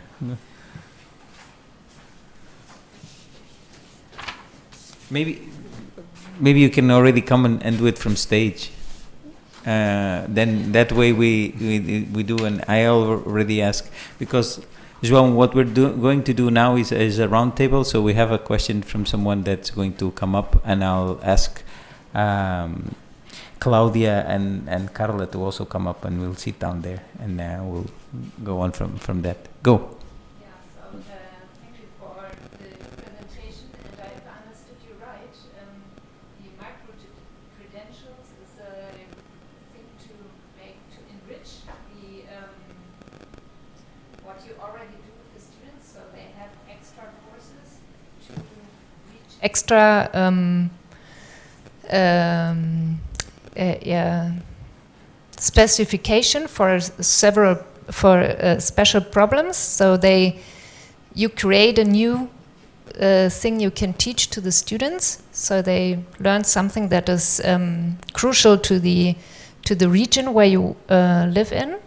Maybe you can already come and do it from stage. Then that way we do, and I already ask, because João, what we're going to do now is a round table. So we have a question from someone that's going to come up, and I'll ask Claudia and Carla to also come up, and we'll sit down there, and we'll go on from that. Go. Thank you for the presentation, and I've understood you right. The micro credentials is a thing to enrich the what you already do with the students, so they have extra courses to reach extra specification for special problems. So you create a new thing you can teach to the students, so they learn something that is crucial to the region where you live in.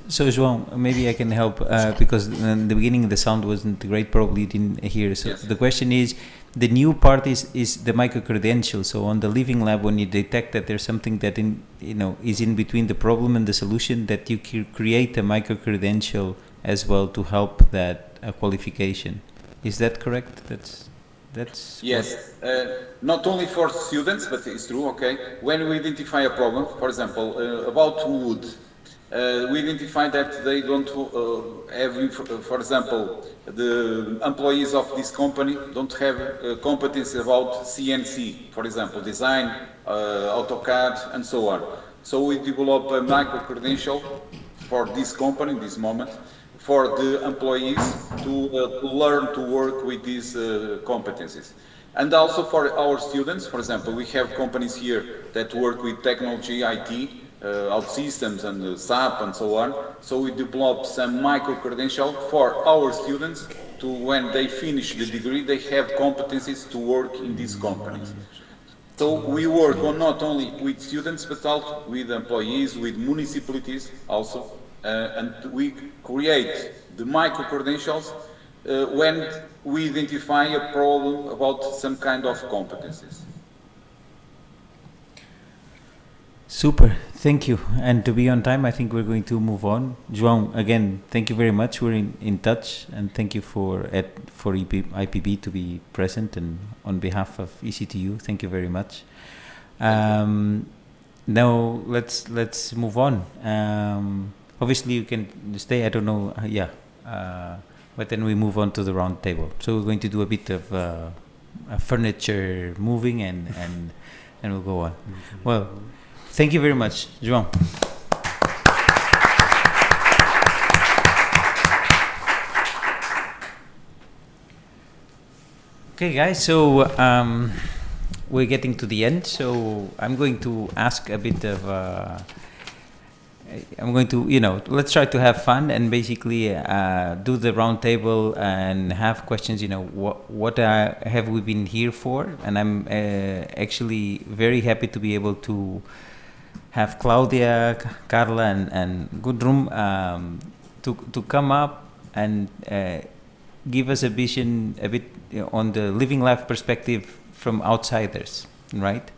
So João, maybe I can help because in the beginning the sound wasn't great, probably you didn't hear. So yes. The question is, the new part is the micro-credential. So on the Living Lab, when you detect that there's something that is in between the problem and the solution, that you create a micro-credential as well to help that qualification. Is that correct? That's yes. Not only for students, but it's true. Okay, when we identify a problem, for example, about wood. We identify that they don't have, for example, the employees of this company don't have competence about CNC, for example, design, AutoCAD, and so on. So we develop a micro-credential for this company in this moment, for the employees to learn to work with these competencies. And also for our students, for example, we have companies here that work with technology, IT, out systems and SAP and so on. So we develop some micro-credential for our students to, when they finish the degree, they have competencies to work in these companies. So we work on not only with students, but also with employees, with municipalities also. and we create the micro-credentials when we identify a problem about some kind of competencies. Super, thank you. And to be on time, I think we're going to move on. João, again, thank you very much. We're in touch, and thank you for IPB to be present, and on behalf of EC2U, thank you very much. Now let's move on. Obviously, you can stay. I don't know. But then we move on to the round table. So we're going to do a bit of furniture moving, and we'll go on. Well, thank you very much, João. Okay, guys. So we're getting to the end. So I'm going to ask a bit of. I'm going to, let's try to have fun and basically do the round table and have questions. What have we been here for? And I'm actually very happy to be able to have Claudia, Carla, and Gudrun to come up and give us a vision a bit on the living life perspective from outsiders, right?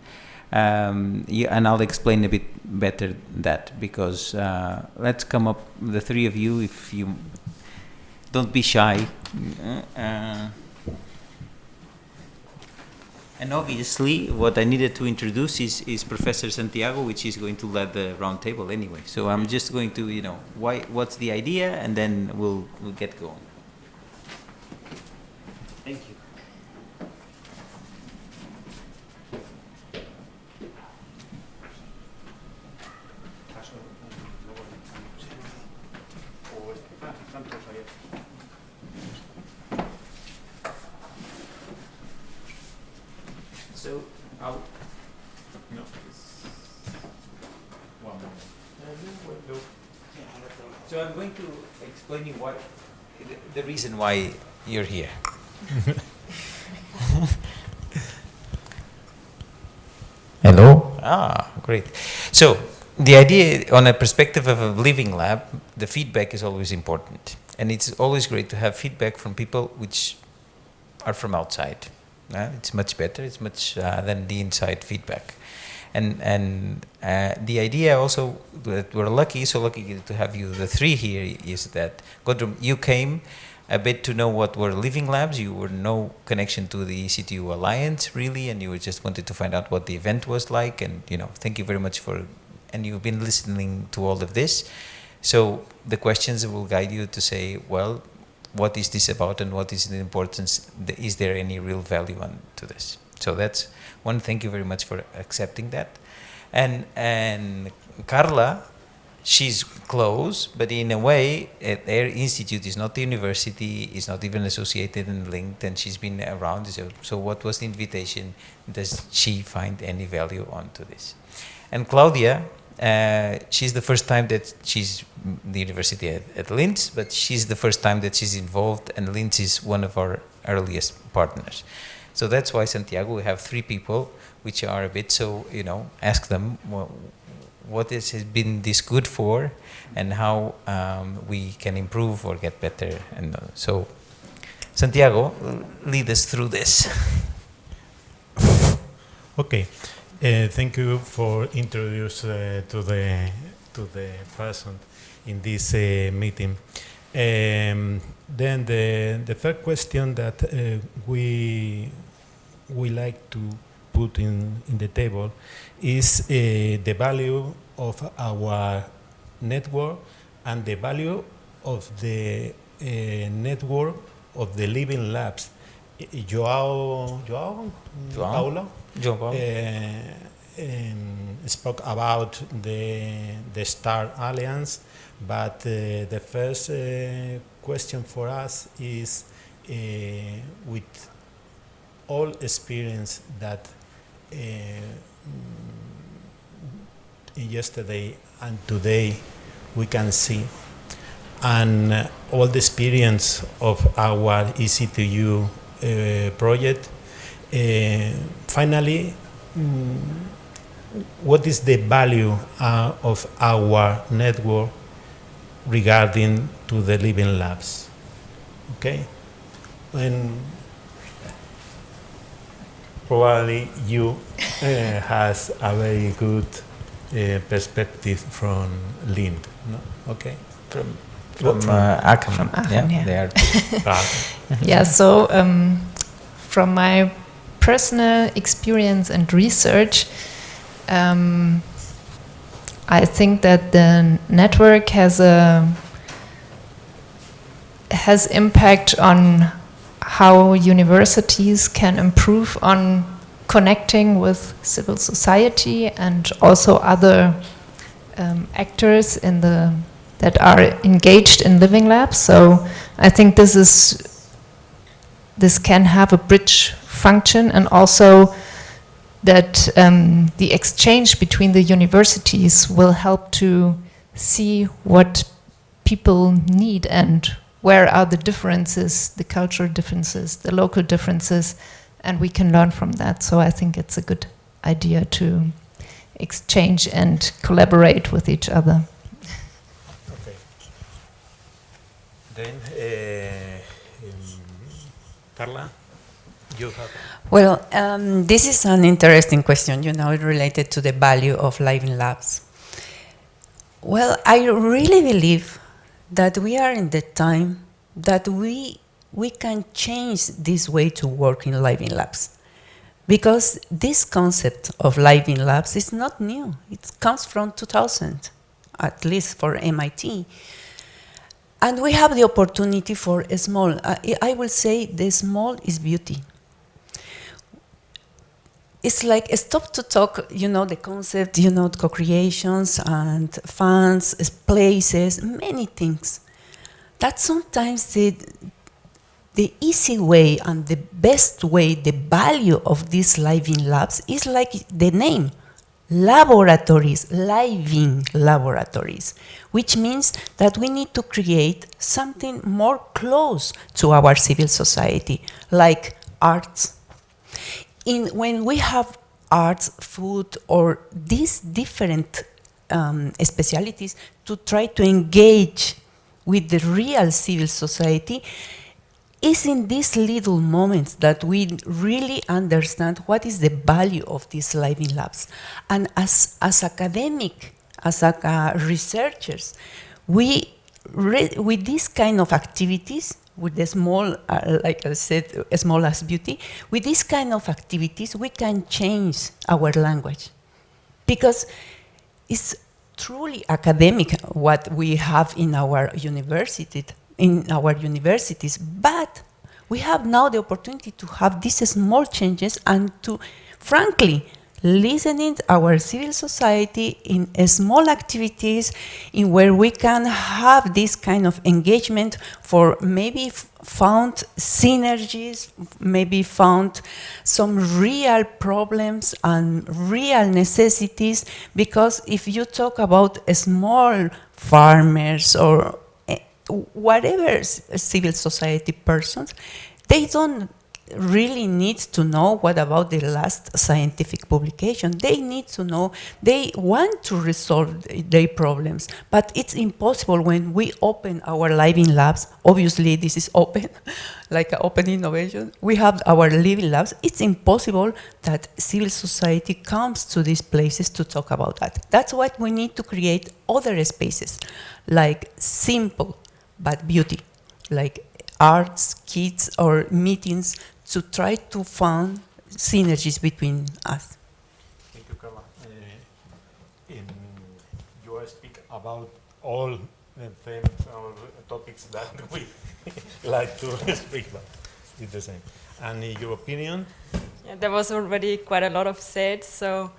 And I'll explain a bit better that, because let's come up, the three of you, if you don't be shy. And obviously, what I needed to introduce is Professor Santiago, which is going to lead the round table anyway. So I'm just going to, what's the idea, and then we'll get going. Thank you. So I'll So I'm going to explain you what the reason why you're here. Hello. Great. So the idea, on a perspective of a living lab, the feedback is always important, and it's always great to have feedback from people which are from outside. It's much better. It's much than the inside feedback. And the idea also that we're so lucky to have you, the three here, is that, Gudrun, you came a bit to know what were living labs. You were no connection to the EC2U Alliance, really, and you just wanted to find out what the event was like. And, thank you very much and you've been listening to all of this. So the questions will guide you to say, well, what is this about, and what is the importance? Is there any real value to this? So that's one. Thank you very much for accepting that. And Carla, she's close, but in a way, their institute is not the university, is not even associated and linked, and she's been around. So what was the invitation? Does she find any value onto this? And Claudia, she's the first time that she's the university at Linz, but she's the first time that she's involved, and Linz is one of our earliest partners. So that's why, Santiago, we have three people which are a bit, so, ask them what has been this good for, and how we can improve or get better. And so, Santiago, lead us through this. Okay. Thank you for introducing to the person in this meeting. Then the first question that we like to put in the table is the value of our network and the value of the network of the living labs. João spoke about the Star Alliance, but the first question for us is, with all experience that yesterday and today we can see, and all the experience of our EC2U project, finally, what is the value of our network regarding to the living labs. Okay, and probably you has a very good perspective from Lind, no? Okay, from Aachen. From Aachen, yeah. They are. Yeah, so from my personal experience and research, I think that the network has impact on how universities can improve on connecting with civil society and also other actors that are engaged in living labs. So I think this can have a bridge function, and also that the exchange between the universities will help to see what people need and where are the differences, the cultural differences, the local differences, and we can learn from that. So I think it's a good idea to exchange and collaborate with each other. Okay. Then, Carla, you have. Well, this is an interesting question, related to the value of living labs. Well, I really believe that we are in the time that we can change this way to work in living labs. Because this concept of living labs is not new. It comes from 2000, at least for MIT. And we have the opportunity for a small, I will say the small is beauty. It's like stop to talk, the concept, co-creations and funds, places, many things. That sometimes the easy way and the best way, the value of these living labs is like the name, laboratories, living laboratories, which means that we need to create something more close to our civil society, like arts. When we have arts, food, or these different specialities to try to engage with the real civil society, it's in these little moments that we really understand what is the value of these living labs. And as academic, as researchers, with these kind of activities, with the small, like I said, small as beauty, with these kind of activities, we can change our language. Because it's truly academic what we have in our universities, but we have now the opportunity to have these small changes and to, frankly, listening to our civil society in small activities in where we can have this kind of engagement for maybe found synergies, maybe found some real problems and real necessities, because if you talk about small farmers or whatever civil society persons, they don't really need to know what about the last scientific publication. They need to know, they want to resolve their problems, but it's impossible when we open our living labs. Obviously, this is open, like an open innovation. We have our living labs. It's impossible that civil society comes to these places to talk about that. That's why we need to create other spaces, like simple but beauty, like arts, kids, or meetings to try to find synergies between us. Thank you, Carla. You speak about all the themes or topics that we like to speak about. It's the same. And in your opinion? Yeah, there was already quite a lot of said, so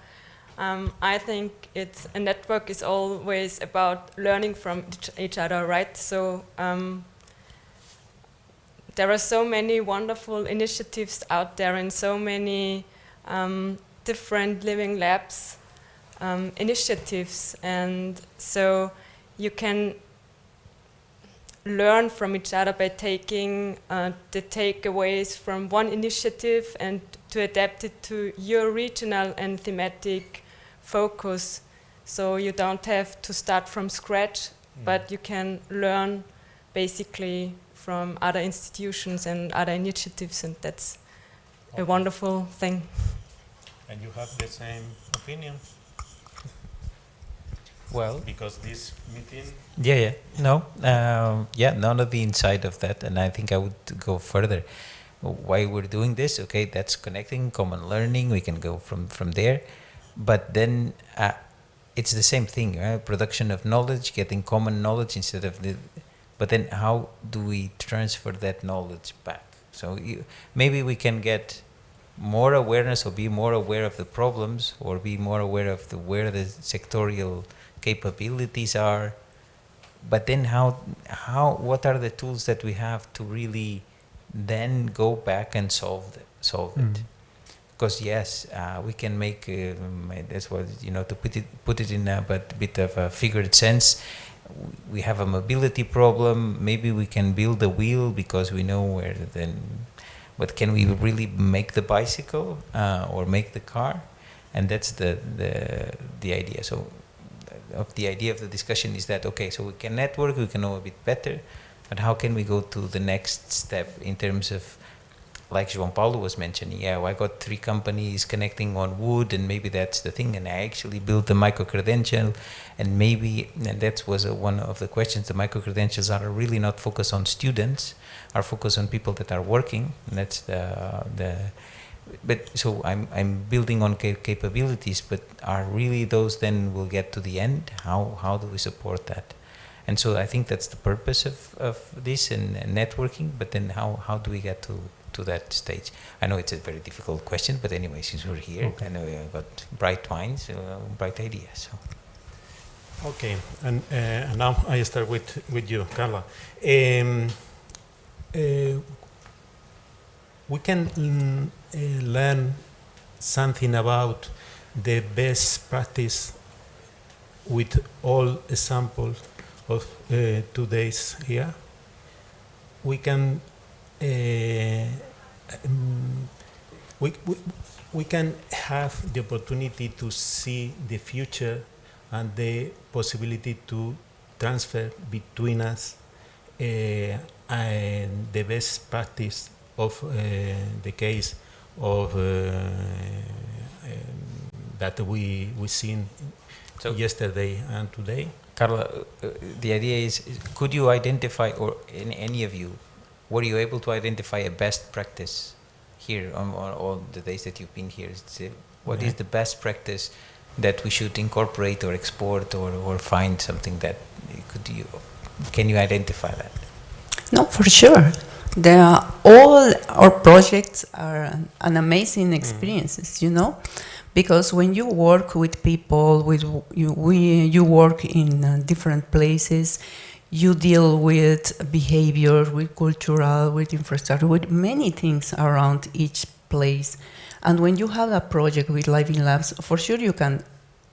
I think a network is always about learning from each other, right? So there are so many wonderful initiatives out there and so many different living labs initiatives, and so you can learn from each other by taking the takeaways from one initiative and to adapt it to your regional and thematic focus. So you don't have to start from scratch but you can learn basically from other institutions and other initiatives, and that's a wonderful thing. And you have the same opinion? Well, because this meeting... Yeah. No, none of the inside of that, and I think I would go further. Why we're doing this, okay, that's connecting, common learning, we can go from there, but then it's the same thing, right? Production of knowledge, getting common knowledge instead of but then how do we transfer that knowledge back? So maybe we can get more awareness or be more aware of the problems or be more aware of where the sectorial capabilities are, but then what are the tools that we have to really then go back and solve it? Because yes, we can make that's what, to put it in a bit of a figured sense. We have a mobility problem. Maybe we can build a wheel because we know where. But can we really make the bicycle or make the car? And that's the idea. So, the idea of the discussion is that, okay, so we can network, we can know a bit better, but how can we go to the next step in terms of, like João Paulo was mentioning, I got 3 companies connecting on wood, and maybe that's the thing, and I actually built a micro-credential, and that was one of the questions, the micro-credentials are really not focused on students, are focused on people that are working, and that's but so I'm building on capabilities, but are really those then will get to the end? How do we support that? And so I think that's the purpose of this and networking, but then how do we get to that stage? I know it's a very difficult question, but anyway, since we're here, okay. I know we have got bright minds, bright ideas. So. Okay, and now I start with you, Carla. We can learn something about the best practice with all examples of 2 days here. We can we can have the opportunity to see the future and the possibility to transfer between us and the best practice of the case of that we seen yesterday and today. Carla, the idea is, could you identify, or in any of you, were you able to identify a best practice here on all the days that you've been here? What is the best practice that we should incorporate or export or find something that can you identify that? No, for sure. All our projects are an amazing experiences, because when you work with people, you work in different places, you deal with behavior, with cultural, with infrastructure, with many things around each place. And when you have a project with Living Labs, for sure you can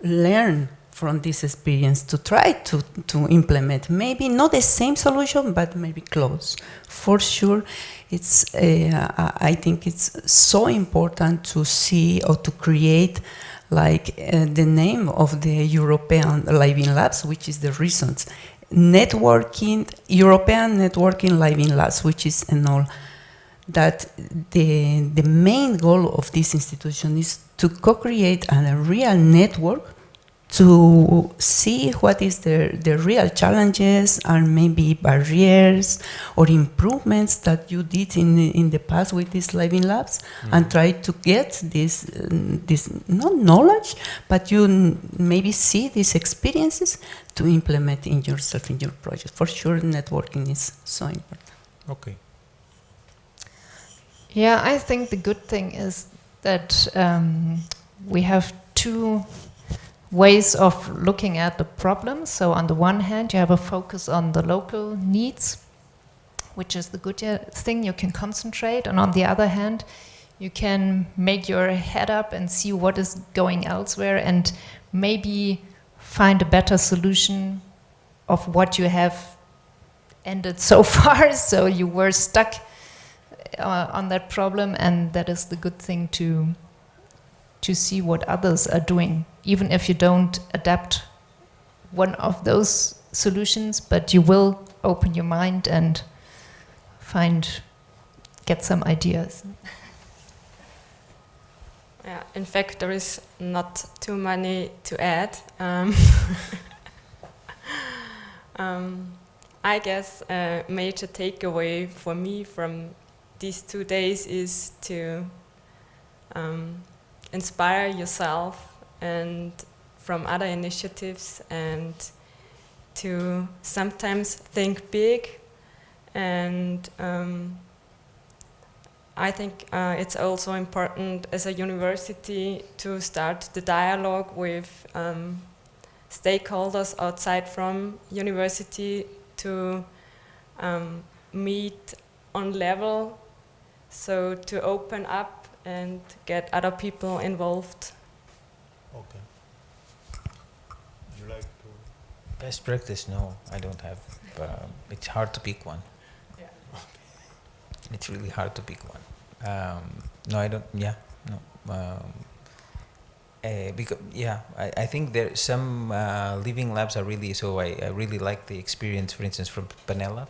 learn from this experience to try to implement, maybe not the same solution, but maybe close. For sure, it's I think it's so important to see or to create the name of the European Living Labs, which is the reasons. European Networking Living Labs, which is that the main goal of this institution is to co-create a real network to see what is the real challenges and maybe barriers or improvements that you did in the past with these Living Labs, and try to get this not knowledge, but you maybe see these experiences to implement in yourself, in your project. For sure, networking is so important. Okay. Yeah, I think the good thing is that we have 2 ways of looking at the problem. So on the one hand, you have a focus on the local needs, which is the good thing, you can concentrate. And on the other hand, you can make your head up and see what is going elsewhere and maybe find a better solution of what you have ended so far. So you were stuck on that problem, and that is the good thing to see what others are doing, even if you don't adapt one of those solutions, but you will open your mind and get some ideas. Yeah, in fact, there is not too many to add. I guess a major takeaway for me from these 2 days is to inspire yourself and from other initiatives, and to sometimes think big. And I think it's also important as a university to start the dialogue with stakeholders outside from university, to meet on level, so to open up and get other people involved. Okay. Would you like to? Best practice? No, I don't have. It's hard to pick one. Yeah. It's really hard to pick one. No, I don't. Yeah, no. Because I think there some living labs are really. So I really like the experience, for instance, from Panella,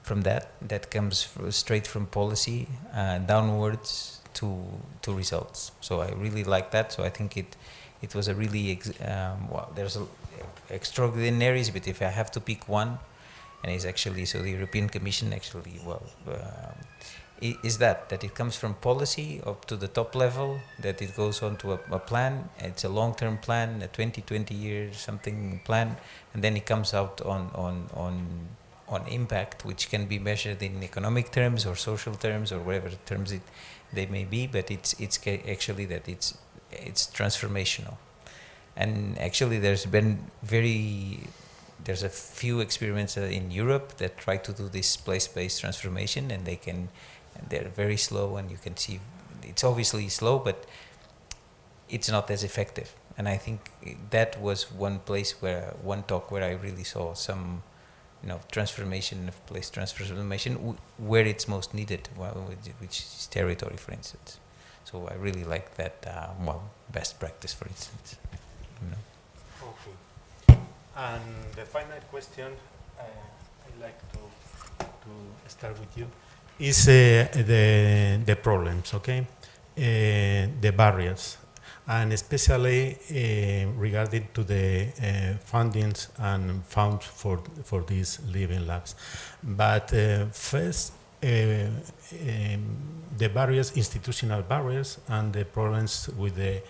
from that comes straight from policy downwards to results. So I really like that. So I think it was a really there's extraordinaries, but if I have to pick one, and it's actually so the European Commission actually is that it comes from policy up to the top level, that it goes on to a plan. It's a long-term plan, a 20 years something plan, and then it comes out on impact, which can be measured in economic terms or social terms or whatever terms they may be, but it's actually that it's transformational. And actually there's a few experiments in Europe that try to do this place-based transformation, and they're very slow, and you can see it's obviously slow, but it's not as effective. And I think that was one talk where I really saw some transformation of place transformation where it's most needed, which is territory, for instance. So I really like that best practice, for instance. Okay. And the final question, I'd like to start with you, is the problems, okay? The barriers, and especially regarding to the fundings and funds for these living labs. But first, the barriers, institutional barriers, and the problems with the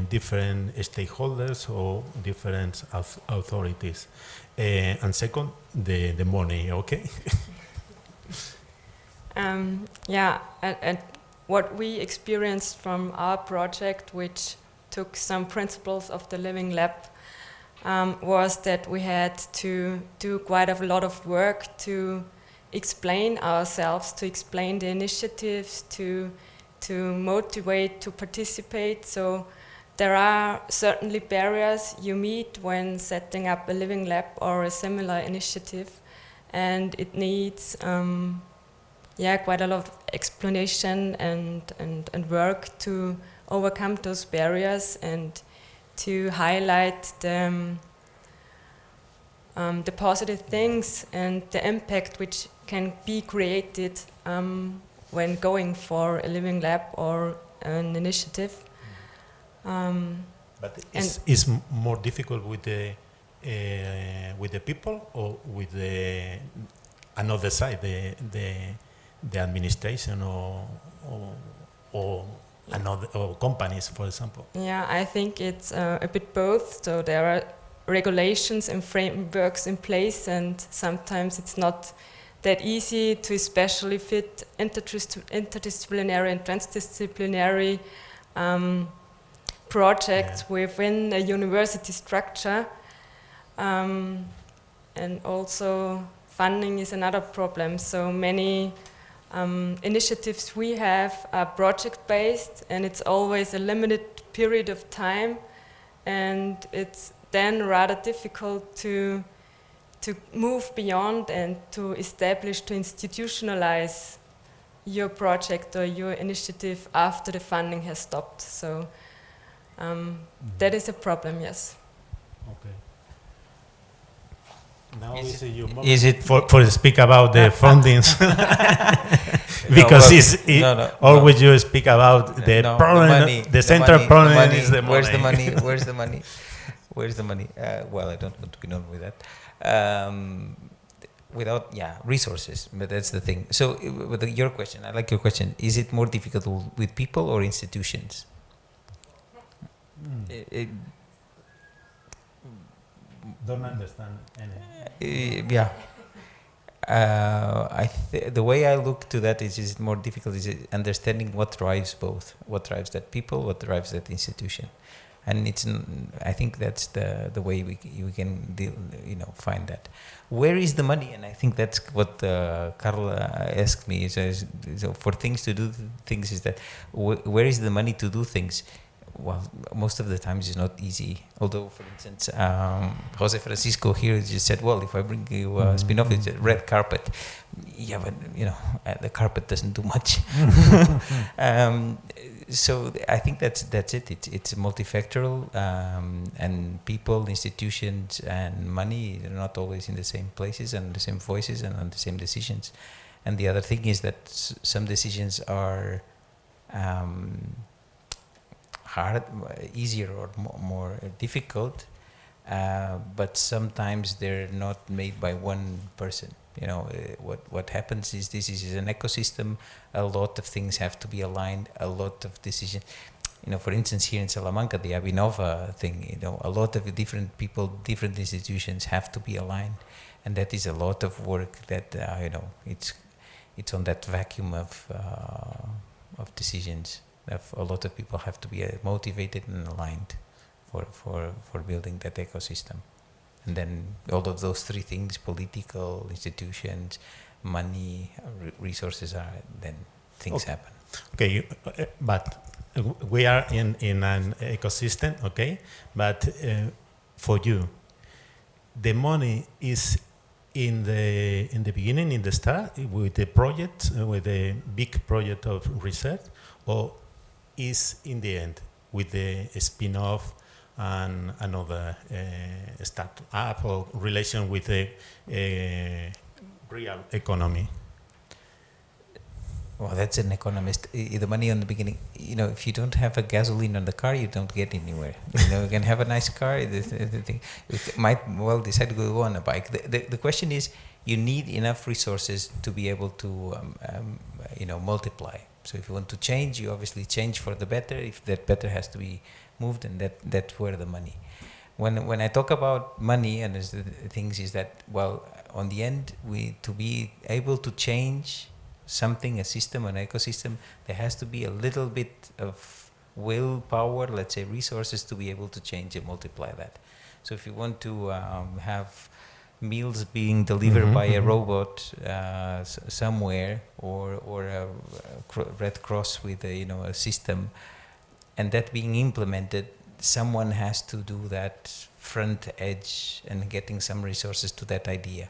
different stakeholders or different authorities. And second, the money, okay? And what we experienced from our project, which took some principles of the Living Lab, was that we had to do quite a lot of work to explain ourselves, to explain the initiatives, to motivate, to participate. So there are certainly barriers you meet when setting up a Living Lab or a similar initiative, and it needs quite a lot of explanation and work to overcome those barriers and to highlight the positive things and the impact which can be created when going for a living lab or an initiative. But is more difficult with the people or with the another side, the administration or another or companies, for example? Yeah, I think it's a bit both. So there are regulations and frameworks in place, and sometimes it's not that easy to especially fit interdisciplinary and transdisciplinary projects within a university structure. And also funding is another problem. So many initiatives we have are project-based, and it's always a limited period of time, and it's then rather difficult to move beyond and to establish, to institutionalize your project or your initiative after the funding has stopped. So that is a problem, yes. Okay. Now is your moment for speak about the fundings? Because always you speak about the problem, the money, the central problem is the money. Where's the money? Where's the money? Where's the money? Well, I don't want to be known with that. Without resources, but that's the thing. So with your question, I like your question. Is it more difficult with people or institutions? Don't understand any. The way I look to that is more difficult is understanding what drives both. What drives that people? What drives that institution? And I think that's the way we can deal, find that. Where is the money? And I think that's what Carla asked me. So for things to do things is that where is the money to do things? Well, most of the times it's not easy. Although, for instance, Jose Francisco here just said, well, if I bring you a spin-off, it's a red carpet. Yeah, but, the carpet doesn't do much. So I think that's it. It's multifactorial, and people, institutions, and money are not always in the same places and the same voices and on the same decisions. And the other thing is that some decisions are hard, easier or more difficult, but sometimes they're not made by one person. What happens is this is an ecosystem. A lot of things have to be aligned. A lot of decisions. For instance, here in Salamanca, the Abinova thing. A lot of different people, different institutions have to be aligned, and that is a lot of work. That it's on that vacuum of decisions. A lot of people have to be motivated and aligned for building that ecosystem. And then all of those three things, political, institutions, money, resources, then things happen. Okay, but we are in an ecosystem, okay? But for you, the money is in the beginning, in the start, with the project, with the big project of research, or is in the end with the spin-off and another start-up or relation with the real economy? Well, that's an economist. The money on the beginning, if you don't have a gasoline on the car, you don't get anywhere. You can have a nice car. You might well decide to go on a bike. The question is, you need enough resources to be able to, multiply. So if you want to change, you obviously change for the better. If that better has to be moved, and that's where the money. When I talk about money and the things is that, well, on the end, to be able to change something, a system, an ecosystem, there has to be a little bit of willpower, let's say resources, to be able to change and multiply that. So if you want to have meals being delivered by a robot somewhere, or a Red Cross with a system, and that being implemented, someone has to do that front edge and getting some resources to that idea,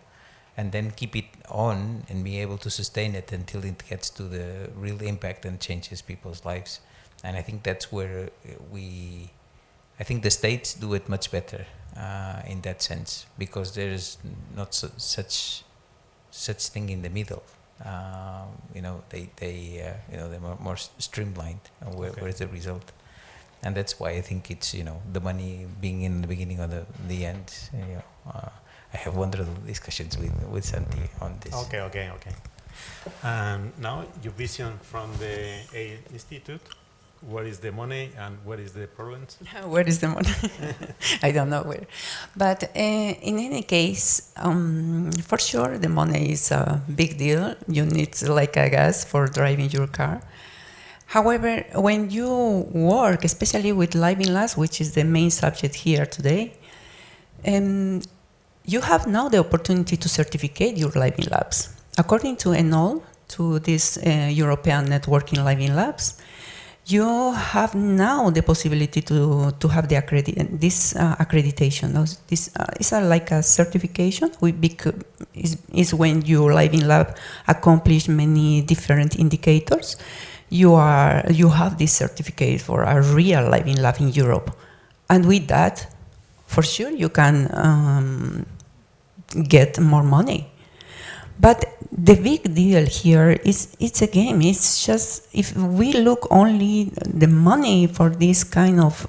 and then keep it on and be able to sustain it until it gets to the real impact and changes people's lives. And I think that's where I think the states do it much better in that sense, because there is not such thing in the middle. They're more streamlined. Where's the result? And that's why I think it's the money being in the beginning or the end. I have wonderful discussions with Santi on this. Okay. Now your vision from the Institute. Where is the money and where is the problems? Where is the money? I don't know where. But in any case, for sure, the money is a big deal. You need like a gas for driving your car. However, when you work, especially with Living Labs, which is the main subject here today, you have now the opportunity to certificate your Living Labs. According to ENOL, to this European Networking Living Labs, you have now the possibility to have this accreditation. This is like a certification. Is when your Living Lab accomplish many different indicators. You have this certificate for a real Living Lab in Europe, and with that, for sure, you can get more money. But the big deal here is it's a game. It's just if we look only the money for this kind of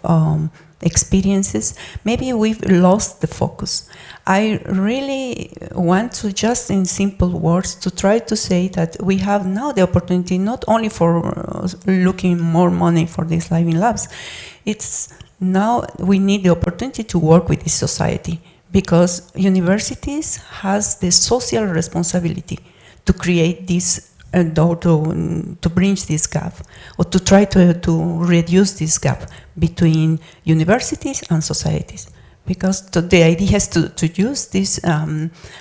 experiences, maybe we've lost the focus. I really want to just in simple words to try to say that we have now the opportunity not only for looking more money for these living labs, it's now we need the opportunity to work with this society, because universities has the social responsibility to create this or to bridge this gap, or to try to reduce this gap between universities and societies. Because the idea is to use this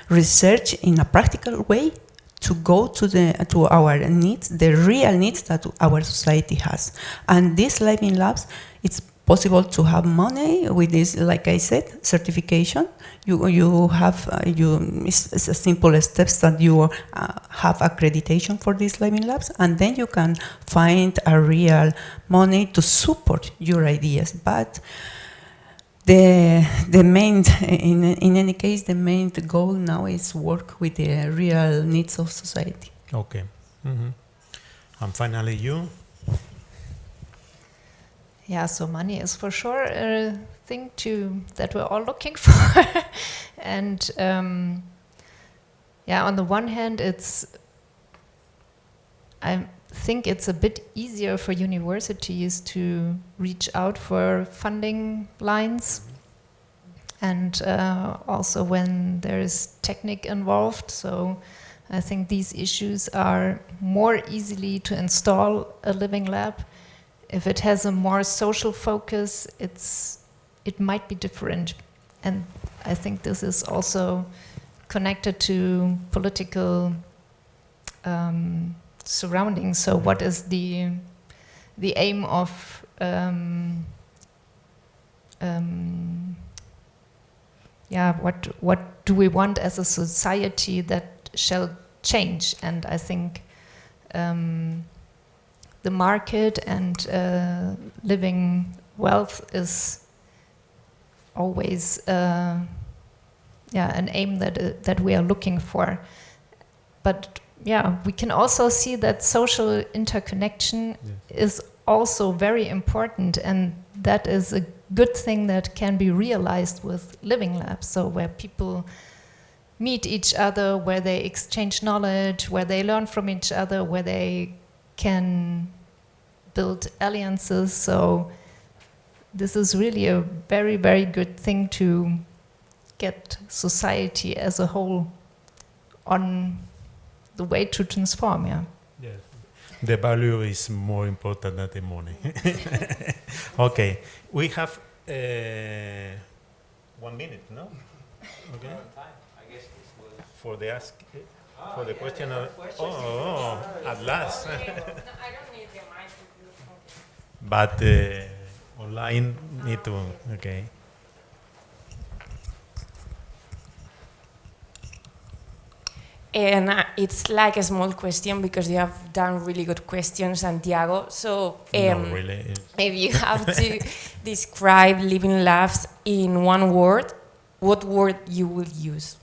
research in a practical way to go to our needs, the real needs that our society has. And these living labs, it's possible to have money with this, like I said, certification. You have it's a simple steps that you have accreditation for these living labs, and then you can find a real money to support your ideas. But the main, in any case, the main goal now is work with the real needs of society. Okay. Mm-hmm. And finally, you. Yeah, so money is for sure a thing that we're all looking for. And yeah, on the one hand, I think it's a bit easier for universities to reach out for funding lines. And also when there is technique involved. So I think these issues are more easily to install a living lab. If it has a more social focus, it might be different. And I think this is also connected to political surroundings. So what is the aim of what do we want as a society that shall change? And I think the market and living wealth is always an aim that we are looking for. But yeah, we can also see that social interconnection is also very important, and that is a good thing that can be realized with living labs. So where people meet each other, where they exchange knowledge, where they learn from each other, where they can build alliances. So this is really a very, very good thing to get society as a whole on the way to transform, yeah. Yes. The value is more important than the money. Okay, we have 1 minute, no? Okay. I guess this was For the ask, for the question. At last. No, I don't need the mic. But online need to, okay. And it's like a small question because you have done really good questions, Santiago. So No, really. if you have to describe living labs in one word, what word you will use?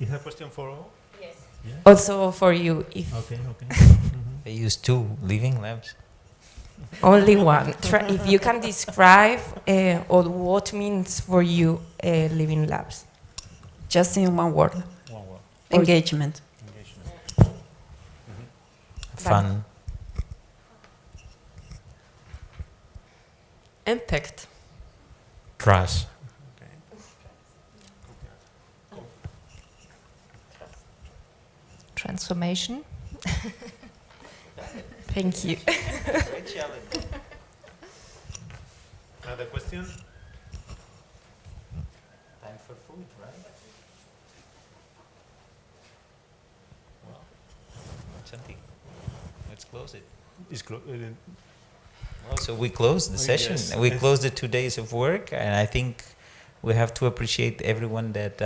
Is that a question for all? Yes. Yeah? Also for you. If Okay. They use 2 living labs. only one. If you can describe or what means for you living labs. Just in one word. One word. Engagement. Fun. Impact. Trust. Transformation. Thank you. Great challenge. Another question? Time for food, right? Well, Santi, let's close it. Well, so we closed the session. Yes. We closed the 2 days of work, and I think we have to appreciate everyone that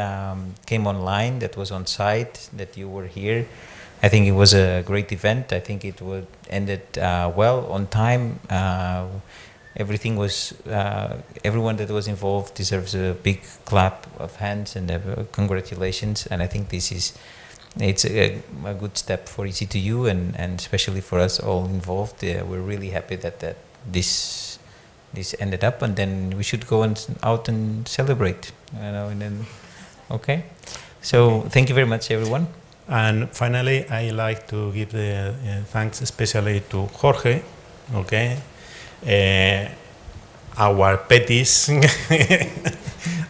came online, that was on site, that you were here. I think it was a great event. I think it ended well, on time. everything was, everyone that was involved deserves a big clap of hands and congratulations. And I think it's a good step for EC2U and especially for us all involved. We're really happy that this ended up, and then we should go out and celebrate, and then, okay. So thank you very much, everyone. And finally, I like to give the thanks especially to Jorge, okay, our petties,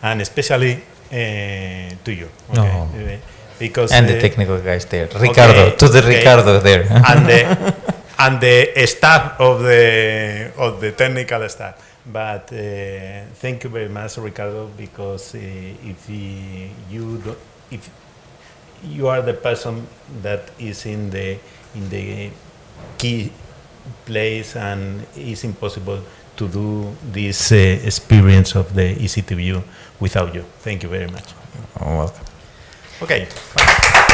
and especially to you, okay? Because and the technical guys there, Ricardo, okay, to the okay. Ricardo there, and the staff of the technical staff. But thank you very much, Ricardo, because if you are the person that is in the key place, and it's impossible to do this experience of the EC2U without you. Thank you very much. Oh, welcome. Okay. Bye.